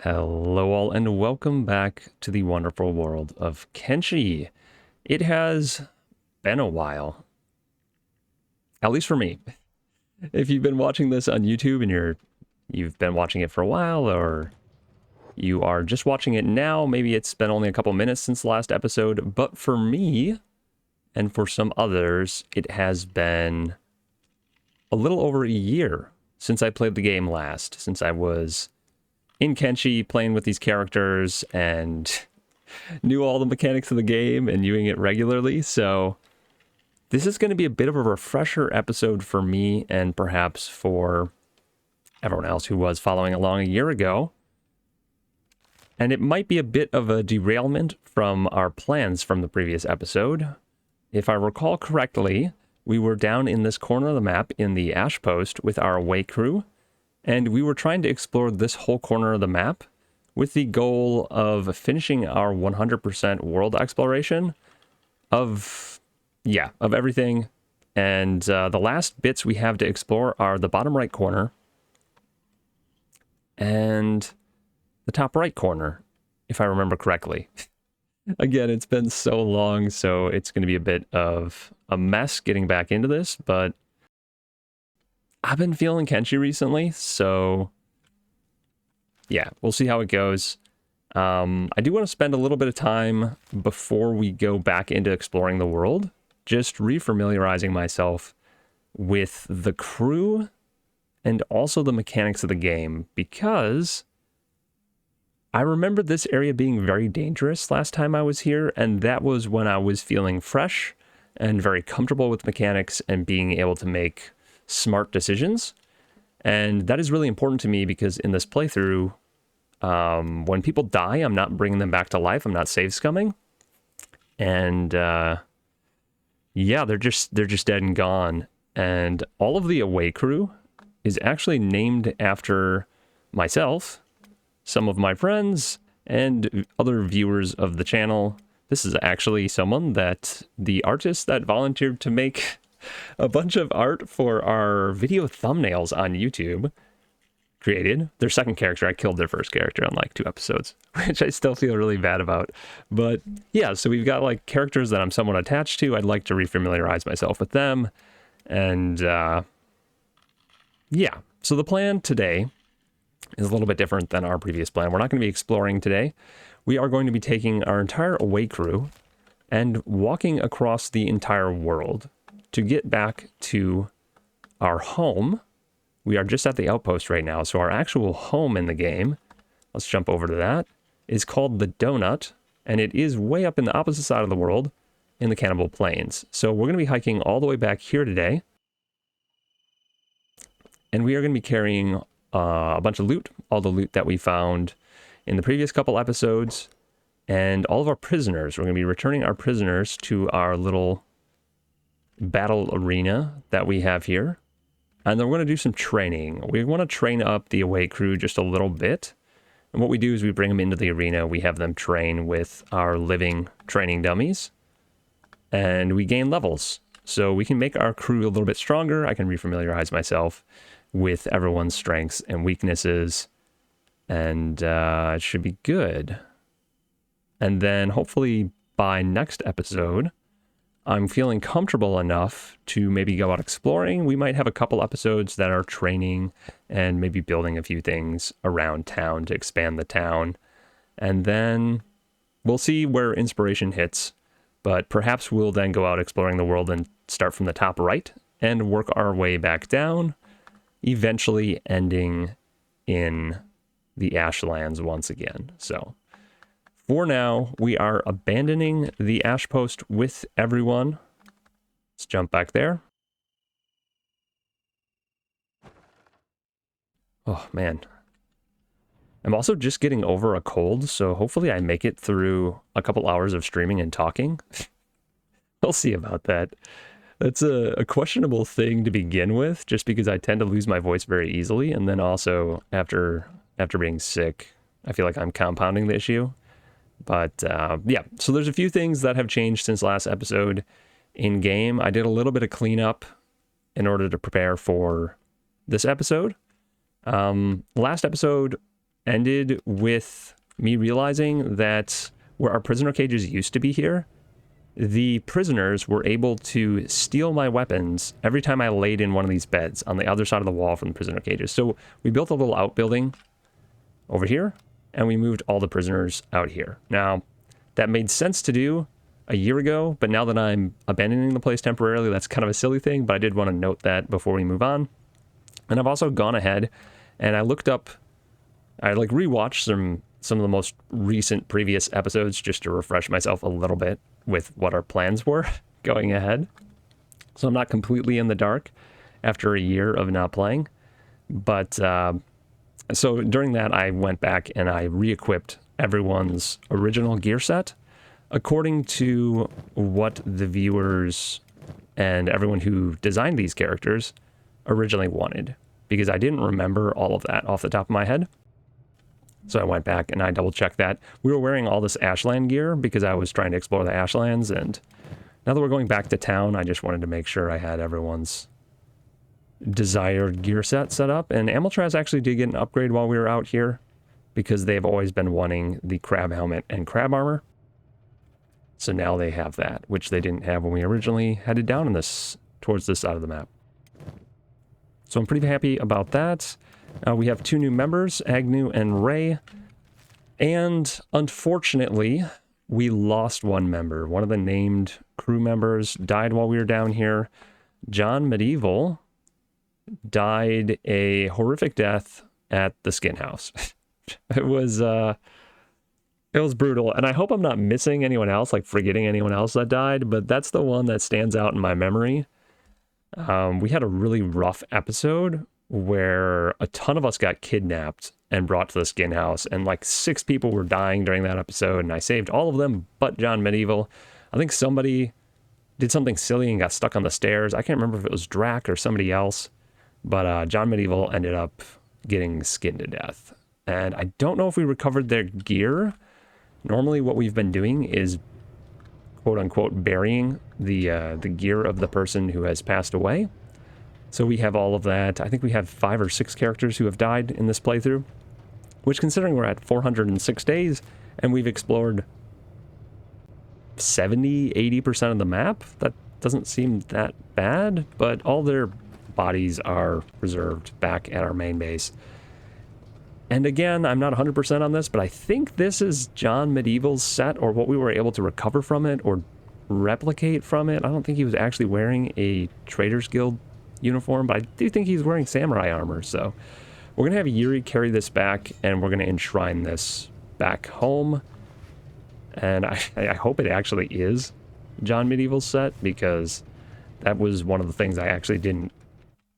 Hello all and welcome back to the wonderful world of Kenshi. It has been a while, at least for me. If you've been watching this on YouTube and you've been watching it for a while, or you are just watching it now, maybe it's been only a couple minutes since the last episode, but for me and for some others, it has been a little over a year since I played the game last, since I was in Kenshi playing with these characters and knew all the mechanics of the game and using it regularly. So this is going to be a bit of a refresher episode for me and perhaps for everyone else who was following along a year ago. And it might be a bit of a derailment from our plans from the previous episode. If I recall correctly, we were down in this corner of the map in the Ash Post with our away crew, and we were trying to explore this whole corner of the map with the goal of finishing our 100% world exploration of everything. And the last bits we have to explore are the bottom right corner and the top right corner, if I remember correctly. Again, it's been so long, so it's going to be a bit of a mess getting back into this, but I've been feeling Kenshi recently, so yeah, we'll see how it goes. I do want to spend a little bit of time before we go back into exploring the world, just refamiliarizing myself with the crew and also the mechanics of the game, because I remember this area being very dangerous last time I was here, and that was when I was feeling fresh and very comfortable with mechanics and being able to make smart decisions. And that is really important to me because in this playthrough, when people die, I'm not bringing them back to life. I'm not save scumming. And they're just dead and gone. And all of the away crew is actually named after myself, some of my friends, and other viewers of the channel. This is actually someone that the artist that volunteered to make a bunch of art for our video thumbnails on YouTube created. Their second character, I killed their first character on like 2 episodes, which I still feel really bad about. But yeah, so we've got like characters that I'm somewhat attached to. I'd like to refamiliarize myself with them. And so the plan today is a little bit different than our previous plan. We're not going to be exploring today. We are going to be taking our entire away crew and walking across the entire world to get back to our home. We are just at the outpost right now, so our actual home in the game, let's jump over to that, is called the Donut, and it is way up in the opposite side of the world in the Cannibal Plains. So we're going to be hiking all the way back here today, and we are going to be carrying a bunch of loot, all the loot that we found in the previous couple episodes, and all of our prisoners. We're going to be returning our prisoners to our little battle arena that we have here. And then we're going to do some training. We want to train up the away crew just a little bit. And what we do is we bring them into the arena. We have them train with our living training dummies. And we gain levels. So we can make our crew a little bit stronger. I can refamiliarize myself with everyone's strengths and weaknesses. And it should be good. And then hopefully by next episode, I'm feeling comfortable enough to maybe go out exploring. We might have a couple episodes that are training and maybe building a few things around town to expand the town. And then we'll see where inspiration hits. But perhaps we'll then go out exploring the world and start from the top right and work our way back down, eventually ending in the Ashlands once again. So for now, we are abandoning the Ash Post with everyone. Let's jump back there. Oh, man. I'm also just getting over a cold, so hopefully I make it through a couple hours of streaming and talking. We'll see about that. That's a questionable thing to begin with, just because I tend to lose my voice very easily, and then also after being sick, I feel like I'm compounding the issue. But so there's a few things that have changed since last episode in game. I did a little bit of cleanup in order to prepare for this episode. Last episode, ended with me realizing that where our prisoner cages used to be here, the prisoners were able to steal my weapons every time I laid in one of these beds on the other side of the wall from the prisoner cages. So we built a little outbuilding over here, and we moved all the prisoners out here. Now, that made sense to do a year ago, but now that I'm abandoning the place temporarily, that's kind of a silly thing, but I did want to note that before we move on. And I've also gone ahead and I looked up, I like rewatched some of the most recent previous episodes just to refresh myself a little bit with what our plans were going ahead. So I'm not completely in the dark after a year of not playing. But so during that, I went back and I re-equipped everyone's original gear set according to what the viewers and everyone who designed these characters originally wanted, because I didn't remember all of that off the top of my head. So I went back and I double checked that. We were wearing all this Ashland gear because I was trying to explore the Ashlands, and now that we're going back to town, I just wanted to make sure I had everyone's desired gear set up. And Amiltraz actually did get an upgrade while we were out here because they've always been wanting the crab helmet and crab armor. So now they have that, which they didn't have when we originally headed down in towards this side of the map. So I'm pretty happy about that. We have 2 new members, Agnew and Ray. And unfortunately, we lost one member. One of the named crew members died while we were down here. John Medieval died a horrific death at the skin house. It was brutal, and I hope I'm not missing anyone else, like forgetting anyone else that died, but that's the one that stands out in my memory. We had a really rough episode where a ton of us got kidnapped and brought to the skin house, and like 6 people were dying during that episode, and I saved all of them but John Medieval. I think somebody did something silly and got stuck on the stairs. I can't remember if it was Drac or somebody else, but John Medieval ended up getting skinned to death. And I don't know if we recovered their gear. Normally what we've been doing is quote-unquote burying the gear of the person who has passed away. So we have all of that. I think we have 5 or 6 characters who have died in this playthrough, which, considering we're at 406 days and we've explored 70-80% of the map, that doesn't seem that bad, but all their bodies are preserved back at our main base. And again, I'm not 100% on this, but I think this is John Medieval's set, or what we were able to recover from it or replicate from it. I don't think he was actually wearing a Traders Guild uniform, but I do think he's wearing samurai armor. So we're going to have Yuri carry this back, and we're going to enshrine this back home. And I hope it actually is John Medieval's set, because that was one of the things I actually didn't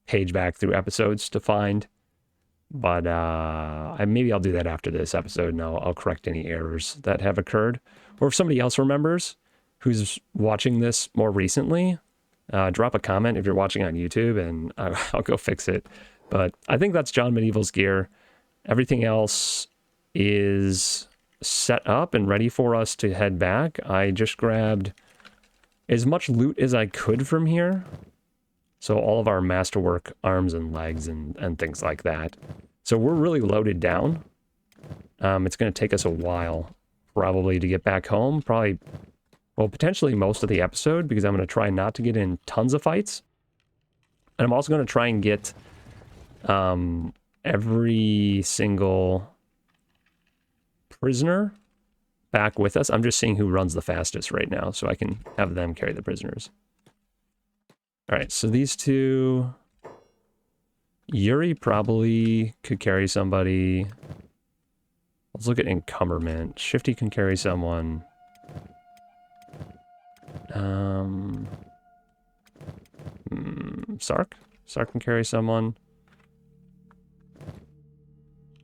page back through episodes to find. But maybe I'll do that after this episode, and I'll correct any errors that have occurred. Or if somebody else remembers who's watching this more recently, drop a comment if you're watching on YouTube, and I'll go fix it. But I think that's John Medieval's gear. Everything else is set up and ready for us to head back. I just grabbed as much loot as I could from here. So all of our masterwork arms and legs and things like that. So we're really loaded down. It's going to take us a while probably to get back home. Probably, well, potentially most of the episode, because I'm going to try not to get in tons of fights. And I'm also going to try and get every single prisoner back with us. I'm just seeing who runs the fastest right now, so I can have them carry the prisoners. All right, so these 2, Yuri probably could carry somebody. Let's look at encumberment. Shifty can carry someone. Sark can carry someone.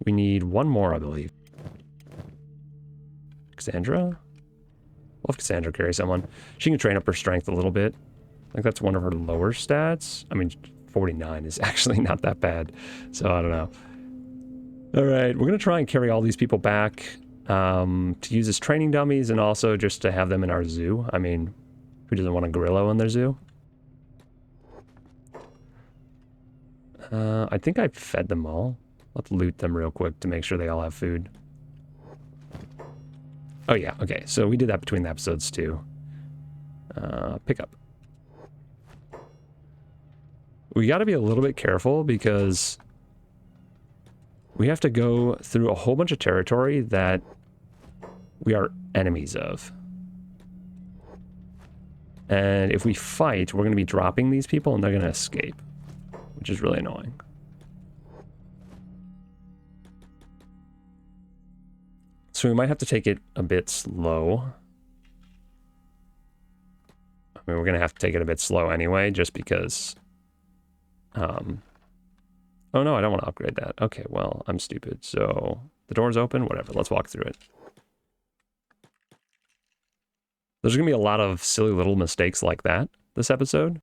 We need 1 more, I believe. Cassandra? Well, if Cassandra carries someone, she can train up her strength a little bit. I think that's one of her lower stats. I mean, 49 is actually not that bad, so I don't know. All right, we're going to try and carry all these people back to use as training dummies, and also just to have them in our zoo. I mean, who doesn't want a gorilla in their zoo? I think I fed them all. Let's loot them real quick to make sure they all have food. Oh yeah, okay. So we did that between the episodes too. Pick up. We got to be a little bit careful because we have to go through a whole bunch of territory that we are enemies of. And if we fight, we're going to be dropping these people and they're going to escape, which is really annoying. So we might have to take it a bit slow. I mean, we're going to have to take it a bit slow anyway, just because... Oh no, I don't want to upgrade that. Okay, well, I'm stupid. So, the door's open? Whatever, let's walk through it. There's going to be a lot of silly little mistakes like that this episode.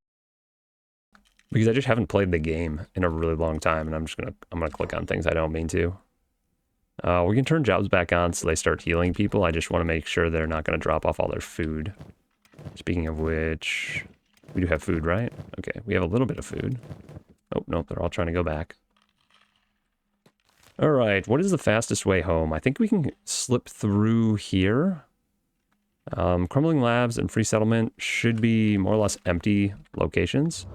Because I just haven't played the game in a really long time, and I'm gonna click on things I don't mean to. We can turn jobs back on so they start healing people. I just want to make sure they're not going to drop off all their food. Speaking of which, we do have food, right? Okay, we have a little bit of food. Oh, no, they're all trying to go back. All right, what is the fastest way home? I think we can slip through here. Crumbling Labs and Free Settlement should be more or less empty locations.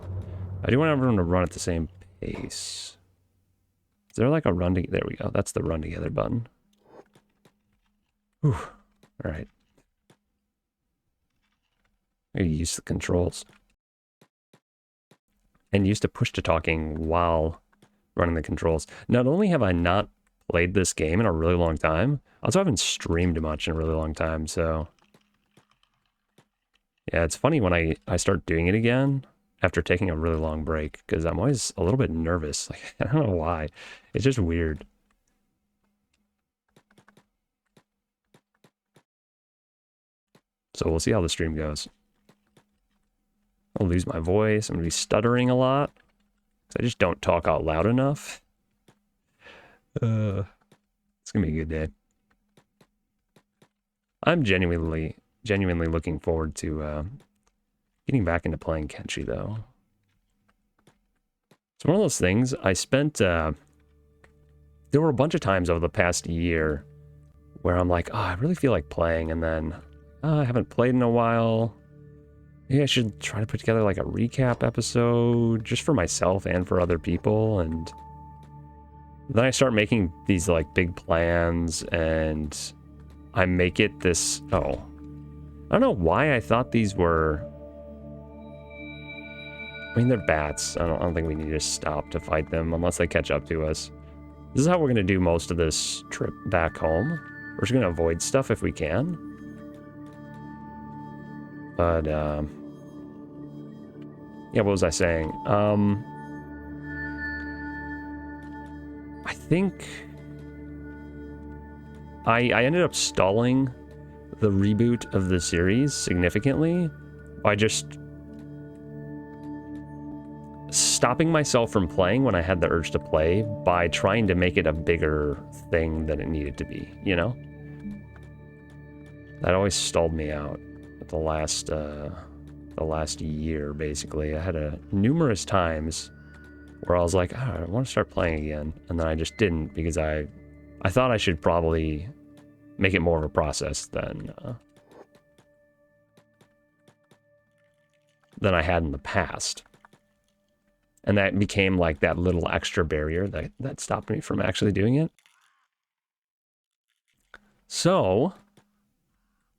I do want everyone to run at the same pace. Is there like a run to... There we go. That's the run together button. Whew. All right. I use the controls. And used to push to talking while running the controls. Not only have I not played this game in a really long time, I also haven't streamed much in a really long time, so... Yeah, it's funny when I start doing it again after taking a really long break, because I'm always a little bit nervous. Like, I don't know why. It's just weird. So we'll see how the stream goes. I'll lose my voice. I'm going to be stuttering a lot. I just don't talk out loud enough. It's going to be a good day. I'm genuinely looking forward to getting back into playing Kenshi, though. It's one of those things. I spent... there were a bunch of times over the past year where I'm like, oh, I really feel like playing, and then I haven't played in a while. Maybe I should try to put together like a recap episode just for myself and for other people. And then I start making these like big plans, and I make it this... Oh, I don't know why I thought these were... I mean, they're bats. I don't think we need to stop to fight them unless they catch up to us. This is how we're going to do most of this trip back home. We're just going to avoid stuff if we can. But, yeah, what was I saying? I think I ended up stalling the reboot of the series significantly by just stopping myself from playing when I had the urge to play by trying to make it a bigger thing than it needed to be, you know? That always stalled me out at the last year, basically. I had numerous times where I was like, oh, I want to start playing again, and then I just didn't because I thought I should probably make it more of a process than I had in the past. And that became like that little extra barrier that stopped me from actually doing it. So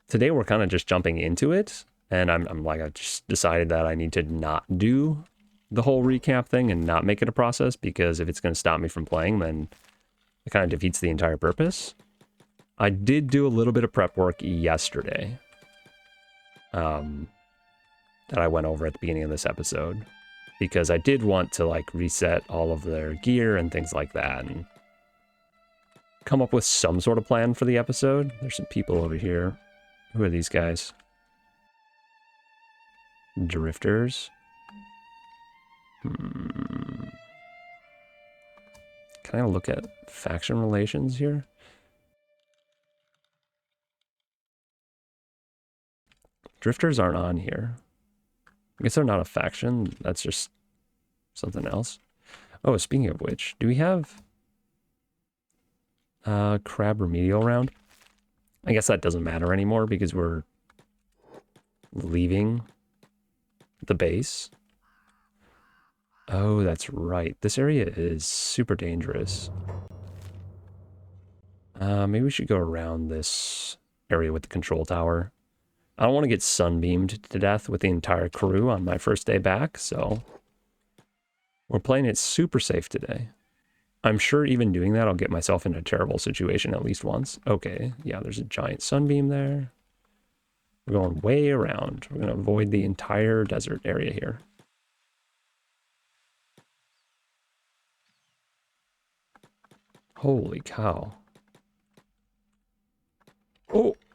today we're kind of just jumping into it, and I'm like, I just decided that I need to not do the whole recap thing and not make it a process, because if it's going to stop me from playing, then it kind of defeats the entire purpose. I did do a little bit of prep work yesterday that I went over at the beginning of this episode, because I did want to like reset all of their gear and things like that and come up with some sort of plan for the episode. There's some people over here. Who are these guys? Drifters. Can I look at faction relations here? Drifters aren't on here. I guess they're not a faction. That's just something else. Oh, speaking of which, do we have... Crab remedial round. I guess that doesn't matter anymore because we're leaving the base. Oh, that's right. This area is super dangerous. Maybe we should go around this area with the control tower. I don't want to get sunbeamed to death with the entire crew on my first day back, so we're playing it super safe today. I'm sure even doing that, I'll get myself in a terrible situation at least once. Okay, yeah, there's a giant sunbeam there. We're going way around. We're going to avoid the entire desert area here. Holy cow.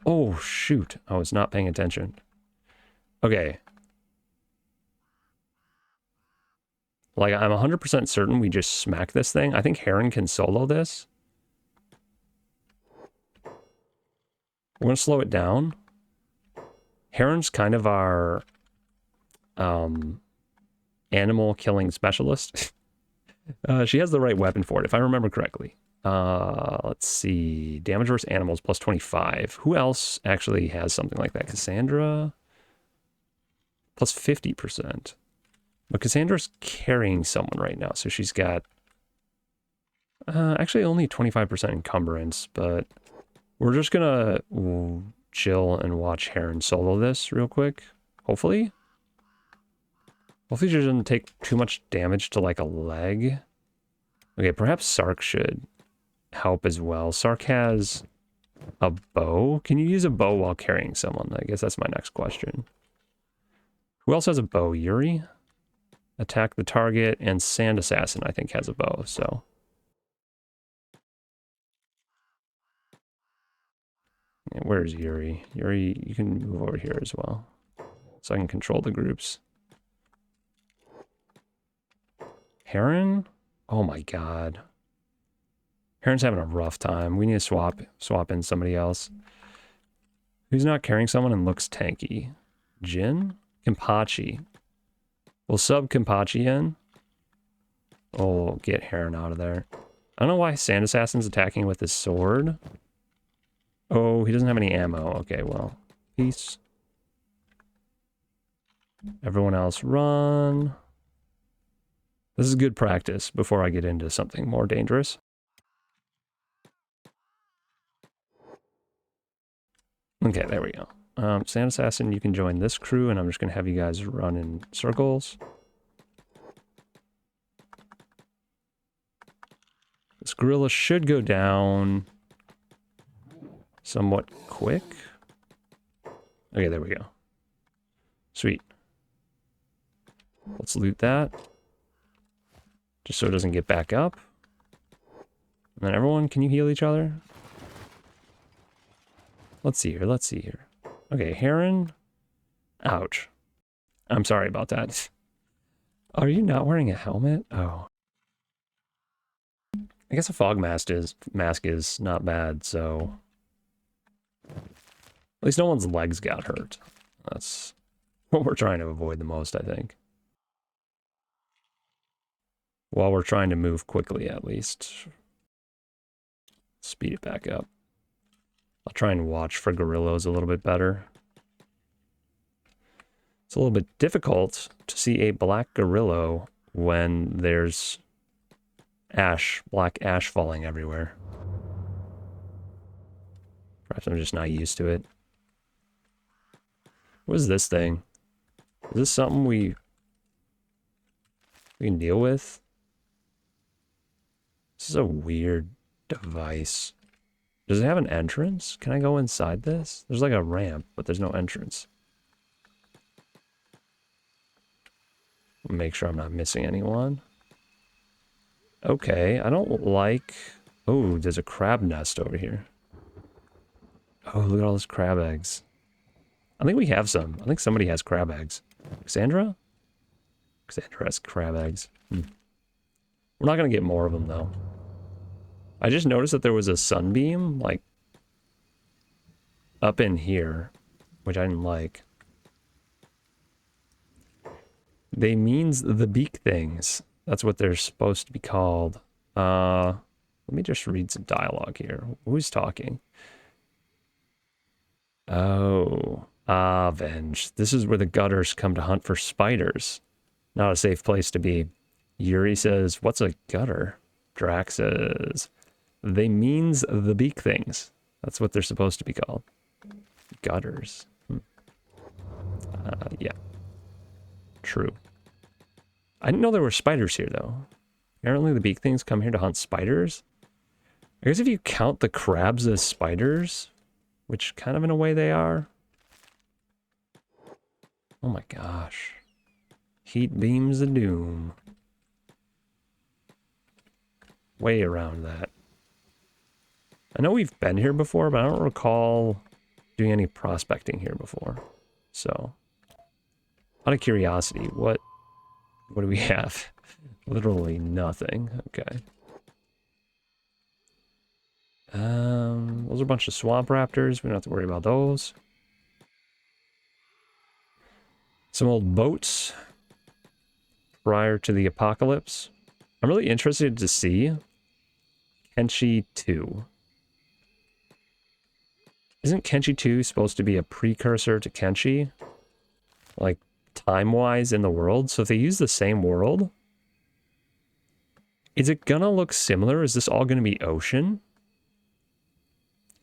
Oh, shoot. I was not paying attention. Okay. Like, I'm 100% certain we just smack this thing. I think Heron can solo this. We're going to slow it down. Heron's kind of our animal killing specialist. She has the right weapon for it, if I remember correctly. Let's see. Damage versus animals plus 25. Who else actually has something like that? Cassandra? Plus 50%. But Cassandra's carrying someone right now, so she's got actually only 25% encumbrance, but we're just gonna chill and watch Heron solo this real quick. Hopefully. Hopefully she doesn't take too much damage to like a leg. Okay, perhaps Sark should help as well. Sark has a bow. Can you use a bow while carrying someone? I guess that's my next question. Who else has a bow? Yuri? Attack the target, and Sand Assassin, I think, has a bow, so. Yeah, where's Yuri? Yuri, you can move over here as well, so I can control the groups. Heron? Oh my god. Heron's having a rough time. We need to swap in somebody else. Who's not carrying someone and looks tanky? Jin? Kimpachi. We'll sub Kimpachi in. Oh, get Heron out of there. I don't know why Sand Assassin's attacking with his sword. Oh, he doesn't have any ammo. Okay, well, peace. Everyone else run. This is good practice before I get into something more dangerous. Okay, there we go. Sand Assassin, you can join this crew, and I'm just going to have you guys run in circles. This gorilla should go down somewhat quick. Okay, there we go. Sweet. Let's loot that. Just so it doesn't get back up. And then everyone, can you heal each other? Let's see here, let's see here. Okay, Heron. Ouch. I'm sorry about that. Are you not wearing a helmet? Oh. I guess a fog mask is not bad, so... At least no one's legs got hurt. That's what we're trying to avoid the most, I think. While we're trying to move quickly, at least. Speed it back up. I'll try and watch for gorillas a little bit better. It's a little bit difficult to see a black gorilla when there's ash, black ash falling everywhere. Perhaps I'm just not used to it. What is this thing? Is this something we can deal with? This is a weird device. Does it have an entrance? Can I go inside this? There's like a ramp, but there's no entrance. Make sure I'm not missing anyone. Okay, I don't like... Oh, there's a crab nest over here. Oh, look at all those crab eggs. I think we have some. I think somebody has crab eggs. Cassandra? Cassandra has crab eggs. We're not going to get more of them, though. I just noticed that there was a sunbeam, like, up in here, which I didn't like. They means the beak things. That's what they're supposed to be called. Let me just read some dialogue here. Who's talking? Oh, Venge. This is where the gutters come to hunt for spiders. Not a safe place to be. Yuri says, what's a gutter? Drax says, they means the beak things. That's what they're supposed to be called. Gutters. Yeah. True. I didn't know there were spiders here, though. Apparently the beak things come here to hunt spiders. I guess if you count the crabs as spiders, which kind of in a way they are. Oh my gosh. Heat beams of doom. Way around that. I know we've been here before, but I don't recall doing any prospecting here before. So, out of curiosity, what do we have? Literally nothing. Okay. Those are a bunch of swamp raptors. We don't have to worry about those. Some old boats prior to the apocalypse. I'm really interested to see Kenshi 2. Isn't Kenshi 2 supposed to be a precursor to Kenshi? Like, time-wise in the world? So if they use the same world, is it gonna look similar? Is this all gonna be ocean?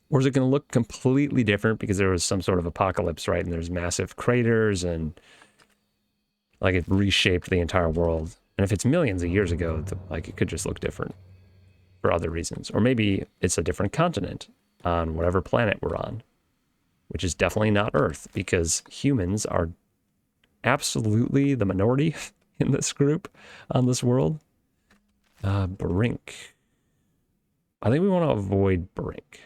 Or is it gonna look completely different because there was some sort of apocalypse, right? And there's massive craters and like it reshaped the entire world. And if it's millions of years ago, like it could just look different for other reasons. Or maybe it's a different continent on whatever planet we're on, which is definitely not Earth because humans are absolutely the minority in this group on this world. Brink. I think we want to avoid Brink.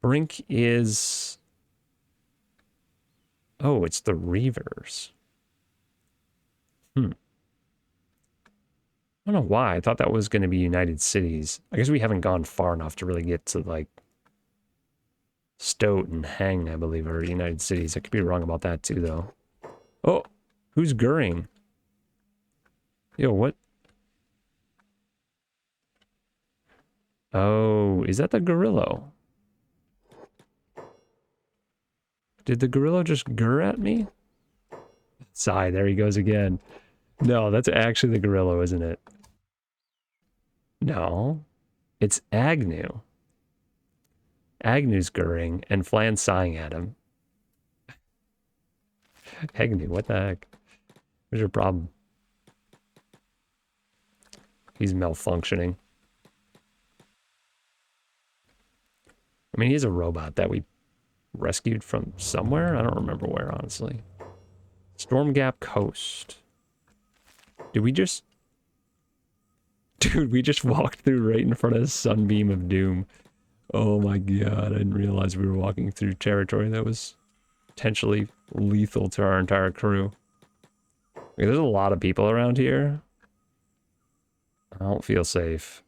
Brink is... Oh, it's the Reavers. I don't know why. I thought that was going to be United Cities. I guess we haven't gone far enough to really get to, like, Stoat and Hang, I believe, are United Cities. I could be wrong about that, too, though. Oh, who's Goering? Yo, what? Oh, is that the Gorillo? Did the Gorillo just gur at me? Sigh, there he goes again. No, that's actually the Gorillo, isn't it? No, it's Agnew. Agnew's gurring and Flan's sighing at him. Agnew, what the heck? What's your problem? He's malfunctioning. I mean, he's a robot that we rescued from somewhere. I don't remember where, honestly. Stormgap Coast. Did we just... Dude, we just walked through right in front of the Sunbeam of Doom. Oh my god, I didn't realize we were walking through territory that was potentially lethal to our entire crew. Okay, there's a lot of people around here. I don't feel safe.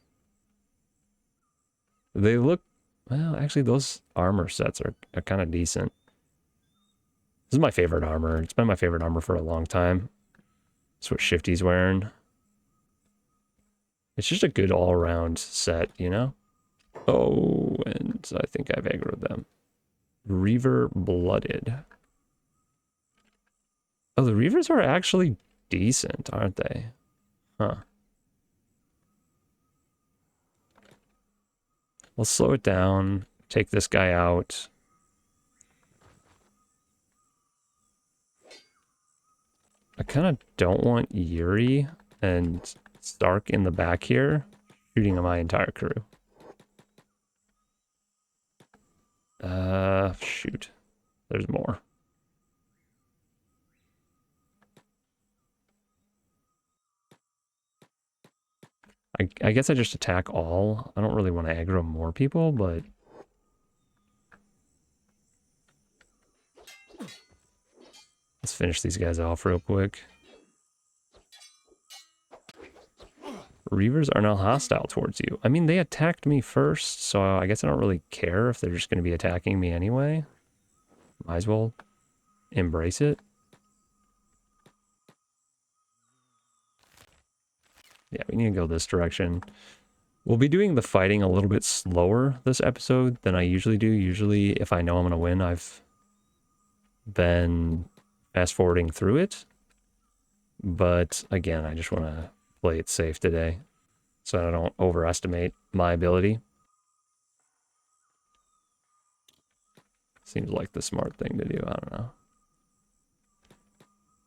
They look... Well, actually, those armor sets are kind of decent. This is my favorite armor. It's been my favorite armor for a long time. That's what Shifty's wearing. It's just a good all-around set, you know? Oh, and I think I've aggroed them. Reaver Blooded. Oh, the Reavers are actually decent, aren't they? Huh. We'll slow it down, take this guy out. I kind of don't want Yuri and Stark in the back here, shooting at my entire crew. Shoot. There's more. I guess I just attack all. I don't really want to aggro more people, but... Let's finish these guys off real quick. Reavers are now hostile towards you. I mean, they attacked me first, so I guess I don't really care if they're just going to be attacking me anyway. Might as well embrace it. Yeah, we need to go this direction. We'll be doing the fighting a little bit slower this episode than I usually do. Usually, if I know I'm going to win, I've been fast forwarding through it. But again, I just want to play it safe today so I don't overestimate my ability. Seems like the smart thing to do. I don't know.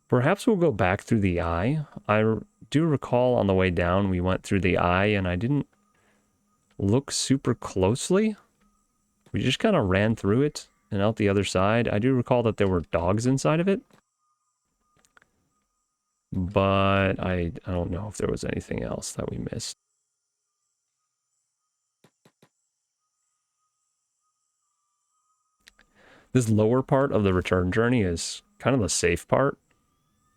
Perhaps we'll go back through the eye. I do recall on the way down we went through the eye and I didn't look super closely. We just kind of ran through it and out the other side. I do recall that there were dogs inside of it. But I don't know if there was anything else that we missed. This lower part of the return journey is kind of the safe part.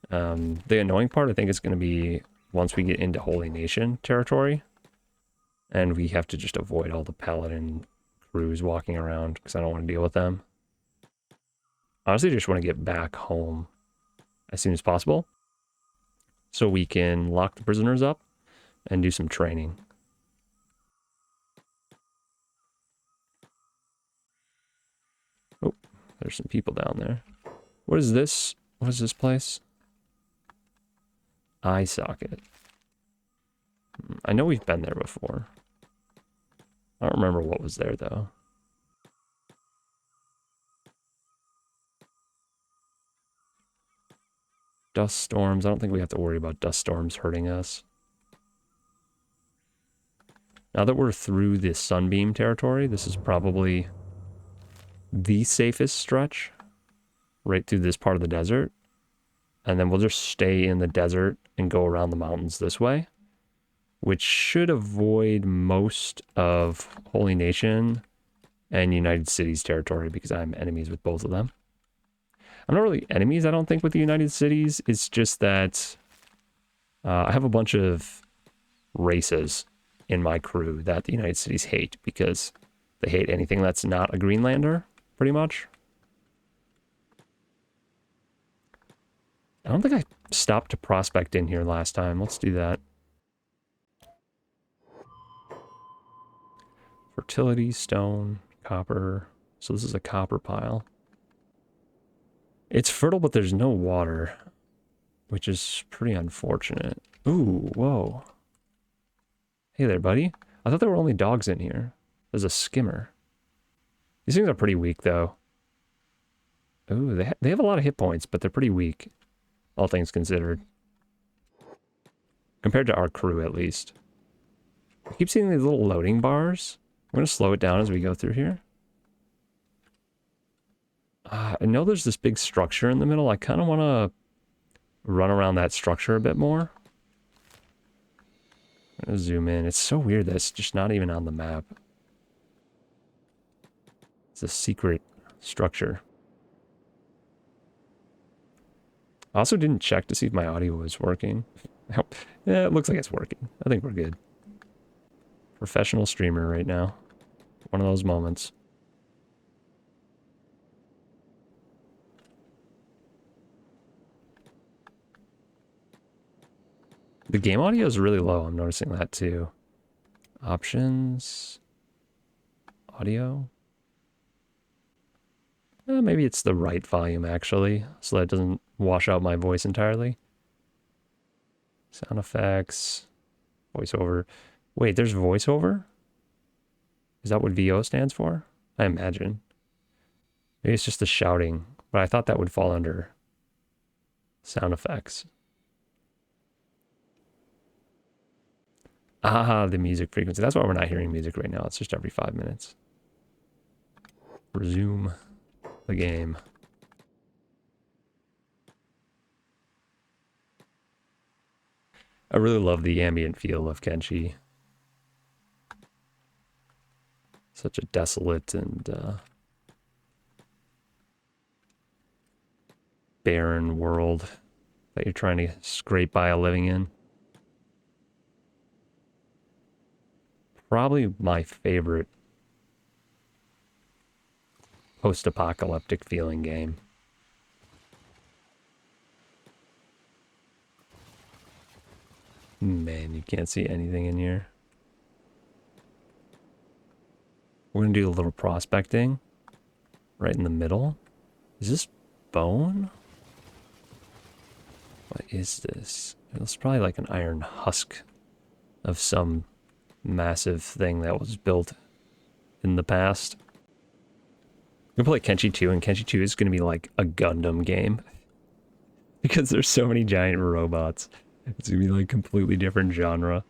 The annoying part, I think, is going to be once we get into Holy Nation territory. And we have to just avoid all the paladin crews walking around because I don't want to deal with them. Honestly, I just want to get back home as soon as possible so we can lock the prisoners up and do some training. Oh, there's some people down there. What is this? What is this place? Eye socket. I know we've been there before. I don't remember what was there, though. Dust storms. I don't think we have to worry about dust storms hurting us. Now that we're through the Sunbeam territory, this is probably the safest stretch right through this part of the desert. And then we'll just stay in the desert and go around the mountains this way, which should avoid most of Holy Nation and United Cities territory because I'm enemies with both of them. I'm not really enemies, I don't think, with the United Cities. It's just that I have a bunch of races in my crew that the United Cities hate because they hate anything that's not a Greenlander, pretty much. I don't think I stopped to prospect in here last time. Let's do that. Fertility, stone, copper. So this is a copper pile. It's fertile, but there's no water, which is pretty unfortunate. Ooh, whoa. Hey there, buddy. I thought there were only dogs in here. There's a skimmer. These things are pretty weak, though. Ooh, they have a lot of hit points, but they're pretty weak, all things considered. Compared to our crew, at least. I keep seeing these little loading bars. I'm going to slow it down as we go through here. I know there's this big structure in the middle. I kind of want to run around that structure a bit more. I'm going to zoom in. It's so weird that it's just not even on the map. It's a secret structure. I also didn't check to see if my audio was working. Yeah, it looks like it's working. I think we're good. Professional streamer right now. One of those moments. The game audio is really low. I'm noticing that too. Options. Audio. Maybe it's the right volume, actually, so that it doesn't wash out my voice entirely. Sound effects. Voiceover. Wait, there's voiceover? Is that what VO stands for? I imagine. Maybe it's just the shouting, but I thought that would fall under sound effects. Ah, the music frequency. That's why we're not hearing music right now. It's just every 5 minutes. Resume the game. I really love the ambient feel of Kenshi. Such a desolate and barren world that you're trying to scrape by a living in. Probably my favorite post-apocalyptic feeling game. Man, you can't see anything in here. We're going to do a little prospecting right in the middle. Is this bone? What is this? It's probably like an iron husk of some massive thing that was built in the past. I'm going to play Kenshi 2, and Kenshi 2 is going to be like a Gundam game. Because there's so many giant robots. It's going to be like completely different genre.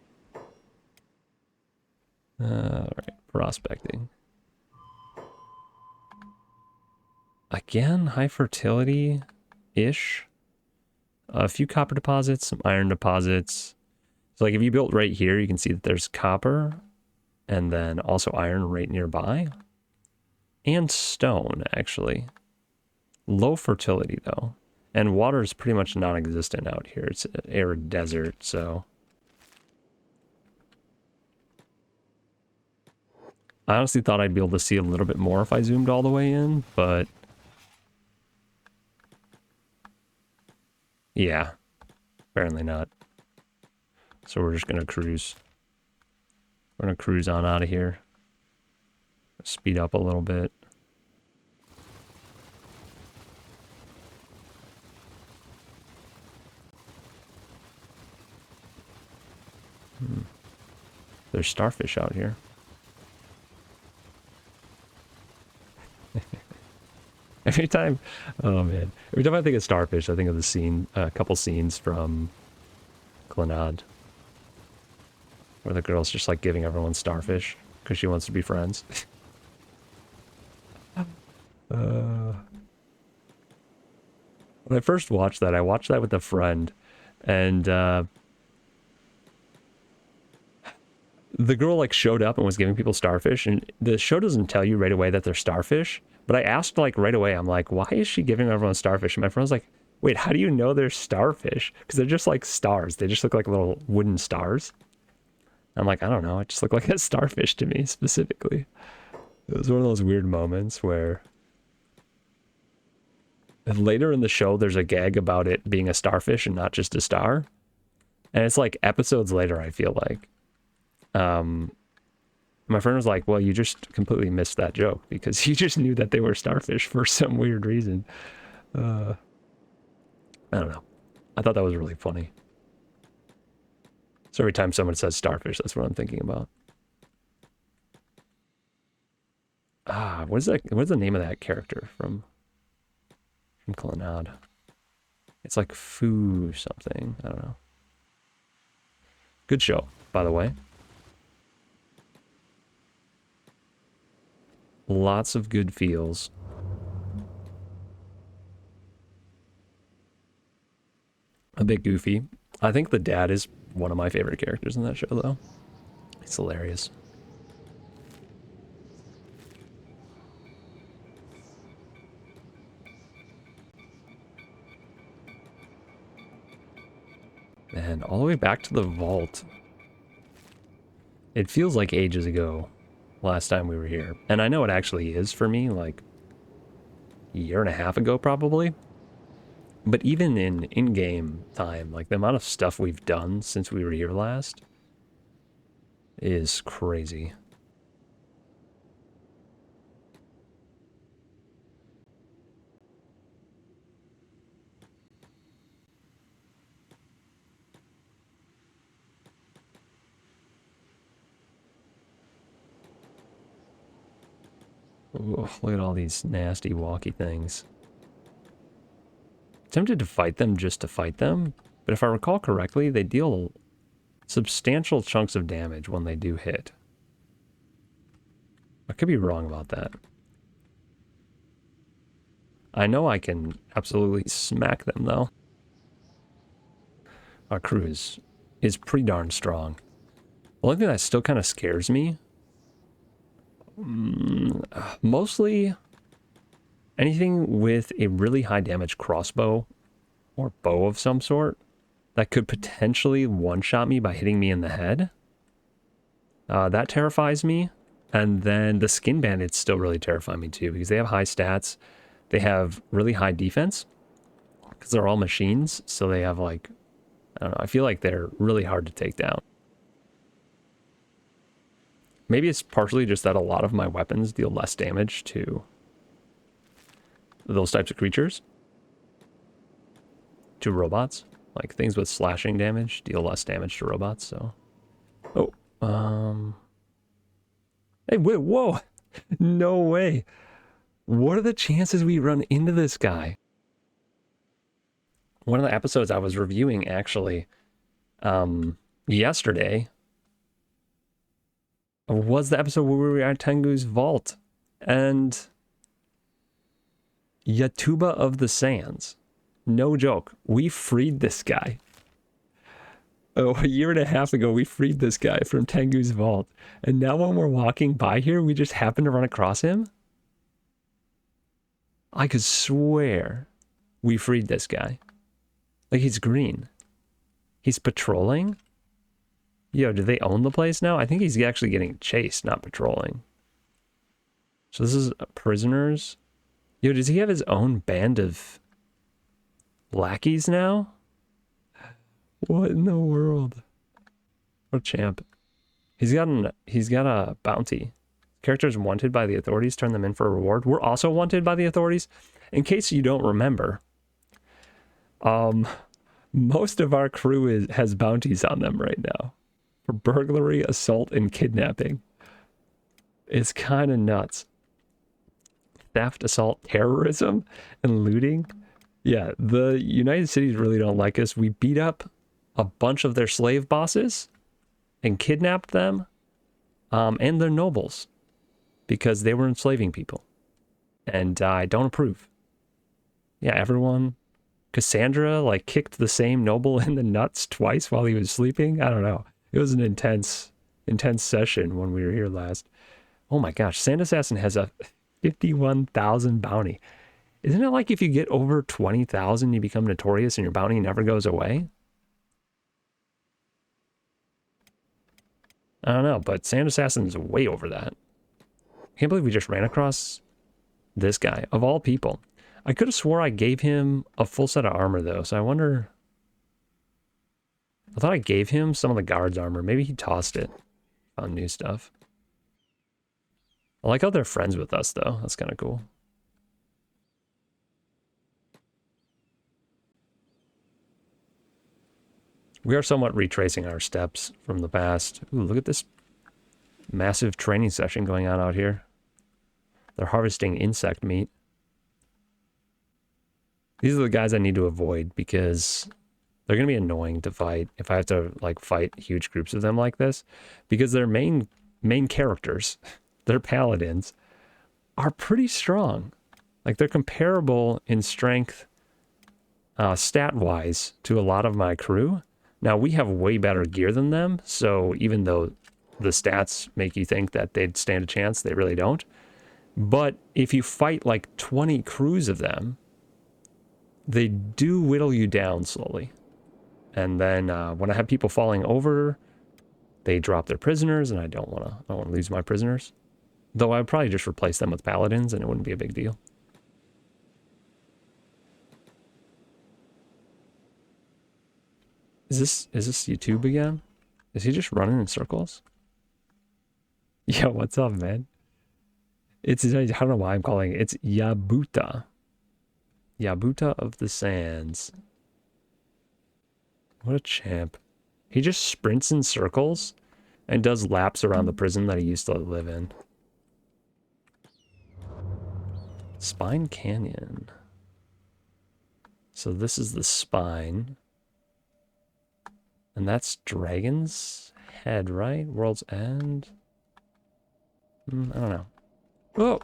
Alright, prospecting. Again, high fertility-ish. A few copper deposits, some iron deposits. So like if you built right here, you can see that there's copper and then also iron right nearby. And stone, actually. Low fertility, though. And water is pretty much non-existent out here. It's an arid desert, so... I honestly thought I'd be able to see a little bit more if I zoomed all the way in, but... yeah. Apparently not. So we're just gonna cruise. We're gonna cruise on out of here. Speed up a little bit. There's starfish out here. Every time, oh man. Every time I think of starfish, I think of the scene, a couple scenes from Clannad. Where the girl's just like giving everyone starfish because she wants to be friends. When I first watched that, I watched that with a friend, and the girl like showed up and was giving people starfish, and the show doesn't tell you right away that they're starfish, but I asked like right away, I'm like, why is she giving everyone starfish? And my friend was like, wait, how do you know they're starfish? Because they're just like stars. They just look like little wooden stars. I'm like, I don't know. It just looked like a starfish to me specifically. It was one of those weird moments where later in the show, there's a gag about it being a starfish and not just a star. And it's like episodes later, I feel like. My friend was like, well, you just completely missed that joke because you just knew that they were starfish for some weird reason. I don't know. I thought that was really funny. So every time someone says starfish, that's what I'm thinking about. What is that? What's the name of that character from Clannad? It's like Foo something. I don't know. Good show, by the way. Lots of good feels. A bit goofy. I think the dad is one of my favorite characters in that show, though. It's hilarious. And all the way back to the vault. It feels like ages ago, last time we were here. And I know it actually is for me, like a year and a half ago, probably. But even in in-game time, like the amount of stuff we've done since we were here last is crazy. Ooh, look at all these nasty walkie things. Tempted to fight them just to fight them, but if I recall correctly, they deal substantial chunks of damage when they do hit. I could be wrong about that. I know I can absolutely smack them, though. Our crew is pretty darn strong. The only thing that still kind of scares me, mostly anything with a really high damage crossbow or bow of some sort that could potentially one-shot me by hitting me in the head. That terrifies me. And then the skin bandits still really terrify me too, because they have high stats. They have really high defense because they're all machines. So they have like, I don't know, I feel like they're really hard to take down. Maybe it's partially just that a lot of my weapons deal less damage to those types of creatures. To robots. Like things with slashing damage deal less damage to robots, so. Oh, hey, wait, whoa! No way! What are the chances we run into this guy? One of the episodes I was reviewing, actually, yesterday, was the episode where we were at Tengu's vault. And Yatuba of the Sands. No joke. We freed this guy. Oh, a year and a half ago, we freed this guy from Tengu's vault. And now when we're walking by here, we just happen to run across him? I could swear we freed this guy. Like, he's green. He's patrolling? Yo, do they own the place now? I think he's actually getting chased, not patrolling. So this is prisoners. Yo, does he have his own band of lackeys now? What in the world? What a champ. He's got a bounty. Characters wanted by the authorities, turn them in for a reward. We're also wanted by the authorities. In case you don't remember, most of our crew has bounties on them right now. For burglary, assault, and kidnapping. It's kind of nuts. Theft, assault, terrorism, and looting. Yeah, the United Cities really don't like us. We beat up a bunch of their slave bosses and kidnapped them and their nobles because they were enslaving people. And I don't approve. Yeah, everyone... Cassandra, like, kicked the same noble in the nuts twice while he was sleeping. I don't know. It was an intense session when we were here last. Oh my gosh, Sand Assassin has a 51,000 bounty. Isn't it like if you get over 20,000, you become notorious and your bounty never goes away? I don't know, but Sand Assassin's way over that. I can't believe we just ran across this guy, of all people. I could have swore I gave him a full set of armor, though, so I wonder... I thought I gave him some of the guard's armor. Maybe he tossed it. Found new stuff. I like how they're friends with us, though. That's kind of cool. We are somewhat retracing our steps from the past. Ooh, look at this massive training session going on out here. They're harvesting insect meat. These are the guys I need to avoid because they're going to be annoying to fight if I have to, like, fight huge groups of them like this. Because their main characters, their paladins, are pretty strong. Like, they're comparable in strength, stat-wise, to a lot of my crew. Now, we have way better gear than them, so even though the stats make you think that they'd stand a chance, they really don't. But if you fight, like, 20 crews of them, they do whittle you down slowly. And then when I have people falling over, they drop their prisoners, and I don't want to lose my prisoners. Though I would probably just replace them with paladins, and it wouldn't be a big deal. Is this YouTube again? Is he just running in circles? Yo, what's up, man? I don't know why I'm calling it. It's Yabuta. Yabuta of the Sands. What a champ. He just sprints in circles and does laps around the prison that he used to live in. Spine Canyon. So this is the spine. And that's Dragon's Head, right? World's End? I don't know. Oh!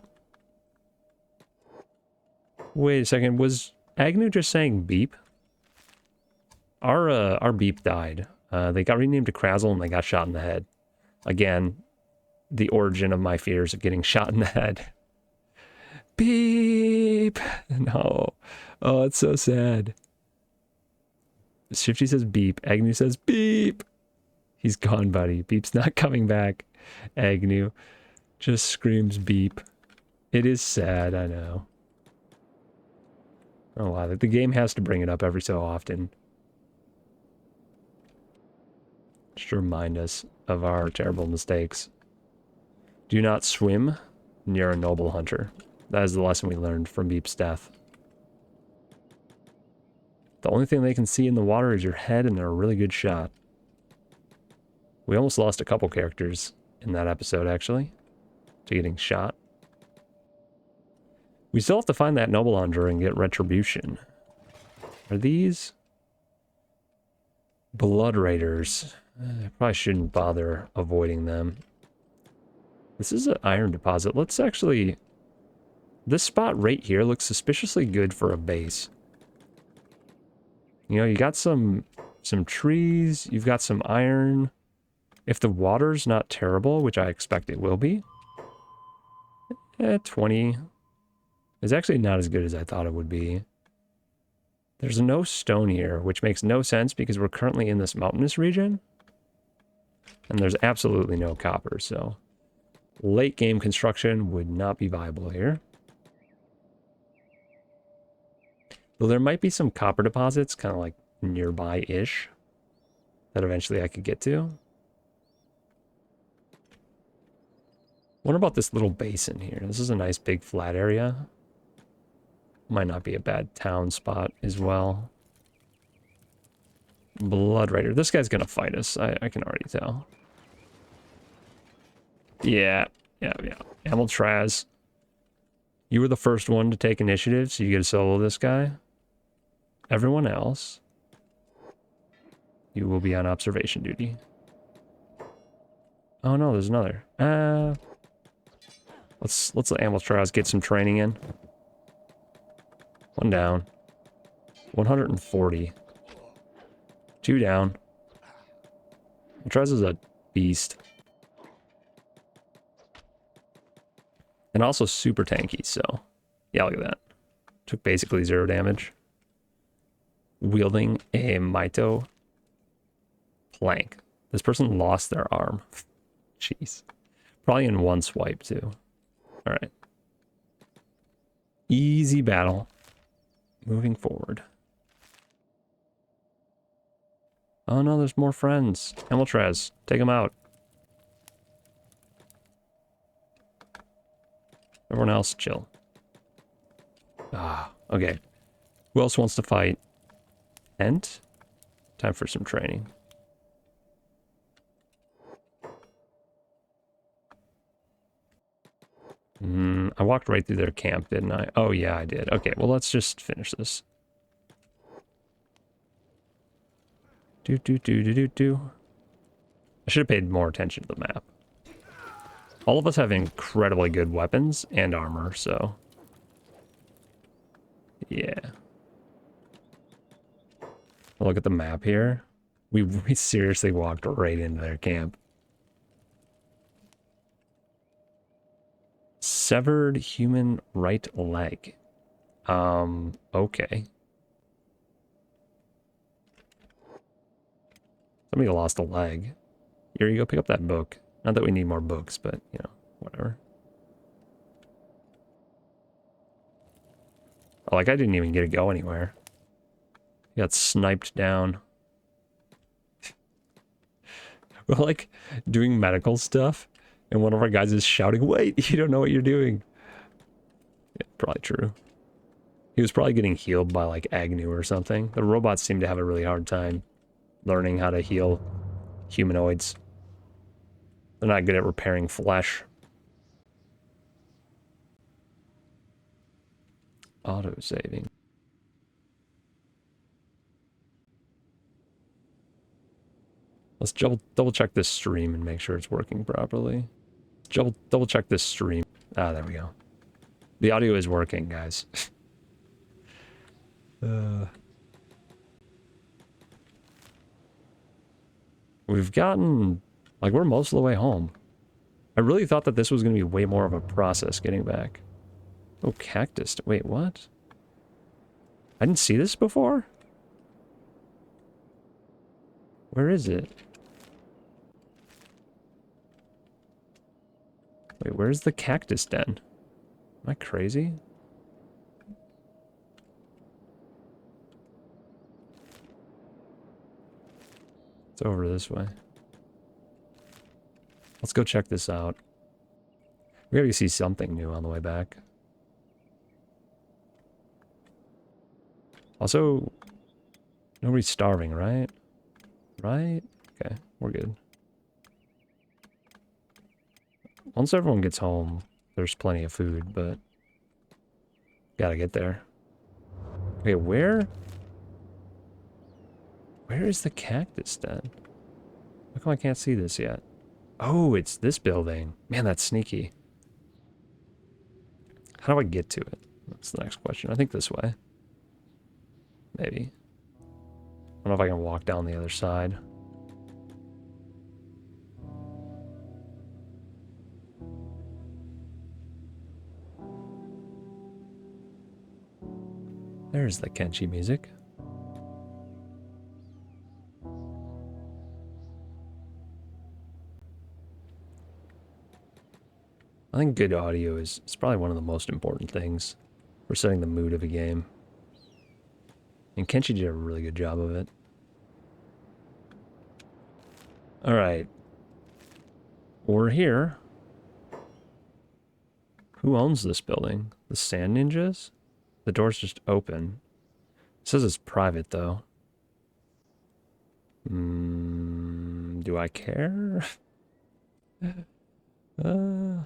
Wait a second, was Agnew just saying beep? Our beep died. They got renamed to Krazzle and they got shot in the head. Again, the origin of my fears of getting shot in the head. Beep! No. Oh, it's so sad. Shifty says beep. Agnew says beep! He's gone, buddy. Beep's not coming back. Agnew just screams beep. It is sad, I know. Oh wow, the game has to bring it up every so often. Just to remind us of our terrible mistakes. Do not swim near a noble hunter. That is the lesson we learned from Beep's death. The only thing they can see in the water is your head, and they're a really good shot. We almost lost a couple characters in that episode, actually, to getting shot. We still have to find that noble hunter and get retribution. Are these blood raiders? I probably shouldn't bother avoiding them. This is an iron deposit. Let's actually... This spot right here looks suspiciously good for a base. You know, you got some trees, you've got some iron. If the water's not terrible, which I expect it will be, 20 is actually not as good as I thought it would be. There's no stone here, which makes no sense because we're currently in this mountainous region. And there's absolutely no copper, so late game construction would not be viable here. Though there might be some copper deposits kind of like nearby-ish that eventually I could get to. What about this little basin here? This is a nice big flat area. Might not be a bad town spot as well. Blood Raider. This guy's gonna fight us. I can already tell. Yeah. Amiltraz. You were the first one to take initiative, so you get to solo this guy. Everyone else, you will be on observation duty. Oh no, there's another. Let's let Amiltraz get some training in. One down. 140. 2 down. Amiltraz is a beast. And also super tanky, so yeah, look at that. Took basically 0 damage. Wielding a Mito plank. This person lost their arm. Jeez. Probably in one swipe, too. Alright. Easy battle. Moving forward. Oh no, there's more friends. Amiltraz, take them out. Everyone else, chill. Ah, okay. Who else wants to fight? Ent? Time for some training. I walked right through their camp, didn't I? Oh, yeah, I did. Okay, well, let's just finish this. I should have paid more attention to the map. All of us have incredibly good weapons and armor, so... Yeah. Look at the map here. We seriously walked right into their camp. Severed human right leg. Okay. Somebody lost a leg. Here you go, pick up that book. Not that we need more books, but, you know, whatever. Oh, like, I didn't even get to go anywhere. Got sniped down. We're like doing medical stuff, and one of our guys is shouting, "Wait, you don't know what you're doing." Yeah, probably true. He was probably getting healed by like Agnew or something. The robots seem to have a really hard time learning how to heal humanoids. They're not good at repairing flesh. Auto-saving. Let's double check this stream and make sure it's working properly. Double check this stream. Ah, there we go. The audio is working, guys. We've gotten... Like, we're most of the way home. I really thought that this was going to be way more of a process getting back. Oh, cactus. Wait, what? I didn't see this before? Where is it? Wait, where's the cactus den? Am I crazy? It's over this way. Let's go check this out. We gotta see something new on the way back. Also, nobody's starving, right? Right? Okay, we're good. Once everyone gets home, there's plenty of food, but gotta get there. Okay, where is the cactus then? How come I can't see this yet? Oh, it's this building. Man, that's sneaky. How do I get to it? That's the next question. I think this way. Maybe. I don't know if I can walk down the other side. There's the Kenshi music. I think good audio is probably one of the most important things for setting the mood of a game. And Kenshi did a really good job of it. Alright. We're here. Who owns this building? The Sand Ninjas? The door's just open. It says it's private, though. Do I care? Do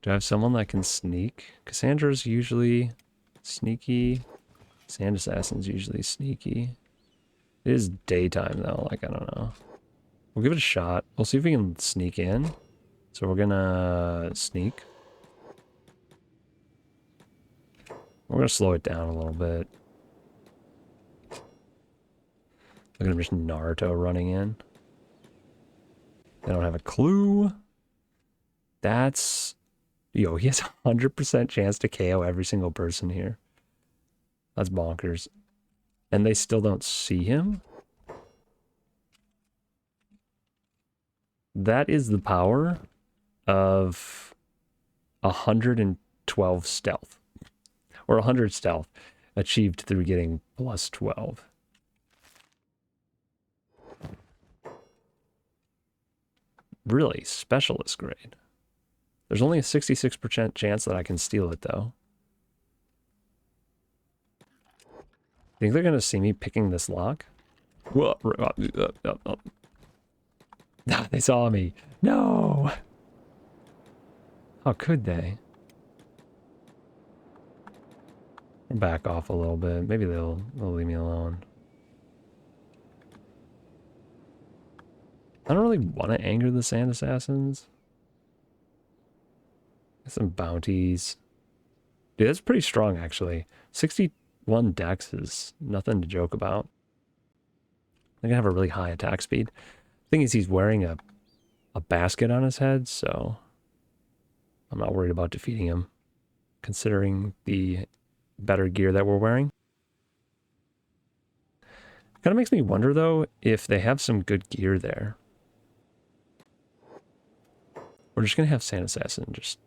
I have someone that can sneak? Cassandra's usually sneaky. Sand Assassin's usually sneaky. It is daytime, though. Like, I don't know. We'll give it a shot. We'll see if we can sneak in. So we're gonna sneak. We're gonna slow it down a little bit. Look at him, just Naruto running in. They don't have a clue. That's... Yo, he has a 100% chance to KO every single person here. That's bonkers. And they still don't see him? That is the power of 112 stealth. Or 100 stealth achieved through getting plus 12. Really, specialist grade. There's only a 66% chance that I can steal it, though. Think they're gonna see me picking this lock? They saw me. No! How could they? Back off a little bit. Maybe they'll leave me alone. I don't really want to anger the Sand Assassins. Get some bounties. Dude, that's pretty strong, actually. 61 dex is nothing to joke about. They're gonna have a really high attack speed. Thing is, he's wearing a basket on his head, so I'm not worried about defeating him, considering the better gear that we're wearing. Kind of makes me wonder, though, if they have some good gear there. We're just gonna have Sand Assassin just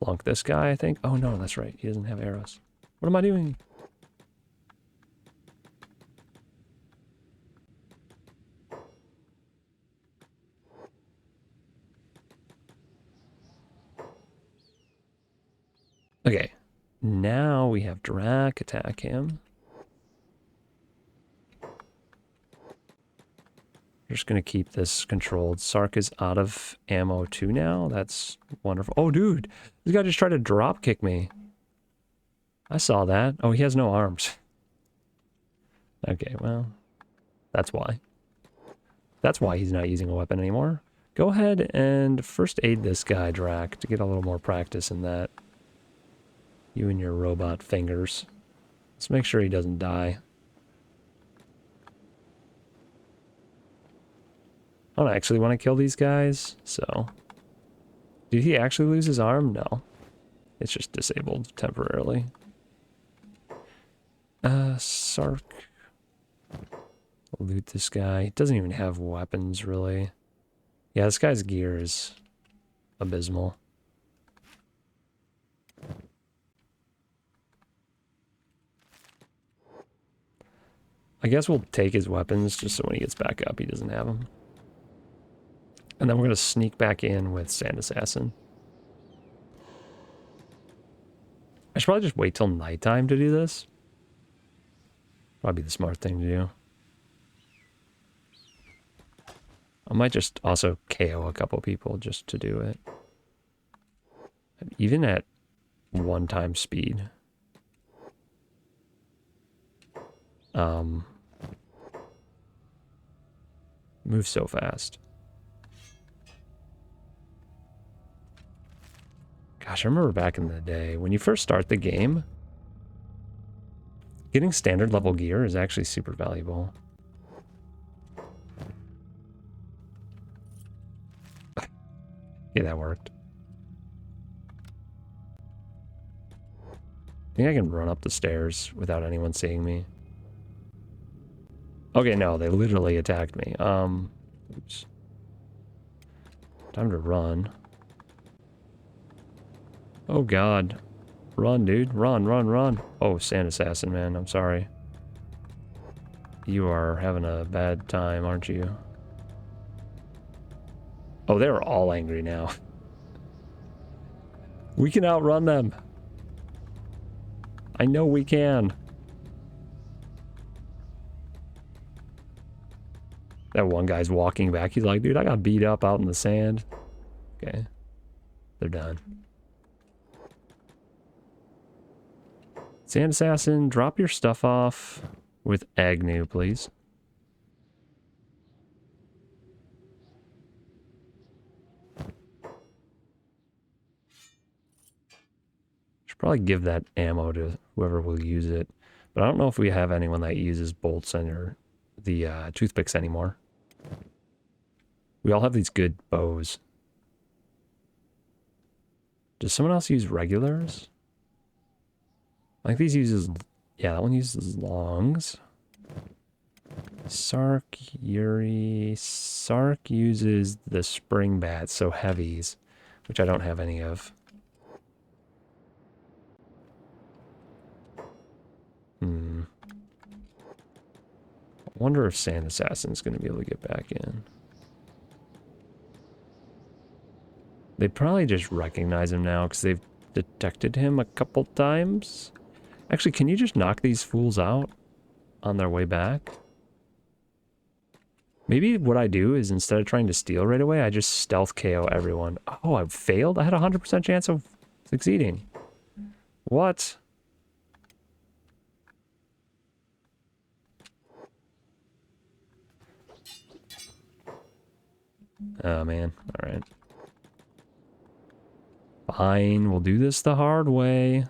plunk this guy, I think. Oh no, that's right. He doesn't have arrows. What am I doing? Okay, now we have Drac attack him. We're just gonna keep this controlled. Sark is out of ammo too now. That's wonderful. Oh, dude, this guy just tried to drop kick me. I saw that. Oh, he has no arms. Okay, well, that's why. That's why he's not using a weapon anymore. Go ahead and first aid this guy, Drac, to get a little more practice in that. You and your robot fingers. Let's make sure he doesn't die. I don't actually want to kill these guys, so... Did he actually lose his arm? No. It's just disabled temporarily. Sark. Loot this guy. He doesn't even have weapons, really. Yeah, this guy's gear is abysmal. I guess we'll take his weapons just so when he gets back up, he doesn't have them. And then we're going to sneak back in with Sand Assassin. I should probably just wait till nighttime to do this. Probably the smart thing to do. I might just also KO a couple people just to do it. Even at 1 times speed. Move so fast. Gosh, I remember back in the day, when you first start the game, getting standard level gear is actually super valuable. Yeah, that worked. I think I can run up the stairs without anyone seeing me. Okay, no, they literally attacked me. Oops. Time to run. Oh god. Run, dude. Run, run, run. Oh, Sand Assassin, man. I'm sorry. You are having a bad time, aren't you? Oh, they're all angry now. We can outrun them. I know we can. That one guy's walking back. He's like, dude, I got beat up out in the sand. Okay. They're done. Sand Assassin, drop your stuff off with Agnew, please. Should probably give that ammo to whoever will use it. But I don't know if we have anyone that uses bolts or the toothpicks anymore. We all have these good bows. Does someone else use regulars? I think these uses... Yeah, that one uses longs. Sark, Yuri... Sark uses the spring bats, so heavies, which I don't have any of. I wonder if Sand Assassin's going to be able to get back in. They'd probably just recognize him now because they've detected him a couple times. Actually, can you just knock these fools out on their way back? Maybe what I do is instead of trying to steal right away, I just stealth KO everyone. Oh, I failed? I had a 100% chance of succeeding. What? Oh, man. All right. Fine, we'll do this the hard way.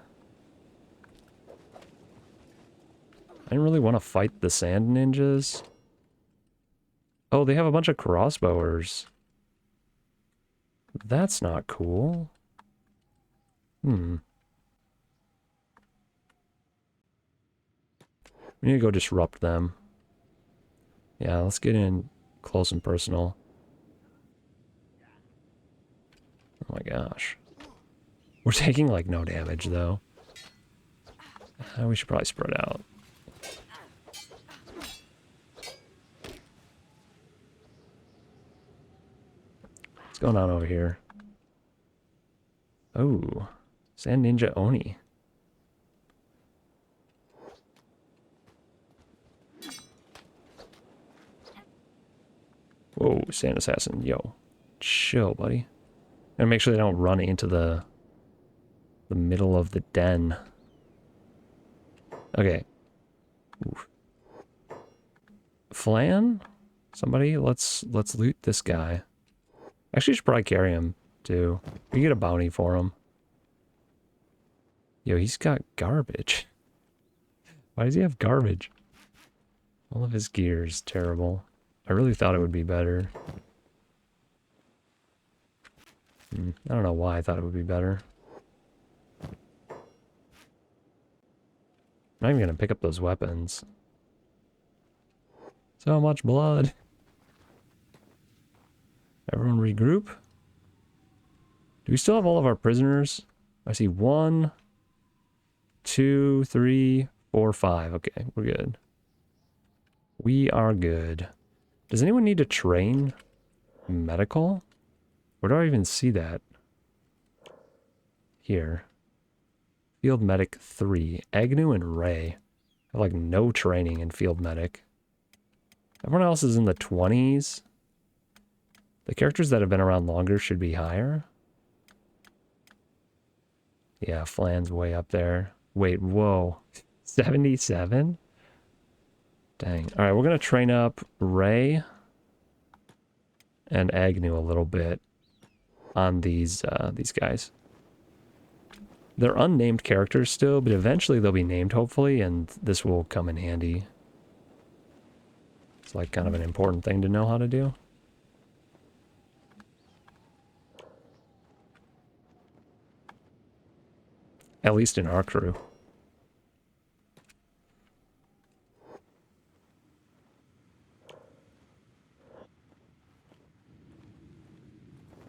I didn't really want to fight the sand ninjas. Oh, they have a bunch of crossbowers. That's not cool. We need to go disrupt them. Yeah, let's get in close and personal. Oh my gosh. We're taking like no damage though. We should probably spread out. What's going on over here? Oh, Sand Ninja Oni. Whoa, Sand Assassin, yo. Chill, buddy. And make sure they don't run into the middle of the den. Okay. Oof. Flan? Somebody, let's loot this guy. Actually, you should probably carry him, too. We can get a bounty for him. Yo, he's got garbage. Why does he have garbage? All of his gear is terrible. I really thought it would be better. I don't know why I thought it would be better. I'm not even gonna pick up those weapons. So much blood. Everyone regroup. Do we still have all of our prisoners? I see 1, 2, 3, 4, 5. Okay, we're good. We are good. Does anyone need to train? Medical? Where do I even see that? Here. Field Medic 3. Agnew and Ray have like no training in Field Medic. Everyone else is in the 20s. The characters that have been around longer should be higher. Yeah, Flan's way up there. Wait, whoa. 77? Dang. All right, we're going to train up Ray and Agnew a little bit on these guys. They're unnamed characters still, but eventually they'll be named, hopefully, and this will come in handy. It's like kind of an important thing to know how to do. At least in our crew.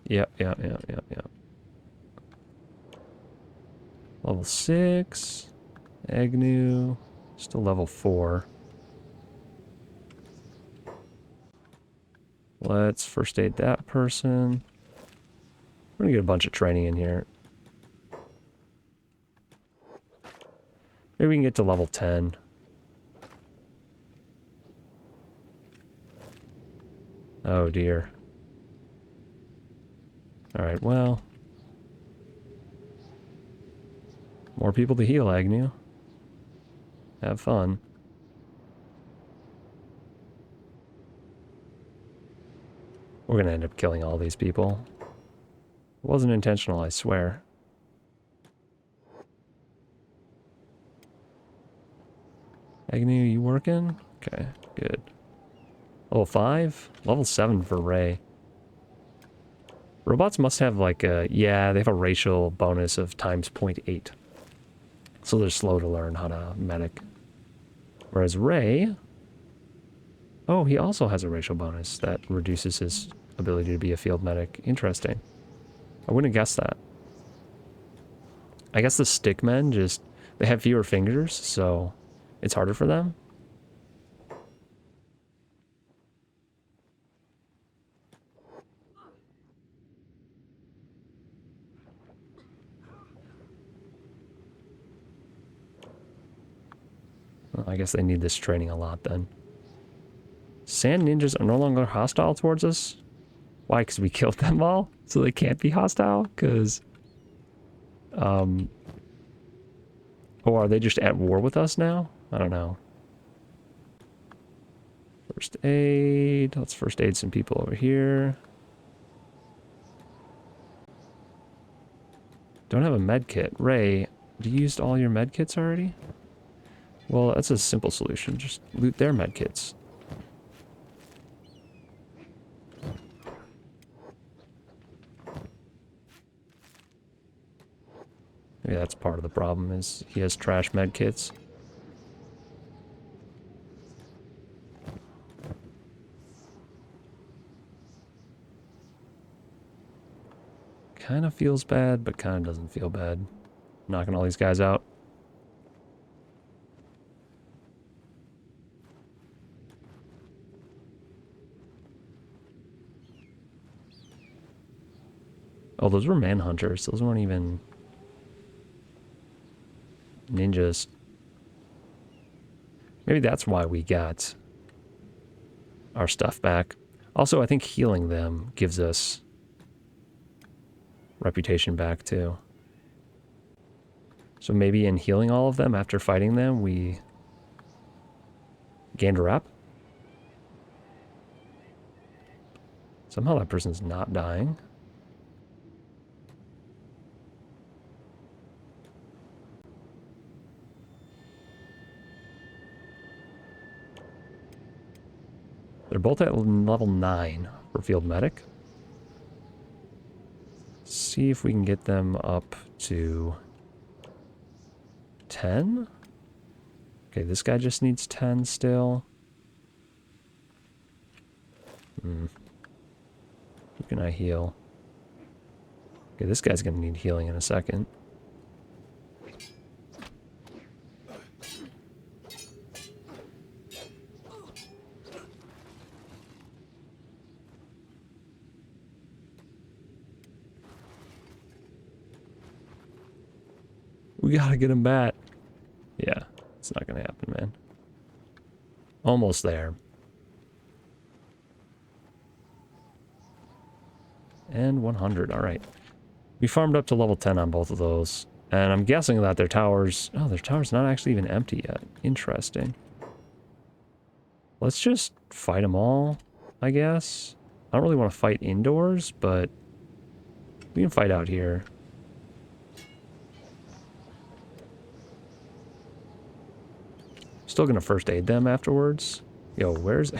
Yep. Level 6. Agnew. Still level 4. Let's first aid that person. We're gonna get a bunch of training in here. Maybe we can get to level 10. Oh dear. Alright, well. More people to heal, Agnew. Have fun. We're gonna end up killing all these people. It wasn't intentional, I swear. Agnew, you working? Okay, good. Level 5? Level 7 for Ray. Robots must have like a... Yeah, they have a racial bonus of times 0.8. So they're slow to learn how to medic. Whereas Ray... Oh, he also has a racial bonus that reduces his ability to be a field medic. Interesting. I wouldn't have guessed that. I guess the stickmen just... They have fewer fingers, so it's harder for them. Well, I guess they need this training a lot then. Sand ninjas are no longer hostile towards us? Why? Because we killed them all? So they can't be hostile? Because... Or are they just at war with us now? I don't know. First aid. Let's first aid some people over here. Don't have a med kit. Ray, you used all your med kits already? Well, that's a simple solution. Just loot their med kits. Maybe that's part of the problem, is he has trash med kits. Kind of feels bad, but kind of doesn't feel bad. Knocking all these guys out. Oh, those were manhunters. Those weren't even ninjas. Maybe that's why we got our stuff back. Also, I think healing them gives us reputation back too. So maybe in healing all of them after fighting them, we gained a rep. Somehow that person's not dying. They're both at level 9 for field medic. See if we can get them up to 10. Okay, this guy just needs 10 still. Who can I heal? Okay, this guy's gonna need healing in a second. We gotta get him back. Yeah, it's not gonna happen, man. Almost there. And 100, alright. We farmed up to level 10 on both of those. And I'm guessing that their towers... Oh, their tower's not actually even empty yet. Interesting. Let's just fight them all, I guess. I don't really want to fight indoors, but we can fight out here. Still gonna first aid them afterwards. Yo, where's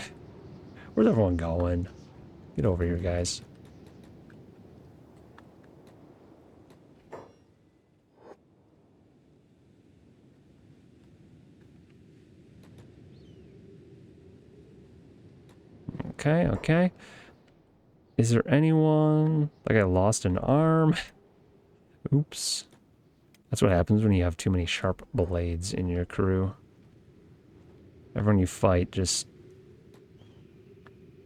everyone going? Get over here, guys. Okay, okay. Is there anyone... Like I lost an arm? Oops. That's what happens when you have too many sharp blades in your crew. Everyone you fight just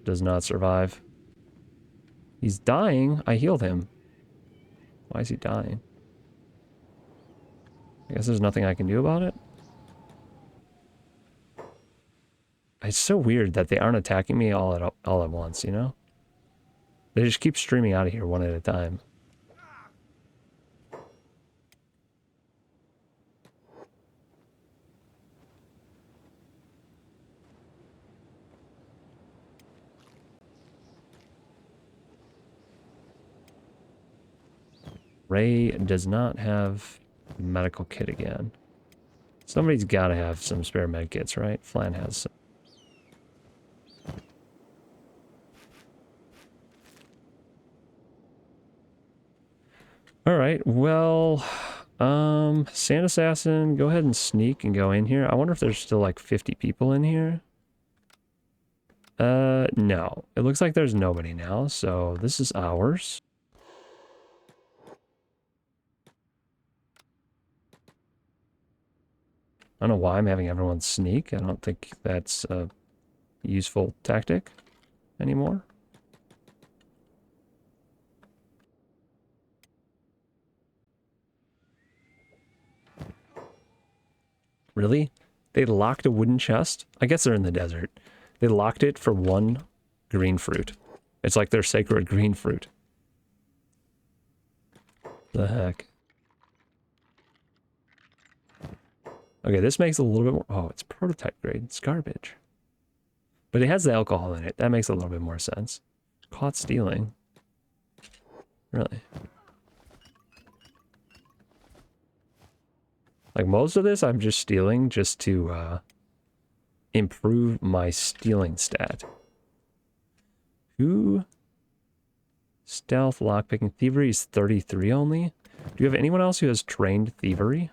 does not survive. He's dying. I healed him. Why is he dying? I guess there's nothing I can do about it. It's so weird that they aren't attacking me all at once, you know? They just keep streaming out of here one at a time. Ray does not have a medical kit again. Somebody's got to have some spare med kits, right? Flan has some. All right, well, Sand Assassin, go ahead and sneak and go in here. I wonder if there's still like 50 people in here. No. It looks like there's nobody now, so this is ours. I don't know why I'm having everyone sneak. I don't think that's a useful tactic anymore. Really? They locked a wooden chest? I guess they're in the desert. They locked it for one green fruit. It's like their sacred green fruit. The heck? Okay, this makes a little bit more... Oh, it's prototype grade. It's garbage. But it has the alcohol in it. That makes a little bit more sense. Caught stealing. Really? Like, most of this I'm just stealing just to improve my stealing stat. Who? Stealth, lockpicking, thievery is 33 only? Do you have anyone else who has trained thievery?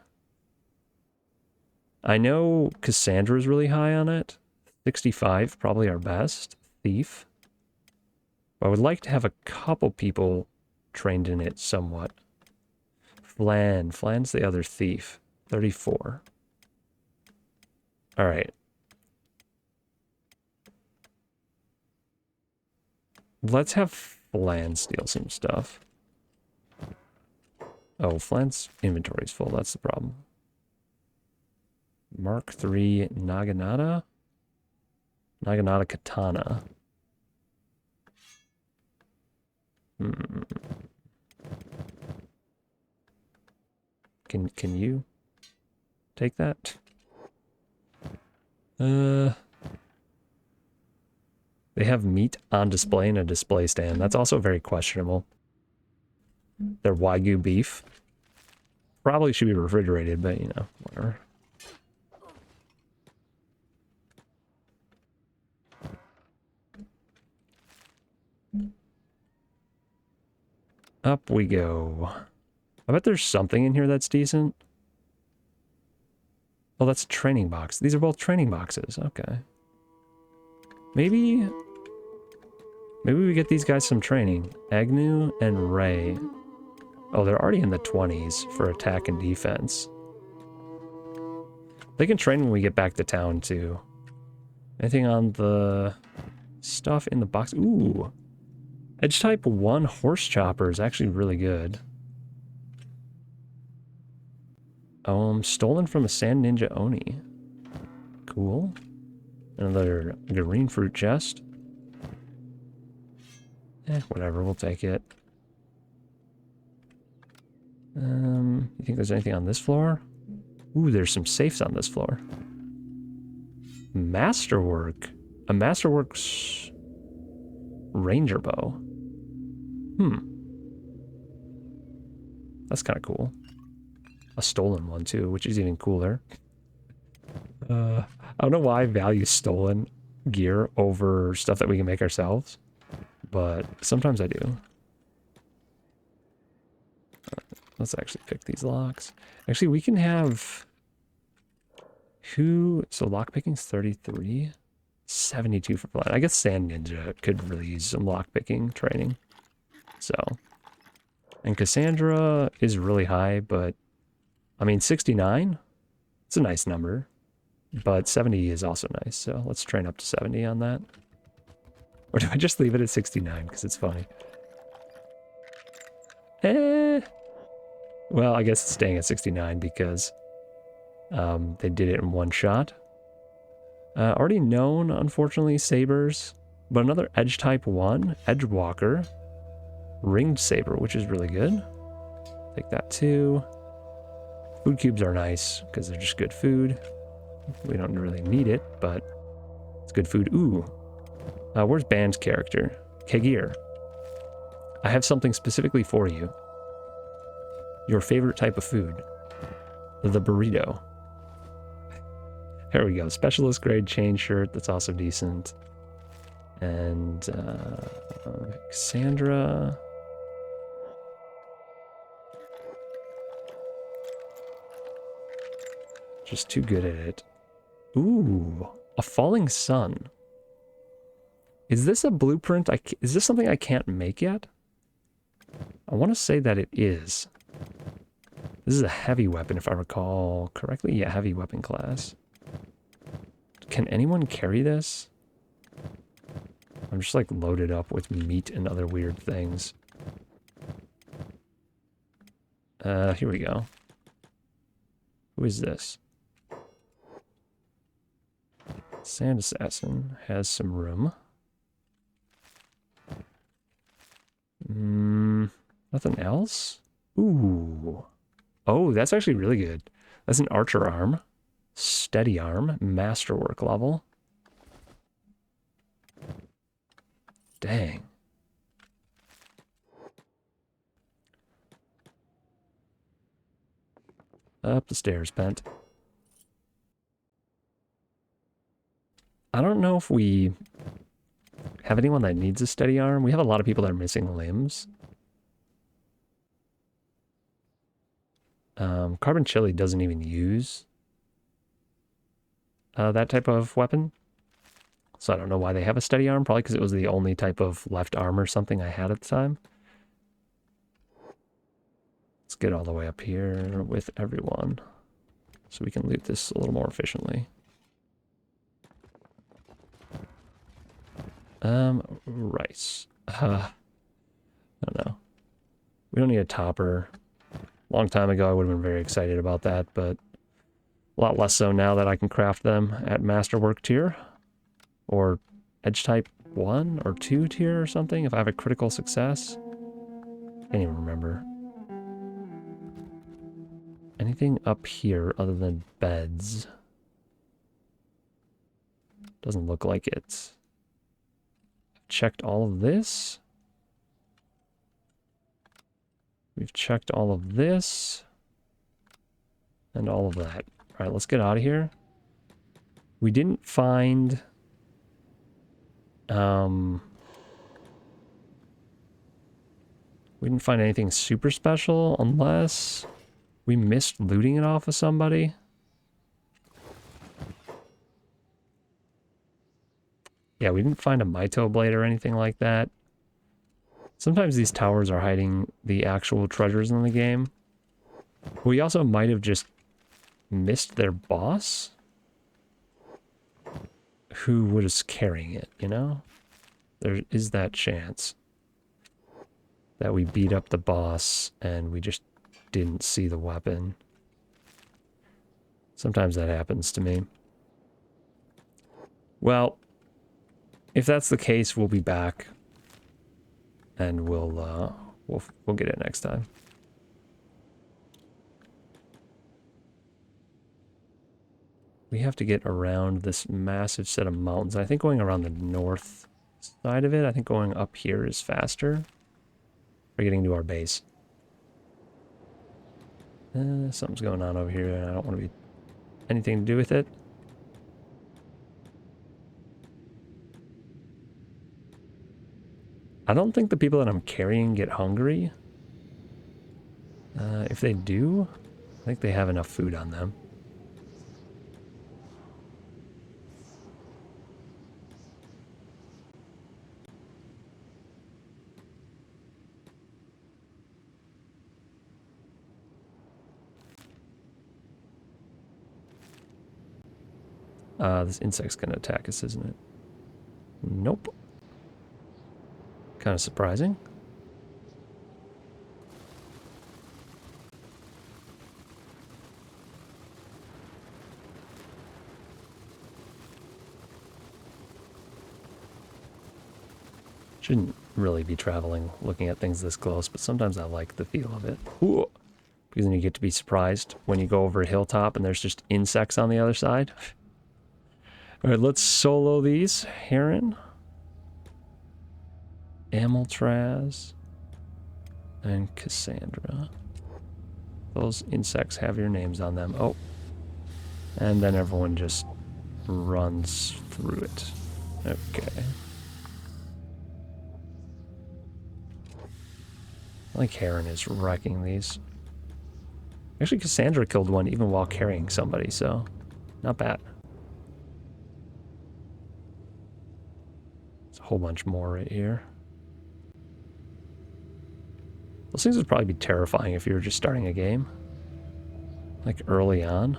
I know Cassandra is really high on it. 65, probably our best. Thief. I would like to have a couple people trained in it somewhat. Flan's the other thief. 34. All right. Let's have Flan steal some stuff. Oh, Flan's inventory is full. That's the problem. Mark III Naginata? Naginata Katana. Can you take that? They have meat on display in a display stand. That's also very questionable. Their Wagyu beef. Probably should be refrigerated, but you know, whatever. Up we go. I bet there's something in here that's decent. Oh, that's a training box. These are both training boxes. Okay. Maybe we get these guys some training. Agnew and Ray. Oh, they're already in the 20s for attack and defense. They can train when we get back to town, too. Anything on the stuff in the box? Ooh. Edge type 1 horse chopper is actually really good. Stolen from a Sand Ninja Oni. Cool. Another green fruit chest. Whatever, we'll take it. You think there's anything on this floor? Ooh, there's some safes on this floor. Masterwork. A Masterworks Ranger bow. That's kind of cool. A stolen one too, which is even cooler. I don't know why I value stolen gear over stuff that we can make ourselves, but sometimes I do. Let's actually pick these locks. Actually, we can have so lockpicking's 33, 72 for blind. I guess Sand Ninja could really use some lockpicking training. So, and Cassandra is really high, but I mean 69, it's a nice number, but 70 is also nice. So let's train up to 70 on that. Or do I just leave it at 69 because it's funny? Well, I guess it's staying at 69 because they did it in one shot. Already known, unfortunately, sabers, but another edge type 1, edge walker, ringed saber, which is really good. Take that too. Food cubes are nice because they're just good food. We don't really need it, but it's good food. Ooh, where's Band's character? Kagir. I have something specifically for you. Your favorite type of food. The burrito. There we go. Specialist grade chain shirt. That's also decent. And Cassandra. Just too good at it. Ooh, a falling sun. Is this a blueprint? Is this something I can't make yet? I want to say that it is. This is a heavy weapon, if I recall correctly. Yeah, heavy weapon class. Can anyone carry this? I'm just like loaded up with meat and other weird things. Here we go. Who is this? Sand Assassin has some room. Nothing else? Ooh. Oh, that's actually really good. That's an archer arm. Steady arm. Masterwork level. Dang. Up the stairs, Bent. I don't know if we have anyone that needs a steady arm. We have a lot of people that are missing limbs. Carbon Chili doesn't even use that type of weapon. So I don't know why they have a steady arm. Probably because it was the only type of left arm or something I had at the time. Let's get all the way up here with everyone so we can loot this a little more efficiently. Rice. I don't know. We don't need a topper. Long time ago, I would have been very excited about that, but a lot less so now that I can craft them at Masterwork tier. Or Edge Type 1 or 2 tier or something, if I have a critical success. Can't even remember. Anything up here other than beds? Doesn't look like it. Checked all of this. We've checked all of this. And all of that. Alright, let's get out of here. We didn't find... we didn't find anything super special unless we missed looting it off of somebody. Yeah, we didn't find a Mito blade or anything like that. Sometimes these towers are hiding the actual treasures in the game. We also might have just missed their boss, who was carrying it, you know? There is that chance that we beat up the boss and we just didn't see the weapon. Sometimes that happens to me. Well, if that's the case, we'll be back. And we'll get it next time. We have to get around this massive set of mountains. I think going around the north side of it, I think going up here is faster. We're getting to our base. Something's going on over here, and I don't want to be anything to do with it. I don't think the people that I'm carrying get hungry. If they do, I think they have enough food on them. This insect's gonna attack us, isn't it? Nope. Kind of surprising. Shouldn't really be traveling looking at things this close, but sometimes I like the feel of it. Ooh. Because then you get to be surprised when you go over a hilltop and there's just insects on the other side. Alright, let's solo these. Heron. Amaltraz. And Cassandra. Those insects have your names on them. Oh. And then everyone just runs through it. Okay. I think Heron is wrecking these. Actually, Cassandra killed one even while carrying somebody, so not bad. There's a whole bunch more right here. Those things would probably be terrifying if you were just starting a game. Like early on.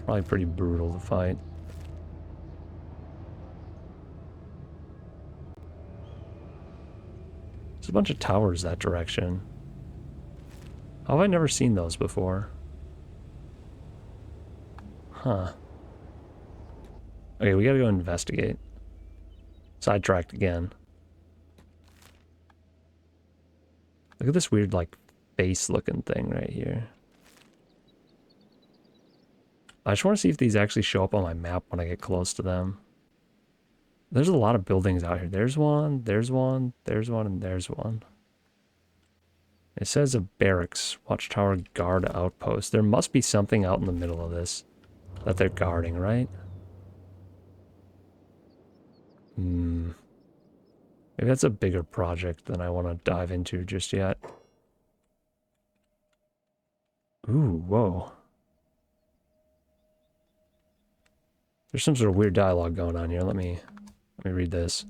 Probably pretty brutal to fight. There's a bunch of towers that direction. How have I never seen those before? Huh. Okay, we gotta go investigate. Sidetracked again. Look at this weird, like, face-looking thing right here. I just want to see if these actually show up on my map when I get close to them. There's a lot of buildings out here. There's one, there's one, there's one, and there's one. It says a barracks, watchtower, guard outpost. There must be something out in the middle of this that they're guarding, right? Maybe that's a bigger project than I want to dive into just yet. Ooh, whoa. There's some sort of weird dialogue going on here. Let me read this.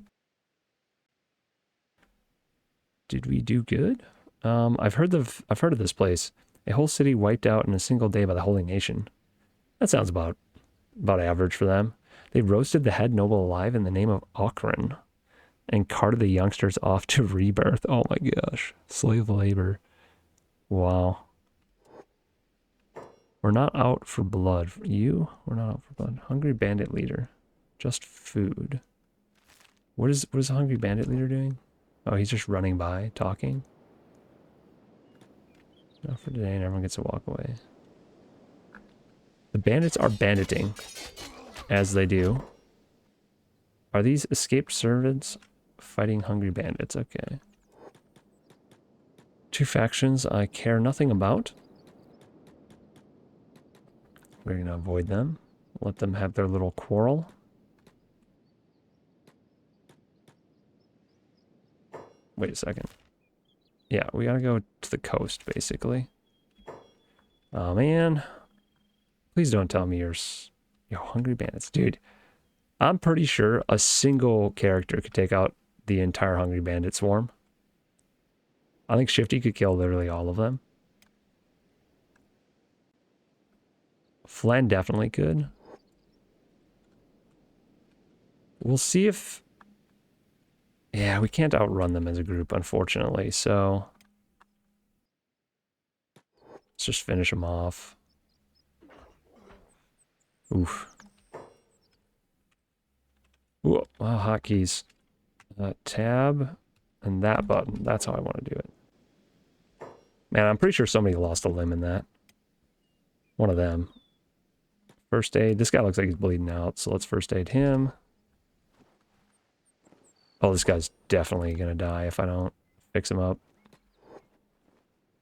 Did we do good? I've heard of this place. A whole city wiped out in a single day by the Holy Nation. That sounds about average for them. They roasted the head noble alive in the name of Okran and carted the youngsters off to rebirth. Oh my gosh. Slave labor. Wow. We're not out for blood. You? We're not out for blood. Hungry bandit leader. Just food. What is the hungry bandit leader doing? Oh, he's just running by, talking. Not for today, and everyone gets to walk away. The bandits are banditing, as they do. Are these escaped servants fighting hungry bandits? Okay. Two factions I care nothing about. We're going to avoid them. Let them have their little quarrel. Wait a second. Yeah, we gotta go to the coast, basically. Oh, man. Please don't tell me you're... Yo, hungry bandits. Dude, I'm pretty sure a single character could take out the entire hungry bandit swarm. I think Shifty could kill literally all of them. Flan definitely could. We'll see if... Yeah, we can't outrun them as a group, unfortunately, so Let's just finish him off. Oof. Ooh, oh, hotkeys. Tab and that button. That's how I want to do it. Man, I'm pretty sure somebody lost a limb in that. One of them. First aid. This guy looks like he's bleeding out, so let's first aid him. Oh, this guy's definitely gonna die if I don't fix him up.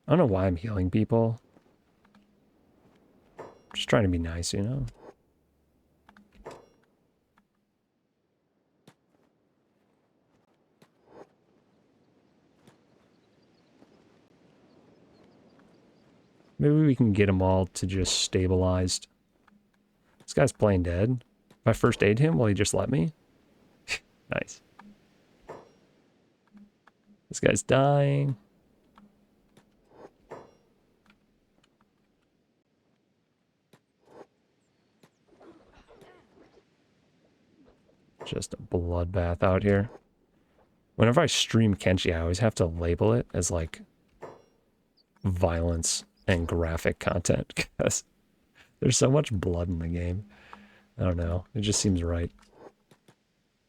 I don't know why I'm healing people. I'm just trying to be nice, you know? Maybe we can get them all to just stabilized. This guy's playing dead. If I first aid him, will he just let me? Nice. This guy's dying. Just a bloodbath out here. Whenever I stream Kenshi, I always have to label it as like violence and graphic content because there's so much blood in the game. I don't know. It just seems right.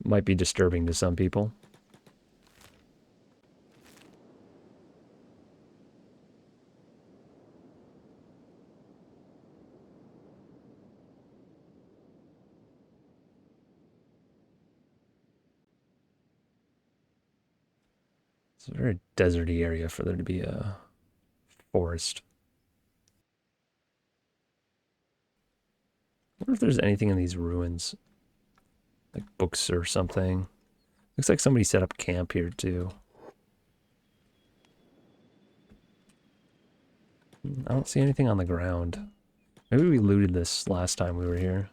Might be disturbing to some people. It's a very deserty area for there to be a forest. I wonder if there's anything in these ruins. Like books or something. Looks like somebody set up camp here too. I don't see anything on the ground. Maybe we looted this last time we were here.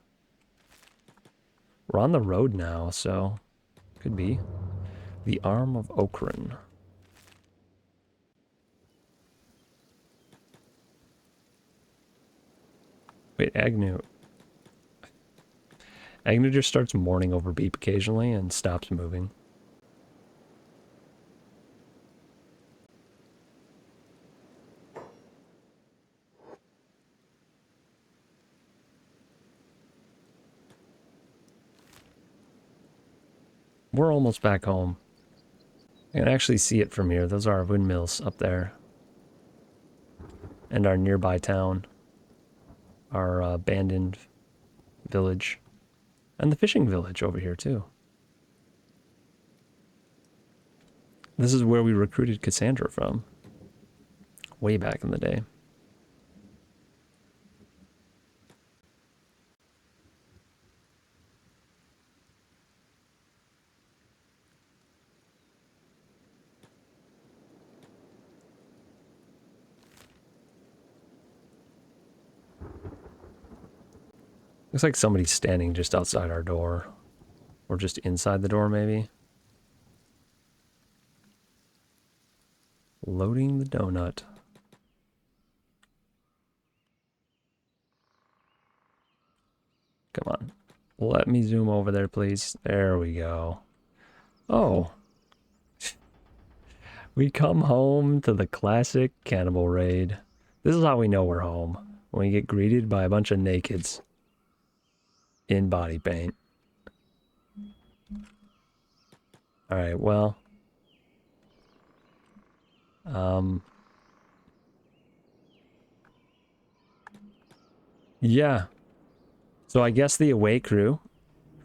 We're on the road now, so could be. The Arm of Okran. Wait, Agnew. Agnew just starts mourning over Beep occasionally and stops moving. We're almost back home. I can actually see it from here. Those are our windmills up there. And our nearby town. Our abandoned village. And the fishing village over here too. This is where we recruited Cassandra from. Way back in the day. Looks like somebody's standing just outside our door. Or just inside the door, maybe. Loading the donut. Come on. Let me zoom over there, please. There we go. Oh. We come home to the classic cannibal raid. This is how we know we're home. When we get greeted by a bunch of nakeds. In body paint. Alright, well. Yeah. So I guess the away crew,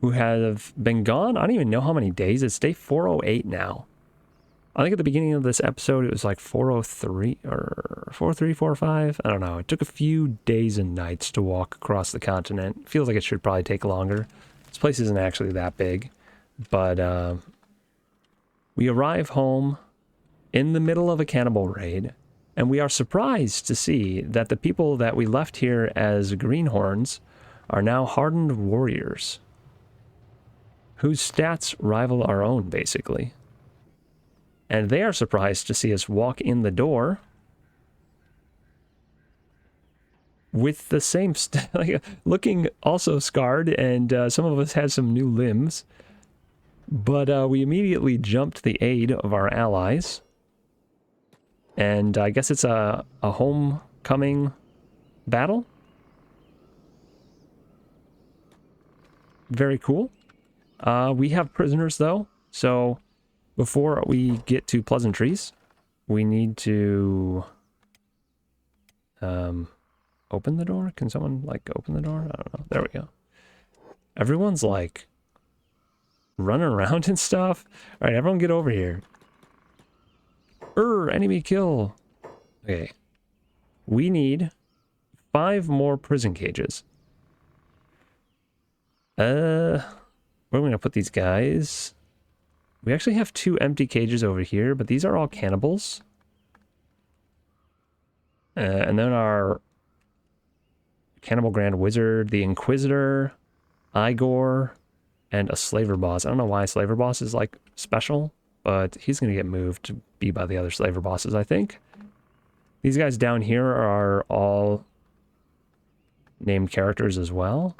who have been gone, I don't even know how many days. It's day 408 now. I think at the beginning of this episode, it was like 403 or 43, 45. I don't know. It took a few days and nights to walk across the continent. Feels like it should probably take longer. This place isn't actually that big. But we arrive home in the middle of a cannibal raid. And we are surprised to see that the people that we left here as greenhorns are now hardened warriors. Whose stats rival our own, basically. And they are surprised to see us walk in the door with the same, like, looking also scarred, and some of us had some new limbs. But we immediately jumped to the aid of our allies. And I guess it's a home upcoming battle. Very cool. We have prisoners though, so before we get to pleasantries, we need to open the door. Can someone like open the door? I don't know. There we go. Everyone's like running around and stuff. All right, everyone get over here. Enemy kill. Okay. We need 5 more prison cages. Where are we gonna put these guys? We actually have 2 empty cages over here, but these are all cannibals. And then our Cannibal Grand Wizard, the Inquisitor, Eyegore, and a Slaver Boss. I don't know why Slaver Boss is like special, but he's gonna get moved to be by the other Slaver Bosses, I think. These guys down here are all named characters as well.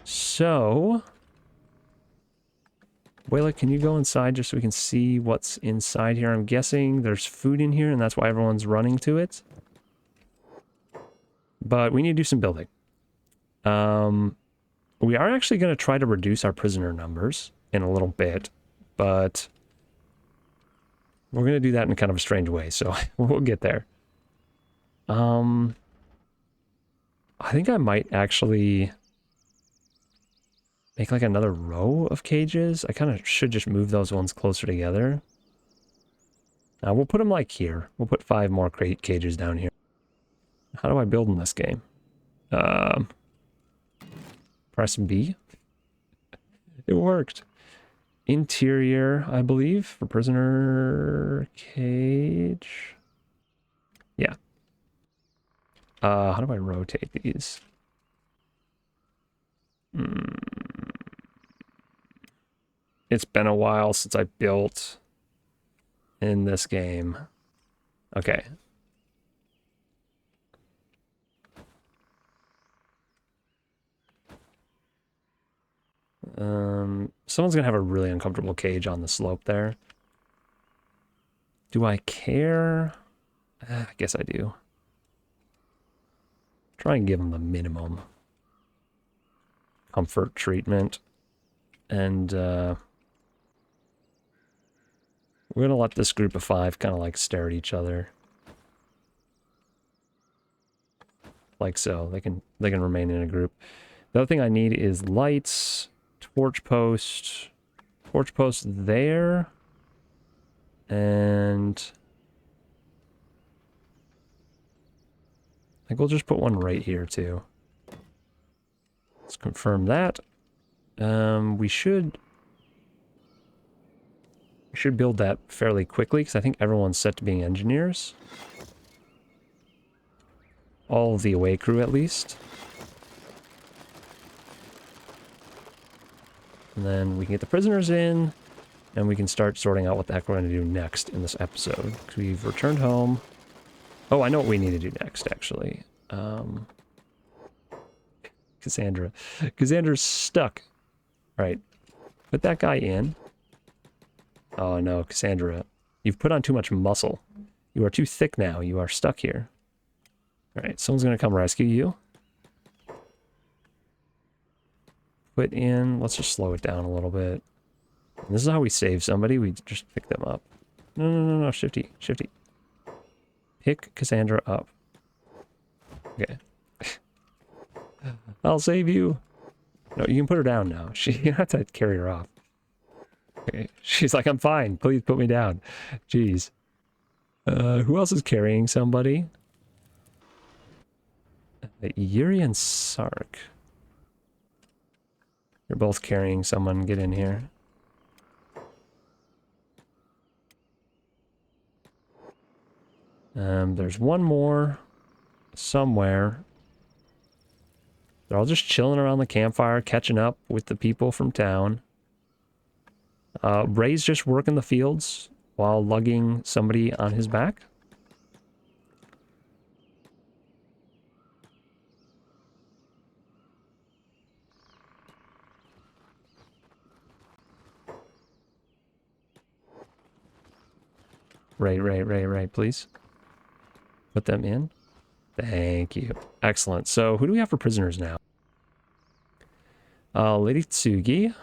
So, Wayla, can you go inside just so we can see what's inside here? I'm guessing there's food in here, and that's why everyone's running to it. But we need to do some building. We are actually going to try to reduce our prisoner numbers in a little bit, but we're going to do that in kind of a strange way, so we'll get there. I think I might actually make like another row of cages. I kind of should just move those ones closer together. We'll put them like here. We'll put 5 more cages down here. How do I build in this game? Press B. It worked. Interior, I believe, for prisoner cage. Yeah. How do I rotate these? It's been a while since I built in this game. Okay. Someone's gonna have a really uncomfortable cage on the slope there. Do I care? I guess I do. Try and give them the minimum comfort treatment. And we're gonna let this group of 5 kind of like stare at each other. Like so. They can remain in a group. The other thing I need is lights, torch post there, and I think we'll just put one right here too. Let's confirm that. We should build that fairly quickly because I think everyone's set to being engineers. All of the away crew at least. And then we can get the prisoners in, and we can start sorting out what the heck we're going to do next in this episode. Because we've returned home. Oh, I know what we need to do next, actually. Cassandra. Cassandra's stuck. All right. Put that guy in. Oh, no, Cassandra. You've put on too much muscle. You are too thick now. You are stuck here. All right, someone's going to come rescue you. Put in, let's just slow it down a little bit. And this is how we save somebody. We just pick them up. No, Shifty. Pick Cassandra up. Okay. I'll save you. No, you can put her down now. You have to carry her off. Okay. She's like, I'm fine. Please put me down. Jeez. Who else is carrying somebody? Yuri and Sark. You're both carrying someone. Get in here. There's one more somewhere. They're all just chilling around the campfire, catching up with the people from town. Ray's just working the fields while lugging somebody on his back. Ray, please. Put them in. Thank you. Excellent. So who do we have for prisoners now? Lady Tsugi.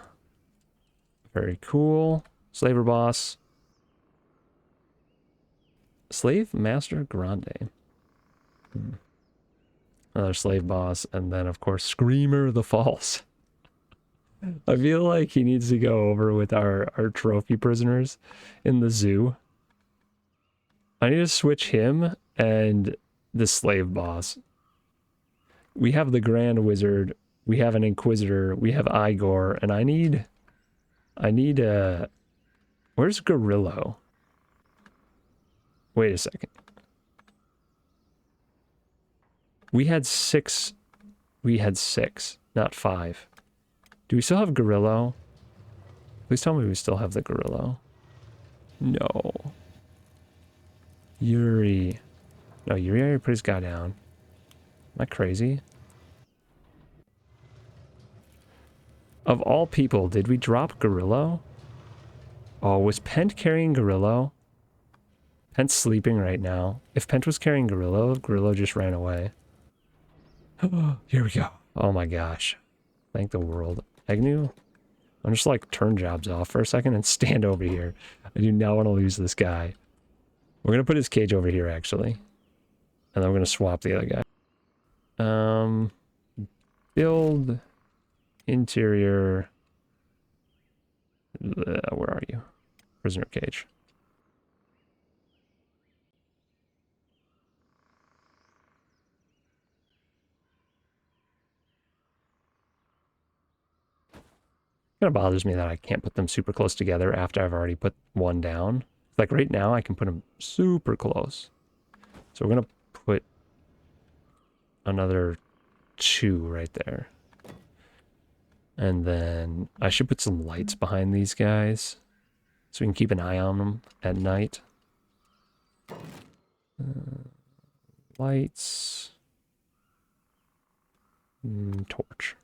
Very cool. Slaver boss. Slave Master Grande. Another slave boss. And then, of course, Screamer the False. I feel like he needs to go over with our trophy prisoners in the zoo. I need to switch him and the slave boss. We have the Grand Wizard. We have an Inquisitor. We have Eyegore. And I need where's Gorillo? Wait a second. We had six, not 5. Do we still have Gorillo? Please tell me we still have the Gorillo. No. Yuri. No, Yuri already put his guy down. Am I crazy? Of all people, did we drop Gorillo? Oh, was Pent carrying Gorillo? Pent's sleeping right now. If Pent was carrying Gorillo, Gorillo just ran away. Here we go. Oh my gosh. Thank the world. Agnew? I'm just like turn jobs off for a second and stand over here. I do not want to lose this guy. We're going to put his cage over here, actually. And then we're going to swap the other guy. Build interior. Where are you? Prisoner cage. Kind of bothers me that I can't put them super close together after I've already put one down. Like right now, I can put them super close. So we're going to put another 2 right there. And then I should put some lights behind these guys so we can keep an eye on them at night. Lights. Torch.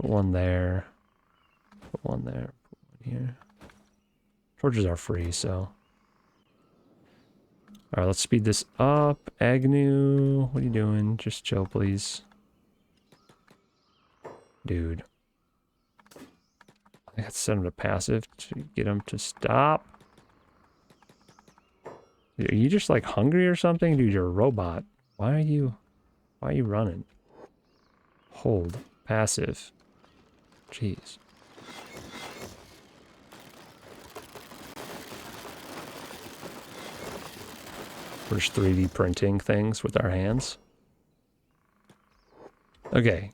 Put one there. Put one there. Put one here. Torches are free, so. Alright, let's speed this up. Agnew, what are you doing? Just chill, please. Dude. I got to set him to passive to get him to stop. Are you just like hungry or something? Dude, you're a robot. Why are you running? Hold. Passive. Jeez. We're just 3D printing things with our hands. Okay.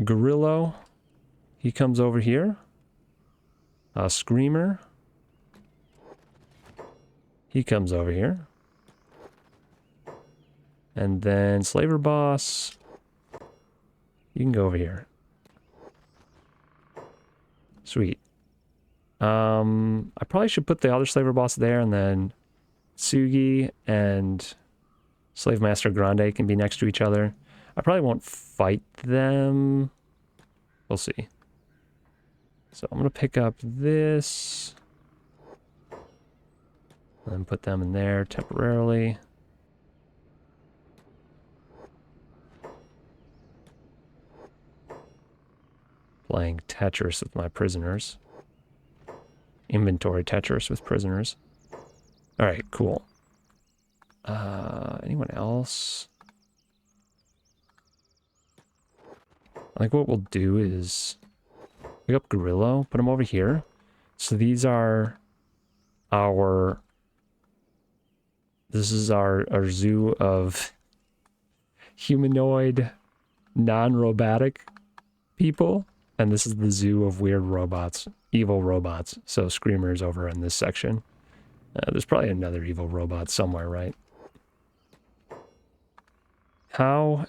Gorillo. He comes over here. Screamer. He comes over here. And then Slaver Boss. You can go over here. Sweet. I probably should put the other Slaver Boss there, and then Tsugi and Slave Master Grande can be next to each other. I probably won't fight them. We'll see. So I'm going to pick up this. And put them in there temporarily. Playing Tetris with my prisoners. Inventory Tetris with prisoners. Alright, cool. Anyone else? I think what we'll do is pick up Gorillo, put him over here. So these are our... This is our zoo of humanoid, non-robotic people. And this is the zoo of weird robots, evil robots. So Screamer's over in this section. There's probably another evil robot somewhere, right? How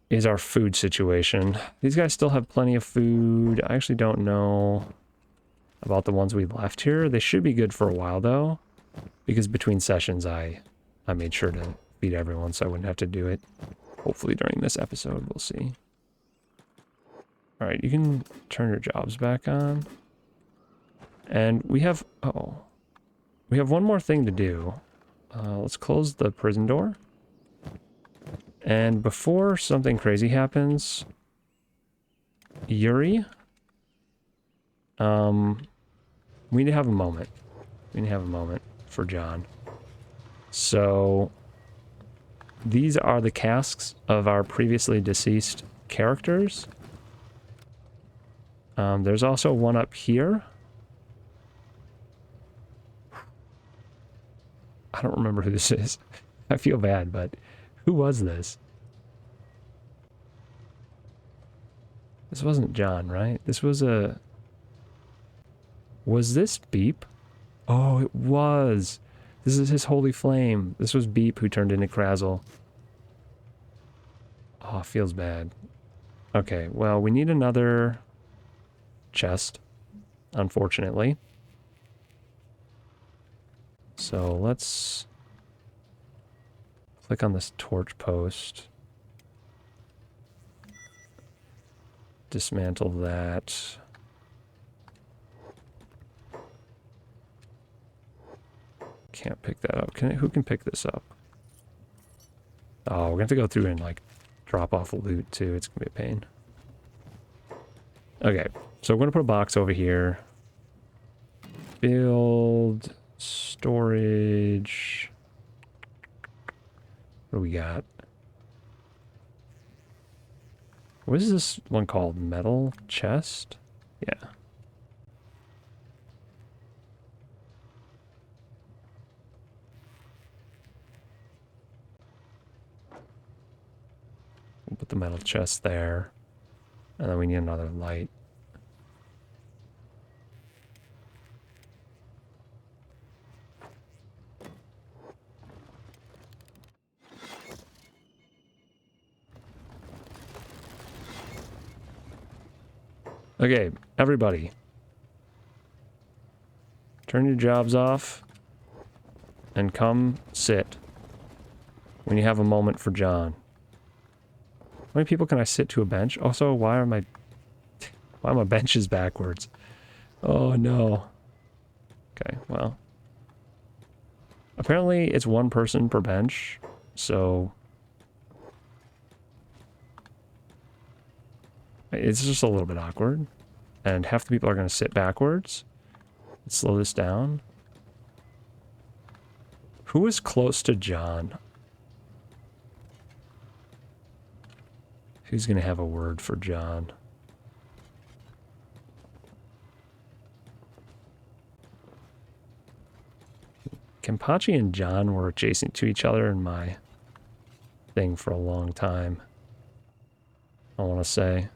is our food situation? These guys still have plenty of food. I actually don't know about the ones we left here. They should be good for a while, though. Because between sessions, I made sure to feed everyone so I wouldn't have to do it. Hopefully during this episode, we'll see. Alright, you can turn your jobs back on. And we have... Oh. We have one more thing to do. Let's close the prison door. And before something crazy happens, Yuri, we need to have a moment. We need to have a moment for John. So, these are the casks of our previously deceased characters. There's also one up here. I don't remember who this is. I feel bad, but who was this? This wasn't John, right? This was a... Was this Beep? Oh, it was. This is his holy flame. This was Beep who turned into Krazzle. Oh, feels bad. Okay, well, we need another chest, unfortunately. So let's click on this torch post. Dismantle that. Can't pick that up. Who can pick this up? Oh, we're gonna have to go through and like drop off loot too. It's gonna be a pain. Okay, so we're gonna put a box over here. Build storage. What do we got? What is this one called? Metal chest? Yeah. We'll put the metal chest there. And then we need another light. Okay, everybody. Turn your jobs off and come sit when you have a moment for John. How many people can I sit to a bench? Also, why are my benches backwards? Oh no. Okay, well. Apparently it's one person per bench, so it's just a little bit awkward. And half the people are going to sit backwards. Let's slow this down. Who is close to John? Who's going to have a word for John? Kenpachi and John were adjacent to each other in my thing for a long time, I want to say.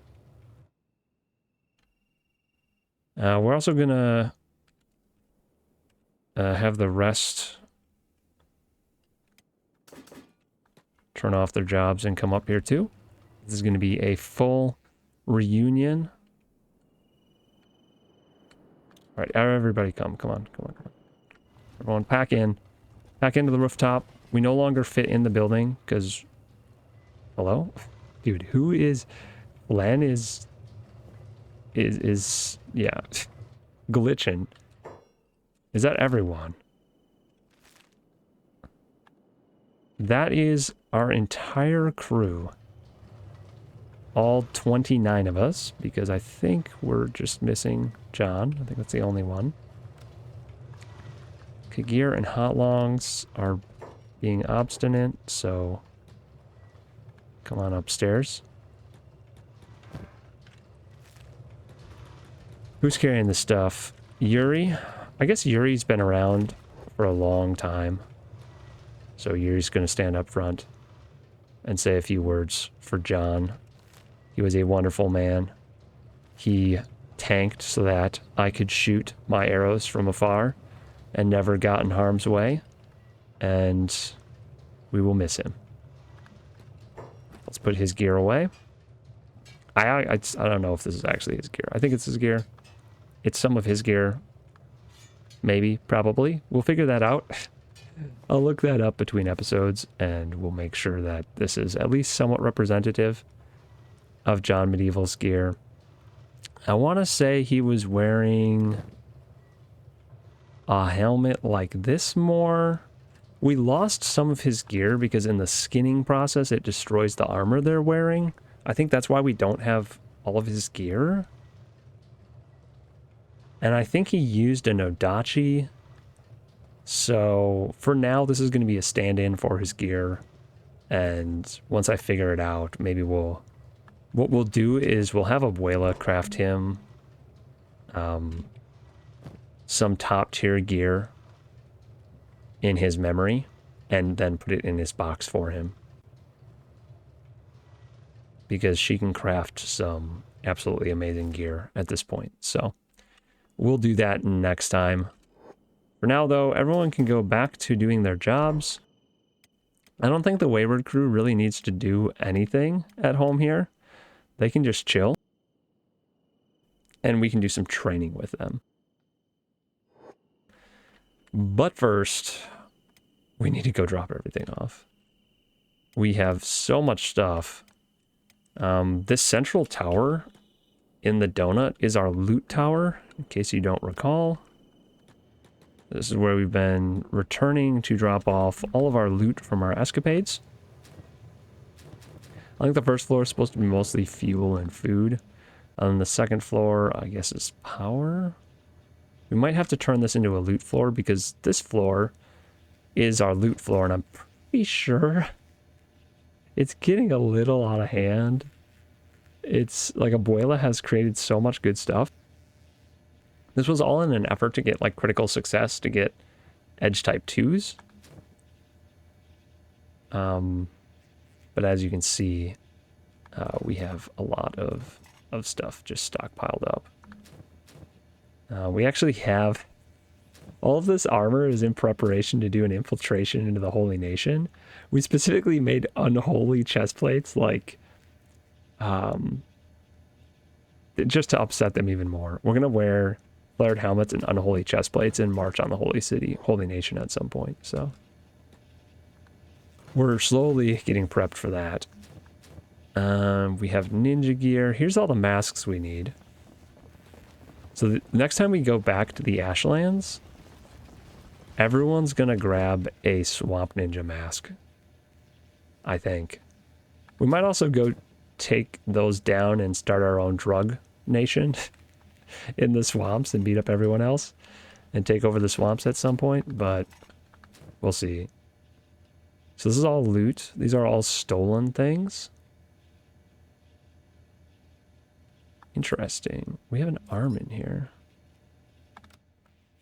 We're also going to have the rest turn off their jobs and come up here too. This is going to be a full reunion. All right, everybody come on. Everyone pack in. Pack into the rooftop. We no longer fit in the building because... Hello? Dude, who is... Len is yeah, glitching. Is that everyone? That is our entire crew. All 29 of us, because I think we're just missing John. I think that's the only one. Kagir and Hotlongs are being obstinate, so come on upstairs. Who's carrying the stuff? Yuri? I guess Yuri's been around for a long time. So Yuri's going to stand up front and say a few words for John. He was a wonderful man. He tanked so that I could shoot my arrows from afar and never got in harm's way. And we will miss him. Let's put his gear away. I don't know if this is actually his gear. I think it's his gear. It's some of his gear. Maybe, probably. We'll figure that out. I'll look that up between episodes, and we'll make sure that this is at least somewhat representative of John Medieval's gear. I want to say he was wearing a helmet like this more. We lost some of his gear because in the skinning process, it destroys the armor they're wearing. I think that's why we don't have all of his gear. And I think he used an Odachi. So for now, this is going to be a stand-in for his gear. And once I figure it out, maybe what we'll do is we'll have Abuela craft him some top tier gear in his memory and then put it in his box for him. Because she can craft some absolutely amazing gear at this point. So we'll do that next time. For now, though, everyone can go back to doing their jobs. I don't think the Wayward crew really needs to do anything at home here. They can just chill. And we can do some training with them. But first, we need to go drop everything off. We have so much stuff. This central tower in the donut is our loot tower, in case you don't recall. This is where we've been returning to drop off all of our loot from our escapades. I think the first floor is supposed to be mostly fuel and food. And the second floor, I guess, is power. We might have to turn this into a loot floor because this floor is our loot floor, and I'm pretty sure it's getting a little out of hand. It's like Abuela has created so much good stuff. This was all in an effort to get like critical success to get edge type 2s. But as you can see, we have a lot of stuff just stockpiled up. We actually have all of this armor is in preparation to do an infiltration into the Holy Nation. We specifically made unholy chest plates, like, just to upset them even more. We're gonna wear flared helmets and unholy chest plates and march on the Holy Nation at some point. So we're slowly getting prepped for that. We have ninja gear. Here's all the masks we need. So the next time we go back to the Ashlands, everyone's gonna grab a swamp ninja mask, I think. We might also go take those down and start our own drug nation in the swamps and beat up everyone else and take over the swamps at some point, but we'll see. So this is all loot. These are all stolen things. Interesting. We have an arm in here.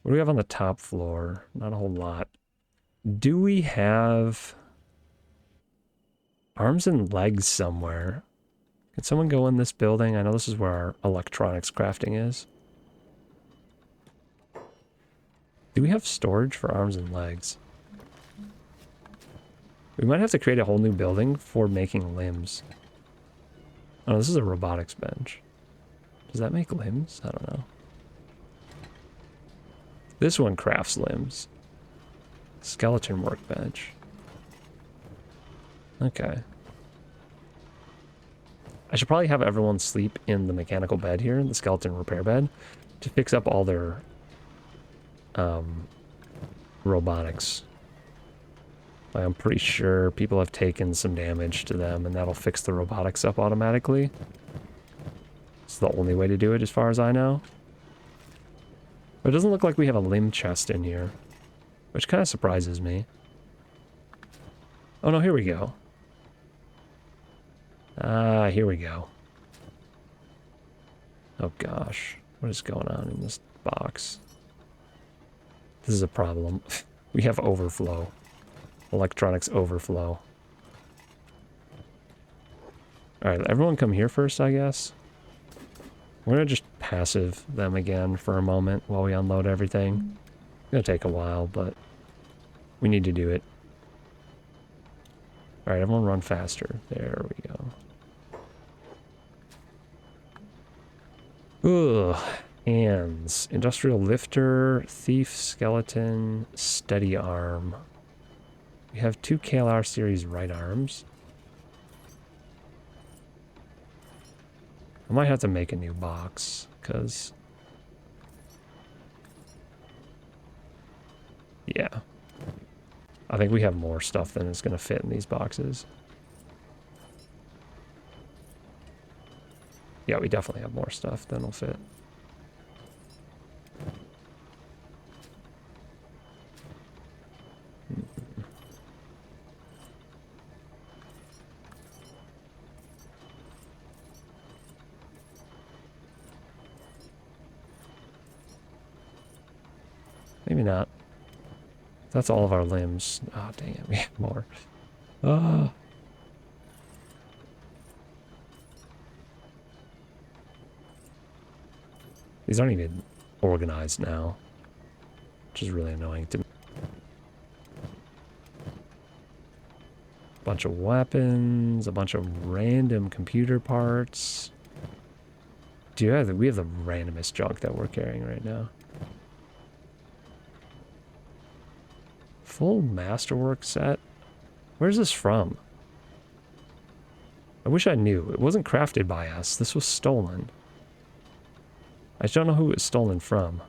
What do we have on the top floor? Not a whole lot. Do we have arms and legs somewhere? Can someone go in this building? I know this is where our electronics crafting is. Do we have storage for arms and legs? We might have to create a whole new building for making limbs. Oh, this is a robotics bench. Does that make limbs? I don't know. This one crafts limbs. Skeleton workbench. Okay. I should probably have everyone sleep in the mechanical bed here, the skeleton repair bed, to fix up all their robotics. I'm pretty sure people have taken some damage to them, and that'll fix the robotics up automatically. It's the only way to do it as far as I know. But it doesn't look like we have a limb chest in here, which kind of surprises me. Oh no, here we go. Here we go. Oh gosh, what is going on in this box? This is a problem. We have overflow. Electronics overflow. Alright, everyone come here first, I guess. We're gonna just passive them again for a moment while we unload everything. It's gonna take a while, but we need to do it. Alright, everyone run faster. There we go. Ugh. Hands. Industrial lifter, thief, skeleton, steady arm. We have 2 KLR series right arms. I might have to make a new box, because... yeah. I think we have more stuff than is going to fit in these boxes. Yeah, we definitely have more stuff than will fit. Maybe not. That's all of our limbs. Oh, dang it. We have more. Oh. These aren't even organized now, which is really annoying to me. Bunch of weapons, a bunch of random computer parts. Dude, we have the randomest junk that we're carrying right now. Full masterwork set? Where's this from? I wish I knew. It wasn't crafted by us. This was stolen. I just don't know who it was stolen from.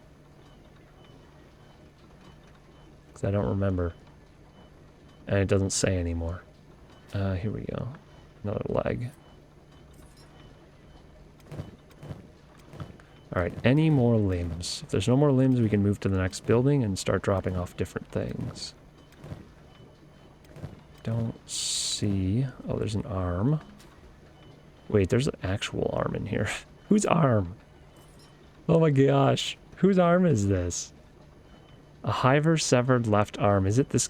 Because I don't remember. And it doesn't say anymore. Here we go. Another leg. Alright, any more limbs? If there's no more limbs, we can move to the next building and start dropping off different things. Don't see... Oh, there's an arm. Wait, there's an actual arm in here. Whose arm? Oh my gosh. Whose arm is this? A Hiver severed left arm. Is it this...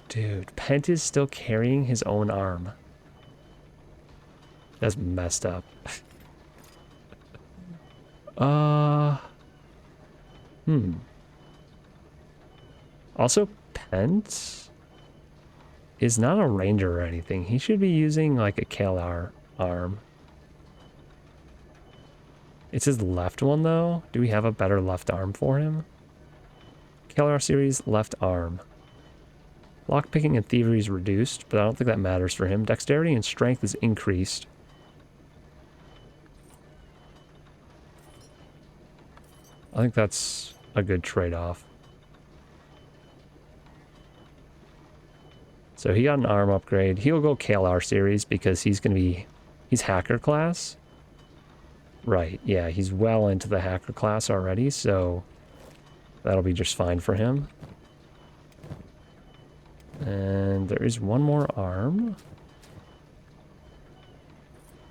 Dude, Pent is still carrying his own arm. That's messed up. Also, Pent is not a ranger or anything. He should be using like a Kalar arm. It's his left one though. Do we have a better left arm for him? Kalar series left arm. Lockpicking and thievery is reduced, but I don't think that matters for him. Dexterity and strength is increased. I think that's a good trade-off. So he got an arm upgrade. He'll go KLR series because he's going to be... He's hacker class. Right, yeah, he's well into the hacker class already, so that'll be just fine for him. And there is one more arm.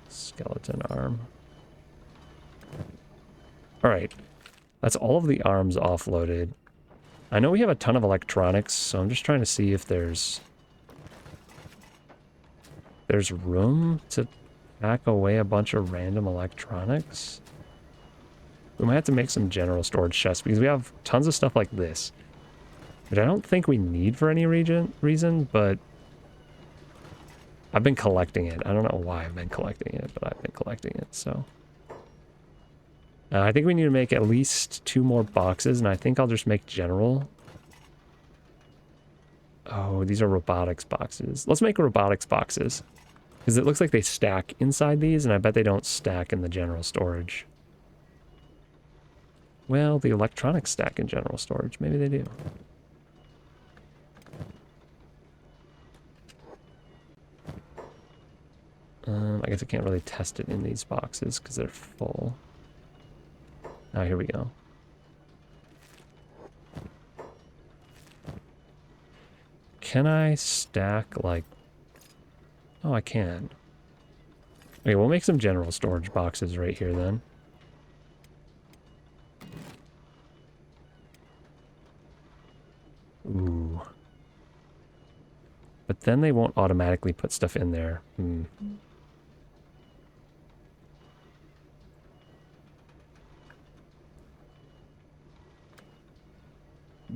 Skeleton arm. Alright. That's all of the arms offloaded. I know we have a ton of electronics, so I'm just trying to see if there's room to pack away a bunch of random electronics. We might have to make some general storage chests because we have tons of stuff like this, which I don't think we need for any reason, but I've been collecting it. I don't know why I've been collecting it, but I've been collecting it, so. I think we need to make at least 2 more boxes, and I think I'll just make general. Oh, these are robotics boxes. Let's make robotics boxes, because it looks like they stack inside these, and I bet they don't stack in the general storage. Well, the electronics stack in general storage. Maybe they do. I guess I can't really test it in these boxes because they're full. Oh, here we go. Can I stack, like... Oh, I can. Okay, we'll make some general storage boxes right here, then. Ooh. But then they won't automatically put stuff in there.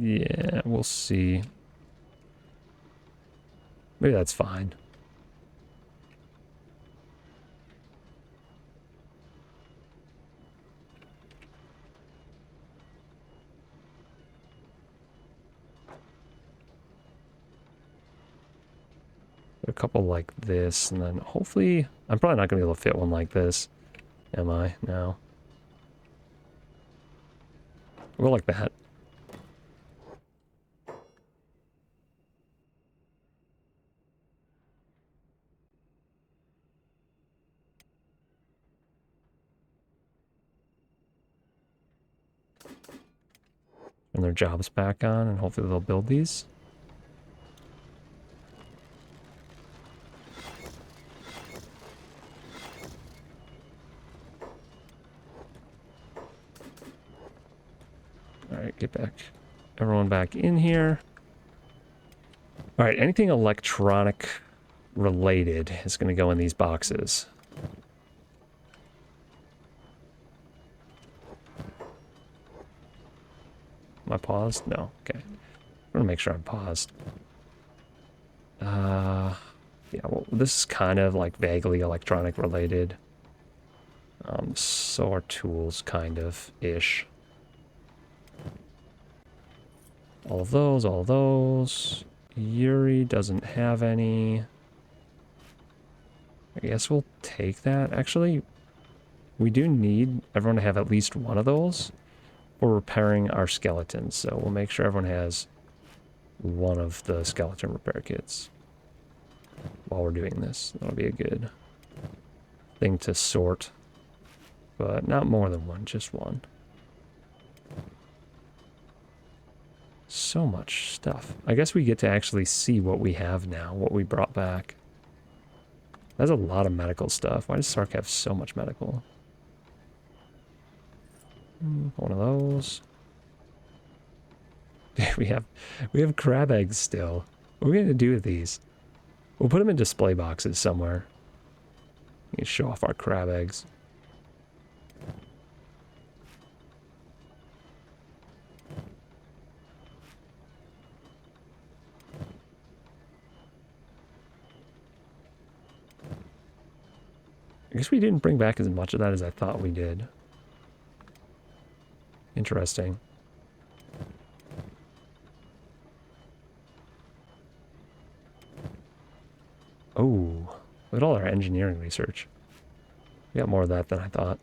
Yeah, we'll see. Maybe that's fine. A couple like this, and then hopefully... I'm probably not going to be able to fit one like this. Am I? No. We'll go like that. Turn their jobs back on, and hopefully they'll build these. Alright, get back. Everyone back in here. Alright, anything electronic related is going to go in these boxes. Am I paused? No. Okay. I'm going to make sure I'm paused. Yeah, well, this is kind of like vaguely electronic related. So are tools, kind of-ish. All of those, all of those. Yuri doesn't have any. I guess we'll take that. Actually, we do need everyone to have at least one of those for repairing our skeletons. So we'll make sure everyone has one of the skeleton repair kits while we're doing this. That'll be a good thing to sort. But not more than one, just one. So much stuff. I guess we get to actually see what we have now, what we brought back. That's a lot of medical stuff. Why does Sark have so much medical? One of those. we have crab eggs still. What are we gonna do with these? We'll put them in display boxes somewhere. We can show off our crab eggs. I guess we didn't bring back as much of that as I thought we did. Interesting. Oh, look at all our engineering research. We got more of that than I thought.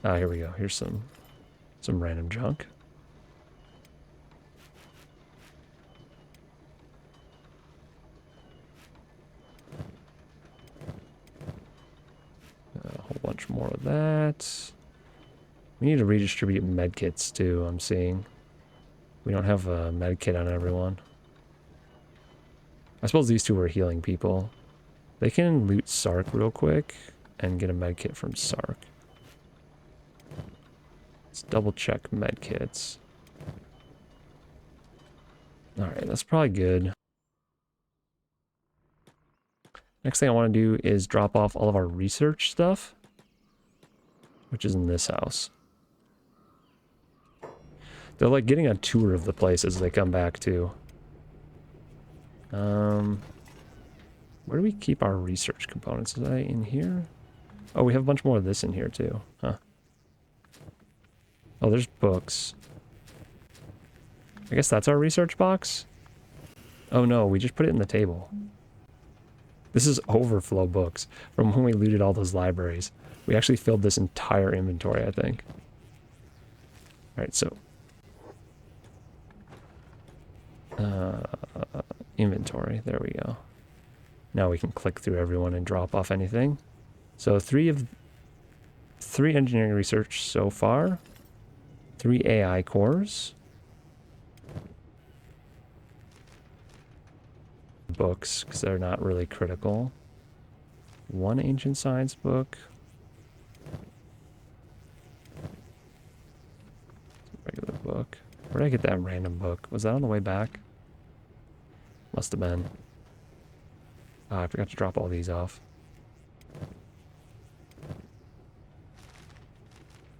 Ah, here we go. Here's some random junk. A whole bunch more of that. We need to redistribute medkits too, I'm seeing. We don't have a medkit on everyone. I suppose these two are healing people. They can loot Sark real quick and get a medkit from Sark. Let's double check medkits. Alright, that's probably good. Next thing I want to do is drop off all of our research stuff, which is in this house. They're like getting a tour of the place as they come back too. Where do we keep our research components? Is that in here? Oh, we have a bunch more of this in here too. Huh. Oh, there's books. I guess that's our research box? Oh no, we just put it in the table. This is overflow books from when we looted all those libraries. We actually filled this entire inventory, I think. Alright, so... inventory, there we go. Now we can click through everyone and drop off anything. So three engineering research so far. 3 AI cores. Books, because they're not really critical. 1 ancient science book. Regular book. Where did I get that random book? Was that on the way back? Must have been. I forgot to drop all these off.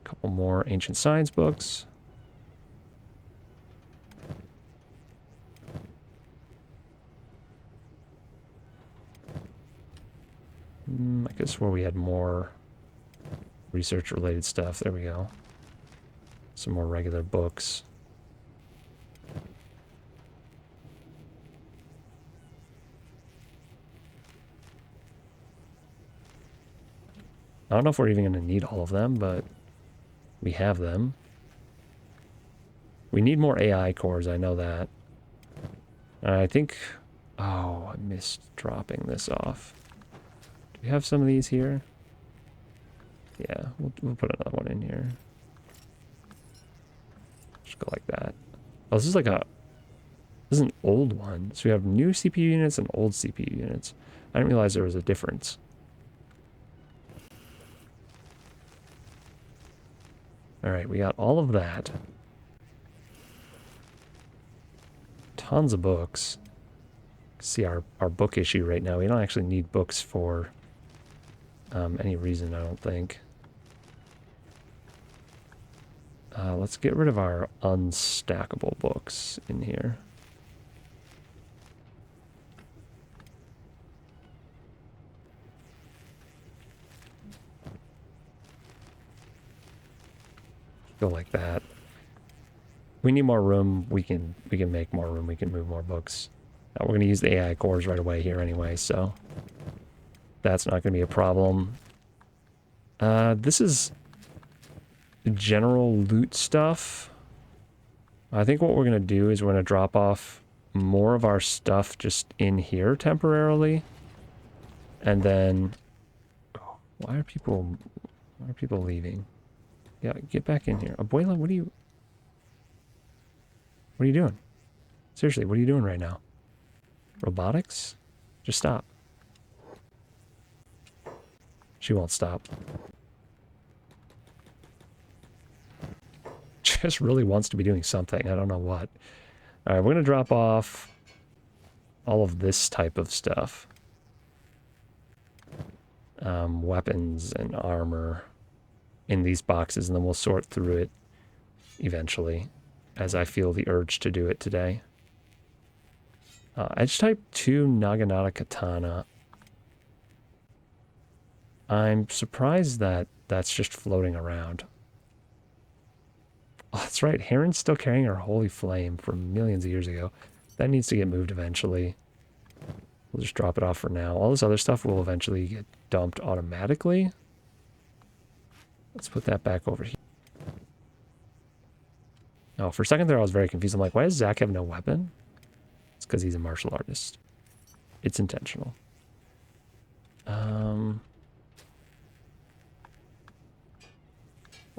A couple more ancient science books. I guess where we had more research related stuff. There we go. Some more regular books. I don't know if we're even going to need all of them, but we have them. We need more AI cores, I know that. I think... Oh, I missed dropping this off. Do we have some of these here? Yeah, we'll put another one in here. Go like that. Oh, this is like a... This is an old one. So we have new CPU units and old CPU units. I didn't realize there was a difference. Alright, we got all of that. Tons of books. See our book issue right now. We don't actually need books for any reason, I don't think. Let's get rid of our unstackable books in here. Go like that. We need more room. We can make more room. We can move more books. We're going to use the AI cores right away here anyway, so that's not going to be a problem. This is general loot stuff. I think what we're going to do is we're going to drop off more of our stuff just in here temporarily. And then... Oh, why are people leaving? Yeah, get back in here. Abuela, what are you doing? Seriously, what are you doing right now? Robotics? Just stop. She won't stop. Just really wants to be doing something. I don't know what. Alright, we're going to drop off all of this type of stuff. Weapons and armor in these boxes, and then we'll sort through it eventually as I feel the urge to do it today. Edge type 2 Naginata Katana. I'm surprised that that's just floating around. Oh, that's right. Heron's still carrying her holy flame from millions of years ago. That needs to get moved eventually. We'll just drop it off for now. All this other stuff will eventually get dumped automatically. Let's put that back over here. Oh, for a second there I was very confused. I'm like, why does Zach have no weapon? It's because he's a martial artist. It's intentional.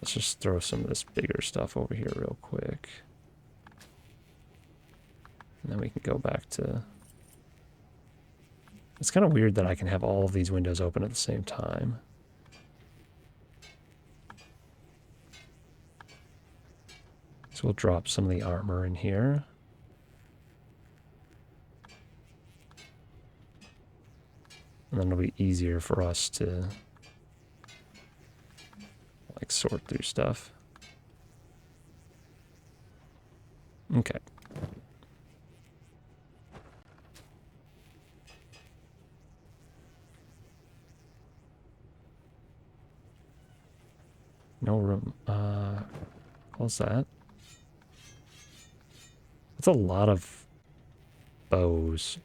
Let's just throw some of this bigger stuff over here real quick. And then we can go back to... It's kind of weird that I can have all of these windows open at the same time. So we'll drop some of the armor in here. And then it'll be easier for us to like sort through stuff. Okay. No room. What's that? That's a lot of bows.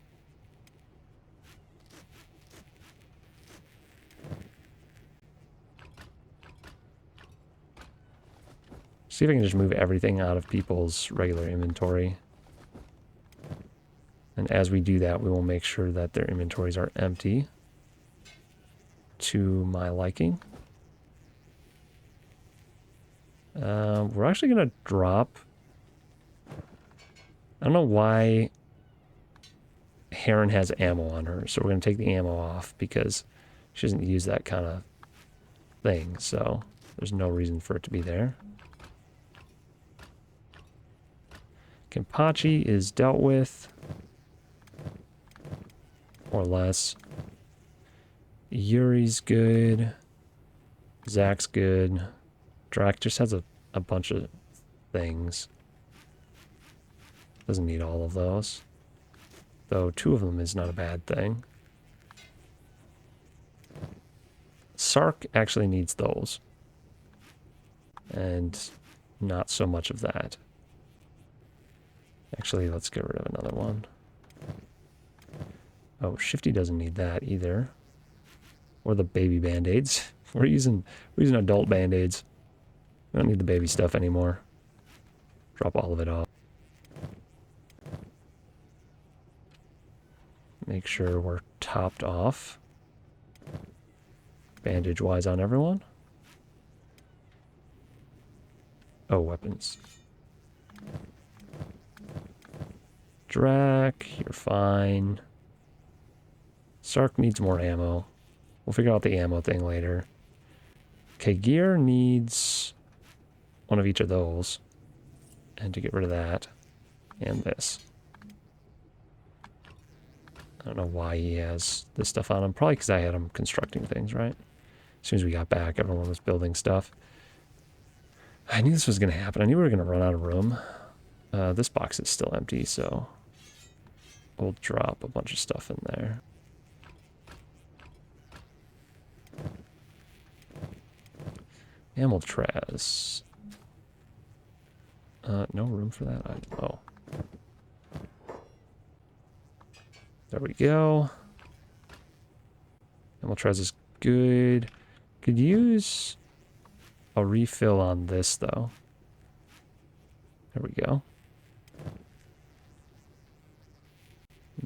See if I can just move everything out of people's regular inventory. And as we do that, we will make sure that their inventories are empty to my liking. We're actually going to drop... I don't know why Heron has ammo on her, so we're going to take the ammo off because she doesn't use that kind of thing, so there's no reason for it to be there. Kenpachi is dealt with, or less. Yuri's good. Zach's good. Drac just has a bunch of things. Doesn't need all of those. Though 2 of them is not a bad thing. Sark actually needs those. And not so much of that. Actually, let's get rid of another one. Oh, Shifty doesn't need that either. Or the baby band-aids. We're using adult band-aids. We don't need the baby stuff anymore. Drop all of it off. Make sure we're topped off. Bandage-wise on everyone. Oh, weapons. Drac, you're fine. Sark needs more ammo. We'll figure out the ammo thing later. Okay, Gear needs one of each of those. And to get rid of that. And this. I don't know why he has this stuff on him. Probably because I had him constructing things, right? As soon as we got back, everyone was building stuff. I knew this was going to happen. I knew we were going to run out of room. This box is still empty, so we'll drop a bunch of stuff in there. Amiltraz. No room for that? Oh. There we go. Amiltraz is good. Could use a refill on this, though. There we go.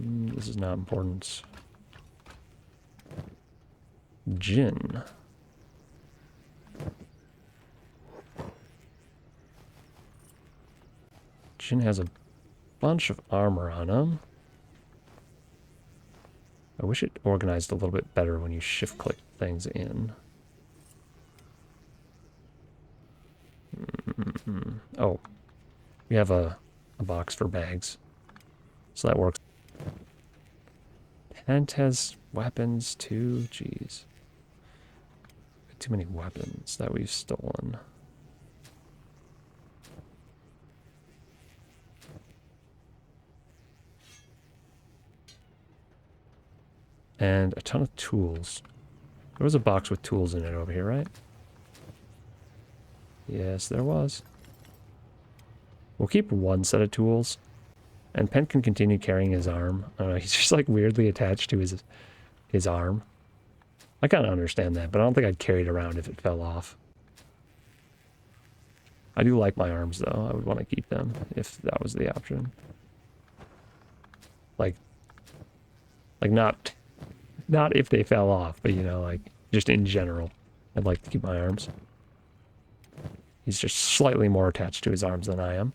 This is not important. Gin. Jin has a bunch of armor on him. I wish it organized a little bit better when you shift-click things in. Oh, we have a box for bags, so that works. Tent has weapons too. Jeez, too many weapons that we've stolen. And a ton of tools. There was a box with tools in it over here, right? Yes, there was. We'll keep one set of tools. And Pen can continue carrying his arm. I don't know, he's just like weirdly attached to his arm. I kind of understand that, but I don't think I'd carry it around if it fell off. I do like my arms, though. I would want to keep them if that was the option. Like not if they fell off, but, you know, like, just in general. I'd like to keep my arms. He's just slightly more attached to his arms than I am.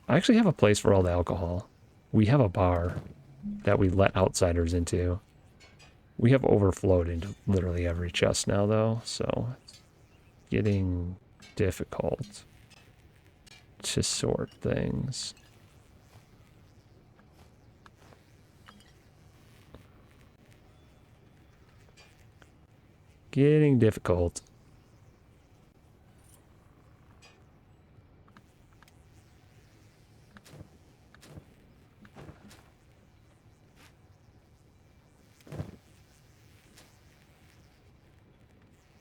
I actually have a place for all the alcohol. We have a bar that we let outsiders into. We have overflowed into literally every chest now, though, so it's getting difficult to sort things. Getting difficult.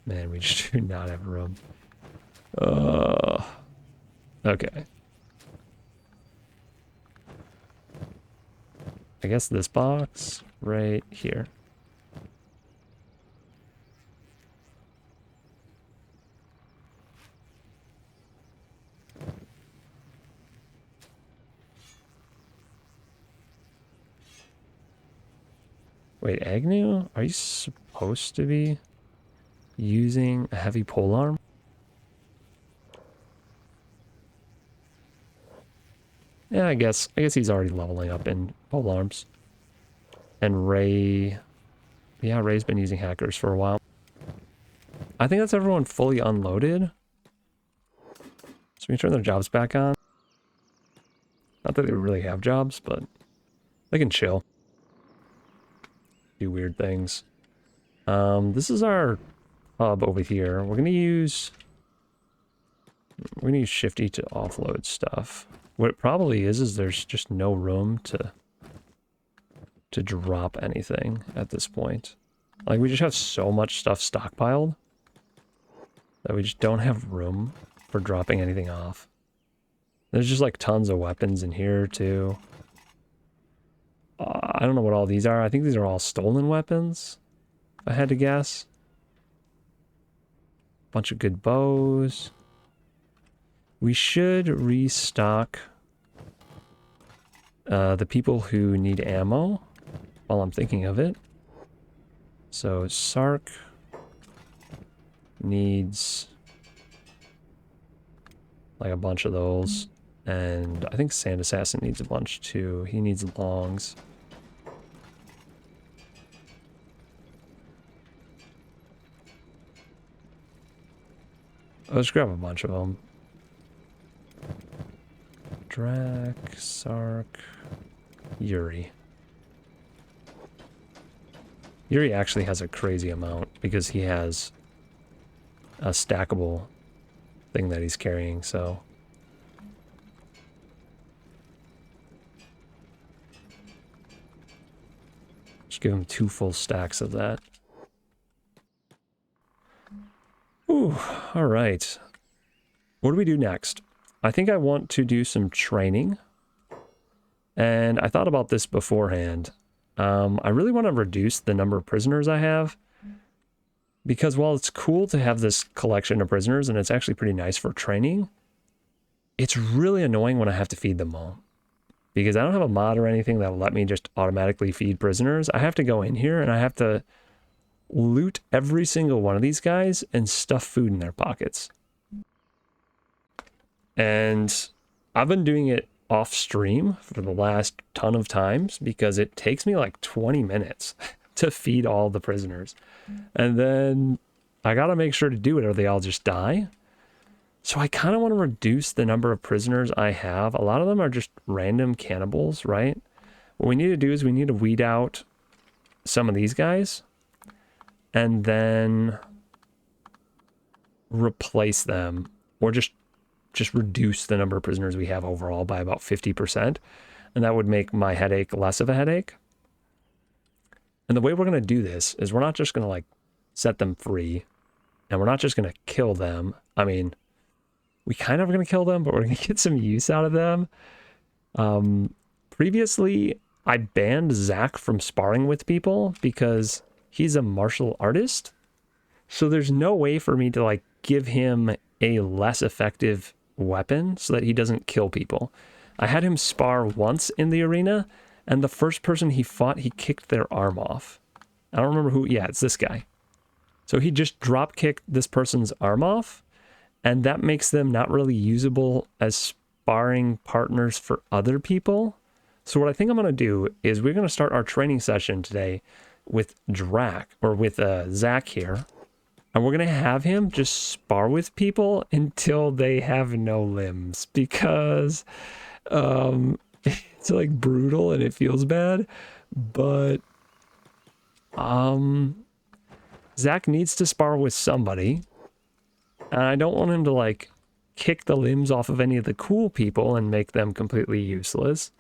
Man, we just do not have room. Okay. I guess this box right here. Wait, Agnew? Are you supposed to be using a heavy polearm? Yeah, I guess he's already leveling up in polearms. And Ray... Yeah, Ray's been using hackers for a while. I think that's everyone fully unloaded. So we can turn their jobs back on. Not that they really have jobs, but they can chill. Do weird things. This is our hub over here. We're gonna use Shifty to offload stuff. What it probably is there's just no room to drop anything at this point. Like, we just have so much stuff stockpiled that we just don't have room for dropping anything off. There's just like tons of weapons in here too. I don't know what all these are. I think these are all stolen weapons, if I had to guess. Bunch of good bows. We should restock the people who need ammo while I'm thinking of it. So Sark needs like a bunch of those. And I think Sand Assassin needs a bunch too. He needs longs. Let's grab a bunch of them. Drac, Sark, Yuri. Yuri actually has a crazy amount because he has a stackable thing that he's carrying, so. Just give him 2 full stacks of that. Ooh, alright. What do we do next? I think I want to do some training. And I thought about this beforehand. I really want to reduce the number of prisoners I have. Because while it's cool to have this collection of prisoners, and it's actually pretty nice for training, it's really annoying when I have to feed them all. Because I don't have a mod or anything that'll let me just automatically feed prisoners. I have to go in here and I have to loot every single one of these guys and stuff food in their pockets. And I've been doing it off stream for the last ton of times because it takes me like 20 minutes to feed all the prisoners. And then I gotta make sure to do it or they all just die. So I kind of want to reduce the number of prisoners I have. A lot of them are just random cannibals, right? What we need to do is we need to weed out some of these guys and then replace them, or just reduce the number of prisoners we have overall by about 50%. And that would make my headache less of a headache. And the way we're going to do this is we're not just going to like set them free, and we're not just going to kill them. I mean, we kind of are going to kill them, but we're going to get some use out of them. Previously, I banned Zach from sparring with people because he's a martial artist. So there's no way for me to like give him a less effective weapon so that he doesn't kill people. I had him spar once in the arena, and the first person he fought, he kicked their arm off. I don't remember who. Yeah, it's this guy. So he just drop kicked this person's arm off, and that makes them not really usable as sparring partners for other people. So what I think I'm going to do is we're going to start our training session today with Drac, or with Zach here. And we're going to have him just spar with people until they have no limbs, because it's like brutal and it feels bad. But Zach needs to spar with somebody. And I don't want him to like kick the limbs off of any of the cool people and make them completely useless.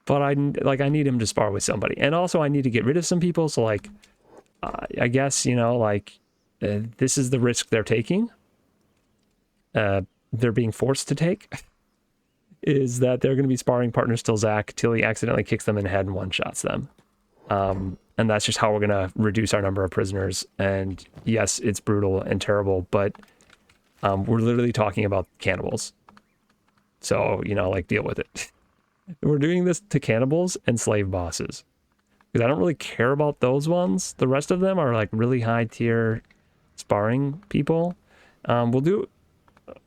But I need him to spar with somebody. And also I need to get rid of some people. So like, I guess, you know, like this is the risk they're taking. They're being forced to take. Is that they're going to be sparring partners till Zach, till he accidentally kicks them in the head and one-shots them. And that's just how we're going to reduce our number of prisoners. And yes, it's brutal and terrible, but we're literally talking about cannibals. So, you know, like, deal with it. We're doing this to cannibals and slave bosses, because I don't really care about those ones. The rest of them are like really high tier sparring people.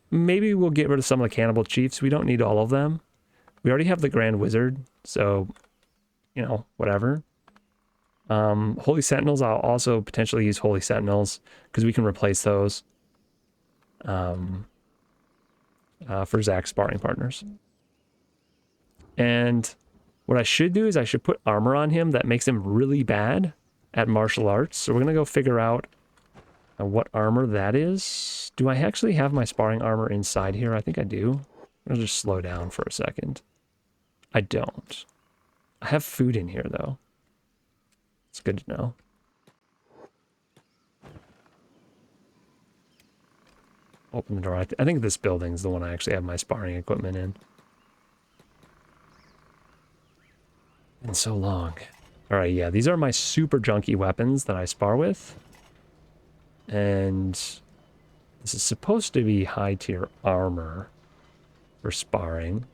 Maybe we'll get rid of some of the cannibal chiefs. We don't need all of them. We already have the Grand Wizard, so, you know, whatever. Holy Sentinels, I'll also potentially use Holy Sentinels because we can replace those for Zach's sparring partners. And what I should do is I should put armor on him that makes him really bad at martial arts. So we're going to go figure out what armor that is. Do I actually have my sparring armor inside here? I think I do. I'll just slow down for a second. I don't. I have food in here, though. It's good to know. Open the door. I think this building's the one I actually have my sparring equipment in. Been so long. All right, yeah, these are my super junky weapons that I spar with. And this is supposed to be high tier armor for sparring.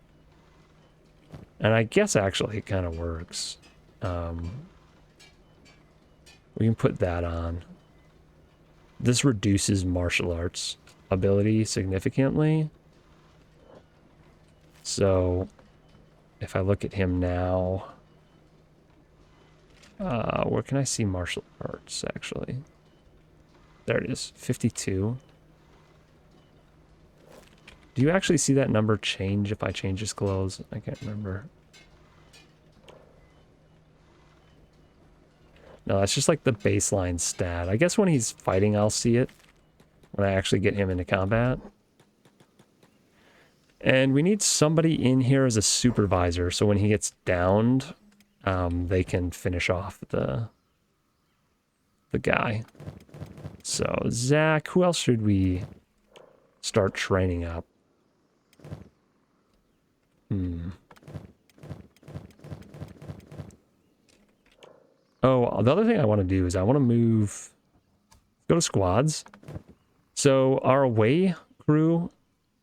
And I guess actually it kind of works. We can put that on. This reduces martial arts. ability significantly. So if I look at him now, where can I see martial arts actually? There it is, 52. Do you actually see that number change if I change his clothes? I can't remember. No, that's just like the baseline stat. I guess when he's fighting, I'll see it when I actually get him into combat. And we need somebody in here as a supervisor, so when he gets downed, they can finish off the guy. So, Zach, who else should we start training up? Oh, the other thing I want to do is I want to go to squads. So our away crew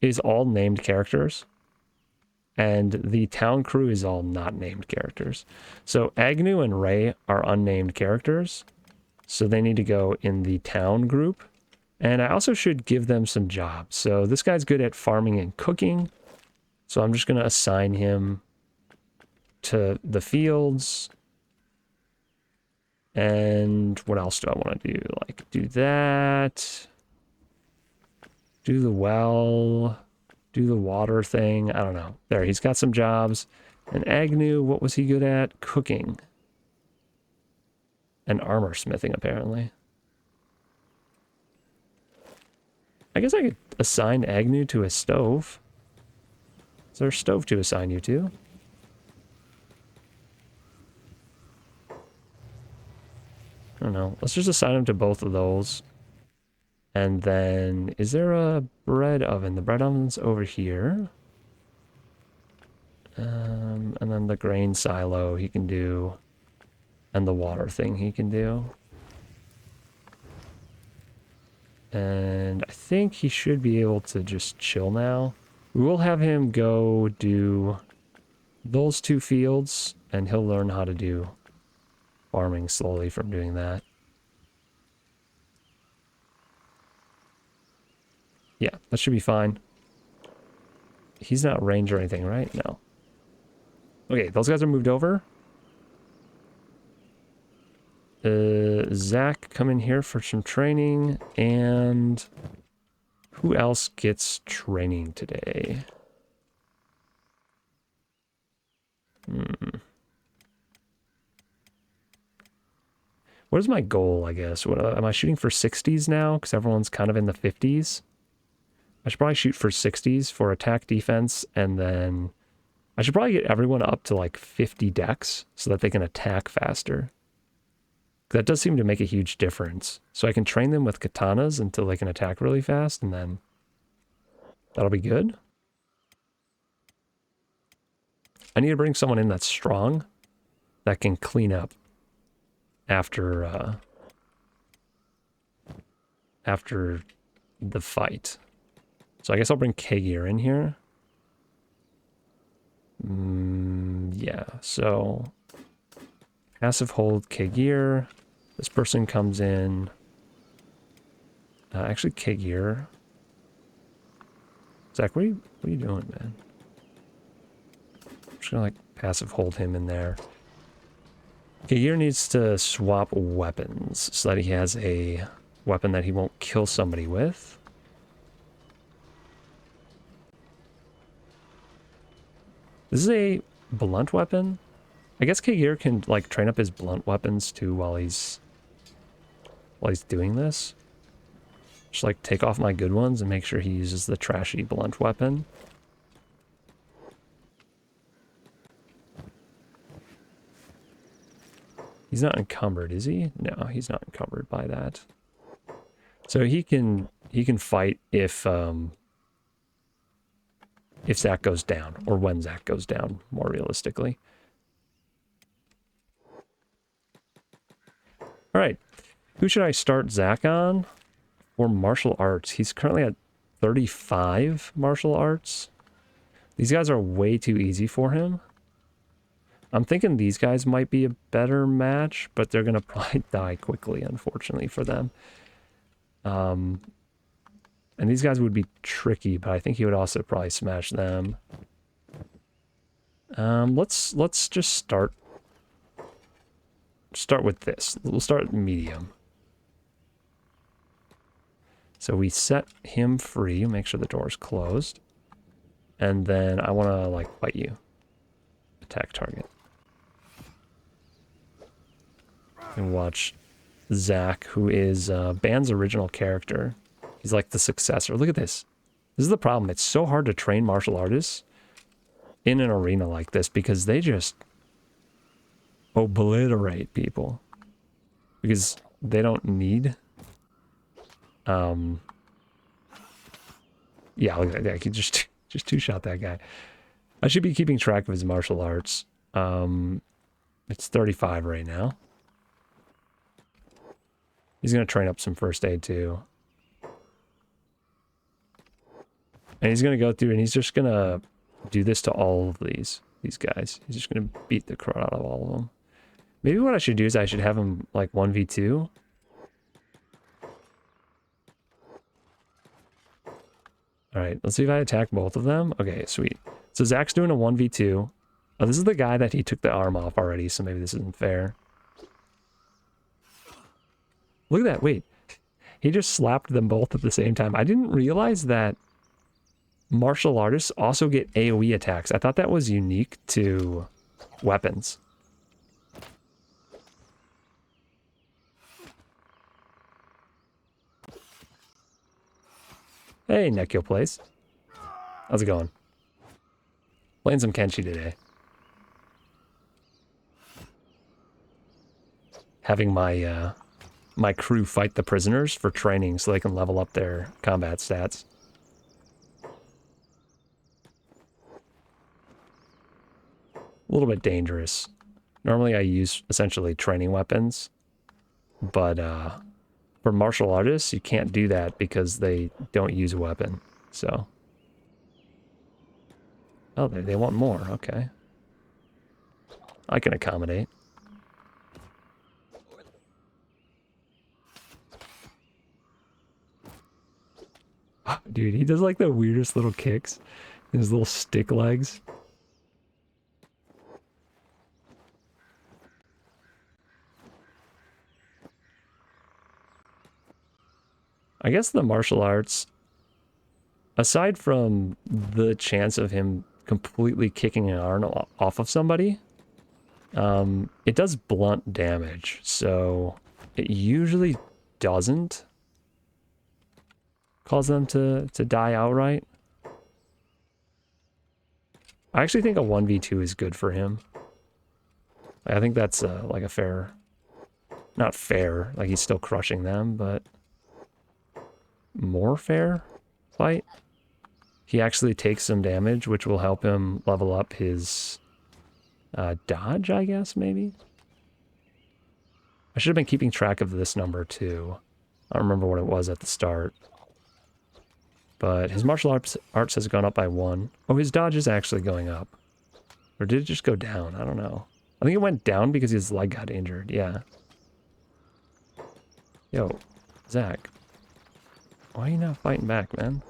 is all named characters, and the town crew is all not named characters. So Agnew and Ray are unnamed characters, so they need to go in the town group. And I also should give them some jobs. So this guy's good at farming and cooking, so I'm just going to assign him to the fields. And what else do I want to do? Like, do that. Do the well. Do the water thing. I don't know. There, he's got some jobs. And Agnew, what was he good at? Cooking. And armor smithing, apparently. I guess I could assign Agnew to a stove. Is there a stove to assign you to? I don't know. Let's just assign him to both of those. And then, is there a bread oven? The bread oven's over here. And then the grain silo he can do. And the water thing he can do. And I think he should be able to just chill now. We will have him go do those two fields, and he'll learn how to do farming slowly from doing that. Yeah, that should be fine. He's not range or anything, right? No. Okay, those guys are moved over. Zach, come in here for some training. And who else gets training today? What is my goal, I guess? What, am I shooting for 60s now? Because everyone's kind of in the 50s. I should probably shoot for 60s for attack defense, and then I should probably get everyone up to like 50 dex so that they can attack faster. That does seem to make a huge difference. So I can train them with katanas until they can attack really fast, and then that'll be good. I need to bring someone in that's strong, that can clean up after the fight. So I guess I'll bring Eyegore in here. Yeah, so passive hold Eyegore. This person comes in. Actually, Eyegore. Zach, what are you doing, man? I'm just gonna like passive hold him in there. Eyegore needs to swap weapons so that he has a weapon that he won't kill somebody with. This is a blunt weapon. I guess Eyegore can like train up his blunt weapons too while he's doing this. Just like take off my good ones and make sure he uses the trashy blunt weapon. He's not encumbered, is he? No, he's not encumbered by that. So he can fight if Zach goes down, or when Zach goes down, more realistically. All right, who should I start Zach on? Or martial arts. He's currently at 35 martial arts. These guys are way too easy for him. I'm thinking these guys might be a better match, but they're going to probably die quickly, unfortunately, for them. And these guys would be tricky, but I think he would also probably smash them. Let's just start with this. We'll start medium. So we set him free, make sure the door's closed. And then I want to, like, fight you. Attack target. And watch Zach, who is Band's original character. He's like the successor. Look at this. This is the problem. It's so hard to train martial artists in an arena like this because they just obliterate people. Because they don't need... Yeah, look at that. He just two-shot that guy. I should be keeping track of his martial arts. It's 35 right now. He's going to train up some first aid too. And he's going to go through and he's just going to do this to all of these guys. He's just going to beat the crap out of all of them. Maybe what I should do is I should have him like 1v2. All right, let's see if I attack both of them. Okay, sweet. So Zach's doing a 1v2. Oh, this is the guy that he took the arm off already, so maybe this isn't fair. Look at that, wait. He just slapped them both at the same time. I didn't realize that martial artists also get AoE attacks. I thought that was unique to weapons. Hey, Nekio Place. How's it going? Playing some Kenshi today. Having my my crew fight the prisoners for training so they can level up their combat stats. A little bit dangerous. Normally I use essentially training weapons, but for martial artists, you can't do that because they don't use a weapon, so. Oh, they want more, okay. I can accommodate. Dude, he does like the weirdest little kicks. His little stick legs. I guess the martial arts, aside from the chance of him completely kicking an arm off of somebody, it does blunt damage, so it usually doesn't cause them to die outright. I actually think a 1v2 is good for him. I think that's like a fair, not fair, like he's still crushing them, but more fair fight. He actually takes some damage, which will help him level up his dodge, I guess, maybe? I should have been keeping track of this number, too. I don't remember what it was at the start. But his martial arts has gone up by 1. Oh, his dodge is actually going up. Or did it just go down? I don't know. I think it went down because his leg got injured, yeah. Yo, Zach. Why are you not fighting back, man?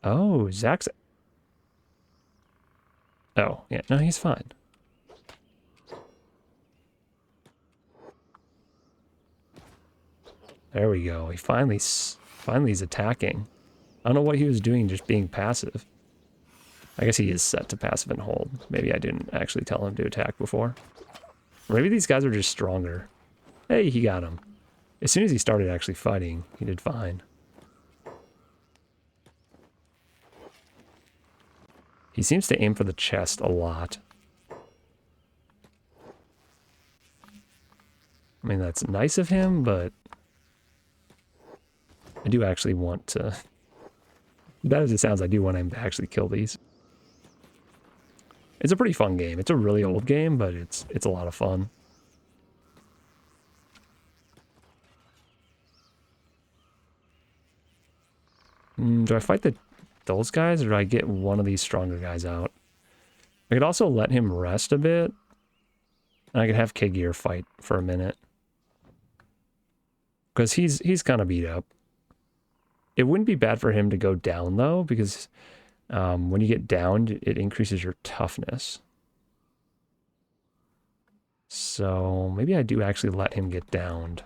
Oh, Zach's... Oh, yeah, no, he's fine. There we go. He finally is attacking. I don't know what he was doing, just being passive. I guess he is set to passive and hold. Maybe I didn't actually tell him to attack before. Or maybe these guys are just stronger. Hey, he got him. As soon as he started actually fighting, he did fine. He seems to aim for the chest a lot. I mean, that's nice of him, but I do actually want to... Bad as it sounds, I do want him to actually kill these. It's a pretty fun game. It's a really old game, but it's a lot of fun. Do I fight those guys, or do I get one of these stronger guys out? I could also let him rest a bit. And I could have Eyegore fight for a minute. because he's kind of beat up. It wouldn't be bad for him to go down though, because when you get downed, it increases your toughness. So maybe I do actually let him get downed.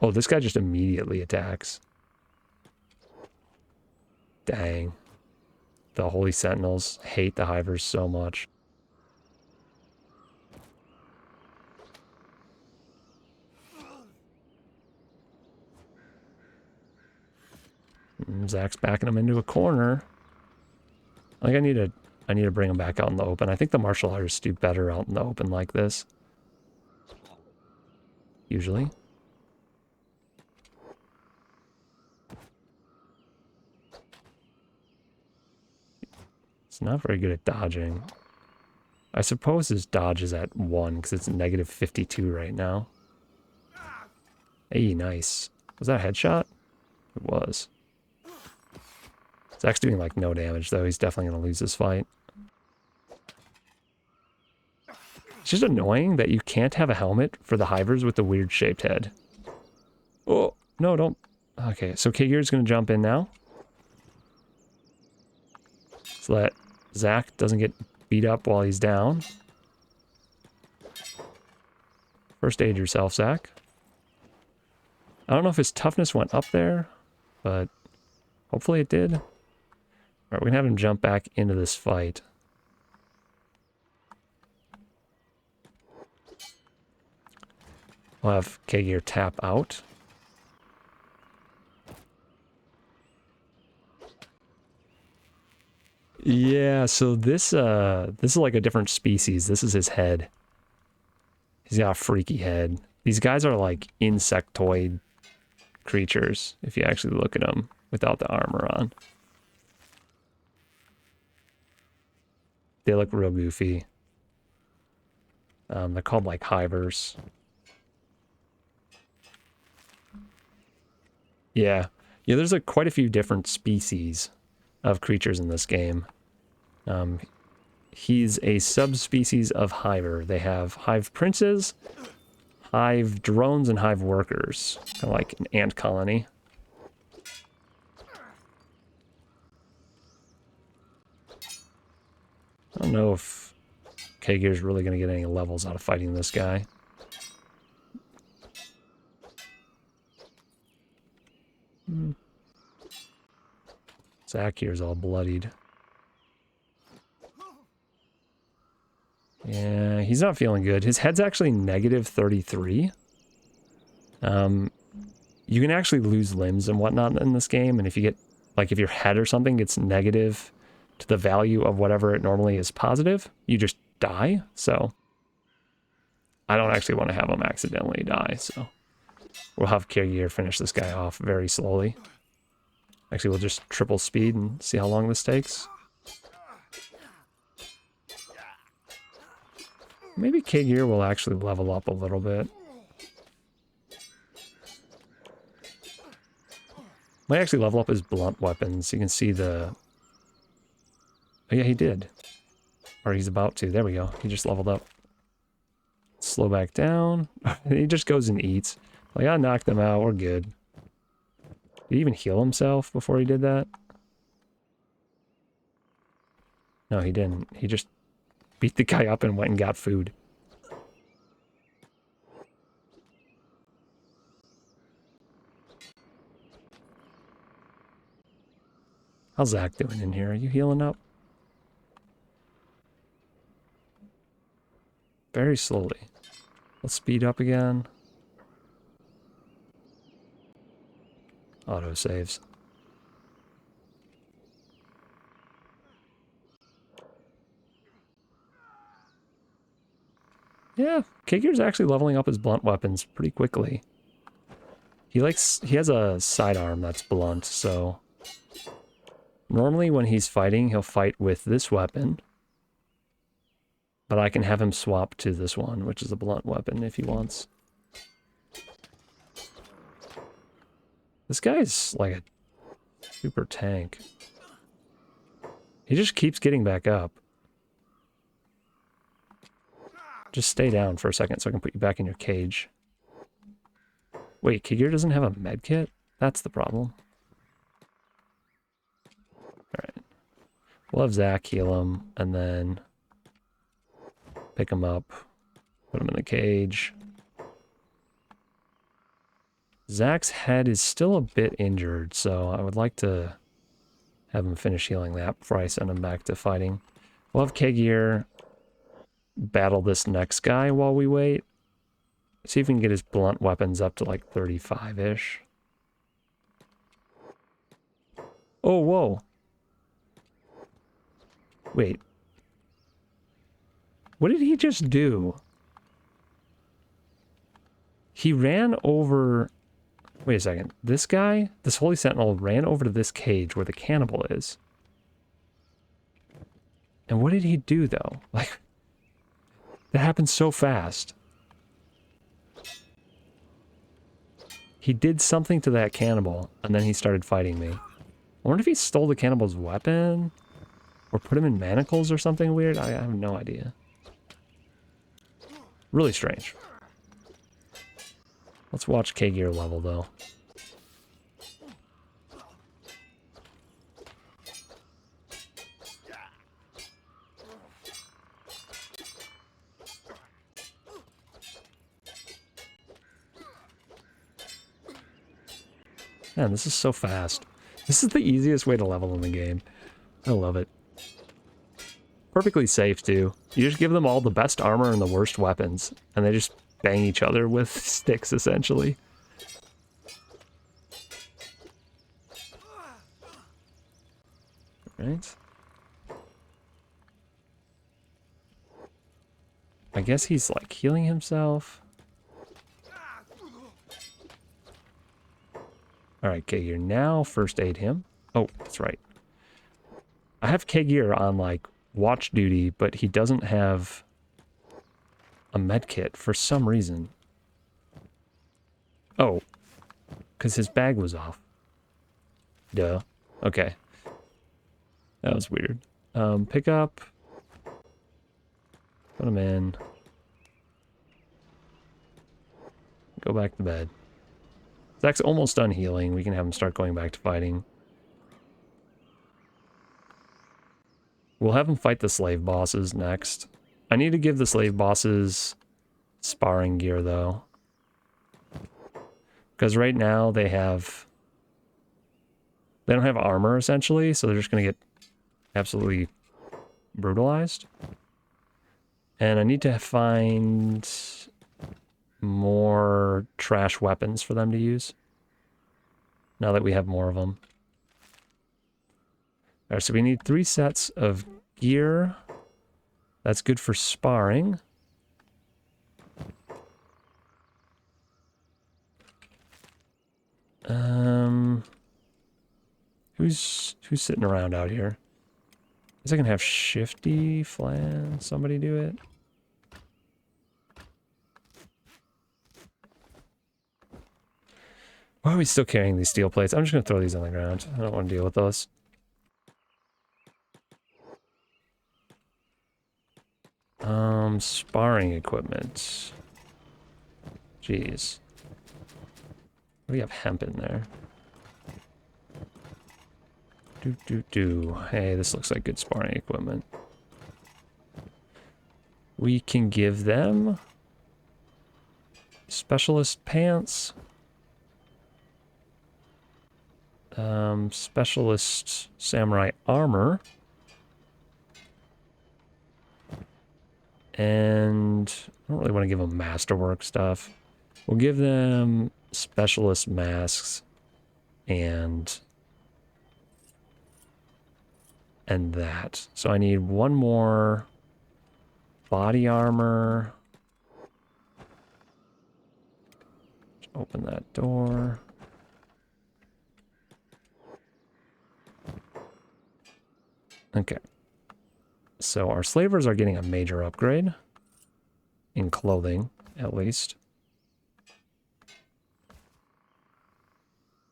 Oh, this guy just immediately attacks. Dang. The Holy Sentinels hate the Hivers so much. Zach's backing him into a corner. I think I need to bring him back out in the open. I think the martial artists do better out in the open like this. Usually. It's not very good at dodging. I suppose his dodge is at 1 because it's negative 52 right now. Hey, nice. Was that a headshot? It was. Zach's doing like no damage though. He's definitely going to lose this fight. It's just annoying that you can't have a helmet for the Hivers with the weird shaped head. Oh, no, don't. Okay, so Kigir's going to jump in now. So that Zach doesn't get beat up while he's down. First aid yourself, Zach. I don't know if his toughness went up there, but hopefully it did. All right, we're going to have him jump back into this fight. We'll have Kagir tap out. Yeah, so this is like a different species. This is his head. He's got a freaky head. These guys are like insectoid creatures, if you actually look at them without the armor on. They look real goofy. They're called like hivers. Yeah. Yeah, there's like quite a few different species of creatures in this game. He's a subspecies of hiver. They have hive princes, hive drones, and hive workers. Kind of like an ant colony. I don't know if Kagir's really going to get any levels out of fighting this guy. Zach here's all bloodied. Yeah, he's not feeling good. His head's actually negative 33. You can actually lose limbs and whatnot in this game, and if you get, like, if your head or something gets negative to the value of whatever it normally is positive, you just die. So I don't actually want to have him accidentally die, so we'll have Kagir finish this guy off very slowly. Actually, we'll just triple speed and see how long this takes. Maybe Kagir will actually level up a little bit. Might actually level up his blunt weapons. You can see the... Oh yeah, he did. Or he's about to. There we go. He just leveled up. Slow back down. He just goes and eats. Like, I knocked him out. We're good. Did he even heal himself before he did that? No, he didn't. He just beat the guy up and went and got food. How's Zach doing in here? Are you healing up? Very slowly. Let's speed up again. Auto saves. Yeah, Kagir's actually leveling up his blunt weapons pretty quickly. He has a sidearm that's blunt, so normally when he's fighting, he'll fight with this weapon. But I can have him swap to this one, which is a blunt weapon if he wants. This guy's like a super tank. He just keeps getting back up. Just stay down for a second so I can put you back in your cage. Wait, Kigir doesn't have a med kit? That's the problem. Alright. We'll have Zach heal him, and then pick him up, put him in the cage. Zach's head is still a bit injured, so I would like to have him finish healing that before I send him back to fighting. We'll have Kegir battle this next guy while we wait. See if we can get his blunt weapons up to like 35-ish. Oh, whoa. Wait. What did he just do? He ran over... Wait a second. This guy, this Holy Sentinel, ran over to this cage where the cannibal is. And what did he do, though? Like, that happened so fast. He did something to that cannibal, and then he started fighting me. I wonder if he stole the cannibal's weapon? Or put him in manacles or something weird? I have no idea. Really strange. Let's watch K-Gear level, though. Man, this is so fast. This is the easiest way to level in the game. I love it. Perfectly safe, too. You just give them all the best armor and the worst weapons, and they just bang each other with sticks, essentially. Right. I guess he's, like, healing himself. Alright, Kegir, now first aid him. Oh, that's right. I have Kegir on, like, watch duty, but he doesn't have a med kit for some reason. Oh, because his bag was off. Duh. Okay. That was weird. Pick up. Put him in. Go back to bed. Zach's almost done healing. We can have him start going back to fighting. We'll have him fight the slave bosses next. I need to give the slave bosses sparring gear, though. Because right now they don't have armor, essentially, so they're just going to get absolutely brutalized. And I need to find more trash weapons for them to use. Now that we have more of them. Alright, so we need 3 sets of gear. That's good for sparring. Who's sitting around out here? I guess I can have Shifty, Flan, somebody do it. Why are we still carrying these steel plates? I'm just going to throw these on the ground. I don't want to deal with those. Sparring equipment. Jeez. We have hemp in there. Hey, this looks like good sparring equipment. We can give them specialist pants. Specialist samurai armor. And I don't really want to give them masterwork stuff. We'll give them specialist masks and that. So I need one more body armor. Just open that door. Okay. So our slavers are getting a major upgrade. In clothing, at least.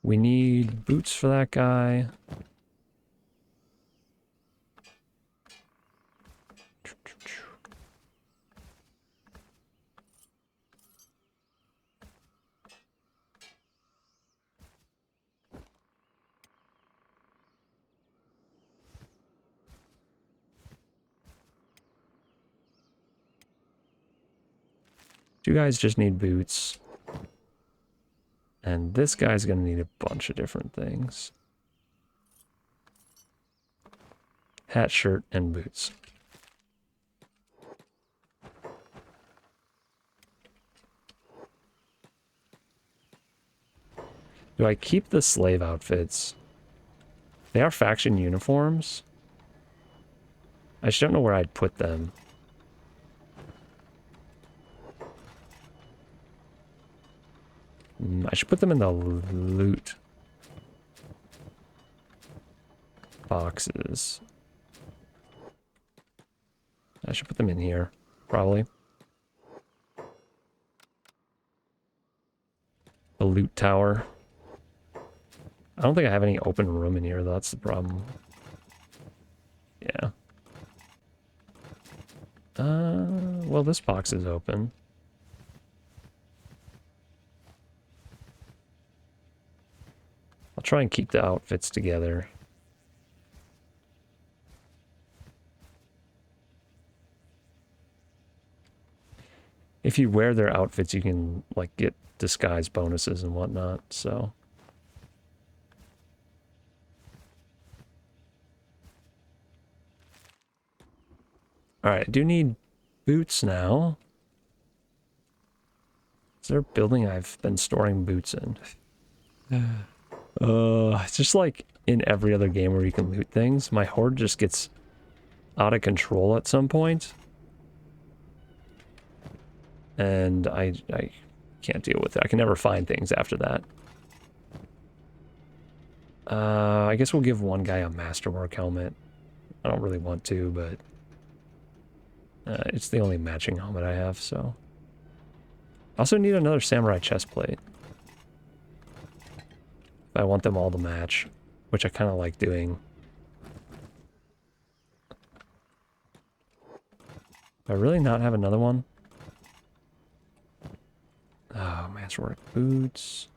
We need boots for that guy. You guys just need boots. And this guy's gonna need a bunch of different things. Hat, shirt, and boots. Do I keep the slave outfits? They are faction uniforms. I just don't know where I'd put them. I should put them in the loot boxes. I should put them in here, probably. The loot tower. I don't think I have any open room in here, though. That's the problem. Yeah. Well, this box is open. I'll try and keep the outfits together. If you wear their outfits, you can, like, get disguise bonuses and whatnot, so... Alright, I do need boots now. Is there a building I've been storing boots in? It's just like in every other game where you can loot things. My hoard just gets out of control at some point. And I can't deal with it. I can never find things after that. I guess we'll give one guy a masterwork helmet. I don't really want to, but... it's the only matching helmet I have, so... I also need another samurai chest plate. I want them all to match, which I kind of like doing. Do I really not have another one? Oh, masterwork boots.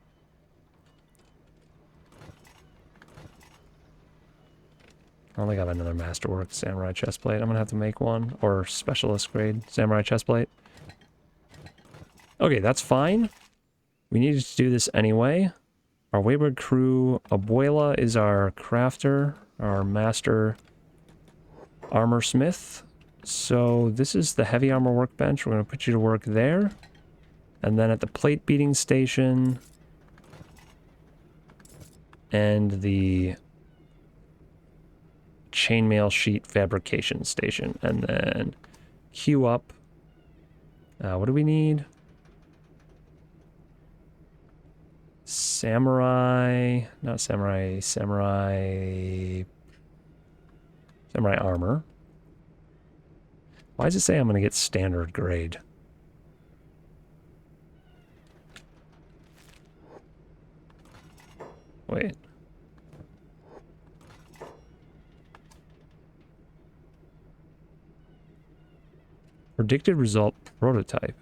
I don't think I have another masterwork samurai chest plate. I'm gonna have to make one, or specialist grade samurai chest plate. Okay, that's fine. We needed to do this anyway. Our wayward crew, Abuela is our crafter, our master armor smith. So this is the heavy armor workbench. We're gonna put you to work there. And then at the plate beating station and the chainmail sheet fabrication station, and then queue up. What do we need? Samurai, not samurai, samurai armor. Why does it say I'm going to get standard grade? Wait. Predicted result prototype.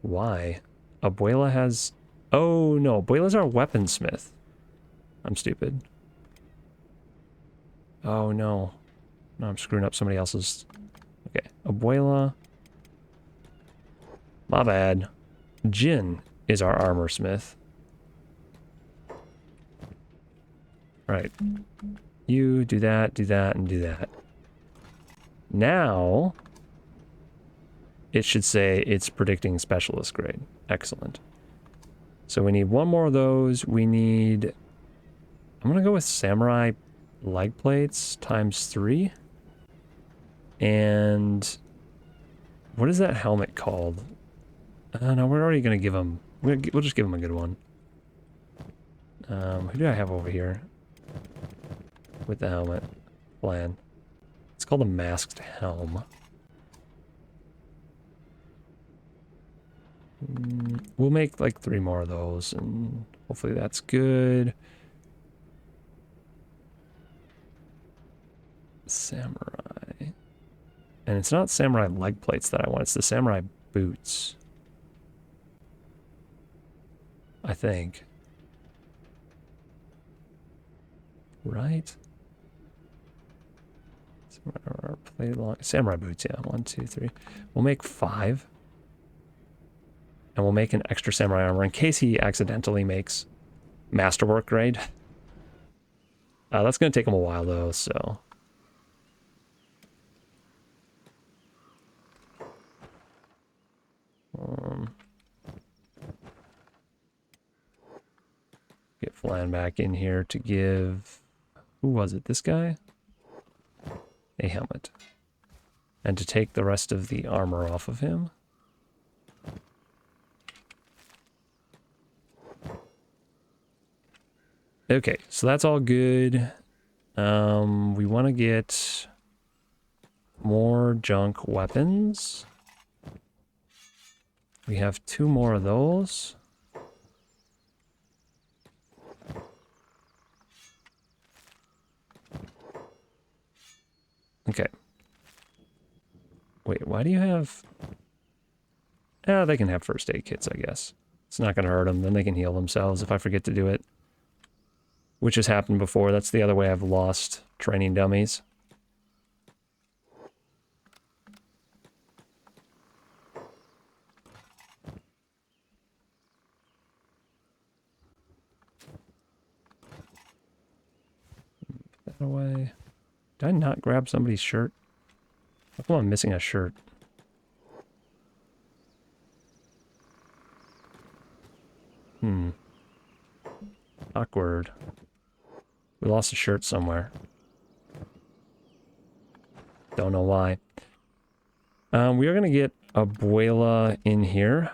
Why? Abuela has... Oh, no. Abuela's our weaponsmith. I'm stupid. Oh, no. No, I'm screwing up somebody else's... Okay. Abuela. My bad. Jin is our armor smith. Right. You do that, and do that. Now... it should say it's predicting specialist grade. Excellent. So we need one more of those. We need... I'm going to go with samurai leg plates times 3. And... what is that helmet called? No, we're already going to give him... we'll just give him a good one. Who do I have over here? With the helmet plan. It's called a masked helm. We'll make like 3 more of those, and hopefully that's good. Samurai. And it's not samurai leg plates that I want, it's the samurai boots. I think. Right? Samurai boots, yeah. 1, 2, 3. We'll make 5. And we'll make an extra samurai armor in case he accidentally makes masterwork grade. That's going to take him a while, though, so... Get Flan back in here to give... Who was it? This guy? A helmet. And to take the rest of the armor off of him. Okay, so that's all good. We want to get more junk weapons. We have 2 more of those. Okay. Wait, why do you have... they can have first aid kits, I guess. It's not going to hurt them. Then they can heal themselves if I forget to do it. Which has happened before. That's the other way I've lost training dummies. Put that away. Did I not grab somebody's shirt? How come I'm missing a shirt? Awkward. We lost a shirt somewhere. Don't know why. We are going to get Abuela in here.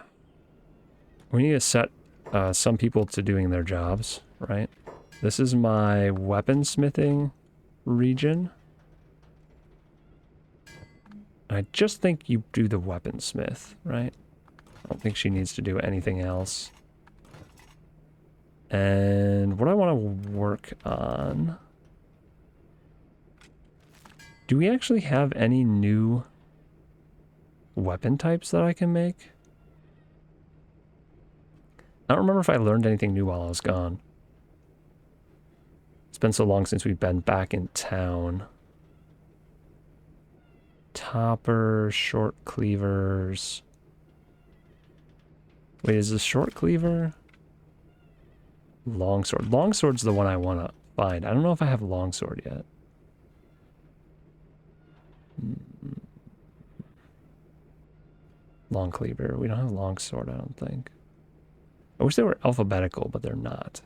We need to set some people to doing their jobs, right? This is my weaponsmithing region. I just think you do the weaponsmith, right? I don't think she needs to do anything else. And what I want to work on... Do we actually have any new weapon types that I can make? I don't remember if I learned anything new while I was gone. It's been so long since we've been back in town. Topper, short cleavers. Wait, is this short cleaver? Longsword. Longsword's the one I want to find. I don't know if I have longsword yet. Long cleaver. We don't have longsword, I don't think. I wish they were alphabetical, but they're not.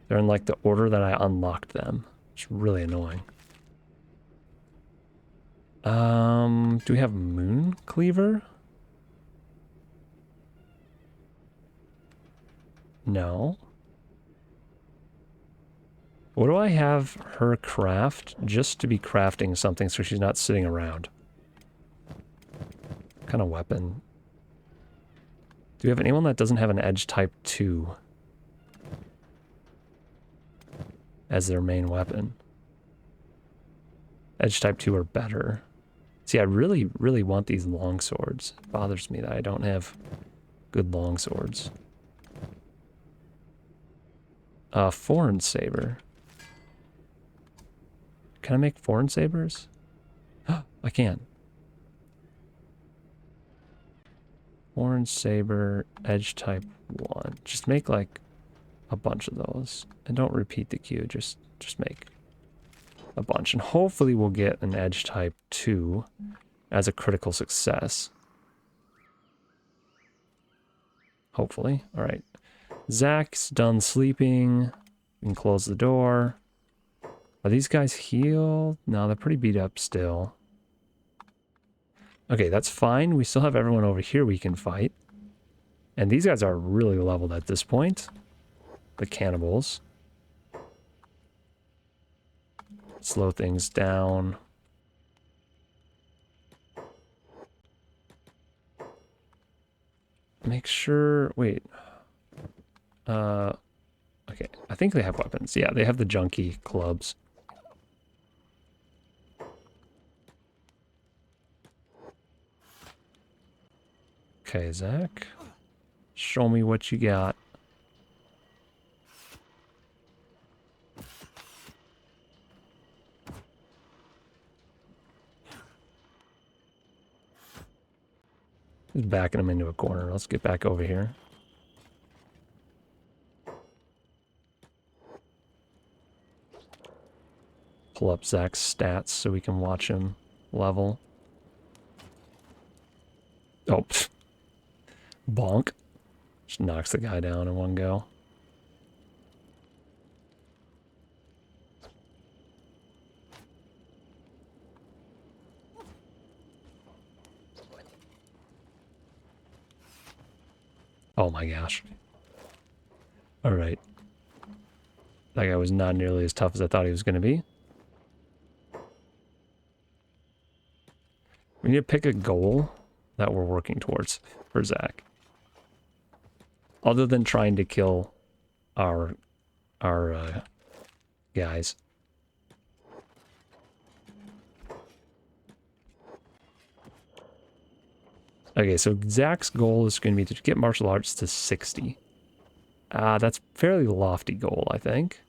They're in like the order that I unlocked them. It's really annoying. Do we have moon cleaver? No. What do I have her craft just to be crafting something so she's not sitting around? What kind of weapon? Do we have anyone that doesn't have an edge type 2 as their main weapon? Edge type 2 are better. See, I really, really want these long swords. It bothers me that I don't have good long swords. Foreign saber. Can I make foreign sabers? I can. Foreign saber, edge type 1. Just make like a bunch of those. And don't repeat the queue, just make a bunch. And hopefully we'll get an edge type 2 as a critical success. Hopefully. Alright. Zach's done sleeping. We can close the door. Are these guys healed? No, they're pretty beat up still. Okay, that's fine. We still have everyone over here we can fight. And these guys are really leveled at this point. The cannibals. Slow things down. Make sure... Wait. Okay, I think they have weapons. Yeah, they have the junkie clubs. Okay, Zach. Show me what you got. He's backing him into a corner. Let's get back over here. Pull up Zach's stats so we can watch him level. Oh, pfft. Bonk. Just knocks the guy down in one go. Oh my gosh. Alright. That guy was not nearly as tough as I thought he was going to be. We need to pick a goal that we're working towards for Zach. Other than trying to kill our guys. Okay, so Zach's goal is going to be to get martial arts to 60. That's a fairly lofty goal, I think.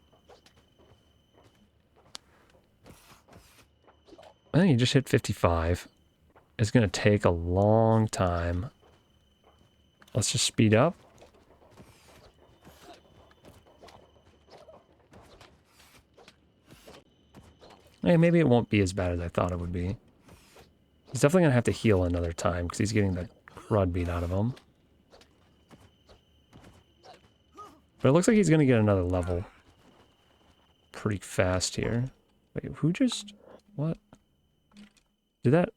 I think he just hit 55. It's going to take a long time. Let's just speed up. Hey, maybe it won't be as bad as I thought it would be. He's definitely going to have to heal another time because he's getting the crud beat out of him. But it looks like he's going to get another level pretty fast here. Wait, who just... What? Did that...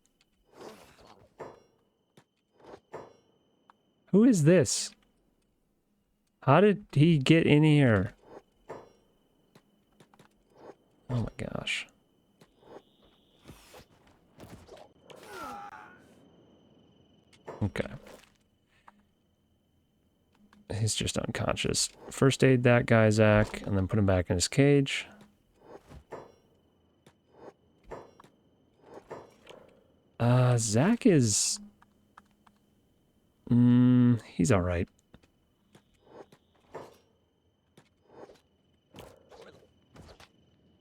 Who is this? How did he get in here? Oh my gosh. Okay. He's just unconscious. First aid that guy, Zach, and then put him back in his cage. Zach is... he's alright.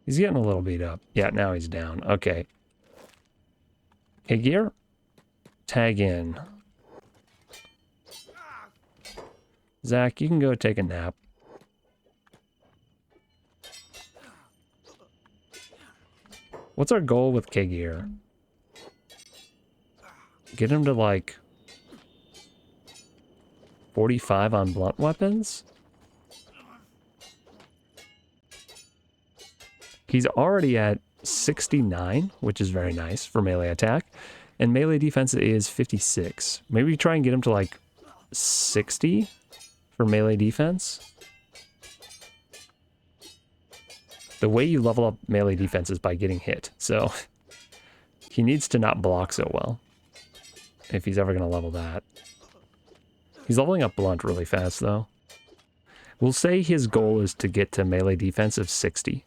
He's getting a little beat up. Yeah, now he's down. Okay. Eyegore, tag in. Zach, you can go take a nap. What's our goal with Eyegore? Get him to like 45 on blunt weapons? He's already at 69, which is very nice for melee attack. And melee defense is 56. Maybe try and get him to like 60 for melee defense. The way you level up melee defense is by getting hit. So he needs to not block so well if he's ever going to level that. He's leveling up blunt really fast though. We'll say his goal is to get to melee defense of 60.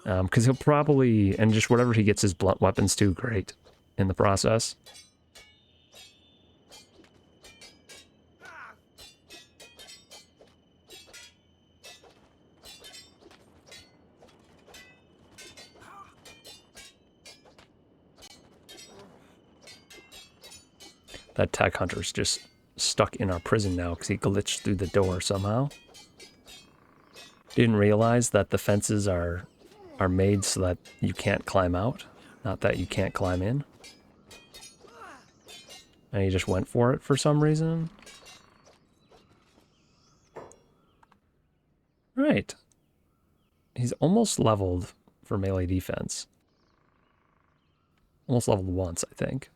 Because he'll probably, and just whatever he gets his blunt weapons to, great in the process. That tech hunter's just stuck in our prison now because he glitched through the door somehow. Didn't realize that the fences are made so that you can't climb out, not that you can't climb in. And he just went for it for some reason. Right. He's almost leveled for melee defense. Almost leveled once, I think.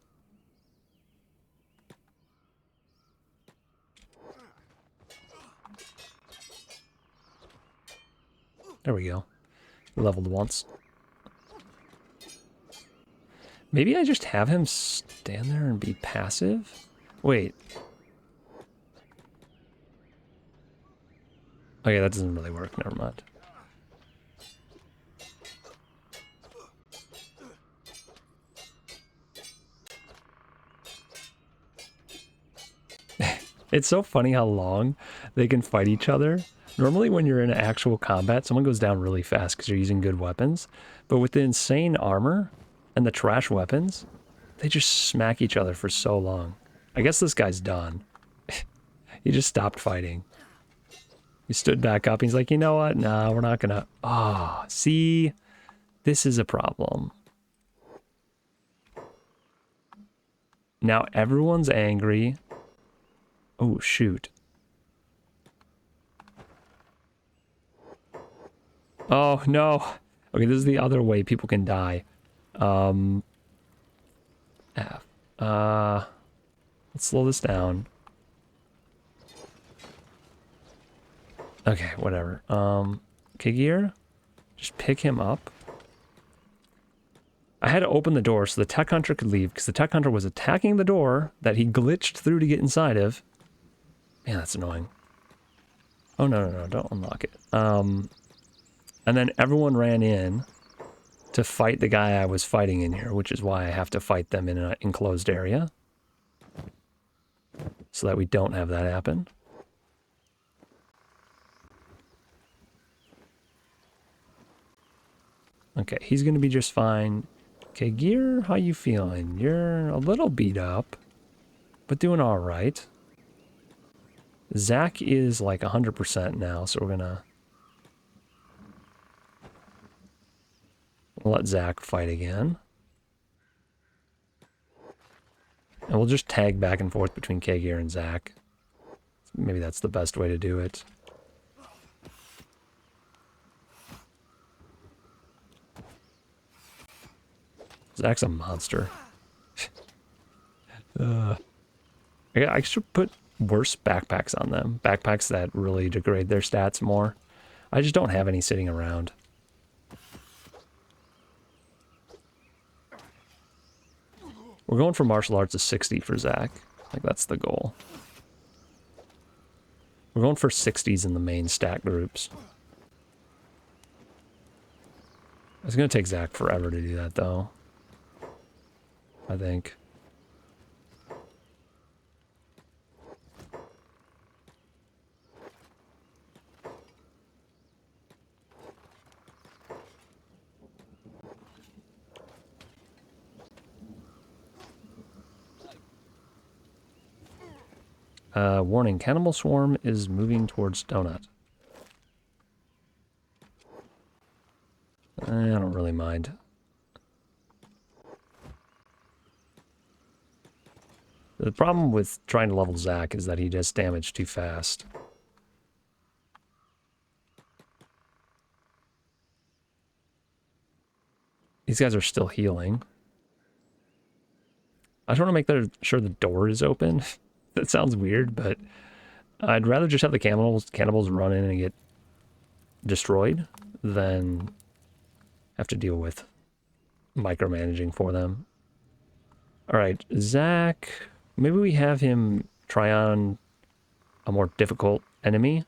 There we go. Leveled once. Maybe I just have him stand there and be passive? Wait. Okay, that doesn't really work. Never mind. It's so funny how long they can fight each other. Normally when you're in actual combat, someone goes down really fast because you're using good weapons. But with the insane armor and the trash weapons, They just smack each other for so long. I guess this guy's done. He just stopped fighting. He stood back up. He's like, you know what? Nah, we're not gonna... Ah, see? This is a problem. Now everyone's angry. Oh, shoot. Oh, no. Okay, this is the other way people can die. F. Let's slow this down. Okay, whatever. Kigir, just pick him up. I had to open the door so the tech hunter could leave because the tech hunter was attacking the door that he glitched through to get inside of. Man, that's annoying. Oh, no, don't unlock it. And then everyone ran in to fight the guy I was fighting in here, which is why I have to fight them in an enclosed area. So that we don't have that happen. Okay, he's going to be just fine. Okay, Gear, how you feeling? You're a little beat up, but doing all right. Zach is like 100% now, so we're going to let Zach fight again. And we'll just tag back and forth between Kagir and Zach. Maybe that's the best way to do it. Zach's a monster. I should put worse backpacks on them. Backpacks that really degrade their stats more. I just don't have any sitting around. We're going for martial arts of 60 for Zach. Like, that's the goal. We're going for 60s in the main stat groups. It's going to take Zach forever to do that, though. I think. Warning, Cannibal Swarm is moving towards Donut. I don't really mind. The problem with trying to level Zach is that he does damage too fast. These guys are still healing. I just want to make sure the door is open. That sounds weird, but I'd rather just have the cannibals run in and get destroyed than have to deal with micromanaging for them. All right, Zach, maybe we have him try on a more difficult enemy,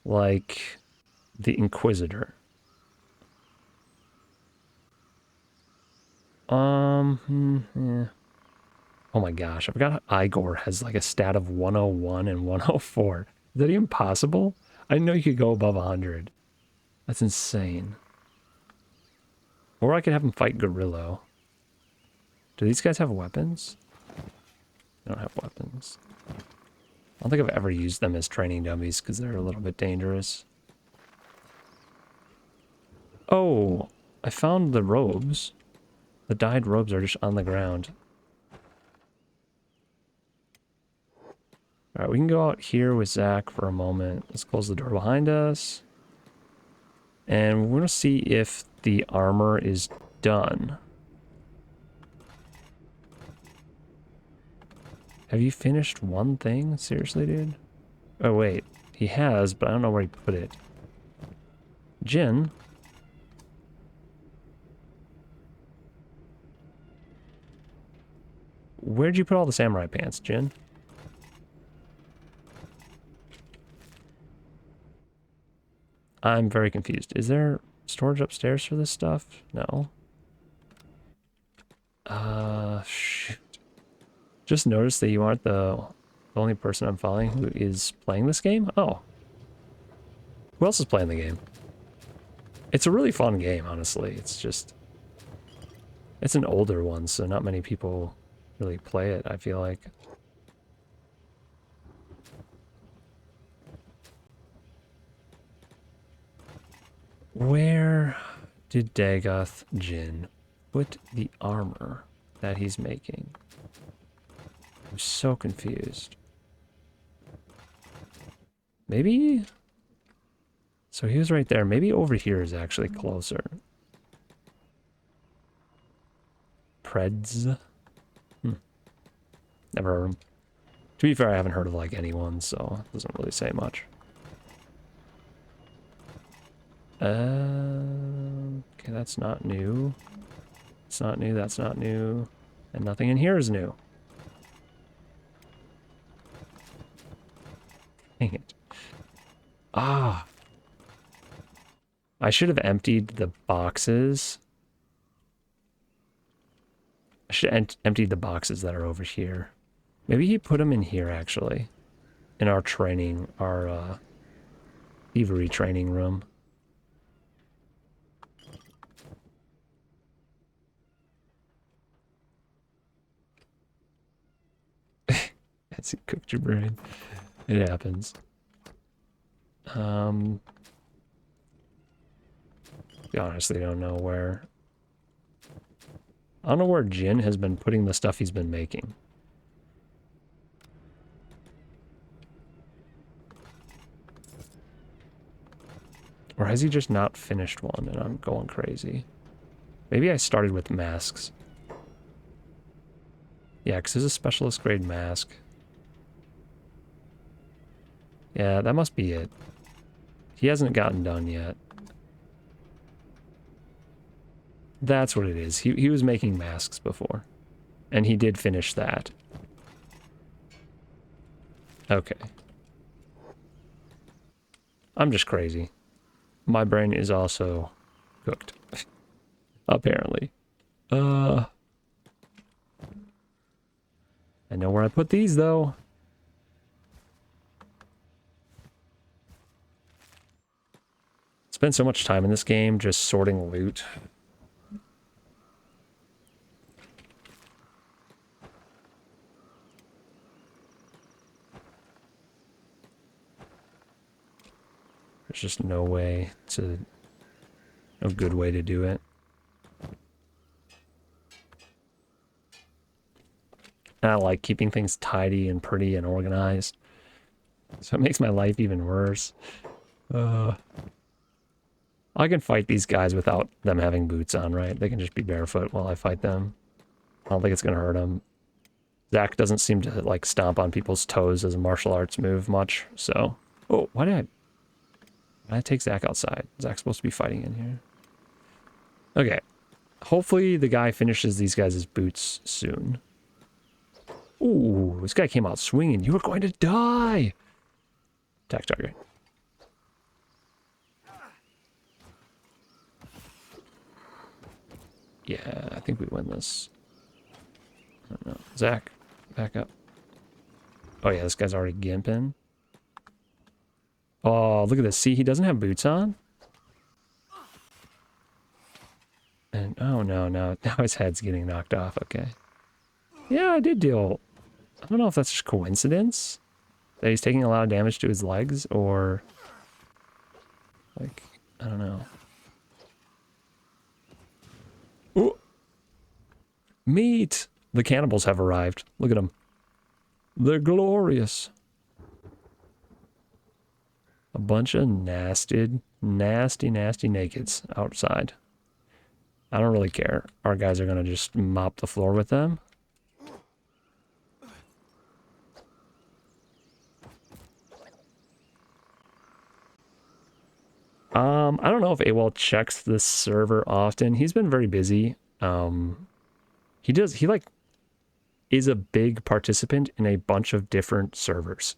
like the Inquisitor. Yeah. Oh my gosh, I forgot Eyegore has like a stat of 101 and 104. Is that even possible? I didn't know you could go above 100. That's insane. Or I could have him fight Gorillo. Do these guys have weapons? They don't have weapons. I don't think I've ever used them as training dummies because they're a little bit dangerous. Oh, I found the robes. The dyed robes are just on the ground. Alright, we can go out here with Zach for a moment. Let's close the door behind us. And we're going to see if the armor is done. Have you finished one thing? Seriously, dude? Oh, wait. He has, but I don't know where he put it. Jin? Where'd you put all the samurai pants, Jin? I'm very confused. Is there storage upstairs for this stuff? No. Shoot. Just noticed that you aren't the only person I'm following who is playing this game? Oh. Who else is playing the game? It's a really fun game, honestly. It's just... It's an older one, so not many people really play it, I feel like. Where did Dagoth Jin put the armor that he's making? I'm so confused. Maybe... So he was right there. Maybe over here is actually closer. Preds? Never heard of him. To be fair, I haven't heard of like anyone, so it doesn't really say much. Okay, that's not new. It's not new, that's not new. And nothing in here is new. Dang it. Ah. I should have emptied the boxes. I should have emptied the boxes that are over here. Maybe he put them in here, actually. In our training, our thievery training room. As you cooked your brain. It happens. I honestly don't know where. I don't know where Jin has been putting the stuff he's been making. Or has he just not finished one and I'm going crazy? Maybe I started with masks. Yeah, because there's a specialist grade mask. Yeah, that must be it. He hasn't gotten done yet. That's what it is. He was making masks before. And he did finish that. Okay. I'm just crazy. My brain is also cooked. Apparently. I know where I put these, though. Spend so much time in this game just sorting loot. There's just no way to... No good way to do it. And I like keeping things tidy and pretty and organized. So it makes my life even worse. I can fight these guys without them having boots on, right? They can just be barefoot while I fight them. I don't think it's going to hurt them. Zach doesn't seem to, like, stomp on people's toes as a martial arts move much, so... Oh, why did I take Zach outside? Zach's supposed to be fighting in here. Okay. Hopefully the guy finishes these guys' boots soon. Ooh, this guy came out swinging. You were going to die! Attack target. Yeah, I think we win this. I don't know. Zach, back up. Oh yeah, this guy's already gimping. Oh, look at this. See, he doesn't have boots on. And, oh no, now his head's getting knocked off. Okay. Yeah, I did deal... I don't know if that's just coincidence. That he's taking a lot of damage to his legs, or... Like, I don't know. Ooh! Meat! The cannibals have arrived. Look at them. They're glorious. A bunch of nasty nakeds outside. I don't really care. Our guys are gonna just mop the floor with them. I don't know if AWOL checks the server often. He's been very busy. He like is a big participant in a bunch of different servers.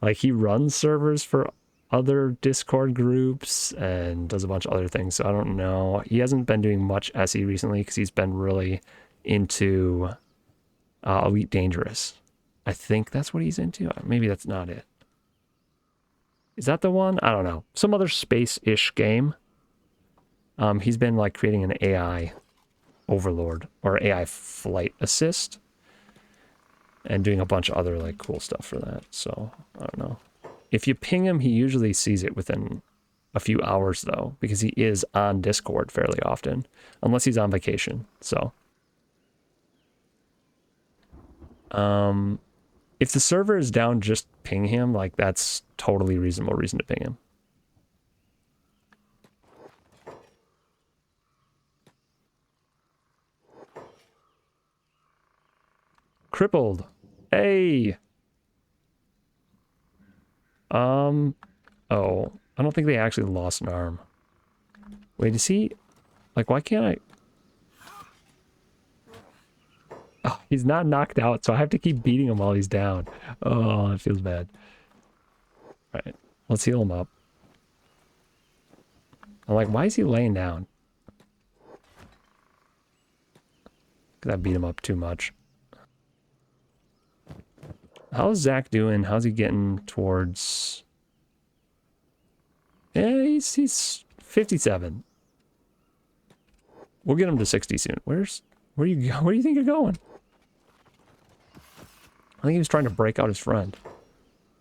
Like he runs servers for other Discord groups and does a bunch of other things. So I don't know. He hasn't been doing much SE recently because he's been really into Elite Dangerous. I think that's what he's into. Maybe that's not it. Is that the one? I don't know. Some other space-ish game. He's been like creating an AI overlord or AI flight assist, and doing a bunch of other like cool stuff for that. So I don't know. If you ping him, he usually sees it within a few hours though, because he is on Discord fairly often, unless he's on vacation. So if the server is down, just ping him. Like, that's totally reasonable reason to ping him. Crippled. Hey. Oh, I don't think they actually lost an arm. Wait, is he... Like, why can't I... Oh, he's not knocked out, so I have to keep beating him while he's down. Oh, it feels bad. All right, let's heal him up. I'm like, why is he laying down? Because I beat him up too much. How's Zach doing? How's he getting towards... Yeah, he's 57. We'll get him to 60 soon. Where do you think you're going? I think he was trying to break out his friend.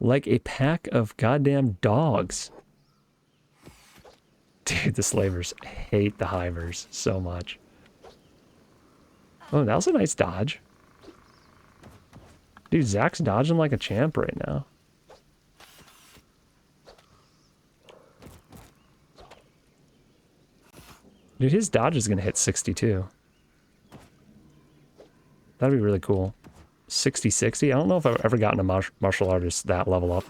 Like a pack of goddamn dogs. Dude, the slavers hate the hivers so much. Oh, that was a nice dodge. Dude, Zach's dodging like a champ right now. Dude, his dodge is going to hit 62. That'd be really cool. 60-60? I don't know if I've ever gotten a martial artist that level up.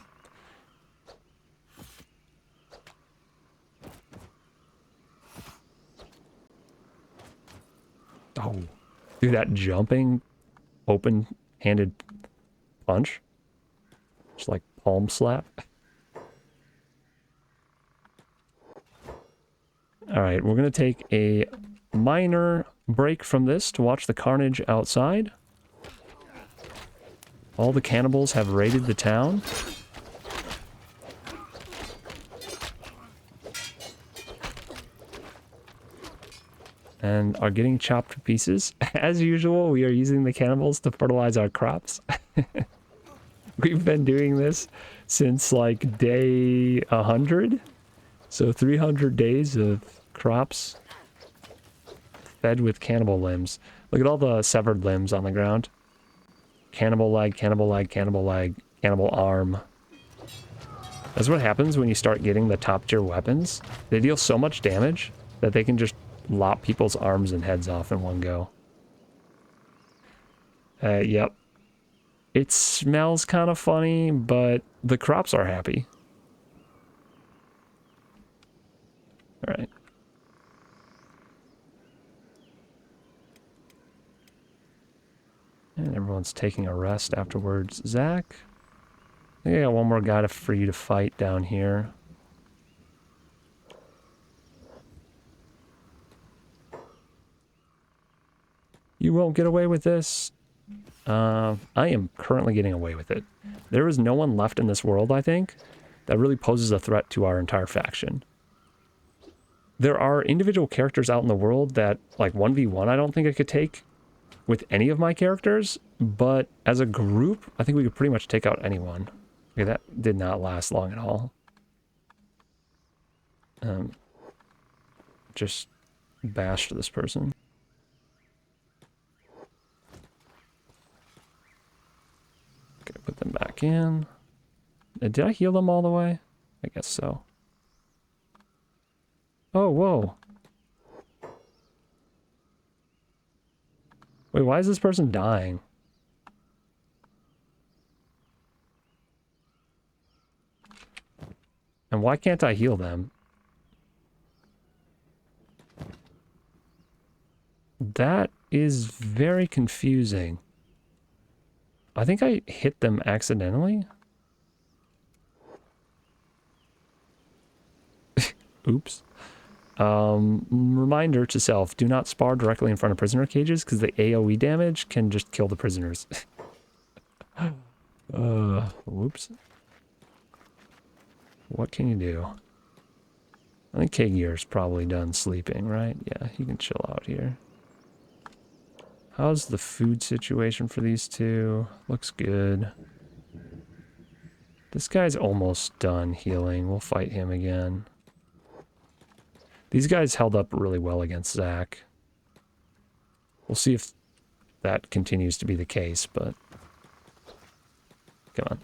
Oh. Dude, that jumping, open-handed punch. Just like palm slap. Alright, we're going to take a minor break from this to watch the carnage outside. All the cannibals have raided the town. And are getting chopped to pieces. As usual, we are using the cannibals to fertilize our crops. We've been doing this since like day 100. So 300 days of crops fed with cannibal limbs. Look at all the severed limbs on the ground. Cannibal leg, cannibal leg, cannibal leg, cannibal arm. That's what happens when you start getting the top tier weapons. They deal so much damage that they can just lop people's arms and heads off in one go. Yep. It smells kind of funny, but the crops are happy. All right. And everyone's taking a rest afterwards. Zach? I think I got one more guy for you to fight down here. You won't get away with this. I am currently getting away with it. There is no one left in this world, I think, that really poses a threat to our entire faction. There are individual characters out in the world that, like 1v1, I don't think I could take with any of my characters, but as a group, I think we could pretty much take out anyone. Okay, that did not last long at all. Just bashed this person. Okay, put them back in. Did I heal them all the way? I guess so. Oh, whoa. Wait, why is this person dying? And why can't I heal them? That is very confusing. I think I hit them accidentally. Oops. Reminder to self, do not spar directly in front of prisoner cages because the AoE damage can just kill the prisoners. Whoops. What can you do? I think Eyegore is probably done sleeping, right? Yeah, you can chill out here. How's the food situation for these two? Looks good. This guy's almost done healing. We'll fight him again. These guys held up really well against Zach. We'll see if that continues to be the case, but... Come on.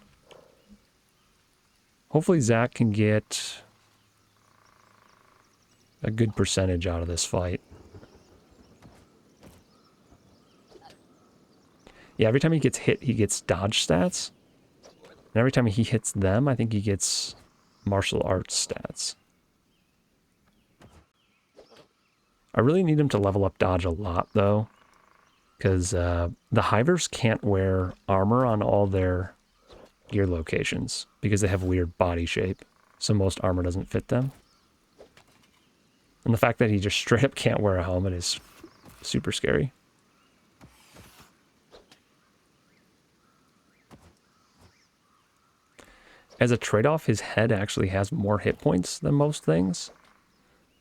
Hopefully Zach can get a good percentage out of this fight. Yeah, every time he gets hit, he gets dodge stats. And every time he hits them, I think he gets martial arts stats. I really need him to level up dodge a lot, though. Because the hivers can't wear armor on all their gear locations. Because they have weird body shape. So most armor doesn't fit them. And the fact that he just straight up can't wear a helmet is super scary. As a trade-off, his head actually has more hit points than most things.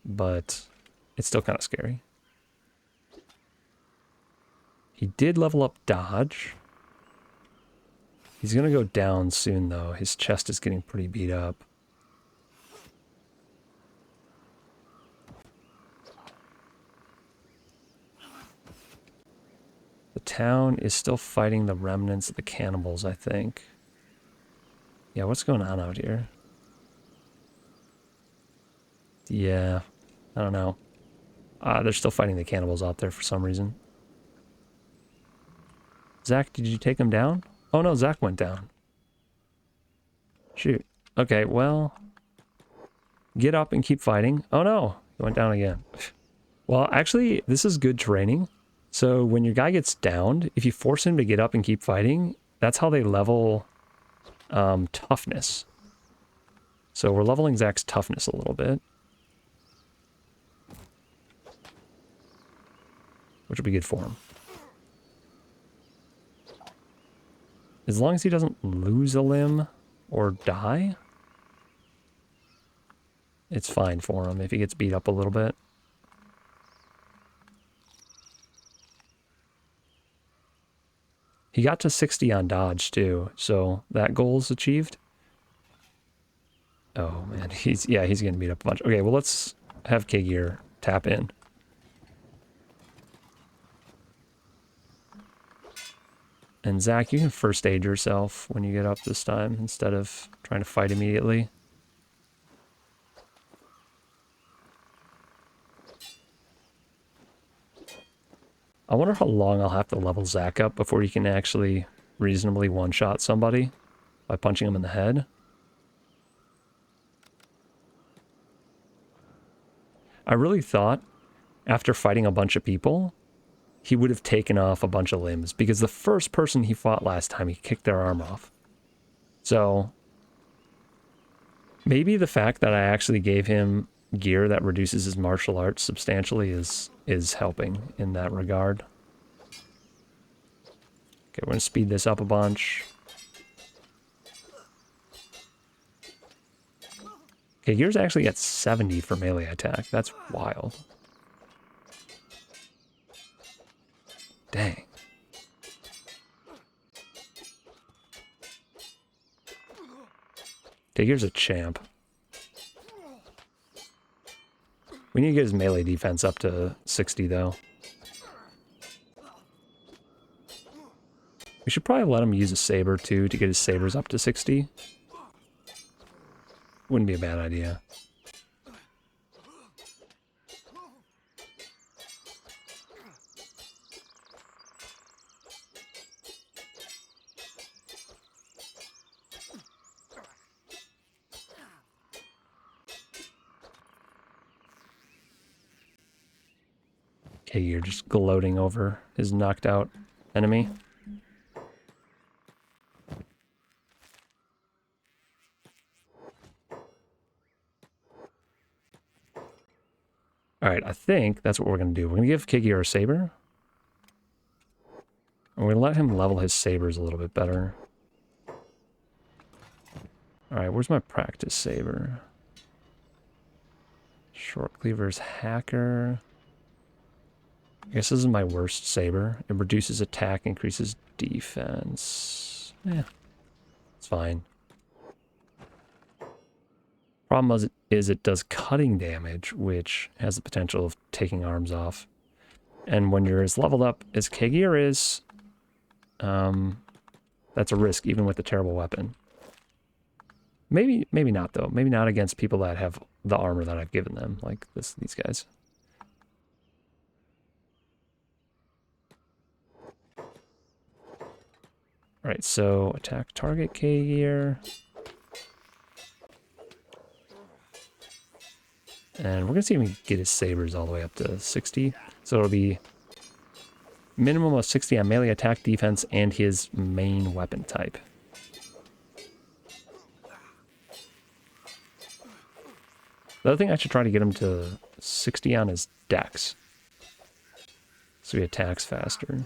But it's still kind of scary. He did level up dodge. He's going to go down soon, though. His chest is getting pretty beat up. The town is still fighting the remnants of the cannibals, I think. Yeah, what's going on out here? Yeah, I don't know. They're still fighting the cannibals out there for some reason. Zach, did you take him down? Oh no, Zach went down. Shoot. Okay, well... Get up and keep fighting. Oh no, he went down again. Well, actually, this is good training. So when your guy gets downed, if you force him to get up and keep fighting, that's how they level toughness. So we're leveling Zach's toughness a little bit. Which will be good for him. As long as he doesn't lose a limb or die, it's fine for him if he gets beat up a little bit. He got to 60 on dodge too, so that goal is achieved. Oh man, he's getting beat up a bunch. Okay, well let's have Eyegore tap in. And Zach, you can first aid yourself when you get up this time instead of trying to fight immediately. I wonder how long I'll have to level Zach up before he can actually reasonably one-shot somebody by punching him in the head. I really thought, after fighting a bunch of people, he would have taken off a bunch of limbs, because the first person he fought last time, he kicked their arm off. So, maybe the fact that I actually gave him gear that reduces his martial arts substantially is helping in that regard. Okay, we're going to speed this up a bunch. Okay, Gear's actually at 70 for melee attack. That's wild. Dang. Okay, Gear's a champ. We need to get his melee defense up to 60, though. We should probably let him use a saber, too, to get his sabers up to 60. Wouldn't be a bad idea. Okay, you're just gloating over his knocked out enemy. Alright, I think that's what we're going to do. We're going to give Eyegore a saber. And we're going to let him level his sabers a little bit better. Alright, where's my practice saber? Short cleaver's hacker. I guess this is my worst saber. It reduces attack, increases defense. Yeah, it's fine. Problem is it does cutting damage, which has the potential of taking arms off. And when you're as leveled up as Eyegore is, that's a risk, even with a terrible weapon. Maybe not, though. Maybe not against people that have the armor that I've given them, like these guys. Alright, so attack target Eyegore. And we're going to see if we can get his sabers all the way up to 60. So it'll be minimum of 60 on melee attack, defense, and his main weapon type. The other thing, I should try to get him to 60 on his dex, so he attacks faster.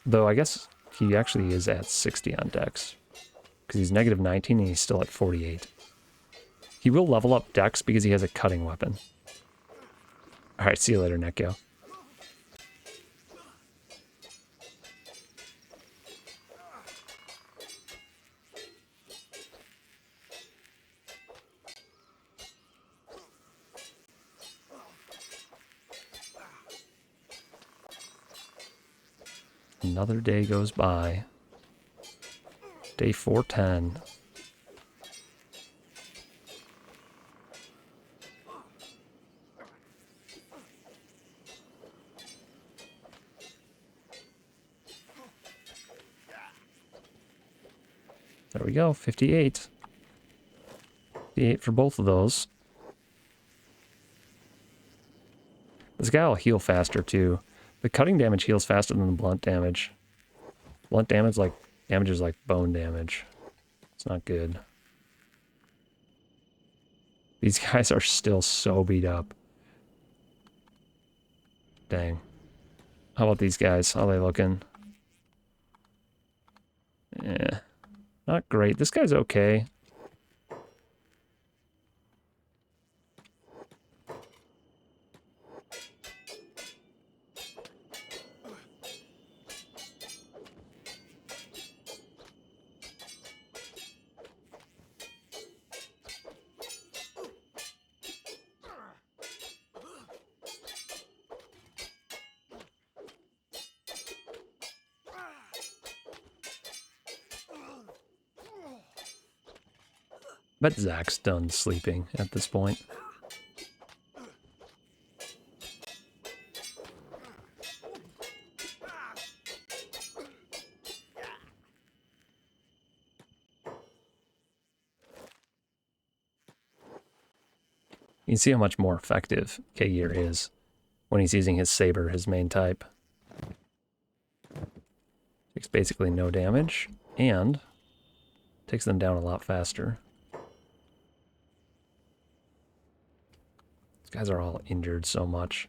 Though I guess he actually is at 60 on dex, because he's negative 19 and he's still at 48. He will level up dex because he has a cutting weapon. Alright, see you later, Nekio. Another day goes by. Day 410. There we go, 58. 58 for both of those. This guy will heal faster too. The cutting damage heals faster than the blunt damage. Blunt damage damages like bone damage. It's not good. These guys are still so beat up. Dang. How about these guys? How are they looking? Yeah. Not great. This guy's okay. Bet Zach's done sleeping at this point. You can see how much more effective Eyegore is when he's using his saber, his main type. Takes basically no damage, and takes them down a lot faster. These guys are all injured so much.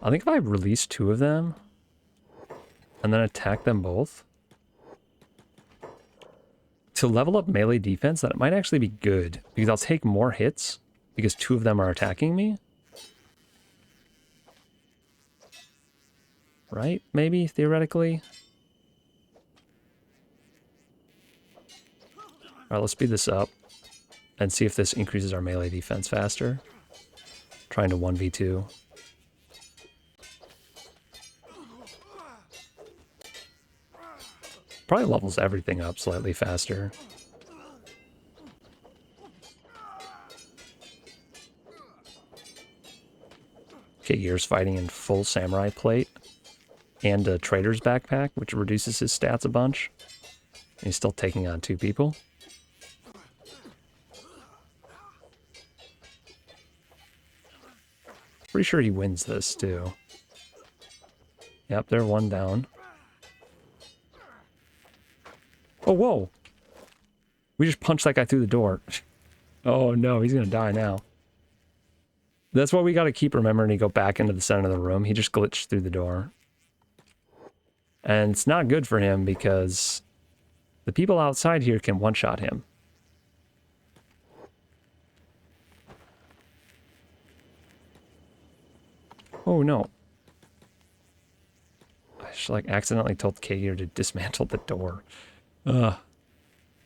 I think if I release two of them and then attack them both to level up melee defense, that might actually be good because I'll take more hits because two of them are attacking me. Right? Maybe, theoretically. Alright, let's speed this up and see if this increases our melee defense faster. Trying to 1v2. Probably levels everything up slightly faster. Eyegore's fighting in full samurai plate and a trader's backpack, which reduces his stats a bunch. And he's still taking on two people. Pretty sure he wins this too. Yep, they're one down. Oh, whoa! We just punched that guy through the door. Oh no, he's gonna die now. That's what we gotta keep remembering to go back into the center of the room. He just glitched through the door. And it's not good for him because The people outside here can one-shot him. Oh no. I just like accidentally told Kager to dismantle the door. Ugh.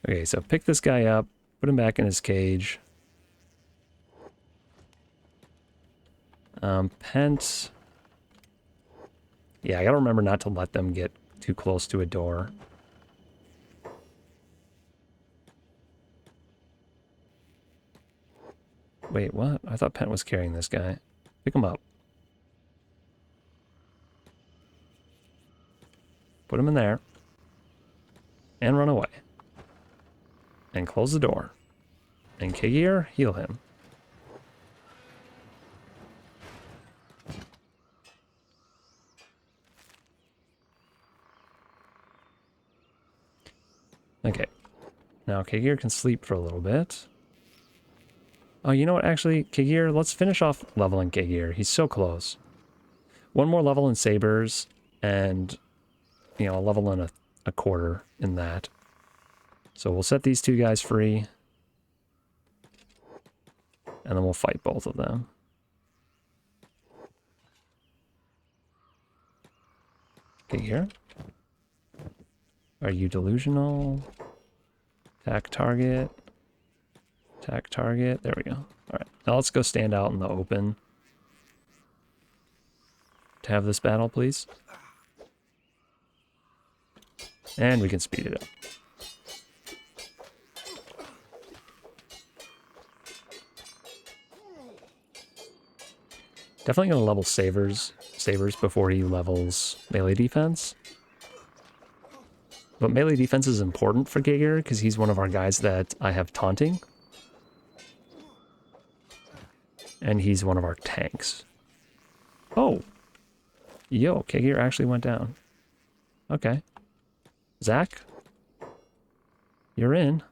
Okay, so pick this guy up, put him back in his cage. Pent. Yeah, I gotta remember not to let them get too close to a door. Wait, what? I thought Pent was carrying this guy. Pick him up. Put him in there. And run away. And close the door. And Kagear, heal him. Okay. Now Kagear can sleep for a little bit. Oh, you know what? Actually, Kagear, let's finish off leveling Kagear. He's so close. One more level in Sabers, and, you know, a level and a quarter in that. So we'll set these two guys free. And then we'll fight both of them. Kagear. Are you delusional? Attack target. Attack target. There we go. Alright. Now let's go stand out in the open. To have this battle, please. And we can speed it up. Definitely gonna level Sabers before he levels melee defense. But melee defense is important for Kagear because he's one of our guys that I have taunting. And he's one of our tanks. Oh! Yo, Kagear actually went down. Okay. Zach? You're in.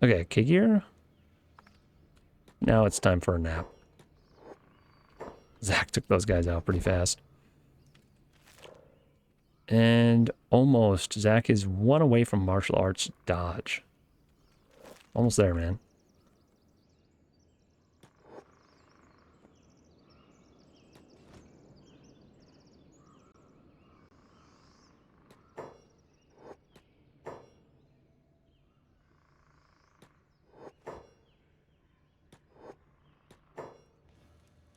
Okay, Kagear. Now it's time for a nap. Zach took those guys out pretty fast. And almost, Zach is one away from martial arts dodge. Almost there, man.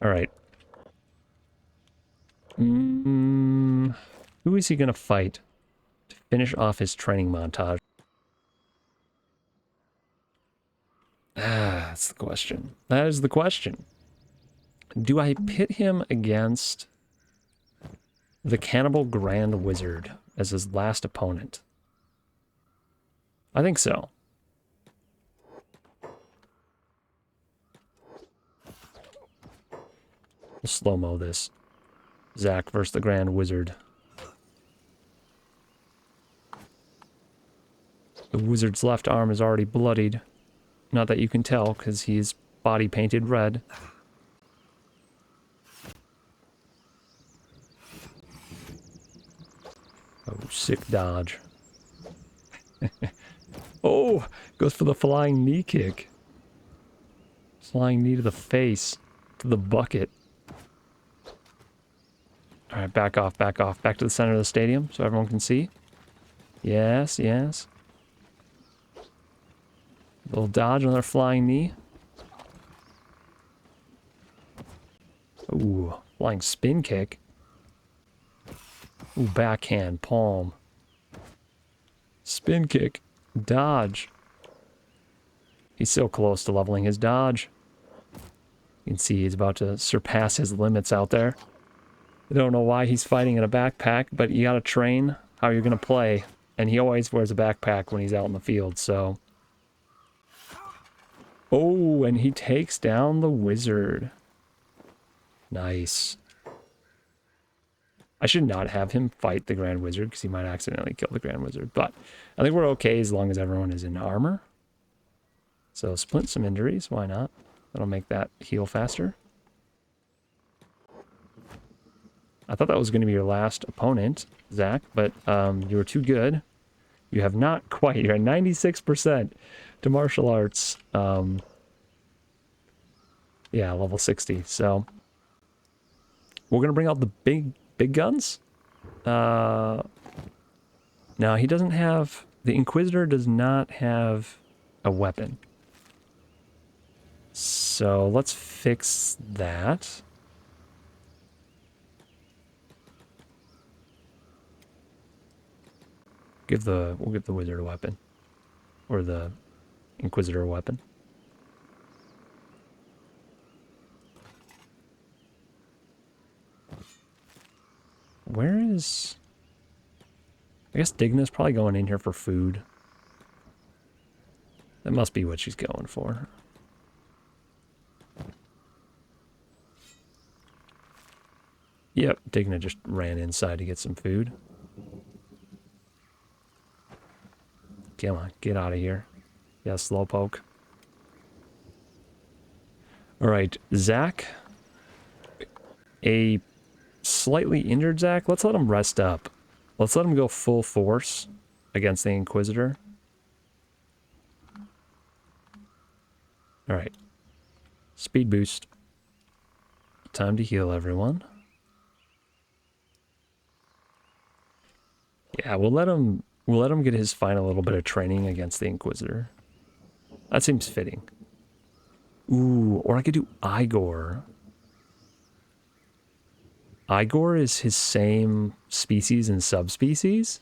All right. Who is he going to fight to finish off his training montage? That's the question. That is the question. Do I pit him against the Cannibal Grand Wizard as his last opponent? I think so. We'll slow-mo this. Zach versus the Grand Wizard. The wizard's left arm is already bloodied. Not that you can tell, because he's body painted red. Oh, sick dodge. Oh, goes for the flying knee kick. Flying knee to the face, to the bucket. All right, back off, back off. Back to the center of the stadium so everyone can see. Yes, yes. Little dodge, another flying knee. Ooh, flying spin kick. Ooh, backhand, palm. Spin kick, dodge. He's so close to leveling his dodge. You can see he's about to surpass his limits out there. I don't know why he's fighting in a backpack, but you gotta train how you're gonna play. And he always wears a backpack when he's out in the field, so... Oh, and he takes down the wizard. Nice. I should not have him fight the Grand Wizard because he might accidentally kill the Grand Wizard. But I think we're okay as long as everyone is in armor. So splint some injuries. Why not? That'll make that heal faster. I thought that was going to be your last opponent, Zach, but you were too good. You have not quite. You're at 96% to martial arts. Yeah, level 60. So we're going to bring out the big guns. No, he doesn't have... The Inquisitor does not have a weapon. So let's fix that. We'll give the wizard a weapon. Or the Inquisitor a weapon. Where is... I guess Digna's probably going in here for food. That must be what she's going for. Yep, Digna just ran inside to get some food. Come on, get out of here. Yeah, slowpoke. Alright, Zach. A slightly injured Zach. Let's let him rest up. Let's let him go full force against the Inquisitor. Alright. Speed boost. Time to heal everyone. Yeah, we'll let him get his final little bit of training against the Inquisitor. That seems fitting. Ooh, or I could do Eyegore. Eyegore is his same species and subspecies.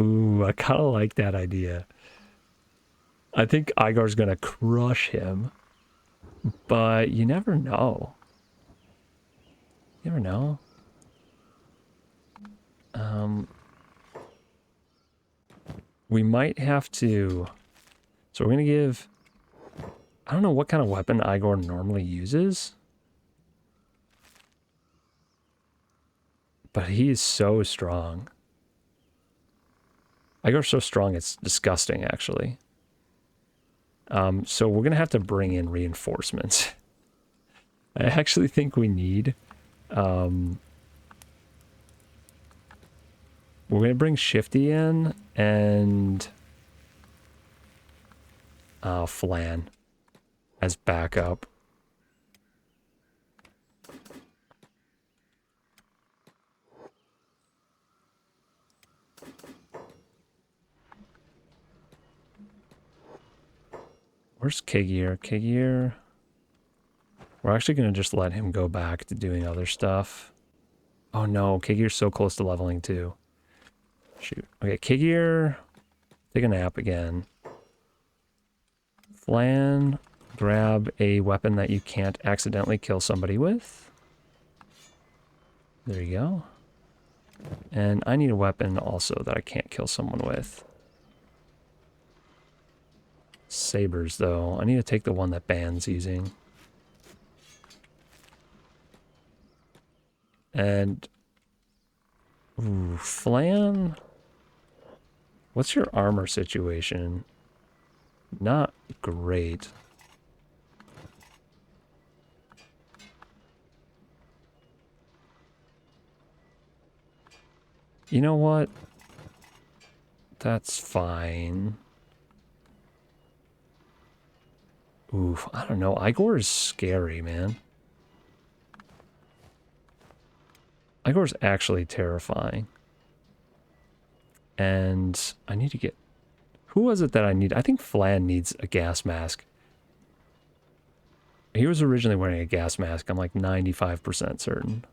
Ooh, I kind of like that idea. I think Eyegore's going to crush him. But you never know. You never know. We might have to... So we're going to give... I don't know what kind of weapon Eyegore normally uses. But he is so strong. Eyegore's so strong, it's disgusting, actually. So we're going to have to bring in reinforcements. I actually think we need... we're going to bring Shifty in and Flan as backup. Where's Kigir? Kigir... We're actually going to just let him go back to doing other stuff. Oh no, Kigir's so close to leveling too. Shoot. Okay, Kigir, take a nap again. Flan, grab a weapon that you can't accidentally kill somebody with. There you go. And I need a weapon also that I can't kill someone with. Sabers, though. I need to take the one that Ban's using. And... Ooh, Flan... What's your armor situation? Not great. You know what? That's fine. Oof, I don't know. Eyegore is scary, man. Eyegore's actually terrifying. And I need to get... Who was it that I need? I think Flan needs a gas mask. He was originally wearing a gas mask. I'm like 95% certain.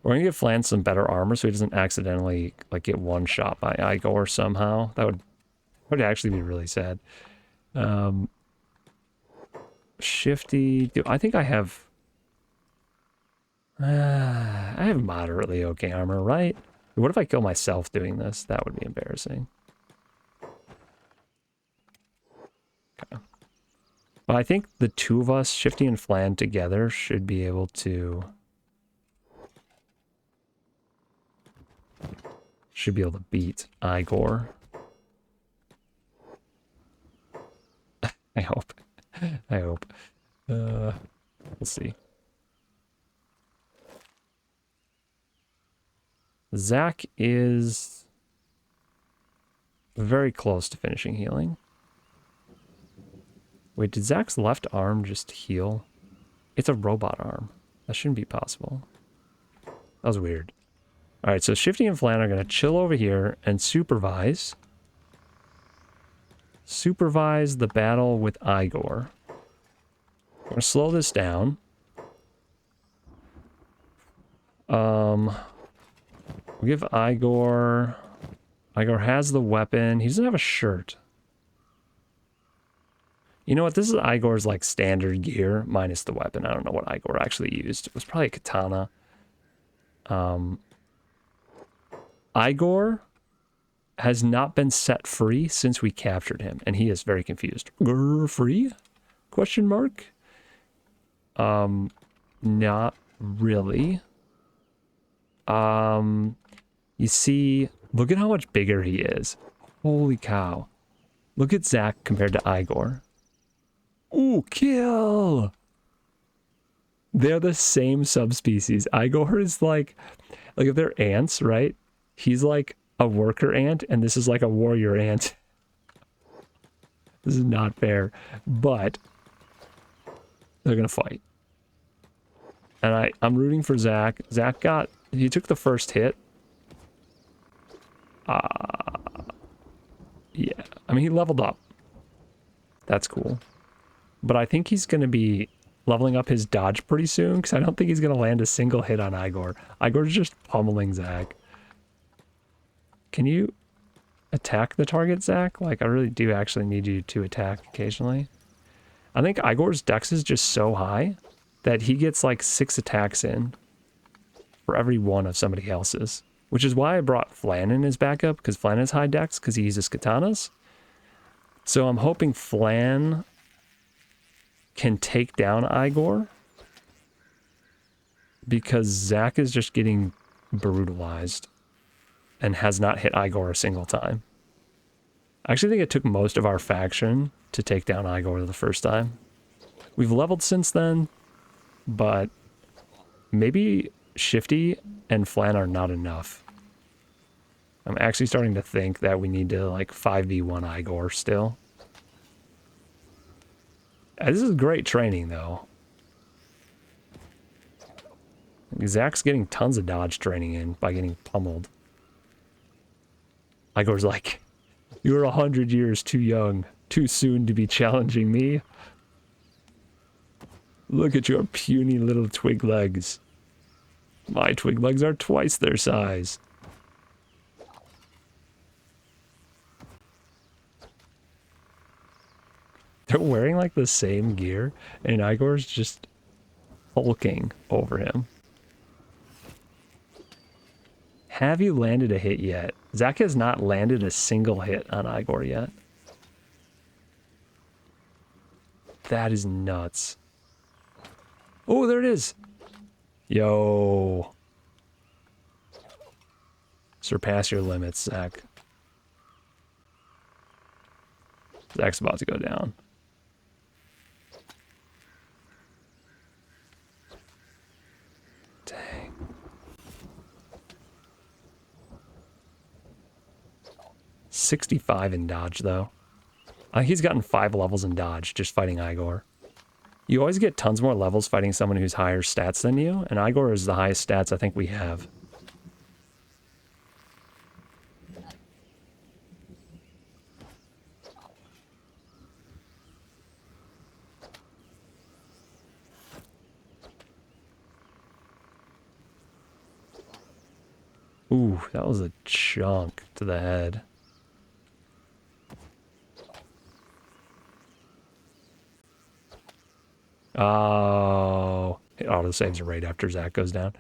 We're going to give Flan some better armor so he doesn't accidentally like get one shot by Eyegore somehow. That would actually be really sad. Shifty... I think I have... I have moderately okay armor, right? What if I kill myself doing this? That would be embarrassing. Okay. But I think the two of us, Shifty and Flan together, should be able to... Should be able to beat Eyegore. I hope. I hope. We'll see. Zach is very close to finishing healing. Wait, did Zach's left arm just heal? It's a robot arm. That shouldn't be possible. That was weird. All right, so Shifty and Flan are going to chill over here and supervise the battle with Eyegore. We're going to slow this down. We'll give Eyegore... Eyegore has the weapon. He doesn't have a shirt. You know what? This is Eyegore's like standard gear minus the weapon. I don't know what Eyegore actually used. It was probably a katana. Eyegore has not been set free since we captured him, and he is very confused. Free? Question mark? Not really. You see, look at how much bigger he is. Holy cow. Look at Zach compared to Eyegore. Ooh, kill! They're the same subspecies. Eyegore is like if they're ants, right? He's like a worker ant, and this is like a warrior ant. This is not fair, but they're gonna fight. And I'm rooting for Zach. Zach he took the first hit. Yeah, I mean, he leveled up. That's cool. But I think he's going to be leveling up his dodge pretty soon, because I don't think he's going to land a single hit on Eyegore. Eyegore's just pummeling Zach. Can you attack the target, Zach? Like, I really do actually need you to attack occasionally. I think Eyegore's dex is just so high that he gets like 6 attacks in for every one of somebody else's. Which is why I brought Flan in as backup, because Flan has high dex, because he uses katanas. So I'm hoping Flan can take down Eyegore, because Zach is just getting brutalized and has not hit Eyegore a single time. I actually think it took most of our faction to take down Eyegore the first time. We've leveled since then, but maybe Shifty and Flan are not enough. I'm actually starting to think that we need to like 5v1 Eyegore still. This is great training though. Zach's getting tons of dodge training in by getting pummeled. Eyegore's like, you're 100 years too young, too soon to be challenging me. Look at your puny little twig legs. My twig legs are twice their size. They're wearing like the same gear, and Eyegore's just hulking over him. Have you landed a hit yet? Zach has not landed a single hit on Eyegore yet. That is nuts. Oh, there it is. Yo. Surpass your limits, Zach. Zach's about to go down. Dang. $65 in dodge, though. He's gotten 5 levels in dodge just fighting Eyegore. You always get tons more levels fighting someone who's higher stats than you, and Eyegore is the highest stats I think we have. Ooh, that was a chunk to the head. Oh, it auto-saves right after Zach goes down.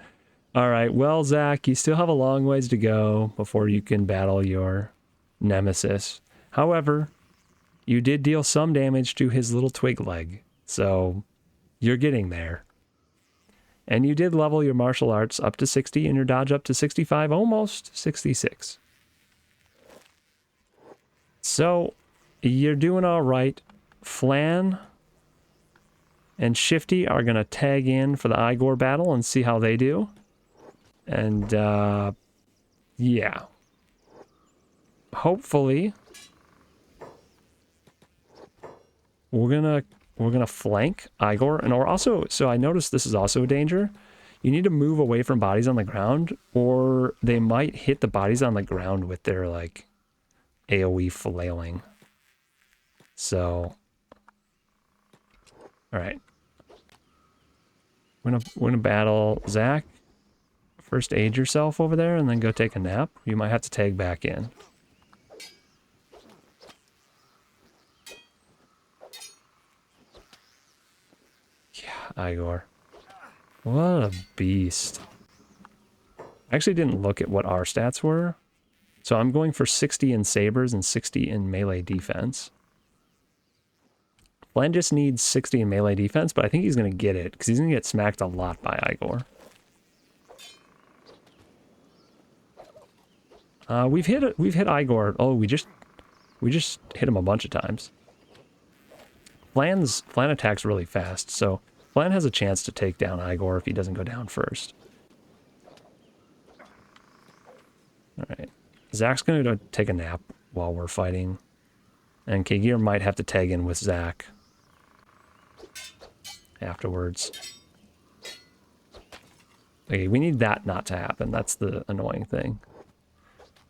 All right, well, Zach, you still have a long ways to go before you can battle your nemesis. However, you did deal some damage to his little twig leg, so you're getting there. And you did level your martial arts up to 60 and your dodge up to 65, almost 66. So, you're doing all right. Flan and Shifty are going to tag in for the Eyegore battle and see how they do. And, yeah. Hopefully, we're gonna flank Eyegore, and we're also, so I noticed this is also a danger. You need to move away from bodies on the ground, or they might hit the bodies on the ground with their, like, AoE flailing. So, all right. We're gonna battle Zach. First aid yourself over there, and then go take a nap. You might have to tag back in. Yeah, Eyegore. What a beast. I actually didn't look at what our stats were. So I'm going for 60 in sabers and 60 in melee defense. Flan just needs 60 in melee defense, but I think he's going to get it because he's going to get smacked a lot by Eyegore. We've hit Eyegore. Oh, we just hit him a bunch of times. Flan attacks really fast, so Flan has a chance to take down Eyegore if he doesn't go down first. All right. Zach's going to take a nap while we're fighting. And Kagir might have to tag in with Zach afterwards. Okay, we need that not to happen. That's the annoying thing.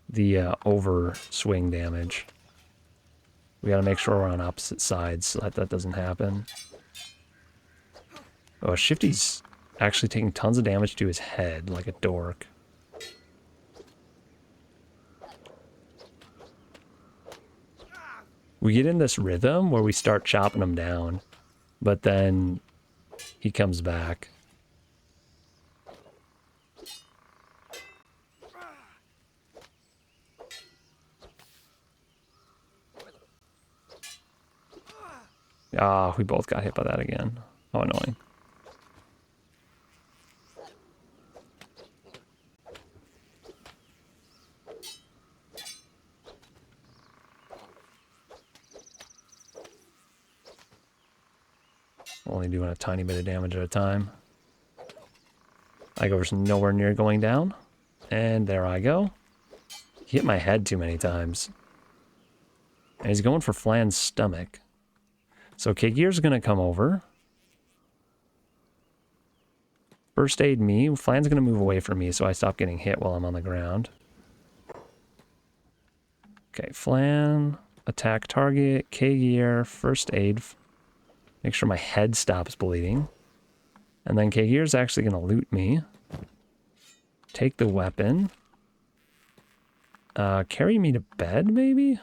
The over swing damage. We got to make sure we're on opposite sides so that doesn't happen. Oh, Shifty's actually taking tons of damage to his head like a dork. We get in this rhythm where we start chopping him down, but then he comes back. Ah, we both got hit by that again. How annoying. Only doing a tiny bit of damage at a time. Eyegore's nowhere near going down. And there I go. He hit my head too many times. And he's going for Flan's stomach. So Kagir's going to come over. First aid me. Flan's going to move away from me so I stop getting hit while I'm on the ground. Okay, Flan, attack target, Kagir, first aid. Make sure my head stops bleeding. And then Kagir's actually going to loot me. Take the weapon. Carry me to bed, maybe?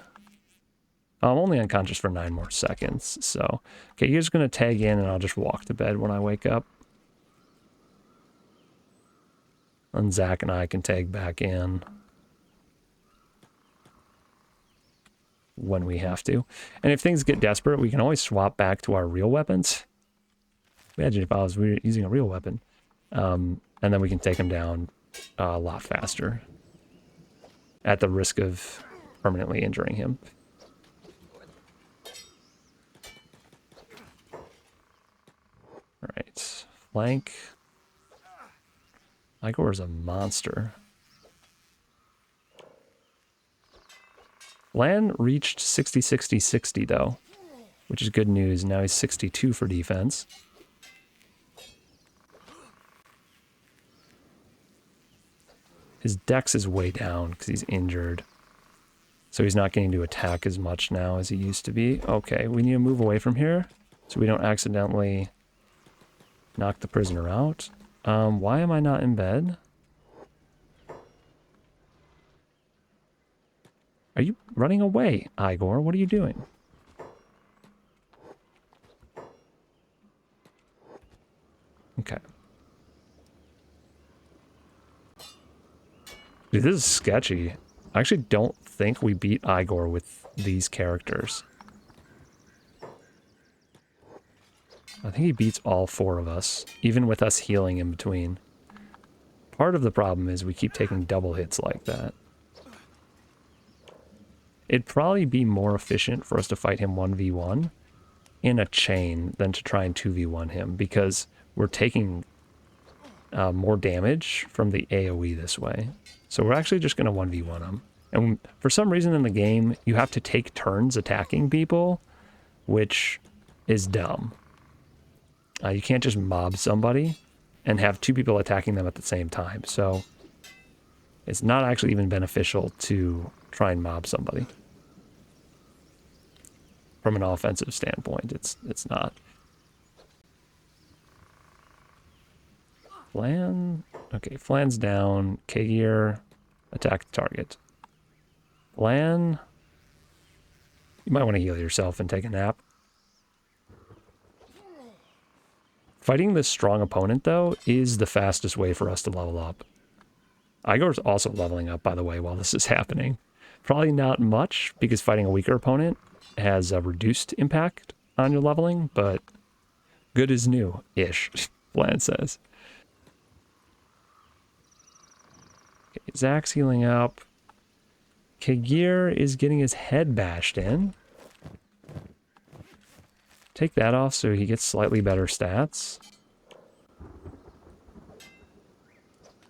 I'm only unconscious for 9 more seconds, so... Kagir's going to tag in and I'll just walk to bed when I wake up. And Zach and I can tag back in when we have to. And if things get desperate, we can always swap back to our real weapons. Imagine if I was using a real weapon. And then we can take him down a lot faster. At the risk of permanently injuring him. Alright. Flank. Eyegore is a monster. Lan reached 60-60-60 though, which is good news. Now he's 62 for defense. His dex is way down because he's injured. So he's not getting to attack as much now as he used to be. Okay, we need to move away from here so we don't accidentally knock the prisoner out. Why am I not in bed? Are you running away, Eyegore? What are you doing? Okay. Dude, this is sketchy. I actually don't think we beat Eyegore with these characters. I think he beats all 4 of us, even with us healing in between. Part of the problem is we keep taking double hits like that. it'd probably be more efficient for us to fight him 1v1 in a chain than to try and 2v1 him, because we're taking more damage from the AoE this way. So we're actually just going to 1v1 him. And for some reason in the game, you have to take turns attacking people, which is dumb. You can't just mob somebody and have two people attacking them at the same time. So it's not actually even beneficial to try and mob somebody. From an offensive standpoint, it's not. Flan, okay, Flan's down. Eyegore, attack the target. Flan, you might want to heal yourself and take a nap. Fighting this strong opponent, though, is the fastest way for us to level up. Eyegore's also leveling up, by the way, while this is happening. Probably not much, because fighting a weaker opponent has a reduced impact on your leveling, but good is new-ish, Flan says. Okay, Zach's healing up. Eyegore is getting his head bashed in. Take that off so he gets slightly better stats.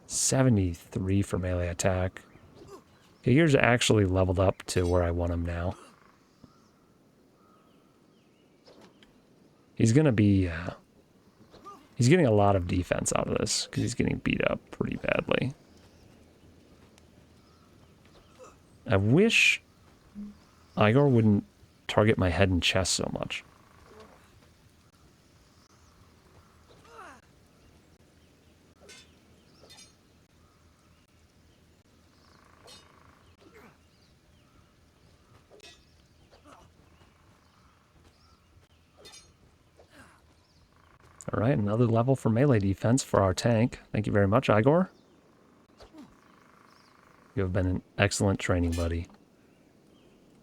73 for melee attack. Eyegore's actually leveled up to where I want him now. He's gonna be, he's getting a lot of defense out of this, because he's getting beat up pretty badly. I wish Eyegore wouldn't target my head and chest so much. All right, another level for melee defense for our tank. Thank you very much, Eyegore. You have been an excellent training buddy.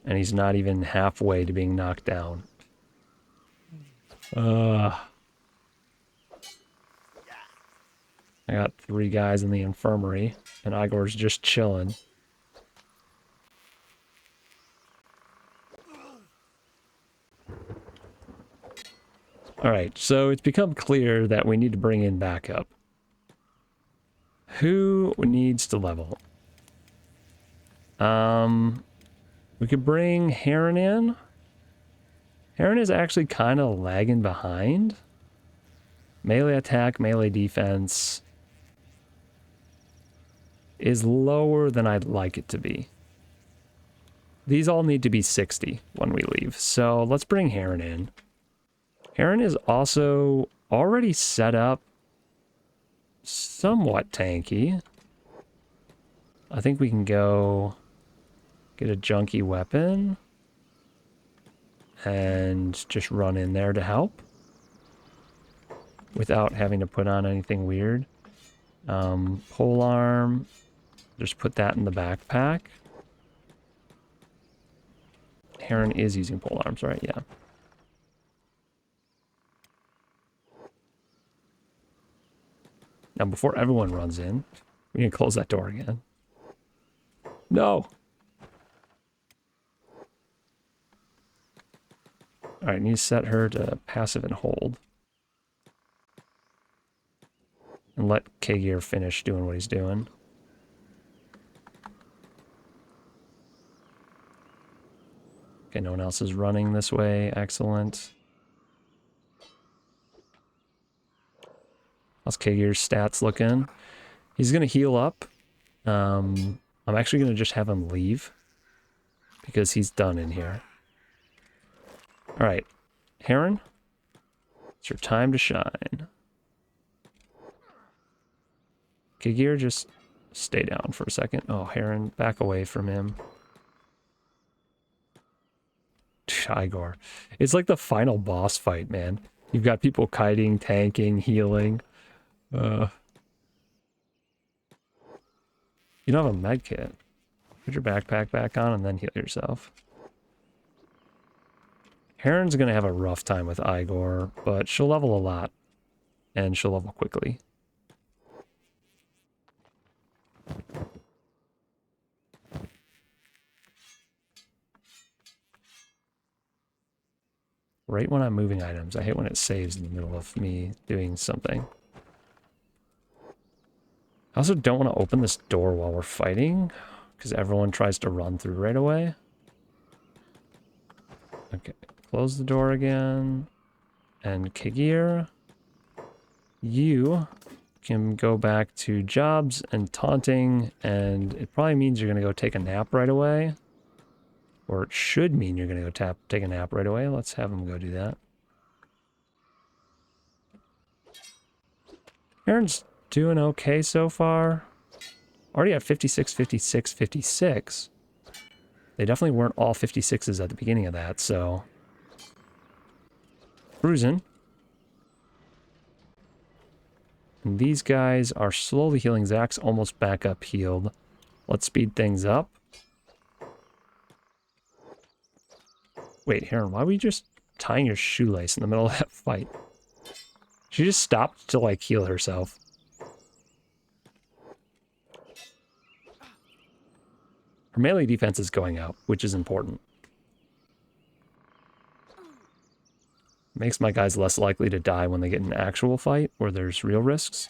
And he's not even halfway to being knocked down. I got 3 guys in the infirmary, and Eyegore's just chilling. Alright, so it's become clear that we need to bring in backup. Who needs to level? We could bring Heron in. Heron is actually kind of lagging behind. Melee attack, melee defense is lower than I'd like it to be. These all need to be 60 when we leave. So let's bring Heron in. Heron is also already set up somewhat tanky. I think we can go get a junky weapon and just run in there to help without having to put on anything weird. Polearm, just put that in the backpack. Heron is using polearms, right? Yeah. Now, before everyone runs in, we can close that door again. No! Alright, I need to set her to passive and hold. And let Eyegore finish doing what he's doing. Okay, no one else is running this way. Excellent. How's Eygore's stats looking? He's going to heal up. I'm actually going to just have him leave, because he's done in here. Alright, Heron, it's your time to shine. Eyegore, just stay down for a second. Oh, Heron, back away from him. Eyegore. It's like the final boss fight, man. You've got people kiting, tanking, healing. You don't have a med kit. Put your backpack back on and then heal yourself. Heron's going to have a rough time with Eyegore, but she'll level a lot. And she'll level quickly. Right when I'm moving items. I hate when it saves in the middle of me doing something. I also don't want to open this door while we're fighting, because everyone tries to run through right away. Okay, close the door again. And Kigir, you can go back to jobs and taunting, and it probably means you're going to go take a nap right away. Or it should mean you're going to go take a nap right away. Let's have him go do that. Aaron's doing okay so far. Already at 56, 56, 56. They definitely weren't all 56s at the beginning of that, so... Cruising. And these guys are slowly healing. Zach's almost back up healed. Let's speed things up. Wait, Heron, why were you just tying your shoelace in the middle of that fight? She just stopped to, like, heal herself. Her melee defense is going up, which is important. Makes my guys less likely to die when they get in an actual fight where there's real risks.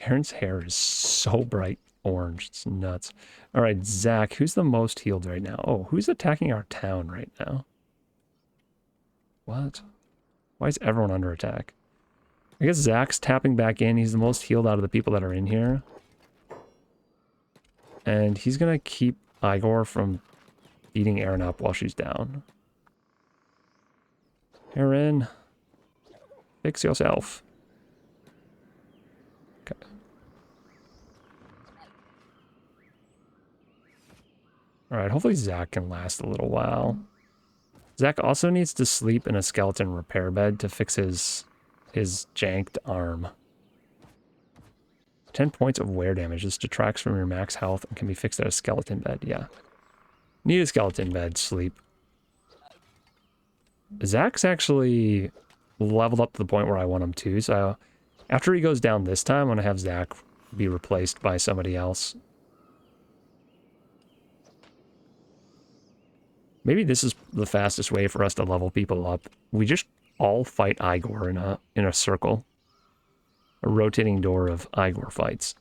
Aaron's hair is so bright orange. It's nuts. All right, Zach, who's the most healed right now? Oh, who's attacking our town right now? What? Why is everyone under attack? I guess Zach's tapping back in. He's the most healed out of the people that are in here. And he's going to keep Eyegore from beating Aaron up while she's down. Aaron, fix yourself. Okay. Alright, hopefully Zach can last a little while. Zach also needs to sleep in a skeleton repair bed to fix his janked arm. 10 points of wear damage. This detracts from your max health and can be fixed at a skeleton bed. Yeah. Need a skeleton bed, sleep. Zach's actually leveled up to the point where I want him to, so after he goes down this time, I'm going to have Zach be replaced by somebody else. Maybe this is the fastest way for us to level people up. We just all fight Eyegore in a circle. A rotating door of Eyegore fights.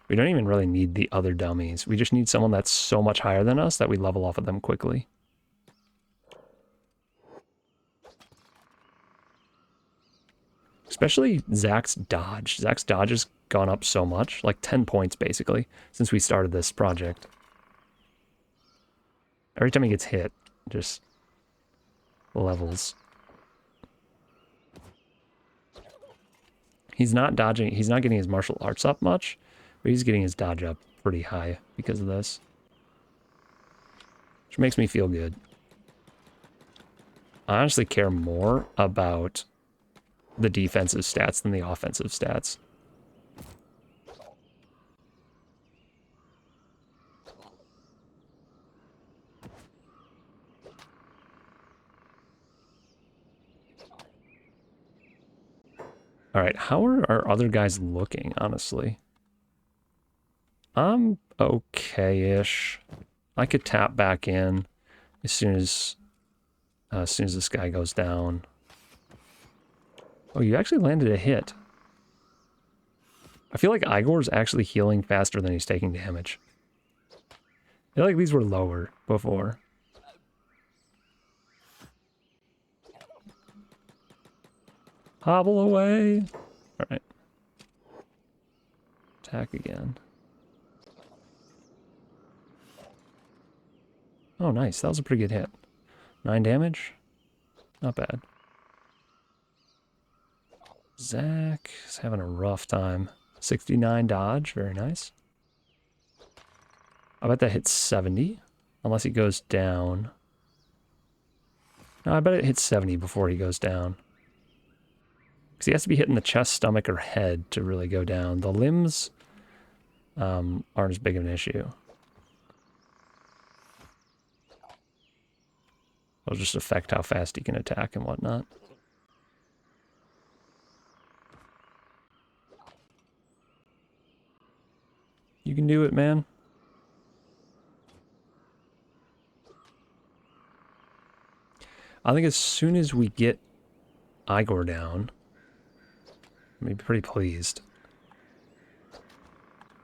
We don't even really need the other dummies. We just need someone that's so much higher than us that we level off of them quickly. Especially Zach's dodge. Zach's dodge has gone up so much, like 10 points basically, since we started this project. Every time he gets hit, just levels. He's not dodging, he's not getting his martial arts up much, but he's getting his dodge up pretty high because of this. Which makes me feel good. I honestly care more about the defensive stats than the offensive stats. All right, how are our other guys looking, honestly? I'm okay-ish. I could tap back in as soon as this guy goes down. Oh, you actually landed a hit. I feel like Eyegore's actually healing faster than he's taking damage. I feel like these were lower before. Hobble away. All right. Attack again. Oh, nice. That was a pretty good hit. 9 damage. Not bad. Zach is having a rough time. 69 dodge. Very nice. I bet that hits 70. Unless he goes down. No, I bet it hits 70 before he goes down. Because he has to be hitting the chest, stomach, or head to really go down. The limbs aren't as big of an issue. It'll just affect how fast he can attack and whatnot. You can do it, man. I think as soon as we get Eyegore down, I'll be pretty pleased.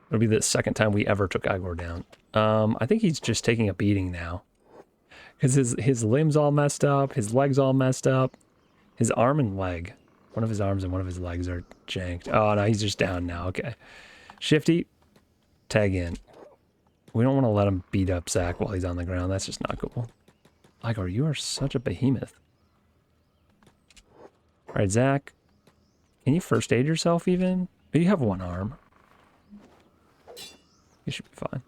It'll be the second time we ever took Eyegore down. I think he's just taking a beating now. Because his limbs all messed up, his legs all messed up. His arm and leg. One of his arms and one of his legs are janked. Oh, no, he's just down now. Okay. Shifty, tag in. We don't want to let him beat up Zach while he's on the ground. That's just not cool. Eyegore, you are such a behemoth. All right, Zach. Can you first aid yourself even? You have one arm. You should be fine.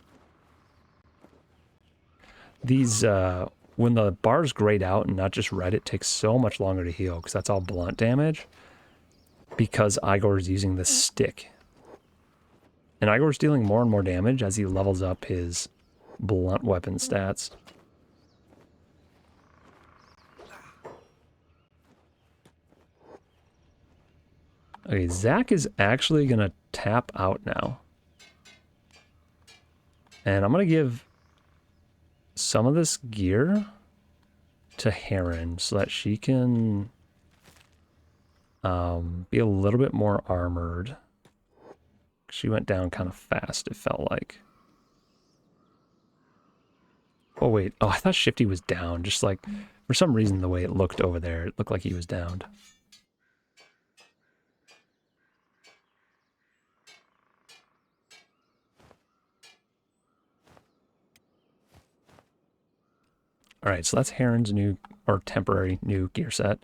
These, when the bars grayed out and not just red, it takes so much longer to heal because that's all blunt damage. Because Eyegore is using the stick. And Eyegore's dealing more and more damage as he levels up his blunt weapon stats. Okay, Zach is actually going to tap out now. And I'm going to give some of this gear to Heron so that she can be a little bit more armored. She went down kind of fast, it felt like. Oh, wait. Oh, I thought Shifty was down. Just like, for some reason, the way it looked over there, it looked like he was downed. All right, so that's Heron's new, or temporary new gear set.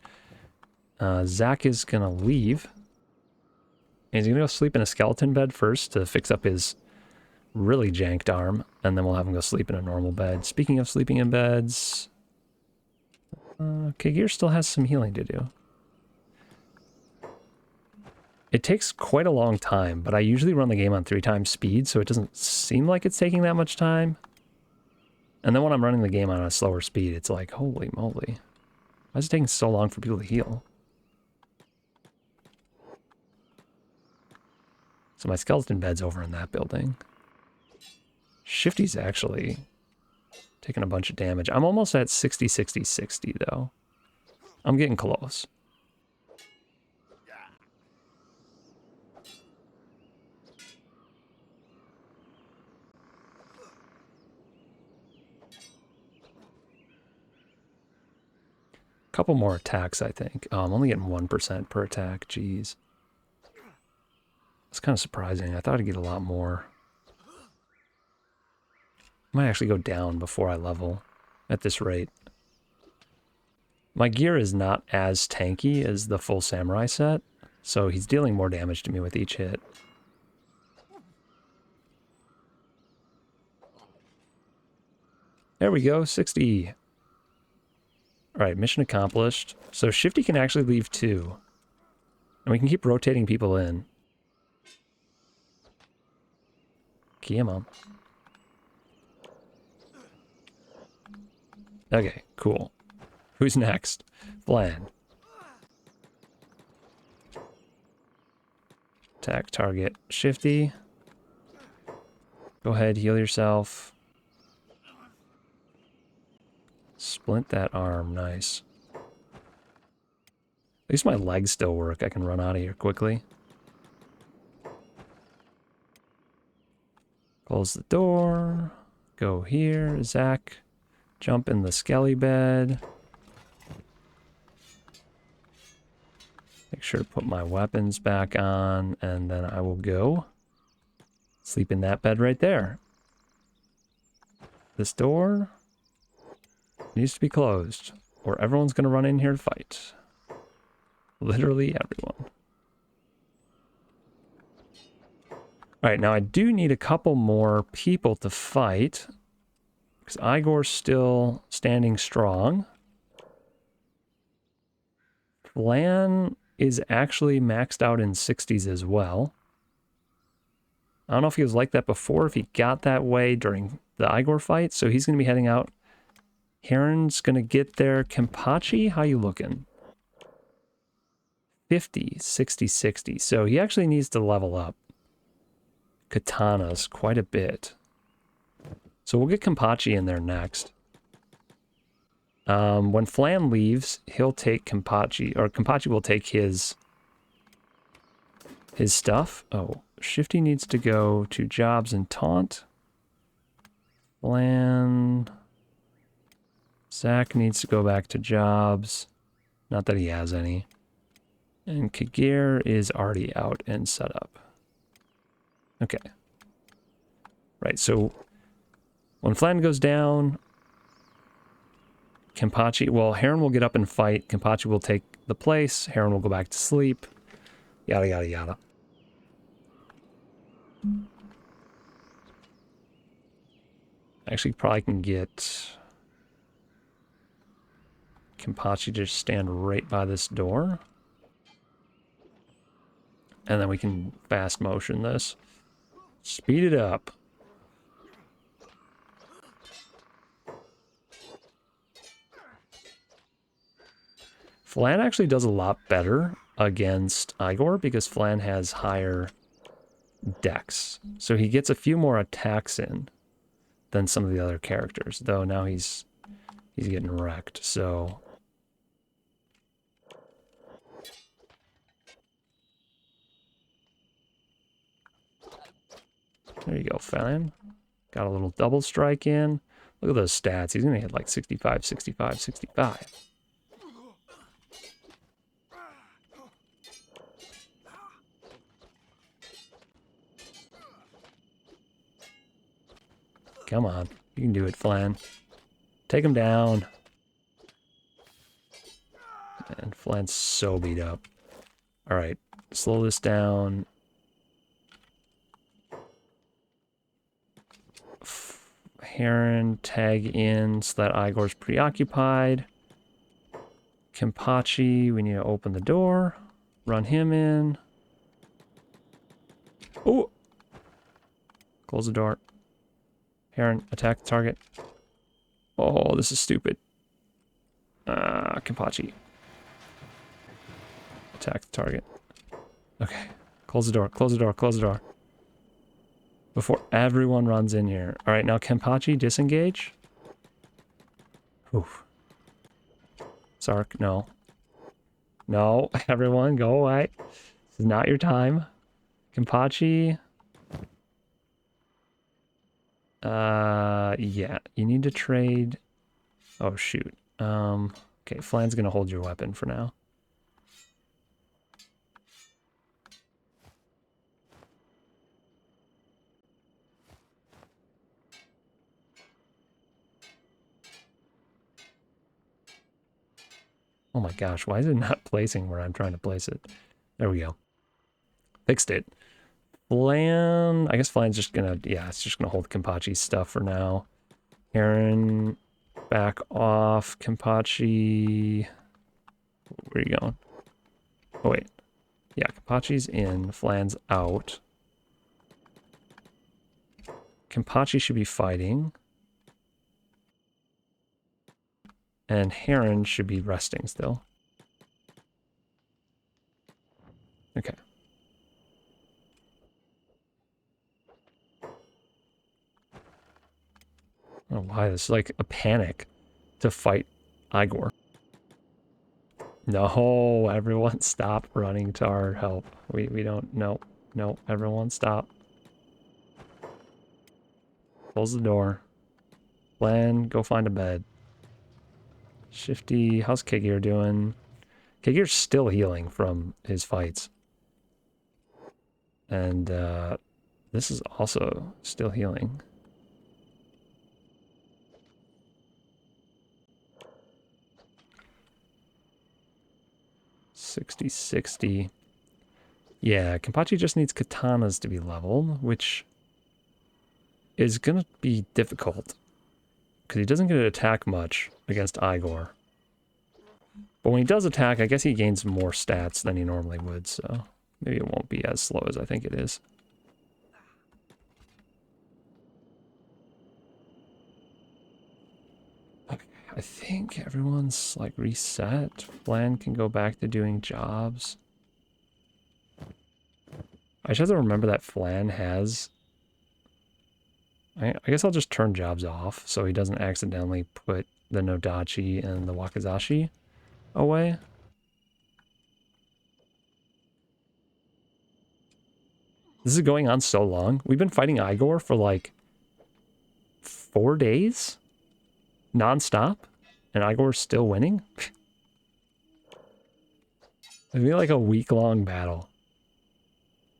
Zach is going to leave. And he's going to go sleep in a skeleton bed first to fix up his really janked arm. And then we'll have him go sleep in a normal bed. Speaking of sleeping in beds... okay, Gear still has some healing to do. It takes quite a long time, but I usually run the game on 3 times speed, so it doesn't seem like it's taking that much time. And then when I'm running the game on a slower speed, it's like, holy moly. Why is it taking so long for people to heal? So my skeleton bed's over in that building. Shifty's actually taking a bunch of damage. I'm almost at 60, 60, 60, though. I'm getting close. Couple more attacks, I think. Oh, I'm only getting 1% per attack. Jeez. It's kind of surprising. I thought I'd get a lot more. Might actually go down before I level at this rate. My gear is not as tanky as the full samurai set, so he's dealing more damage to me with each hit. There we go, 60. Alright, mission accomplished. So Shifty can actually leave too. And we can keep rotating people in. Come on. Okay, cool. Who's next? Bland. Attack target. Shifty. Go ahead, heal yourself. Splint that arm, nice. At least my legs still work. I can run out of here quickly. Close the door. Go here. Zach, jump in the skelly bed. Make sure to put my weapons back on, and then I will go sleep in that bed right there. This door needs to be closed, or everyone's going to run in here to fight. Literally everyone. Alright, now I do need a couple more people to fight, because Eyegore's still standing strong. Lan is actually maxed out in 60s as well. I don't know if he was like that before, if he got that way during the Eyegore fight, so he's going to be heading out. Heron's going to get there. Kenpachi, how you looking? 50, 60, 60. So he actually needs to level up katanas quite a bit. So we'll get Kenpachi in there next. When Flan leaves, he'll take Kenpachi, or Kenpachi will take his stuff. Oh, Shifty needs to go to Jobs and Taunt. Flan. Zach needs to go back to Jobs. Not that he has any. And Kagir is already out and set up. Okay. Right, so when Flan goes down, Kenpachi, well, Heron will get up and fight. Kenpachi will take the place. Heron will go back to sleep. Yada, yada, yada. Actually, probably can get Kenpachi to just stand right by this door. And then we can fast motion this. Speed it up. Flan actually does a lot better against Eyegore because Flan has higher dex. So he gets a few more attacks in than some of the other characters. Though now he's getting wrecked, so... There you go, Flan. Got a little double strike in. Look at those stats. He's going to hit like 65, 65, 65. Come on. You can do it, Flan. Take him down. And Flan's so beat up. All right. Slow this down. Heron, tag in so that Eyegore's preoccupied. Kenpachi, we need to open the door. Run him in. Oh! Close the door. Heron, attack the target. Oh, this is stupid. Kenpachi. Attack the target. Okay. Close the door, close the door, close the door. Before everyone runs in here. Alright, now Kenpachi, disengage. Oof. Sark, no. No, everyone, go away. This is not your time. Kenpachi. Yeah, you need to trade. Oh, shoot. Okay, Flan's gonna hold your weapon for now. Oh my gosh, why is it not placing where I'm trying to place it? There we go. Fixed it. Flan, I guess Flan's just gonna, yeah, it's just gonna hold Kenpachi's stuff for now. Heron, back off. Kenpachi, where are you going? Oh wait, yeah, Kenpachi's in, Flan's out. Kenpachi should be fighting. And Heron should be resting still. Okay. I don't know why this is like a panic to fight Eyegore. No, everyone stop running to our help. We don't, no, everyone stop. Close the door. Flan, go find a bed. Shifty, how's Kagir doing? Kagir's still healing from his fights. And this is also still healing. $60. Yeah, Kenpachi just needs katanas to be leveled, which is going to be difficult. Because he doesn't get to attack much against Eyegore. But when he does attack, I guess he gains more stats than he normally would, so maybe it won't be as slow as I think it is. Okay, I think everyone's like reset. Flan can go back to doing jobs. I just have to remember that Flan has I guess I'll just turn jobs off so he doesn't accidentally put the Nodachi and the Wakizashi away. This is going on so long. We've been fighting Eyegore for like 4 days non-stop, and Eyegore's still winning. It'd be like a week-long battle.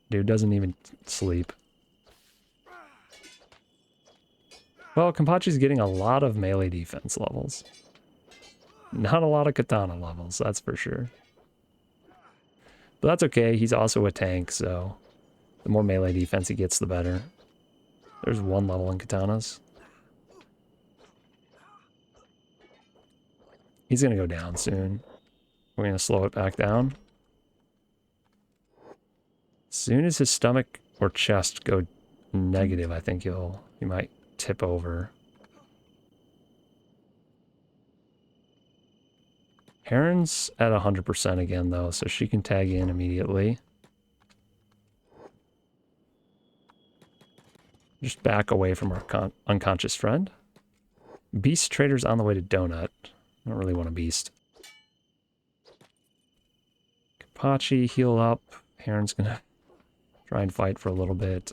Dude doesn't even sleep. Well, Kenpachi's getting a lot of melee defense levels. Not a lot of katana levels, that's for sure. But that's okay, he's also a tank, so the more melee defense he gets, the better. There's 1 level in katanas. He's gonna go down soon. We're gonna slow it back down. As soon as his stomach or chest go negative, I think he might tip over. Heron's at 100% again, though, so she can tag in immediately. Just back away from our unconscious friend. Beast Trader's on the way to Donut. I don't really want a beast. Kenpachi, heal up. Heron's gonna try and fight for a little bit.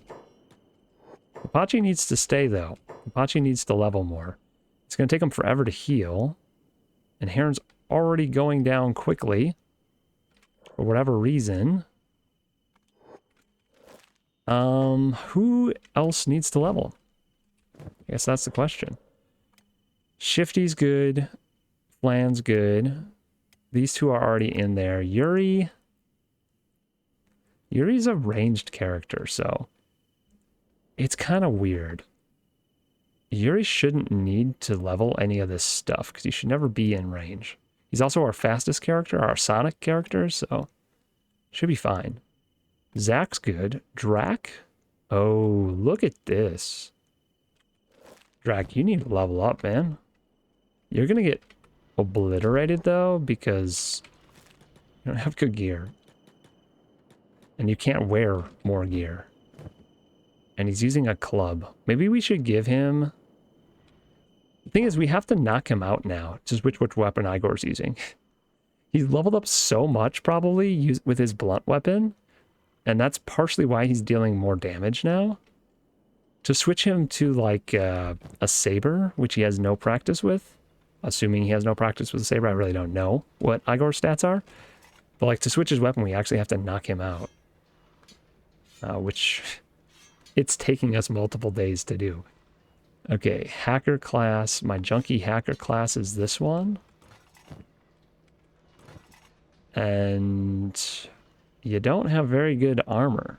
Kenpachi needs to stay, though. Kenpachi needs to level more. It's gonna take him forever to heal. And Heron's already going down quickly. For whatever reason. Who else needs to level? I guess that's the question. Shifty's good. Flan's good. These two are already in there. Yuri's a ranged character, so it's kind of weird. Yuri shouldn't need to level any of this stuff because he should never be in range. He's also our fastest character, our Sonic character, so should be fine. Zach's good. Drac? Oh, look at this. Drac, you need to level up, man. You're gonna get obliterated, though, because you don't have good gear. And you can't wear more gear. And he's using a club. Maybe we should give him... The thing is, we have to knock him out now to switch which weapon Eyegore's using. He's leveled up so much, probably, with his blunt weapon. And that's partially why he's dealing more damage now. To switch him to, like, a saber, which he has no practice with, assuming he has no practice with a saber, I really don't know what Eyegore's stats are. But, like, to switch his weapon, we actually have to knock him out. Which, it's taking us multiple days to do. Okay, hacker class. My junkie hacker class is this one. And you don't have very good armor,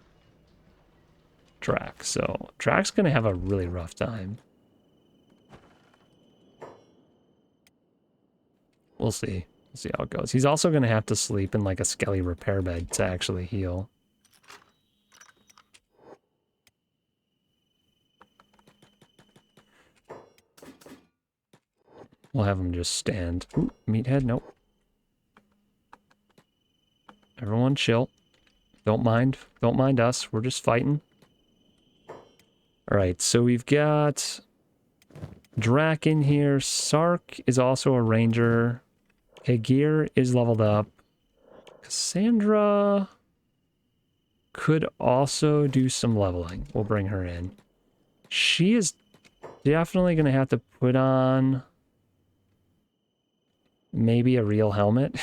Drac. So Drac's going to have a really rough time. We'll see. We'll see how it goes. He's also going to have to sleep in like a skelly repair bed to actually heal. We'll have him just stand. Ooh, meathead, nope. Everyone chill. Don't mind us. We're just fighting. All right, so we've got Drac in here. Sark is also a ranger. Okay, Gear is leveled up. Cassandra could also do some leveling. We'll bring her in. She is definitely going to have to put on maybe a real helmet.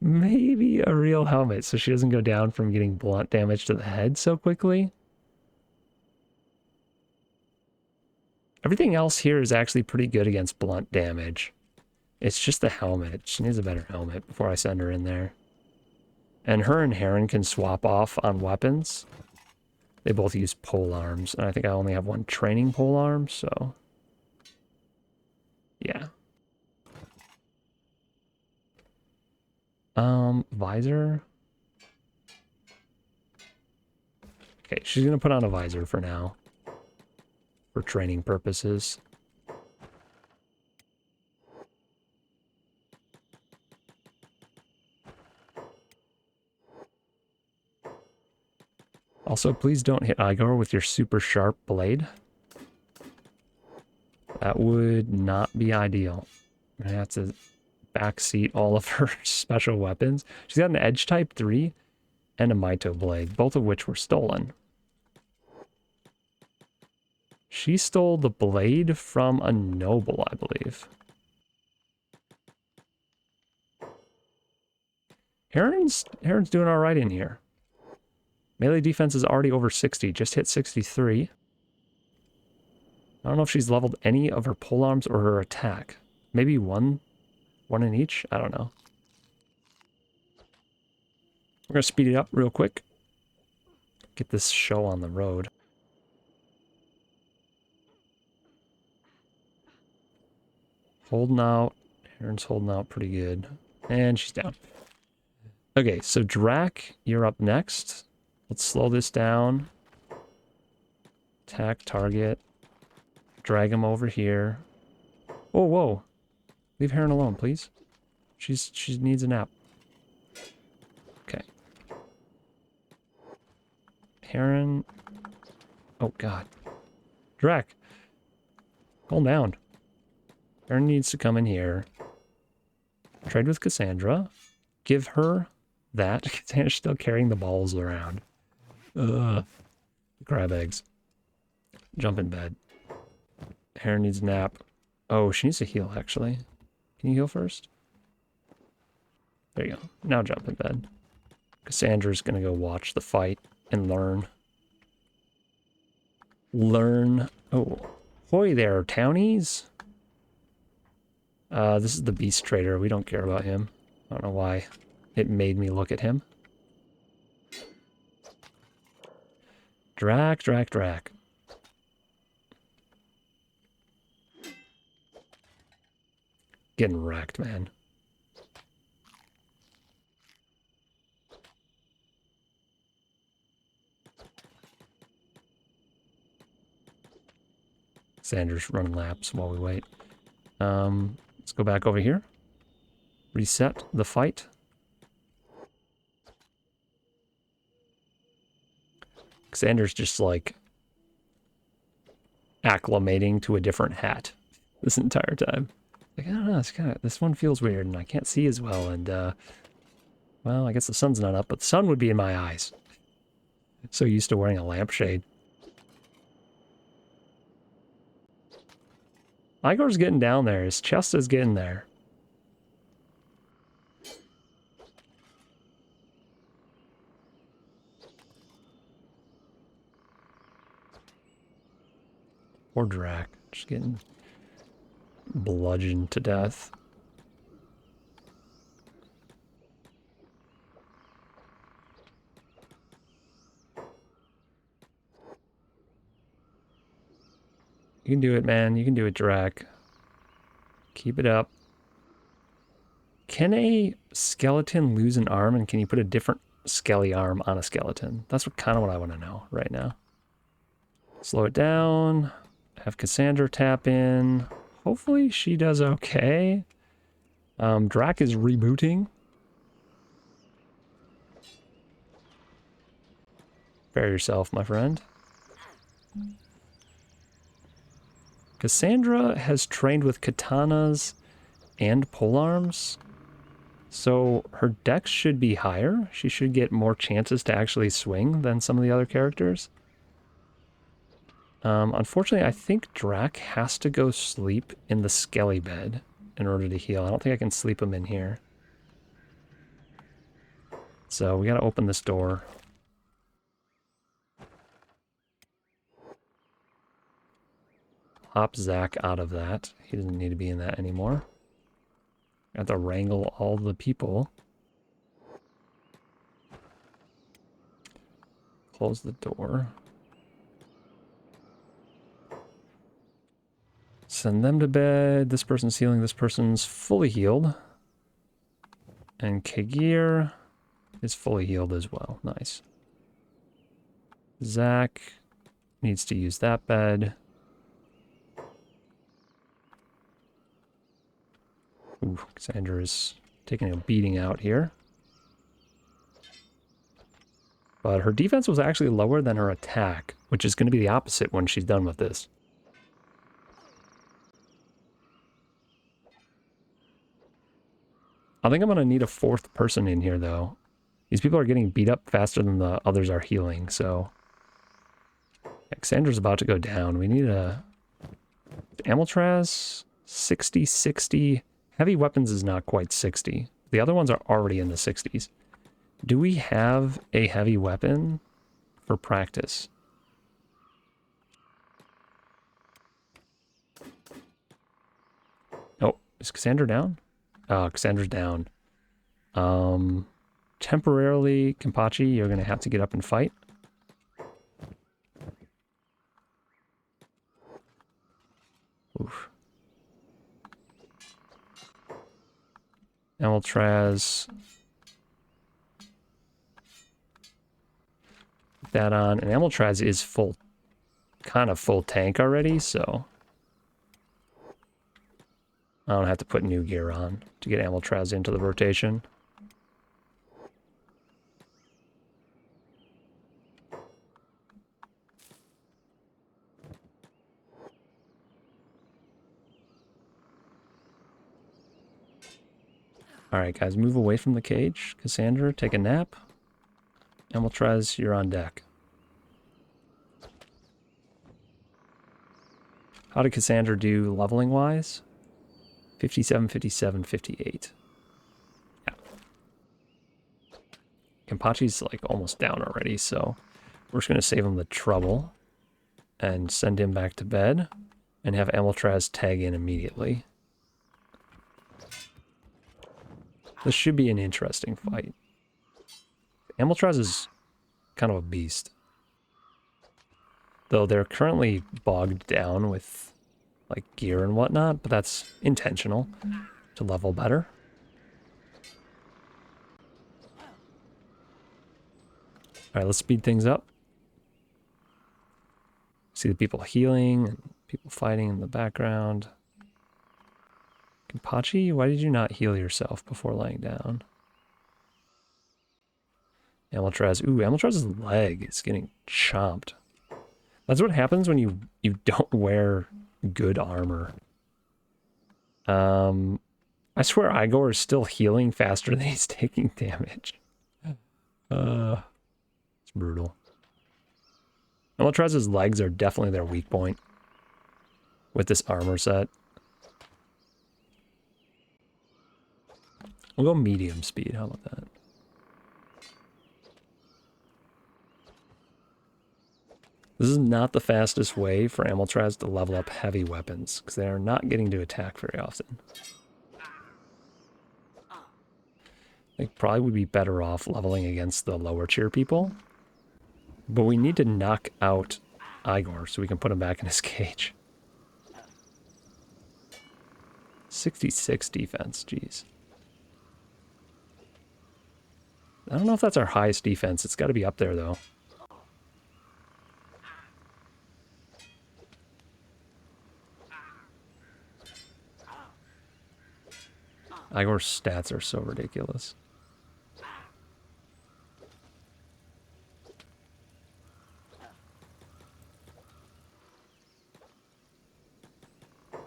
Maybe a real helmet so she doesn't go down from getting blunt damage to the head so quickly. Everything else here is actually pretty good against blunt damage. It's just the helmet. She needs a better helmet before I send her in there. And her and Heron can swap off on weapons. They both use pole arms, and I think I only have one training pole arm, so... yeah. Visor. Okay, she's gonna put on a visor for now. For training purposes. Also, please don't hit Eyegore with your super sharp blade. That would not be ideal. I'm gonna have to backseat all of her special weapons. She's got an edge type 3 and a Mito blade, both of which were stolen. She stole the blade from a noble, I believe. Heron's doing all right in here. Melee defense is already over 60, just hit 63. I don't know if she's leveled any of her polearms or her attack. Maybe one in each? I don't know. We're going to speed it up real quick. Get this show on the road. Holding out. Heron's holding out pretty good. And she's down. Okay, so Drac, you're up next. Let's slow this down. Attack target. Drag him over here. Oh, whoa. Leave Heron alone, please. She needs a nap. Okay. Heron. Oh, God. Drac. Calm down. Heron needs to come in here. Trade with Cassandra. Give her that. Cassandra's still carrying the balls around. Ugh. Crab eggs. Jump in bed. Heron needs a nap. Oh, she needs to heal, actually. Can you heal first? There you go. Now jump in bed. Cassandra's gonna go watch the fight and learn. Learn. Oh. Hoy there, townies. This is the beast trader. We don't care about him. I don't know why it made me look at him. Drac. Getting wrecked, man. Sanders running laps while we wait. Let's go back over here. Reset the fight. Xander's just like acclimating to a different hat this entire time. Like, I don't know, it's this one feels weird and I can't see as well, and well, I guess the sun's not up, but the sun would be in my eyes. So used to wearing a lampshade. Eyegore's getting down there. His chest is getting there. Poor Drac. Just getting bludgeoned to death. You can do it, man. You can do it, Drac. Keep it up. Can a skeleton lose an arm, and can you put a different skelly arm on a skeleton? That's kind of what I want to know right now. Slow it down. Have Cassandra tap in. Hopefully she does okay. Drac is rebooting. Prepare yourself, my friend. Cassandra has trained with katanas and polearms, so her dex should be higher. She should get more chances to actually swing than some of the other characters. Unfortunately, I think Drac has to go sleep in the skelly bed in order to heal. I don't think I can sleep him in here. So we gotta open this door. Hop Zach out of that. He doesn't need to be in that anymore. I have to wrangle all the people. Close the door. Send them to bed. This person's healing. This person's fully healed. And Kagir is fully healed as well. Nice. Zach needs to use that bed. Ooh, Cassandra is taking a beating out here. But her defense was actually lower than her attack, which is going to be the opposite when she's done with this. I think I'm going to need a fourth person in here, though. These people are getting beat up faster than the others are healing, so... Xander's about to go down. We need a... Amiltraz, 60, 60. Heavy weapons is not quite 60. The other ones are already in the 60s. Do we have a heavy weapon for practice? Oh, is Xander down? Oh, Xander's down. Temporarily, Kenpachi, you're going to have to get up and fight. Oof. Amiltraz. Put that on. And Amiltraz is full, kind of full tank already, so... I don't have to put new gear on to get Amiltraz into the rotation. Alright guys, move away from the cage. Cassandra, take a nap. Amiltraz, you're on deck. How did Cassandra do leveling wise? 57, 57, 58. Yeah. Kenpachi's like almost down already, so we're just going to save him the trouble and send him back to bed and have Amiltraz tag in immediately. This should be an interesting fight. Amiltraz is kind of a beast. Though they're currently bogged down with like gear and whatnot, but that's intentional to level better. Alright, let's speed things up. See the people healing and people fighting in the background. Kenpachi, why did you not heal yourself before laying down? Amiltraz, ooh, Amiltraz's leg is getting chomped. That's what happens when you don't wear good armor. I swear Eyegore is still healing faster than he's taking damage. It's brutal. Amiltraz's legs are definitely their weak point with this armor set. We'll go medium speed, how about that? This is not the fastest way for Amiltraz to level up heavy weapons, because they are not getting to attack very often. They probably would be better off leveling against the lower tier people. But we need to knock out Eyegore so we can put him back in his cage. 66 defense, jeez. I don't know if that's our highest defense. It's got to be up there, though. Eyegore's stats are so ridiculous.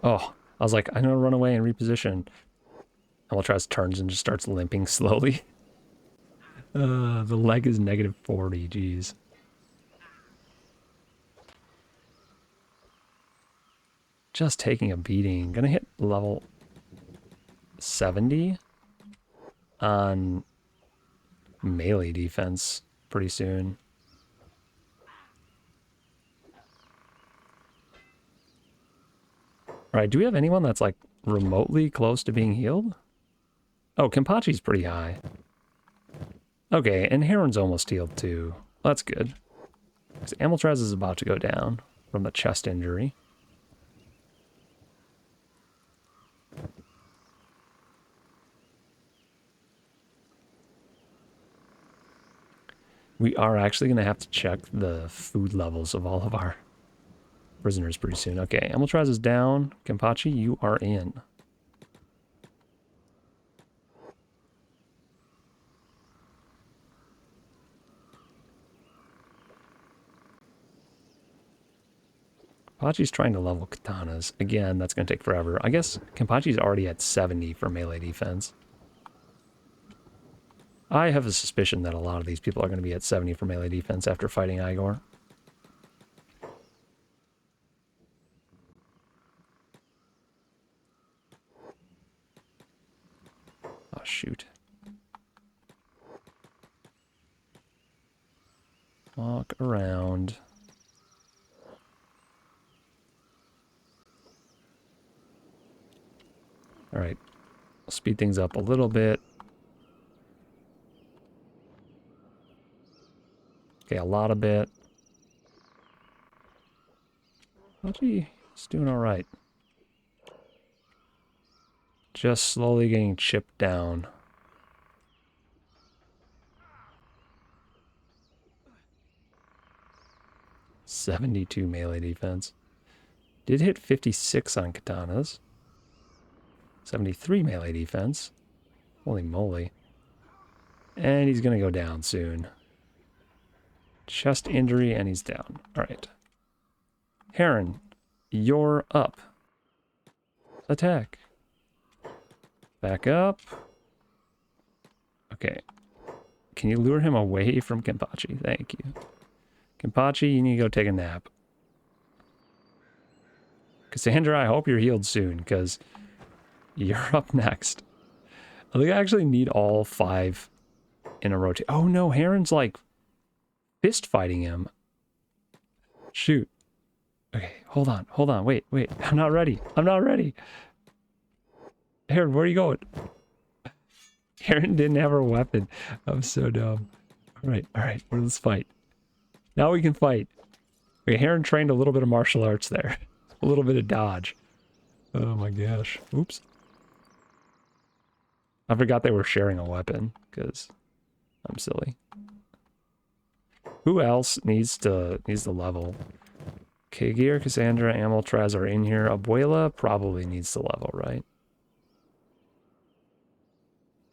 Oh, I was like, I'm gonna run away and reposition. Amiltraz turns and just starts limping slowly. The leg is negative 40, geez. Just taking a beating. Gonna hit level 70 on melee defense pretty soon. Alright, do we have anyone that's like remotely close to being healed? Oh, Kenpachi's pretty high. Okay, and Heron's almost healed too. Well, that's good. Because Amiltraz is about to go down from the chest injury. We are actually going to have to check the food levels of all of our prisoners pretty soon. Okay, Amiltraz is down. Kenpachi, you are in. Kenpachi's trying to level katanas. Again, that's going to take forever. I guess Kenpachi's already at 70 for melee defense. I have a suspicion that a lot of these people are going to be at 70 for melee defense after fighting Eyegore. Oh, shoot. Walk around. All right. I'll speed things up a little bit. Okay, a lot of bit. Actually, he's doing all right. Just slowly getting chipped down. .72 melee defense. Did hit 56 on katanas. 73 melee defense. Holy moly. And he's going to go down soon. Chest injury, and he's down. All right. Heron, you're up. Attack. Back up. Okay. Can you lure him away from Kenpachi? Thank you. Kenpachi, you need to go take a nap. Cassandra, I hope you're healed soon, because you're up next. I think I actually need all 5 in a rotation. Oh no, Heron's like fist fighting him. Shoot. Okay, hold on, wait. I'm not ready. Heron, where are you going? Heron didn't have her weapon. I'm so dumb. All right, let's fight. Now we can fight. Okay, Heron trained a little bit of martial arts there. A little bit of dodge. Oh my gosh. Oops. I forgot they were sharing a weapon, because I'm silly. Who else needs to level? Kagir, Cassandra, Amiltraz are in here. Abuela probably needs to level, right?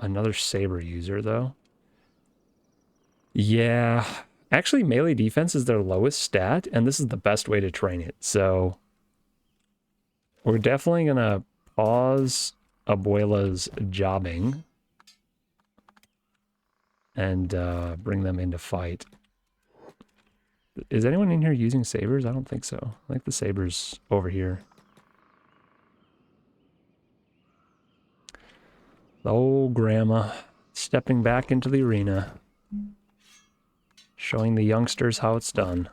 Another saber user, though. Yeah. Actually, melee defense is their lowest stat, and this is the best way to train it. So we're definitely going to pause Abuela's jobbing and bring them into fight. Is anyone in here using sabers? I don't think so. I think the saber's over here. The old grandma stepping back into the arena, showing the youngsters how it's done.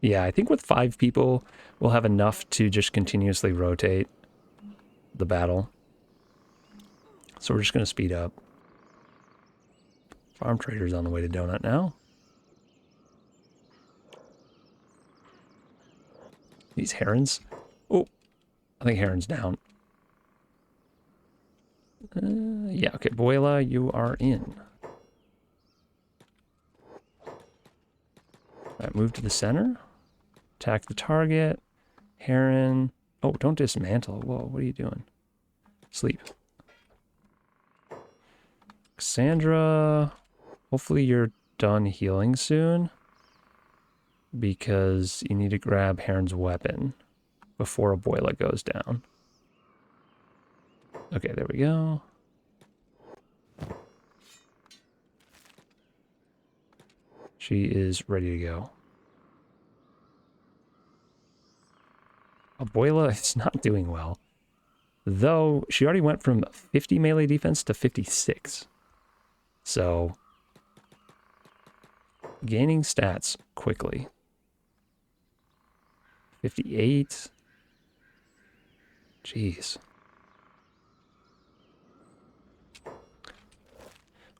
Yeah, I think with 5 people, we'll have enough to just continuously rotate the battle. So we're just going to speed up. Farm trader's on the way to Donut now. These herons. Oh, I think Heron's down. Yeah, okay, Buela, you are in. Alright, move to the center. Attack the target. Heron. Oh, don't dismantle. Whoa, what are you doing? Sleep. Cassandra, hopefully you're done healing soon, because you need to grab Heron's weapon before Abuela goes down. Okay, there we go. She is ready to go. Abuela is not doing well, though she already went from 50 melee defense to 56. So, gaining stats quickly. 58. Jeez.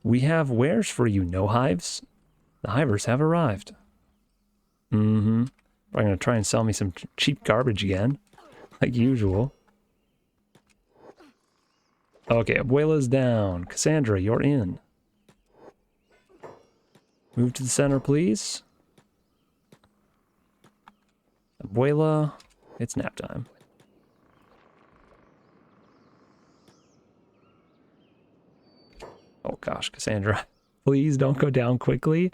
We have wares for you, no hives. The hivers have arrived. Mm-hmm. Probably gonna try and sell me some cheap garbage again, like usual. Okay, Abuela's down. Cassandra, you're in. Move to the center, please. Abuela, it's nap time. Oh, gosh, Cassandra, please don't go down quickly.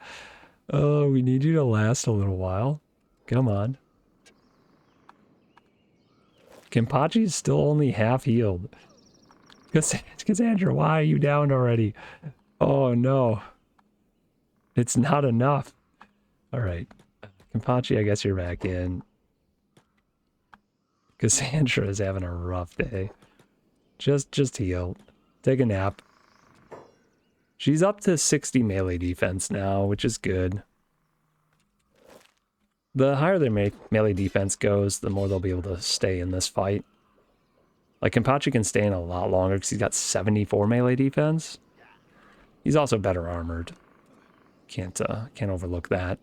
Oh, we need you to last a little while. Come on. Kenpachi's still only half healed. Cassandra, why are you down already? Oh no. It's not enough. Alright. Kenpachi, I guess you're back in. Cassandra is having a rough day. Just heal. Take a nap. She's up to 60 melee defense now, which is good. The higher their melee defense goes, the more they'll be able to stay in this fight. Like, Kenpachi can stay in a lot longer because he's got 74 melee defense. He's also better armored. Can't overlook that.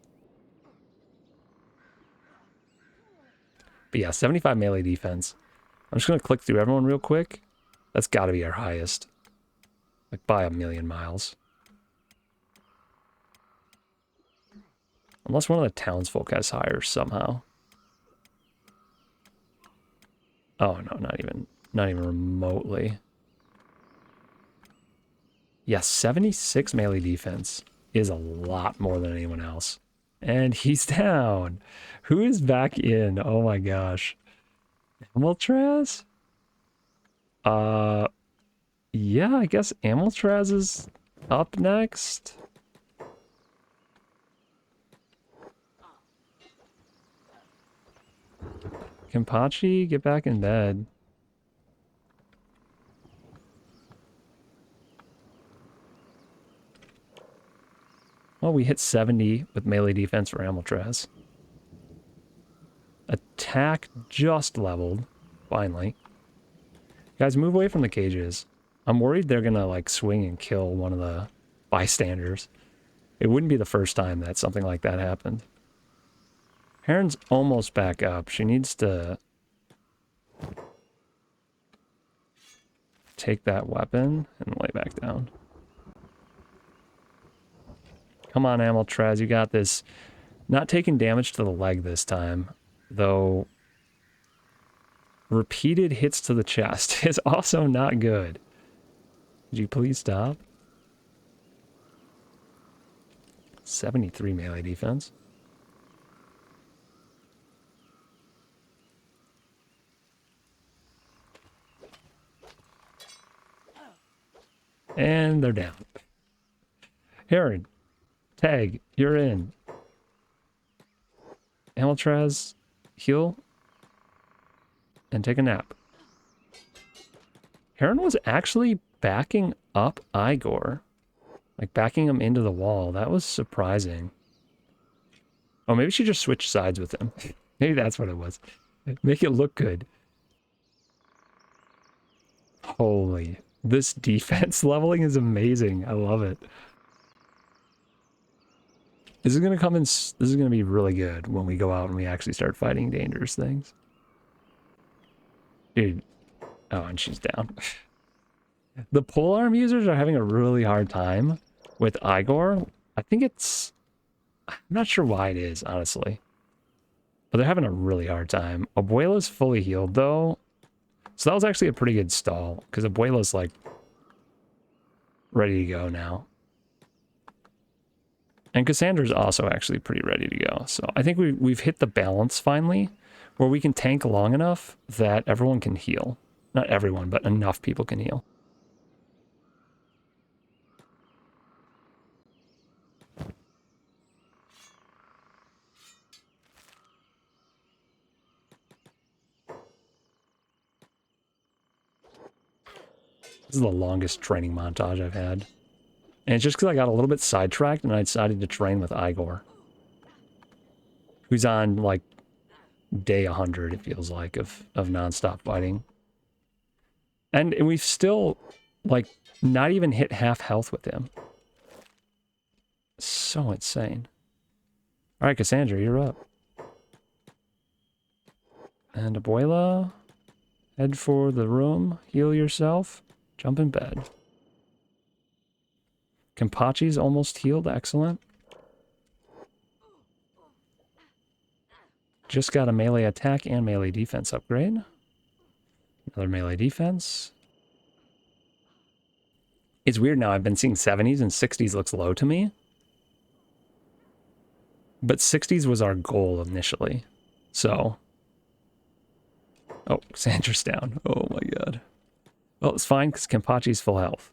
But yeah, 75 melee defense. I'm just going to click through everyone real quick. That's got to be our highest. Like, by a million miles. Unless one of the townsfolk has higher somehow. Oh, no, not even remotely. Yeah, 76 melee defense is a lot more than anyone else. And he's down. Who is back in? Oh my gosh. Amiltraz? Yeah, I guess Amiltraz is up next. Kenpachi, get back in bed. Well, we hit 70 with melee defense for Amiltraz. Attack just leveled. Finally. Guys, move away from the cages. I'm worried they're gonna, like, swing and kill one of the bystanders. It wouldn't be the first time that something like that happened. Heron's almost back up. She needs to take that weapon and lay back down. Come on, Amiltraz, you got this. Not taking damage to the leg this time, though repeated hits to the chest is also not good. Could you please stop? 73 melee defense. And they're down. Heron, tag, you're in. Amiltraz, heal. And take a nap. Heron was actually backing up Eyegore. Like, backing him into the wall. That was surprising. Oh, maybe she just switched sides with him. Maybe that's what it was. Make it look good. Holy. This defense leveling is amazing. I love it. This is going to come in... This is going to be really good when we go out and we actually start fighting dangerous things. Dude. Oh, and she's down. The polearm users are having a really hard time with Eyegore. I think it's... I'm not sure why it is, honestly. But they're having a really hard time. Abuela's fully healed, though. So that was actually a pretty good stall. Because Abuela's, like, ready to go now. And Cassandra's also actually pretty ready to go. So I think we've hit the balance, finally, where we can tank long enough that everyone can heal. Not everyone, but enough people can heal. This is the longest training montage I've had. And it's just because I got a little bit sidetracked and I decided to train with Eyegore. Who's on, like, day 100, it feels like, of nonstop fighting. And we've still, like, not even hit half health with him. So insane. Alright, Cassandra, you're up. And Abuela, head for the room, heal yourself. Jump in bed. Kenpachi's almost healed. Excellent. Just got a melee attack and melee defense upgrade. Another melee defense. It's weird now. I've been seeing 70s and 60s looks low to me. But 60s was our goal initially. So. Oh, Sandra's down. Oh my god. Well, it's fine because Kenpachi's full health.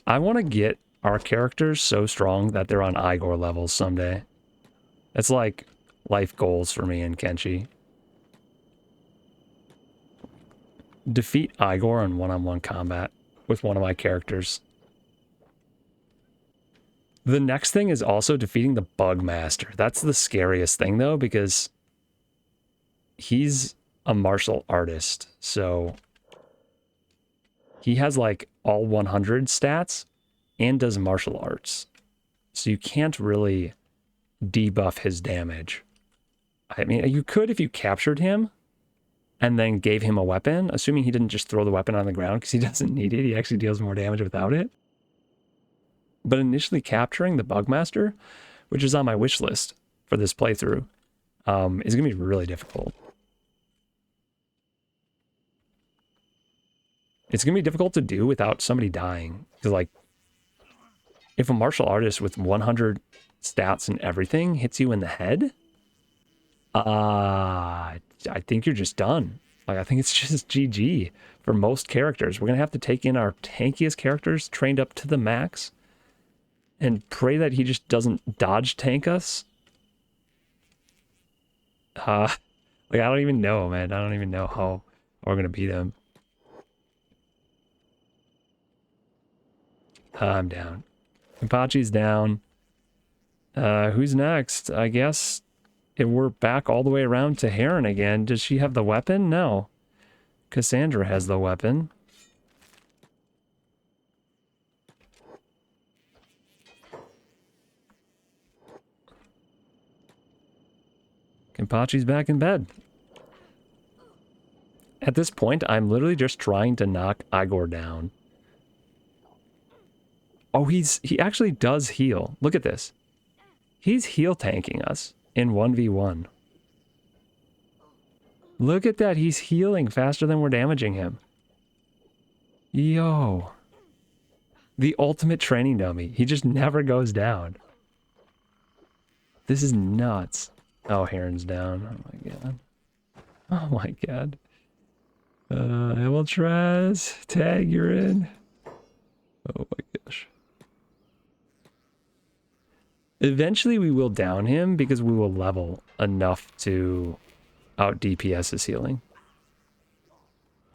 I want to get our characters so strong that they're on Eyegore levels someday. It's like life goals for me and Kenshi. Defeat Eyegore in one-on-one combat with one of my characters. The next thing is also defeating the Bug Master. That's the scariest thing, though, because he's a martial artist. So he has, like, all 100 stats and does martial arts. So you can't really debuff his damage. I mean, you could if you captured him and then gave him a weapon, assuming he didn't just throw the weapon on the ground because he doesn't need it. He actually deals more damage without it. But initially capturing the Bugmaster, which is on my wish list for this playthrough, is going to be really difficult. It's going to be difficult to do without somebody dying. Because, like, if a martial artist with 100 stats and everything hits you in the head, I think you're just done. Like, I think it's just GG for most characters. We're going to have to take in our tankiest characters trained up to the max and pray that he just doesn't dodge tank us. Like, I don't even know, man. I don't even know how we're going to beat him. I'm down. Kenpachi's down. Who's next? I guess if we're back all the way around to Heron again. Does she have the weapon? No. Cassandra has the weapon. Kenpachi's back in bed. At this point, I'm literally just trying to knock Eyegore down. Oh, he actually does heal. Look at this. He's heal tanking us in 1v1. Look at that. He's healing faster than we're damaging him. Yo. The ultimate training dummy. He just never goes down. This is nuts. Oh, Heron's down. Oh my god. Oh my god. Emiltraz, tag, you're in. Oh my gosh. Eventually we will down him because we will level enough to out DPS his healing.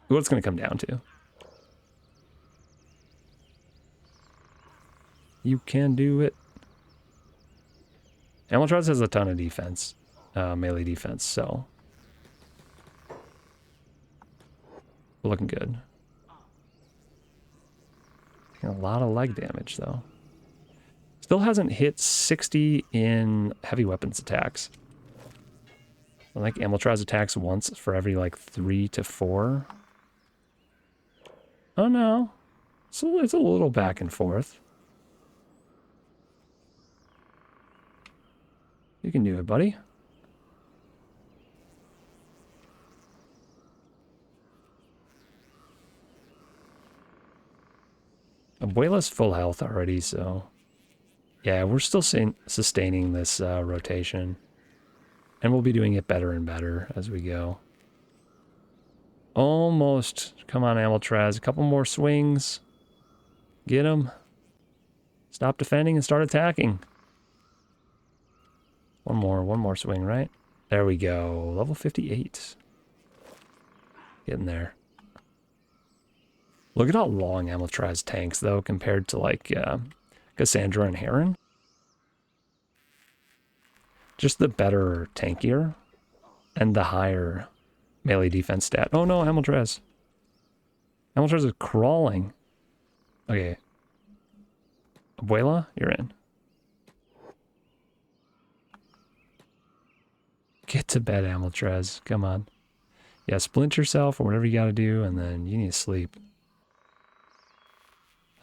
What it's going to come down to. You can do it. Emiltraz has a ton of defense. Melee defense, so we're looking good. Taking a lot of leg damage, though. Still hasn't hit 60 in heavy weapons attacks. I think Emiltraz attacks once for every, like, 3 to 4. Oh, no. So it's a little back and forth. You can do it, buddy. Abuela's full health already, so... Yeah, we're still sustaining this rotation. And we'll be doing it better and better as we go. Almost. Come on, Emiltraz. A couple more swings. Get him. Stop defending and start attacking. One more swing, right? There we go. Level 58. Getting there. Look at how long Emiltraz tanks, though, compared to, like, Cassandra and Heron. Just the better tankier and the higher melee defense stat. Oh no, Emiltraz. Emiltraz is crawling. Okay. Abuela, you're in. Get to bed, Emiltraz. Come on. Yeah, splint yourself or whatever you gotta do, and then you need to sleep.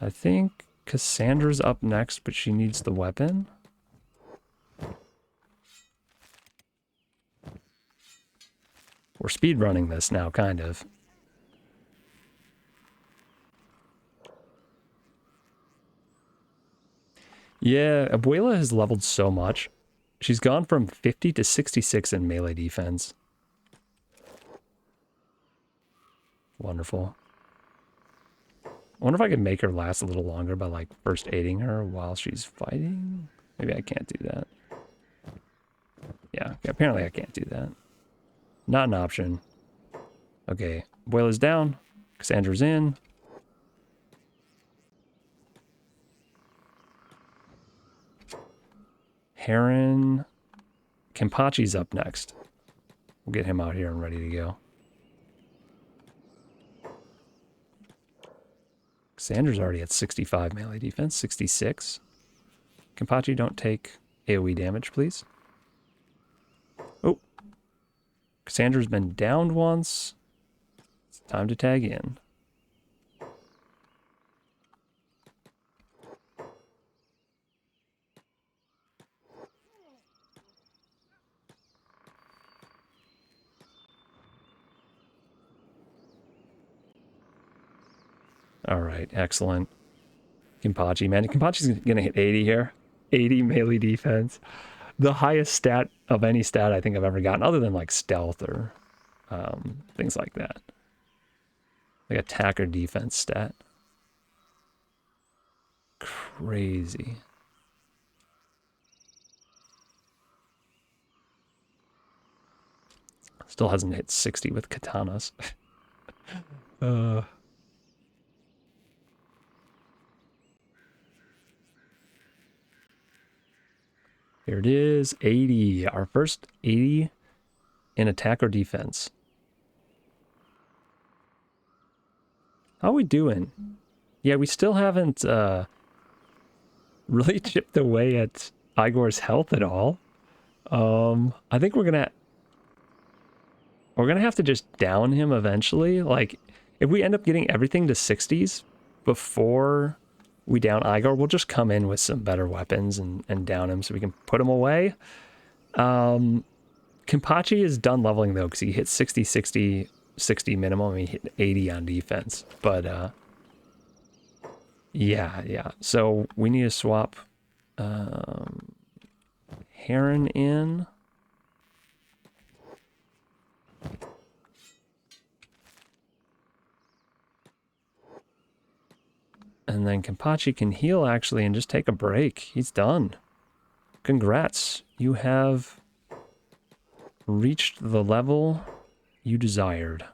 I think Cassandra's up next, but she needs the weapon. We're speedrunning this now, kind of. Yeah, Abuela has leveled so much. She's gone from 50 to 66 in melee defense. Wonderful. I wonder if I could make her last a little longer by like first aiding her while she's fighting. Maybe I can't do that. Yeah, apparently I can't do that. Not an option. Okay, Abuela's down. Cassandra's in. Heron. Kenpachi's up next. We'll get him out here and ready to go. Cassandra's already at 65 melee defense, 66. Kenpachi, don't take AoE damage, please. Oh. Cassandra's been downed once. It's time to tag in. All right, excellent. Kenpachi, man. Kenpachi's going to hit 80 here. 80 melee defense. The highest stat of any stat I think I've ever gotten, other than like stealth or things like that. Like attack or defense stat. Crazy. Still hasn't hit 60 with katanas. Here it is, 80. Our first 80 in attack or defense. How are we doing? Yeah, we still haven't really chipped away at Eyegore's health at all. I think we're gonna have to just down him eventually. Like, if we end up getting everything to 60s before we down Eyegore, we'll just come in with some better weapons and down him so we can put him away. Kenpachi is done leveling though, because he hit 60, 60, 60 minimum, and he hit 80 on defense. But yeah. So we need to swap Heron in. And then Kenpachi can heal, actually, and just take a break. He's done. Congrats. You have reached the level you desired.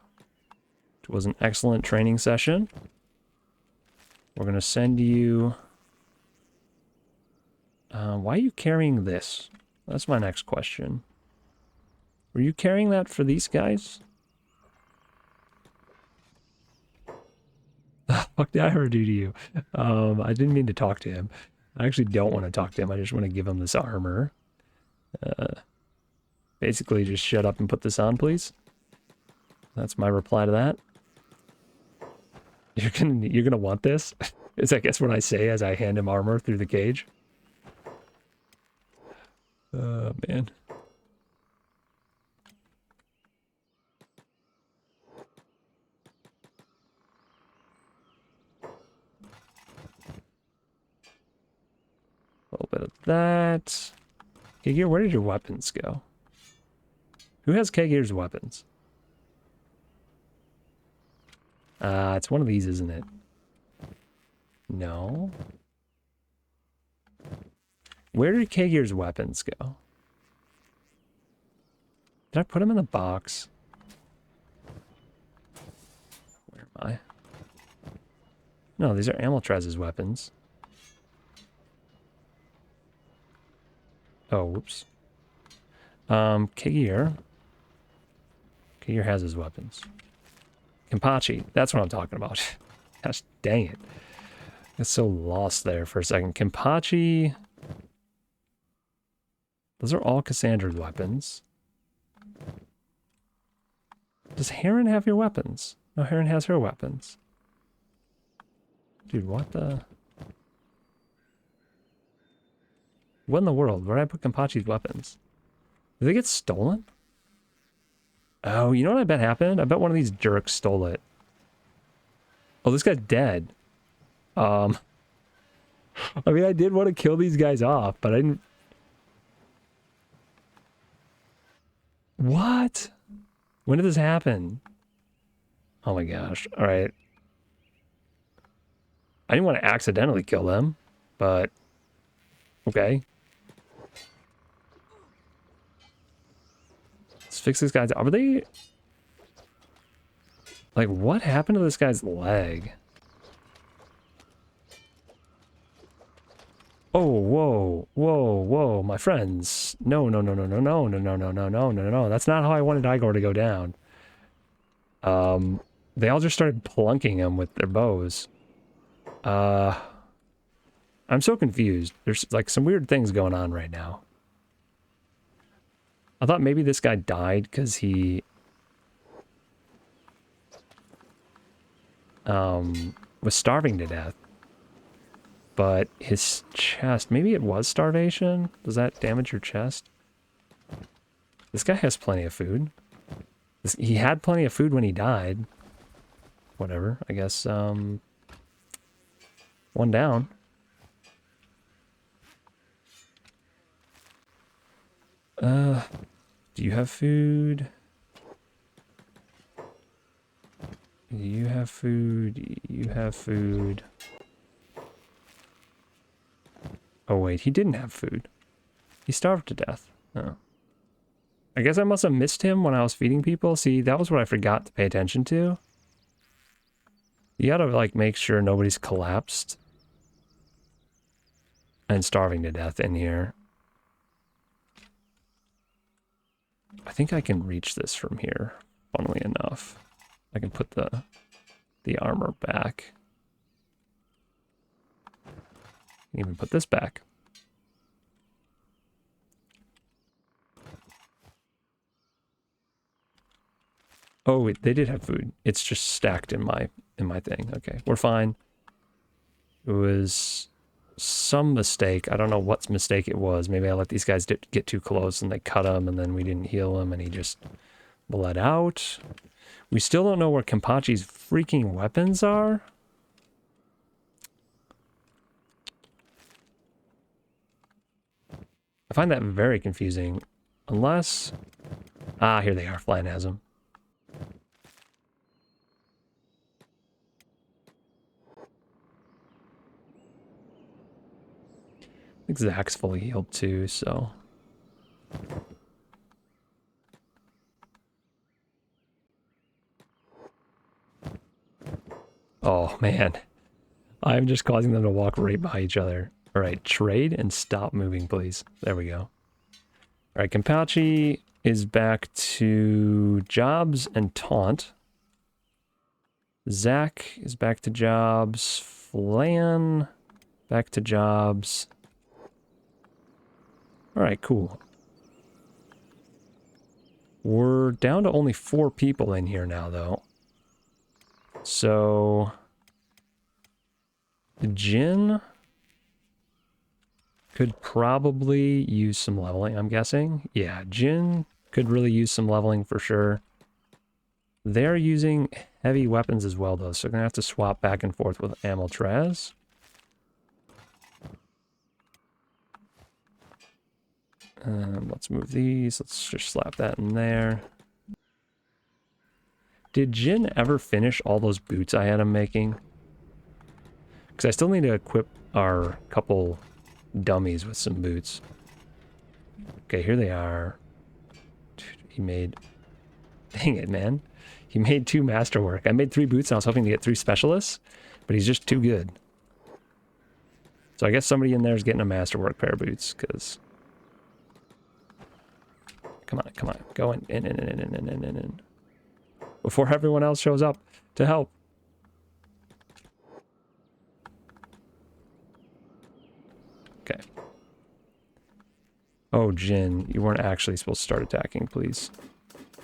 It was an excellent training session. We're going to send you... why are you carrying this? That's my next question. Were you carrying that for these guys? What did I ever do to you? I didn't mean to talk to him. I actually don't want to talk to him. I just want to give him this armor. Basically, just shut up and put this on, please. That's my reply to that. You're gonna want this? Is I guess what I say as I hand him armor through the cage. Oh, man. A little bit of that. Eyegore, where did your weapons go? Who has Eygore's weapons? It's one of these, isn't it? No. Where did Eygore's weapons go? Did I put them in the box? Where am I? No, these are Amiltraz's weapons. Oh, whoops. Eyegore. Eyegore has his weapons. Kenpachi, that's what I'm talking about. Gosh, dang it. I got so lost there for a second. Kenpachi. Those are all Cassandra's weapons. Does Heron have your weapons? No, Heron has her weapons. Dude, what the... What in the world? Where did I put Kenpachi's weapons? Did they get stolen? Oh, you know what I bet happened? I bet one of these jerks stole it. Oh, this guy's dead. I mean, I did want to kill these guys off, but I didn't... What? When did this happen? Oh my gosh. All right. I didn't want to accidentally kill them, but... Okay. Let's fix this guy's... Are they... Like, what happened to this guy's leg? Oh, whoa, whoa, whoa, my friends. No, no, no, no, no, no, no, no, no, no, no, no, no. That's not how I wanted Eyegore to go down. They all just started plunking him with their bows. I'm so confused. There's like some weird things going on right now. I thought maybe this guy died because he was starving to death. But his chest, maybe it was starvation? Does that damage your chest? This guy has plenty of food. He had plenty of food when he died. Whatever, I guess, one down. Do you have food? You have food. You have food. Oh, wait, he didn't have food. He starved to death. Oh. I guess I must have missed him when I was feeding people. See, that was what I forgot to pay attention to. You gotta, like, make sure nobody's collapsed and starving to death in here. I think I can reach this from here, funnily enough. I can put the armor back. Even put this back. Oh, wait, they did have food. It's just stacked in my thing. Okay, we're fine. It was some mistake. I don't know what mistake it was. Maybe I let these guys get too close and they cut him and then we didn't heal him and he just bled out. We still don't know where Kenpachi's freaking weapons are. I find that very confusing. Unless... Ah, here they are. Flan has them. I think Zach's fully healed too, so... Oh, man. I'm just causing them to walk right by each other. All right, trade and stop moving, please. There we go. All right, Kenpachi is back to jobs and taunt. Zach is back to jobs. Flan, back to jobs. All right, cool. We're down to only 4 people in here now, though. So... Jin could probably use some leveling, I'm guessing. Yeah, Jin could really use some leveling for sure. They're using heavy weapons as well, though, so they're going to have to swap back and forth with Amiltraz. Let's move these. Let's just slap that in there. Did Jin ever finish all those boots I had him making? Because I still need to equip our couple dummies with some boots. Okay, here they are. Dude, he made... Dang it, man. He made 2 masterwork. I made 3 boots and I was hoping to get 3 specialists, but he's just too good. So I guess somebody in there is getting a masterwork pair of boots, because... Come on, come on. Go in. Before everyone else shows up to help. Okay. Oh, Jin, you weren't actually supposed to start attacking, please.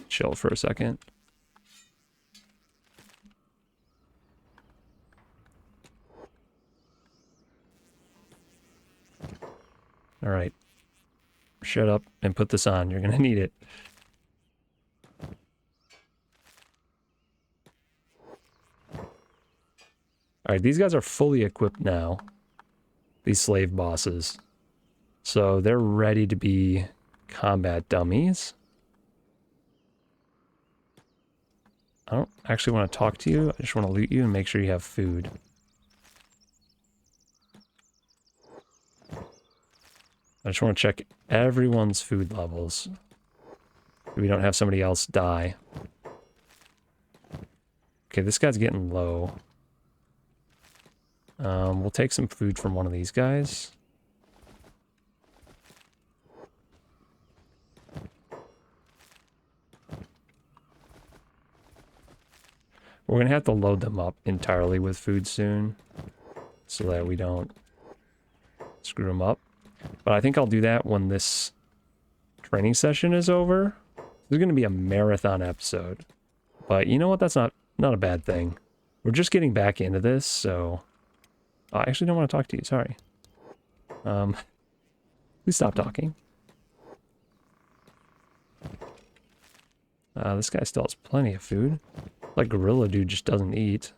Chill for a second. All right. Shut up and put this on. You're going to need it. All right, these guys are fully equipped now. these slave bosses. So they're ready to be combat dummies. I don't actually want to talk to you. I just want to loot you and make sure you have food. I just want to check everyone's food levels. We don't have somebody else die. Okay, this guy's getting low. We'll take some food from one of these guys. We're going to have to load them up entirely with food soon, so that we don't screw them up. But I think I'll do that when this training session is over. This is going to be a marathon episode. But you know what? That's not a bad thing. We're just getting back into this, so... I actually don't want to talk to you, sorry. Please stop talking. This guy still has plenty of food. Like Gorilla Dude just doesn't eat.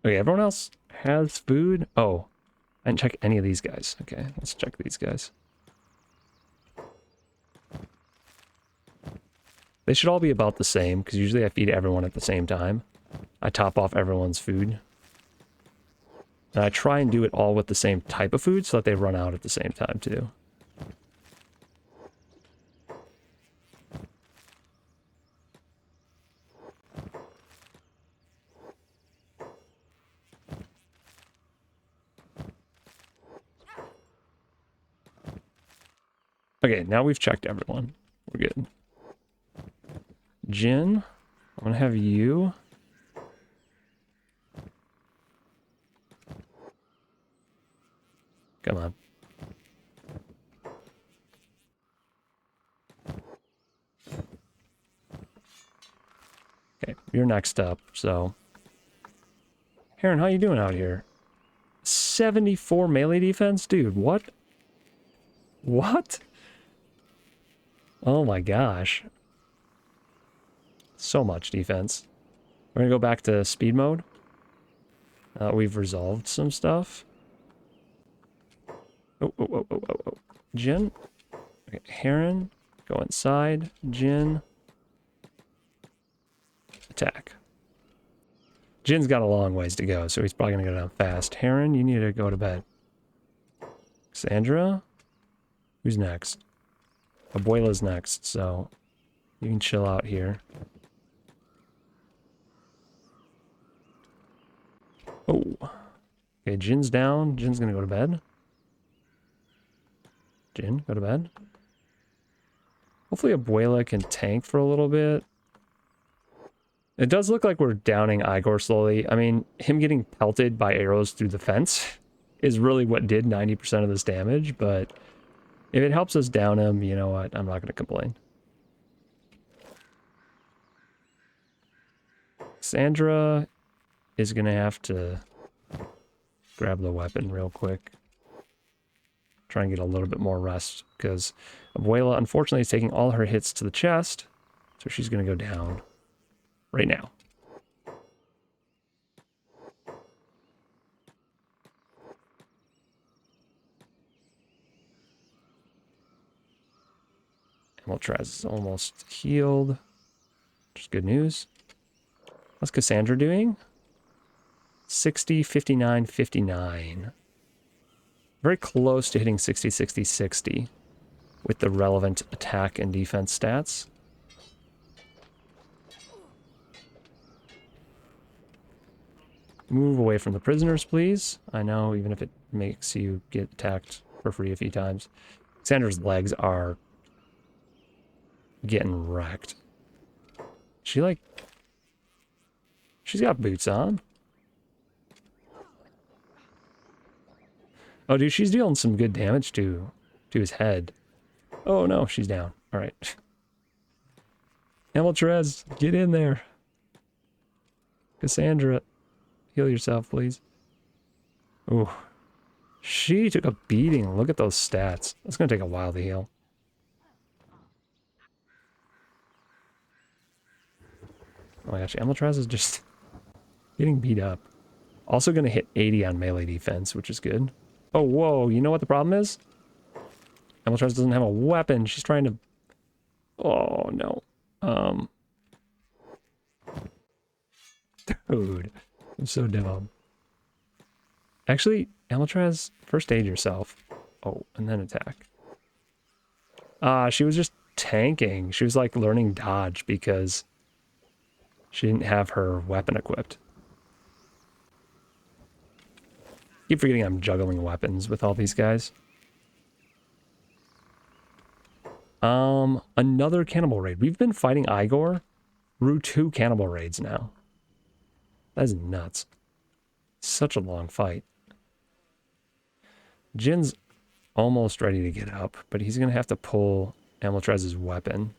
Okay, everyone else has food? Oh, I didn't check any of these guys. Okay, let's check these guys. They should all be about the same, because usually I feed everyone at the same time. I top off everyone's food. And I try and do it all with the same type of food so that they run out at the same time, too. Okay, now we've checked everyone. We're good. Jin, I'm gonna have you. Come on. Okay, you're next up, so. Heron, how you doing out here? 74 melee defense? Dude, what? What? Oh my gosh. So much defense. We're gonna go back to speed mode. We've resolved some stuff. Oh. Jin. Okay, Heron. Go inside. Jin. Attack. Jin's got a long ways to go, so he's probably gonna go down fast. Heron, you need to go to bed. Sandra? Who's next? Abuela's next, so you can chill out here. Oh. Okay, Jin's down. Jin's gonna go to bed. Jin, go to bed. Hopefully Abuela can tank for a little bit. It does look like we're downing Eyegore slowly. I mean, him getting pelted by arrows through the fence is really what did 90% of this damage, but if it helps us down him, you know what? I'm not going to complain. Sandra is going to have to grab the weapon real quick. Try and get a little bit more rest, because Abuela, unfortunately, is taking all her hits to the chest, so she's going to go down right now. Moltres is almost healed, which is good news. How's Cassandra doing? 60, 59, 59. Very close to hitting 60, 60, 60 with the relevant attack and defense stats. Move away from the prisoners, please. I know, even if it makes you get attacked for free a few times. Cassandra's legs are getting wrecked. She's got boots on. Oh, dude, she's dealing some good damage to his head. Oh, no, she's down. All right. Moltres, get in there. Cassandra. Heal yourself, please. Ooh. She took a beating. Look at those stats. It's going to take a while to heal. Oh my gosh, Amiltraz is just getting beat up. Also going to hit 80 on melee defense, which is good. Oh, whoa. You know what the problem is? Amiltraz doesn't have a weapon. She's trying to... Oh, no. Dude. I'm so dumb. Actually, Amiltraz, first aid yourself. Oh, and then attack. She was just tanking. She was like learning dodge because she didn't have her weapon equipped. Keep forgetting I'm juggling weapons with all these guys. Another cannibal raid. We've been fighting Eyegore through 2 cannibal raids now. That is nuts. Such a long fight. Jin's almost ready to get up, but he's going to have to pull Amiltraz's weapon.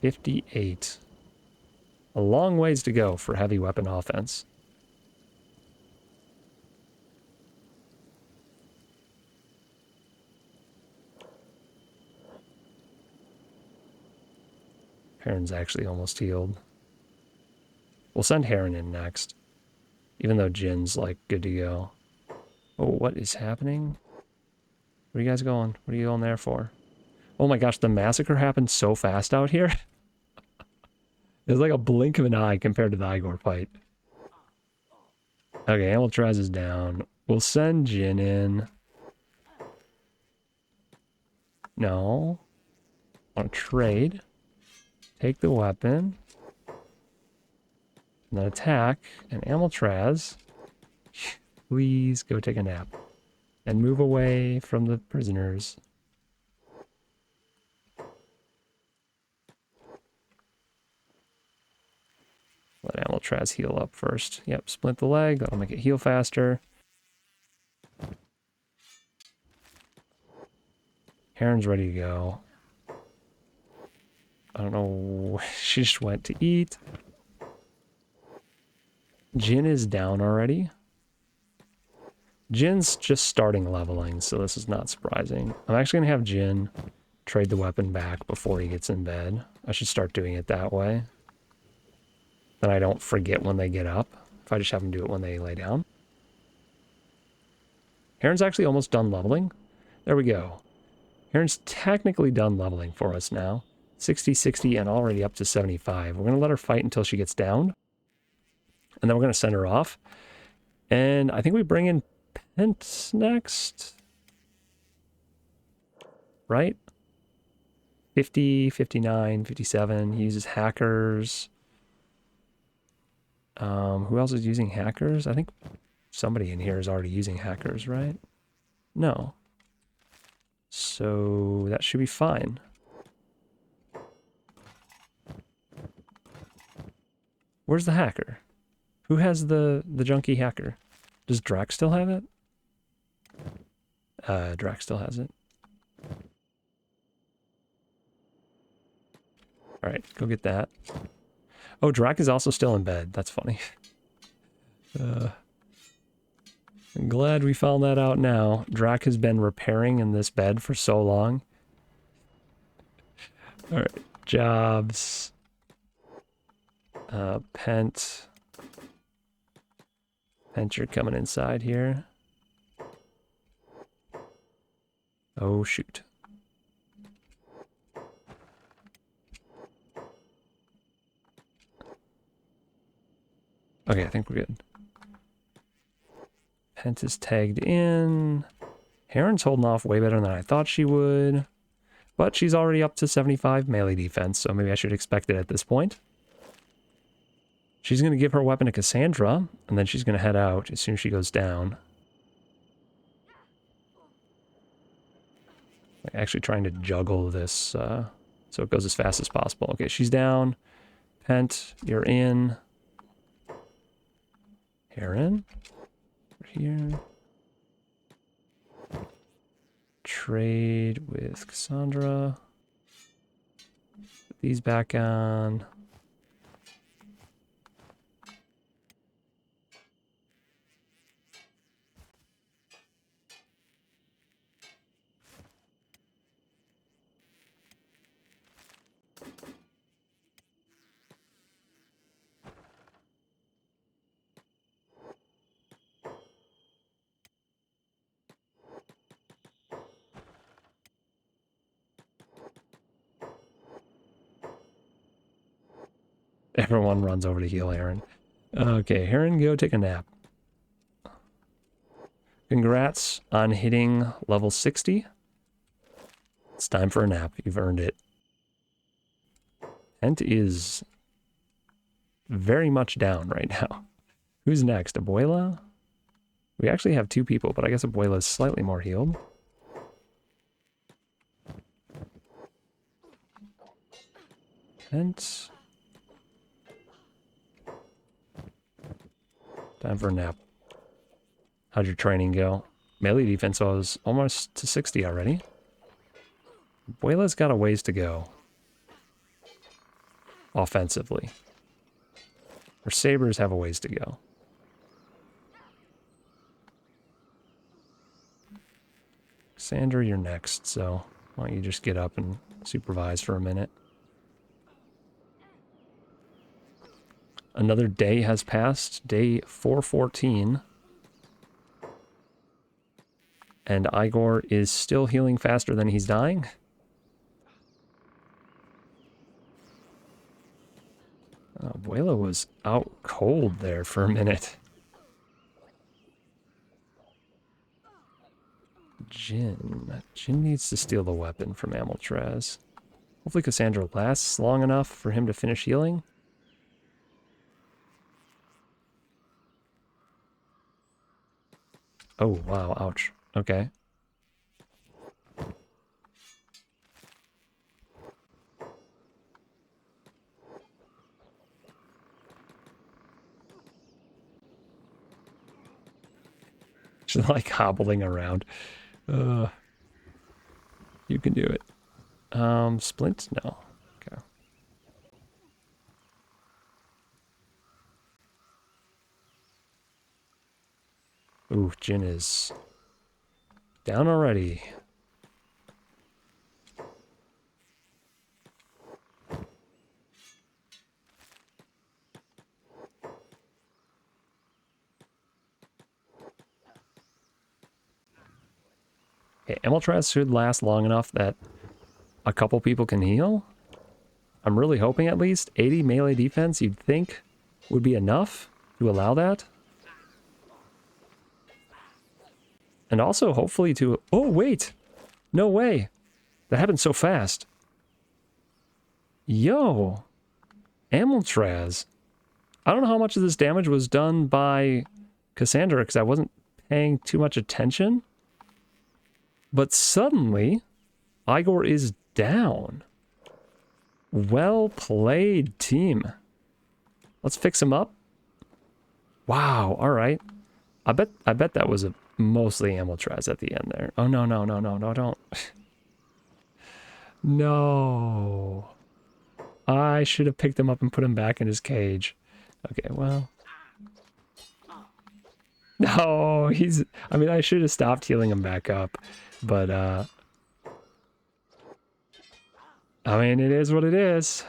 $58. A long ways to go for heavy weapon offense. Heron's actually almost healed. We'll send Heron in next, even though Jin's like good to go. Oh, what is happening? Where are you guys going? What are you going there for? Oh my gosh, the massacre happened so fast out here. It was like a blink of an eye compared to the Eyegore fight. Okay, Amiltraz is down. We'll send Jin in. No. Want to trade. Take the weapon. And then attack. And Amiltraz, please go take a nap. And move away from the prisoners. Let Amiltraz heal up first. Yep, splint the leg. That'll make it heal faster. Heron's ready to go. I don't know. She just went to eat. Jin is down already. Jin's just starting leveling, so this is not surprising. I'm actually going to have Jin trade the weapon back before he gets in bed. I should start doing it that way. Then I don't forget when they get up, if I just have them do it when they lay down. Heron's actually almost done leveling. There we go. Heron's technically done leveling for us now. 60, 60, and already up to 75. We're going to let her fight until she gets down. And then we're going to send her off. And I think we bring in Pent next. Right? 50, 59, 57. He uses hackers. Who else is using hackers? I think somebody in here is already using hackers, right? No. So that should be fine. Where's the hacker? Who has the junkie hacker? Does Drax still have it? Drax still has it. Alright, go get that. Oh, Drax is also still in bed. That's funny. I'm glad we found that out now. Drax has been repairing in this bed for so long. Alright, jobs. Pent. Pent, you're coming inside here. Oh, shoot. Okay, I think we're good. Pent is tagged in. Heron's holding off way better than I thought she would. But she's already up to 75 melee defense, so maybe I should expect it at this point. She's going to give her weapon to Cassandra, and then she's going to head out as soon as she goes down. I'm actually trying to juggle this so it goes as fast as possible. Okay, she's down. Pent, you're in. Heron. Here. trade with Cassandra. Put these back on. Everyone runs over to heal Heron. Okay, Heron, go take a nap. Congrats on hitting level 60. It's time for a nap. You've earned it. Ent is very much down right now. Who's next? Abuela? We actually have 2 people, but I guess Abuela is slightly more healed. Ent. Time for a nap. How'd your training go? Melee defense was almost to 60 already. Abuela's got a ways to go. Offensively. Her sabers have a ways to go. Sandra, you're next, so why don't you just get up and supervise for a minute. Another day has passed, day 414. And Eyegore is still healing faster than he's dying. Abuela was out cold there for a minute. Jin needs to steal the weapon from Amiltraz. Hopefully Cassandra lasts long enough for him to finish healing. Oh, wow, ouch. Okay. She's like hobbling around. You can do it. Splint? No. Okay. Ooh, Jin is down already. Okay, Amiltraz should last long enough that a couple people can heal. I'm really hoping at least 80 melee defense you'd think would be enough to allow that. And also hopefully to... Oh, wait! No way! That happened so fast. Yo! Amiltraz. I don't know how much of this damage was done by Cassandra because I wasn't paying too much attention. But suddenly, Eyegore is down. Well played, team. Let's fix him up. Wow, alright. I bet that was a mostly Amiltraz at the end there. Oh, no, don't. No. I should have picked him up and put him back in his cage. Okay, well. No, I mean, I should have stopped healing him back up. But, I mean, it is what it is.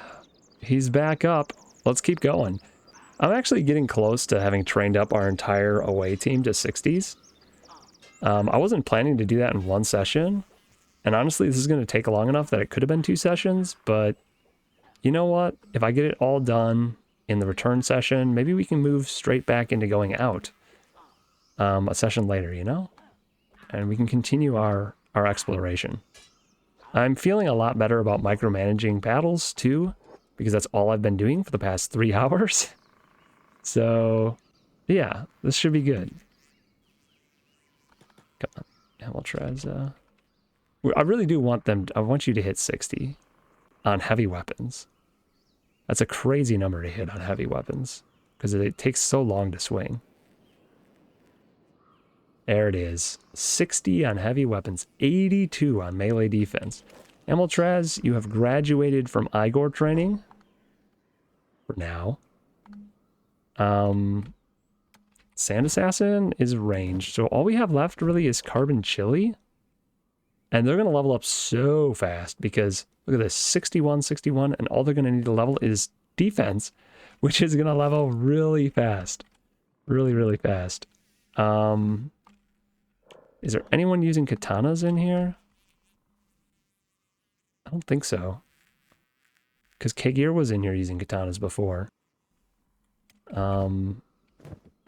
He's back up. Let's keep going. I'm actually getting close to having trained up our entire away team to 60s. I wasn't planning to do that in one session. And honestly, this is going to take long enough that it could have been 2 sessions. But you know what? If I get it all done in the return session, maybe we can move straight back into going out a session later, you know? And we can continue our exploration. I'm feeling a lot better about micromanaging battles, too, because that's all I've been doing for the past 3 hours. So, yeah, this should be good. Come on. Amiltraz, I really do want them... I want you to hit 60 on heavy weapons. That's a crazy number to hit on heavy weapons, because it takes so long to swing. There it is. 60 on heavy weapons, 82 on melee defense. Amiltraz, you have graduated from Eyegore training. For now. Sand Assassin is ranged. So all we have left really is Carbon Chili. And they're going to level up so fast because look at this, 61, 61, and all they're going to need to level is defense, which is going to level really fast. Really, really fast. Is there anyone using katanas in here? I don't think so. Because Kagir was in here using katanas before. And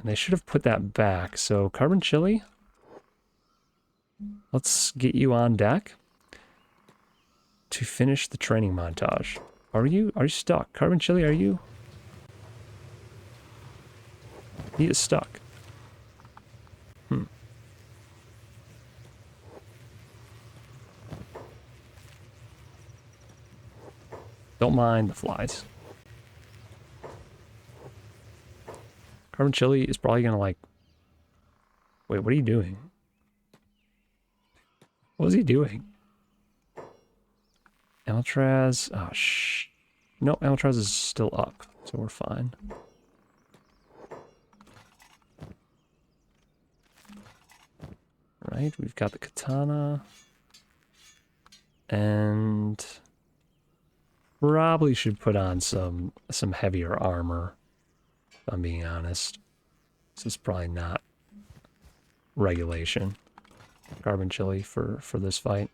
they should have put that back. So Carbon Chili, let's get you on deck to finish the training montage. Are you stuck? Carbon Chili, are you? He is stuck. Don't mind the flies. Carbon Chili is probably gonna like... Wait, what are you doing? What was he doing? Amiltraz... Oh, shh. No, Amiltraz is still up, so we're fine. Right, we've got the katana. And... probably should put on some heavier armor, if I'm being honest. This is probably not regulation. Carbon Chili for this fight.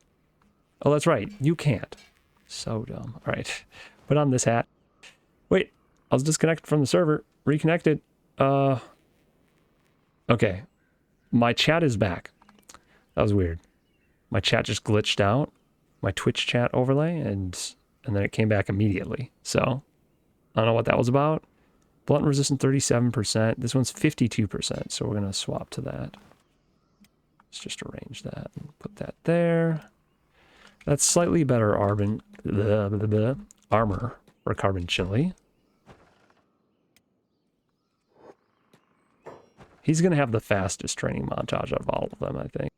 Oh, that's right. You can't. So dumb. All right. Put on this hat. Wait. I was disconnected from the server. Reconnected. Okay. My chat is back. That was weird. My chat just glitched out. My Twitch chat overlay and then it came back immediately. So, I don't know what that was about. Blunt resistant 37%. This one's 52%, so we're going to swap to that. Let's just arrange that and put that there. That's slightly better armor for Carbon Chili. He's going to have the fastest training montage of all of them, I think.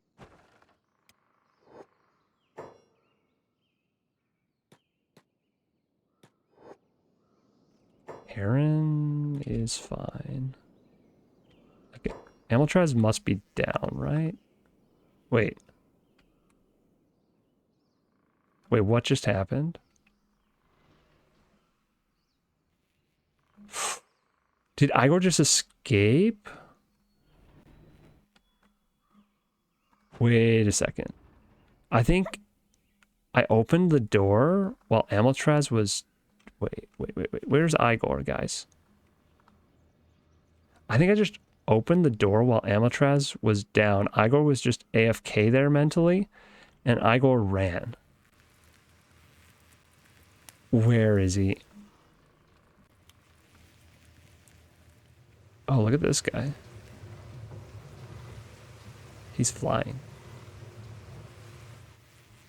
Heron is fine. Okay. Amiltraz must be down, right? Wait. Wait, what just happened? Did Eyegore just escape? Wait a second. I think I opened the door while Amiltraz was... Wait. Where's Eyegore, guys? I think I just opened the door while Amiltraz was down. Eyegore was just AFK there mentally, and Eyegore ran. Where is he? Oh, look at this guy. He's flying.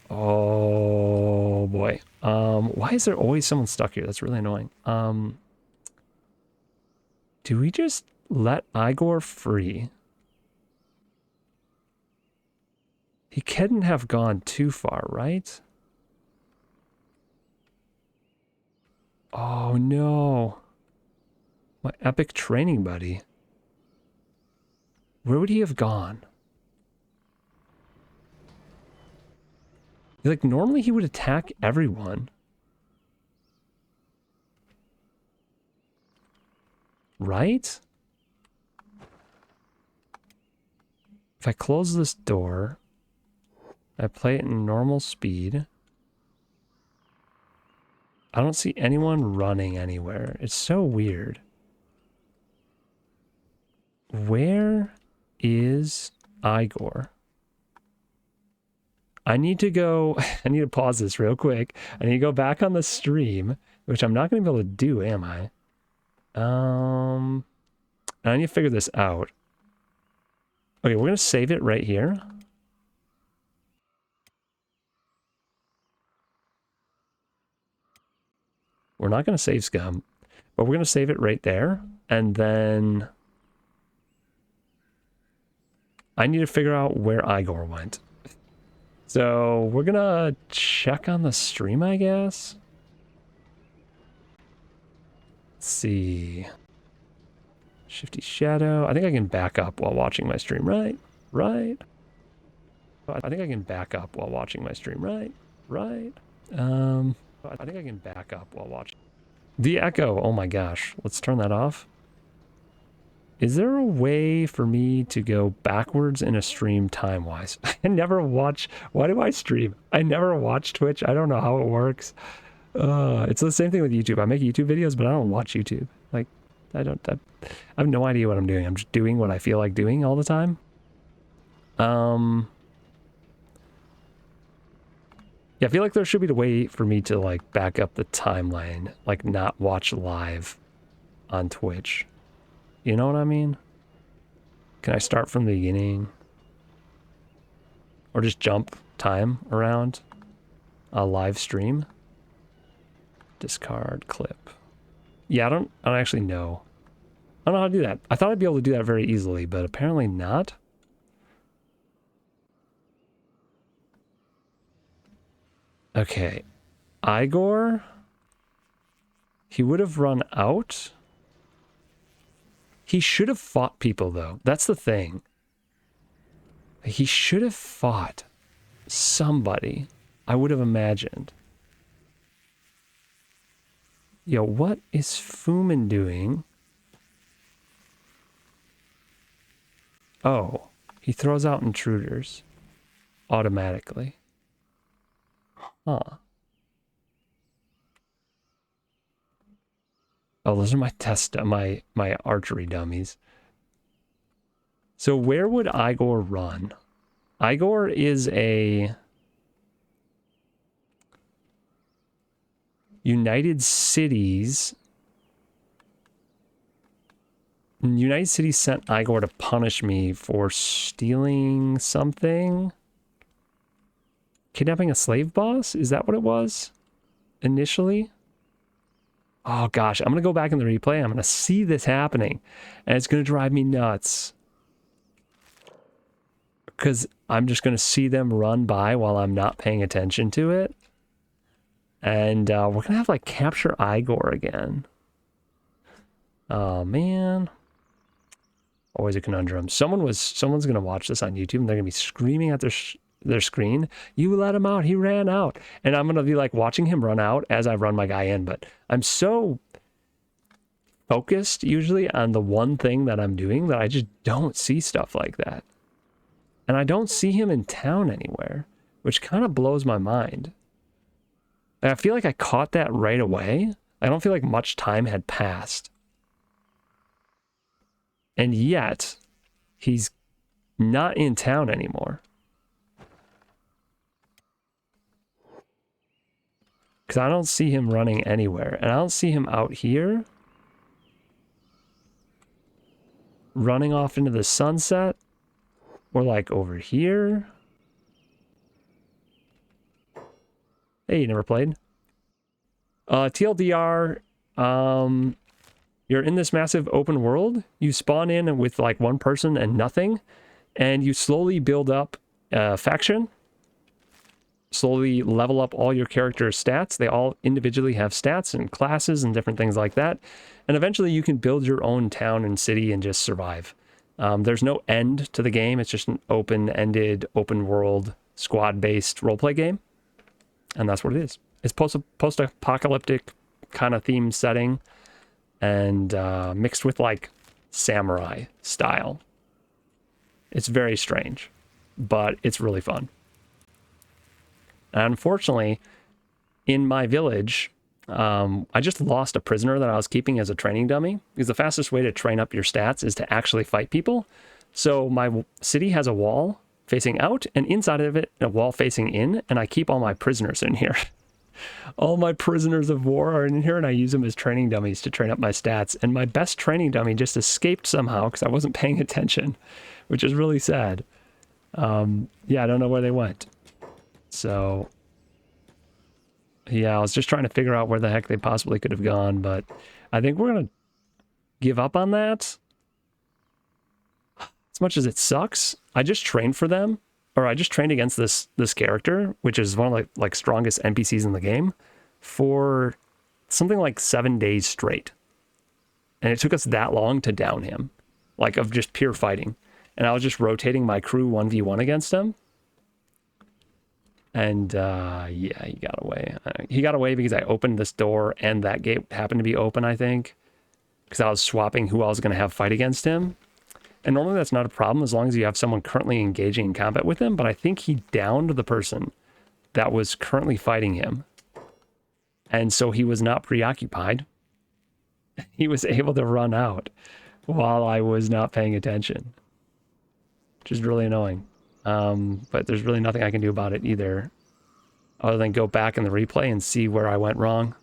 Oh, boy. Why is there always someone stuck here? That's really annoying. Do we just let Eyegore free? He couldn't have gone too far, right? Oh, no. My epic training buddy. Where would he have gone? Like, normally he would attack everyone. Right? If I close this door, I play it in normal speed. I don't see anyone running anywhere. It's so weird. Where is Eyegore? I need to go, I need to pause this real quick. I need to go back on the stream, which I'm not going to be able to do, am I? I need to figure this out. Okay, we're going to save it right here. We're not going to save scum, but we're going to save it right there. And then I need to figure out where Eyegore went. So we're gonna check on the stream, I guess. Let's see. Shifty shadow. I think I can back up while watching my stream, right? Right. I think I can back up while watching my stream, right? Right. I think I can back up while watching. The echo. Oh my gosh. Let's turn that off. Is there a way for me to go backwards in a stream time-wise? I never watch... Why do I stream? I never watch Twitch. I don't know how it works. It's the same thing with YouTube. I make YouTube videos, but I don't watch YouTube. Like, I have no idea what I'm doing. I'm just doing what I feel like doing all the time. Yeah, I feel like there should be a way for me to, like, back up the timeline. Like, not watch live on Twitch. You know what I mean? Can I start from the beginning? Or just jump time around a live stream? Discard clip. Yeah, I don't actually know. I don't know how to do that. I thought I'd be able to do that very easily, but apparently not. Okay. Eyegore? He would have run out. He should have fought people, though. That's the thing. He should have fought somebody, I would have imagined. Yo, what is Fumin doing? Oh, he throws out intruders automatically. Huh. Oh, those are my my archery dummies. So where would Eyegore run? Eyegore is a United Cities. United Cities sent Eyegore to punish me for stealing something. Kidnapping a slave boss? Is that what it was initially? Oh gosh, I'm going to go back in the replay. I'm going to see this happening, and it's going to drive me nuts. Because I'm just going to see them run by while I'm not paying attention to it. And we're going to have, like, capture Eyegore again. Oh, man. Always a conundrum. Someone's going to watch this on YouTube, and they're going to be screaming at their screen, "You let him out, he ran out." And I'm gonna be like watching him run out as I run my guy in, but I'm so focused usually on the one thing that I'm doing that I just don't see stuff like that. And I don't see him in town anywhere, which kind of blows my mind. And I feel like I caught that right away. I don't feel like much time had passed. And yet he's not in town anymore. Because I don't see him running anywhere. And I don't see him out here. Running off into the sunset. Or like over here. Hey, you never played? TLDR, you're in this massive open world. You spawn in with like one person and nothing. And you slowly build up a faction. Slowly level up all your character's stats. They all individually have stats and classes and different things like that. And eventually you can build your own town and city and just survive. There's no end to the game. It's just an open-ended, open-world, squad-based roleplay game. And that's what it is. It's post-apocalyptic kind of theme setting and mixed with like samurai style. It's very strange, but it's really fun. And unfortunately, in my village, I just lost a prisoner that I was keeping as a training dummy, because the fastest way to train up your stats is to actually fight people. So my city has a wall facing out, and inside of it, a wall facing in, and I keep all my prisoners in here. All my prisoners of war are in here, and I use them as training dummies to train up my stats. And my best training dummy just escaped somehow because I wasn't paying attention, which is really sad. Yeah, I don't know where they went. So, yeah, I was just trying to figure out where the heck they possibly could have gone, but I think we're going to give up on that. as much as it sucks, I just trained for them, or I just trained against this character, which is one of the like strongest NPCs in the game, for something like 7 days straight. And it took us that long to down him, like of just pure fighting. And I was just rotating my crew 1v1 against him. And yeah, he got away. He got away because I opened this door and that gate happened to be open, I think, because I was swapping who I was going to have fight against him. And normally that's not a problem as long as you have someone currently engaging in combat with him. But I think he downed the person that was currently fighting him. And so he was not preoccupied. He was able to run out while I was not paying attention, which is really annoying. But there's really nothing I can do about it either, other than go back in the replay and see where I went wrong.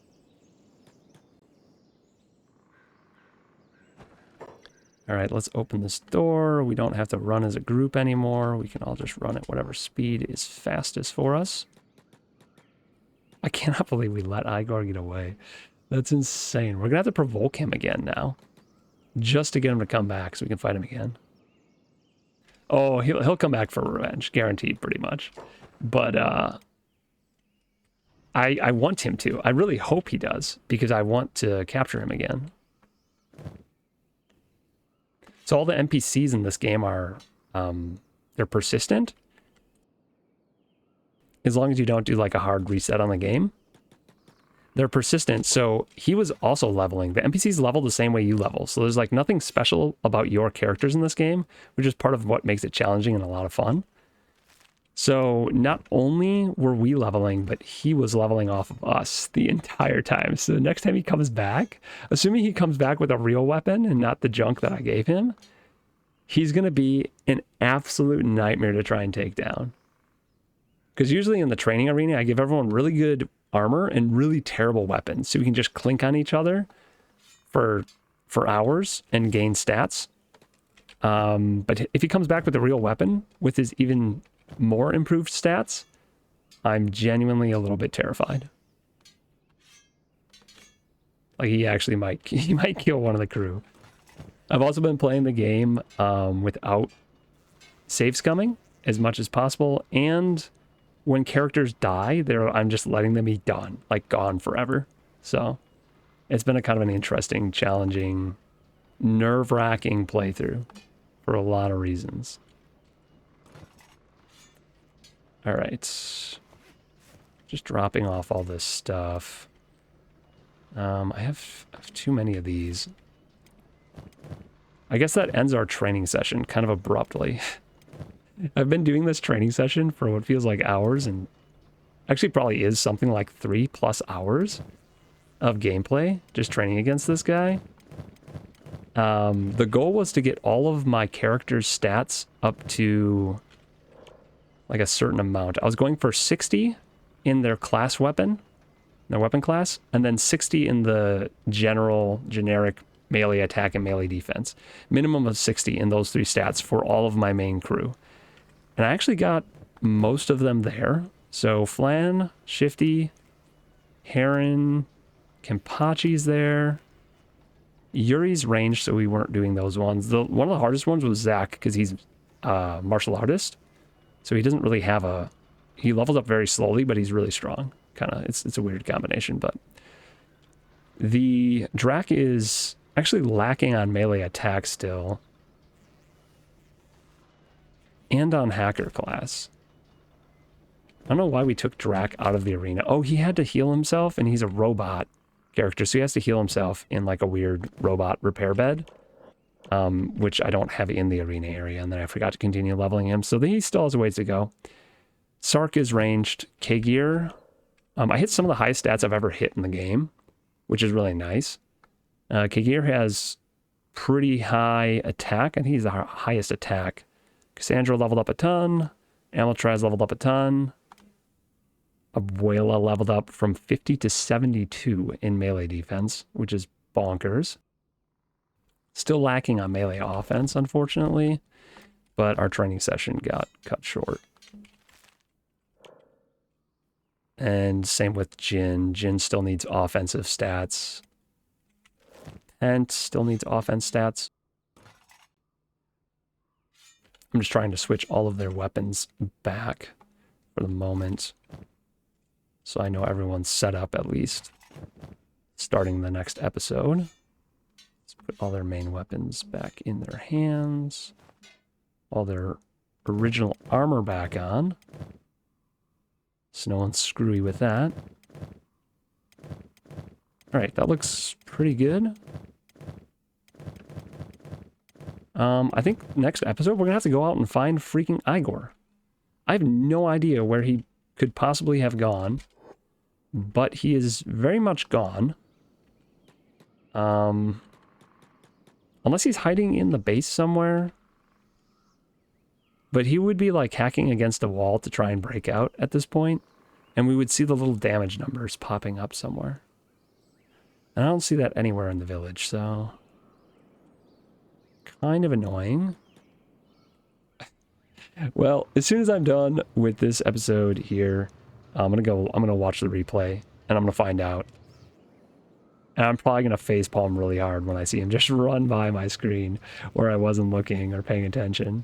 All right, let's open this door. We don't have to run as a group anymore. We can all just run at whatever speed is fastest for us. I cannot believe we let Eyegore get away. That's insane. We're gonna have to provoke him again now, just to get him to come back so we can fight him again. Oh, he'll come back for revenge, guaranteed, pretty much. But I want him to. I really hope he does, because I want to capture him again. So all the NPCs in this game are, they're persistent. As long as you don't do like a hard reset on the game. They're persistent, so he was also leveling. The NPCs level the same way you level, so there's like nothing special about your characters in this game, which is part of what makes it challenging and a lot of fun. So not only were we leveling, but he was leveling off of us the entire time. So the next time he comes back, assuming he comes back with a real weapon and not the junk that I gave him, he's going to be an absolute nightmare to try and take down. Because usually in the training arena, I give everyone really good armor and really terrible weapons, so we can just clink on each other for hours and gain stats. But if he comes back with a real weapon with his even more improved stats, I'm genuinely a little bit terrified. Like he actually might kill one of the crew. I've also been playing the game without save scumming as much as possible, and when characters die, I'm just letting them be done, like gone forever. So it's been a kind of an interesting, challenging, nerve-wracking playthrough for a lot of reasons. All right, just dropping off all this stuff. I have too many of these. I guess that ends our training session kind of abruptly. I've been doing this training session for what feels like hours, and actually probably is something like 3+ hours of gameplay just training against this guy. The goal was to get all of my character's stats up to like a certain amount. I was going for 60 in their class weapon, their weapon class, and then 60 in the generic melee attack and melee defense. Minimum of 60 in those 3 stats for all of my main crew. And I actually got most of them there. So Flan, Shifty, Heron, Kenpachi's there. Yuri's ranged, so we weren't doing those ones. One of the hardest ones was Zach, because he's a martial artist. So he doesn't really have he levels up very slowly, but he's really strong. It's a weird combination, but the Drac is actually lacking on melee attack still. And on hacker class. I don't know why we took Drac out of the arena. Oh, he had to heal himself, and he's a robot character, so he has to heal himself in like a weird robot repair bed, which I don't have in the arena area, and then I forgot to continue leveling him, so he still has a ways to go. Sark is ranged. Eyegore, I hit some of the highest stats I've ever hit in the game, which is really nice. Eyegore has pretty high attack. I think he's the highest attack. Cassandra leveled up a ton. Amaltraz leveled up a ton. Abuela leveled up from 50 to 72 in melee defense, which is bonkers. Still lacking on melee offense, unfortunately, but our training session got cut short. And same with Jin. Jin still needs offensive stats. Pent still needs offense stats. I'm just trying to switch all of their weapons back for the moment, so I know everyone's set up at least. Starting the next episode. Let's put all their main weapons back in their hands. All their original armor back on. So no one's screwy with that. Alright, that looks pretty good. I think next episode we're gonna have to go out and find freaking Eyegore. I have no idea where he could possibly have gone, but he is very much gone. Unless he's hiding in the base somewhere. But he would be like hacking against a wall to try and break out at this point, and we would see the little damage numbers popping up somewhere. And I don't see that anywhere in the village, so kind of annoying. Well, as soon as I'm done with this episode here, I'm gonna watch the replay and I'm gonna find out. And I'm probably gonna facepalm really hard when I see him just run by my screen where I wasn't looking or paying attention.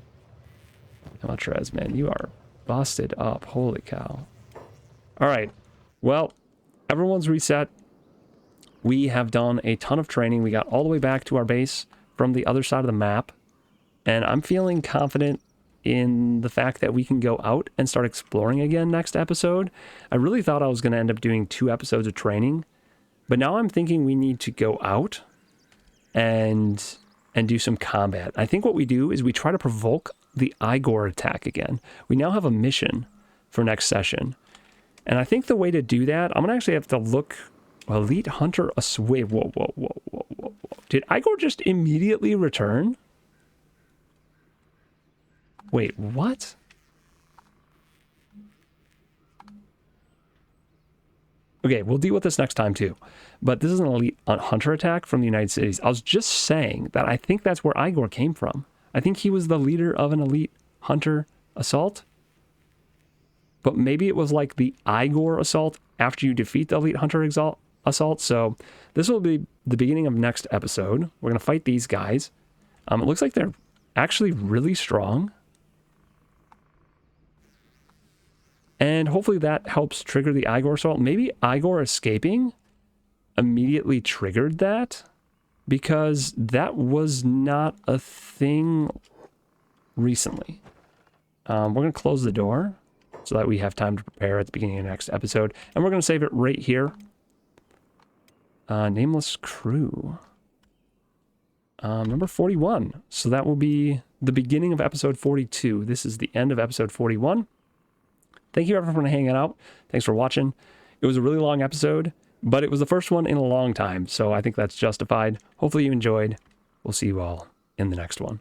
Montrez, man, you are busted up. Holy cow. Alright. Well, everyone's reset. We have done a ton of training. We got all the way back to our base from the other side of the map. And I'm feeling confident in the fact that we can go out and start exploring again next episode. I really thought I was going to end up doing 2 episodes of training. But now I'm thinking we need to go out and do some combat. I think what we do is we try to provoke the Eyegore attack again. We now have a mission for next session. And I think the way to do that, I'm going to actually have to look... Elite Hunter... Wait, whoa. Did Eyegore just immediately return? Wait, what? Okay, we'll deal with this next time too. But this is an Elite Hunter attack from the United States. I was just saying that I think that's where Eyegore came from. I think he was the leader of an Elite Hunter assault. But maybe it was like the Eyegore assault after you defeat the Elite Hunter assault. So this will be the beginning of next episode. We're going to fight these guys. It looks like they're actually really strong. And hopefully that helps trigger the Eyegore assault. Maybe Eyegore escaping immediately triggered that, because that was not a thing recently. We're going to close the door so that we have time to prepare at the beginning of the next episode. And we're going to save it right here. Nameless Crew. Number 41. So that will be the beginning of episode 42. This is the end of episode 41. Thank you everyone for hanging out. Thanks for watching. It was a really long episode, but it was the first one in a long time, so I think that's justified. Hopefully you enjoyed. We'll see you all in the next one.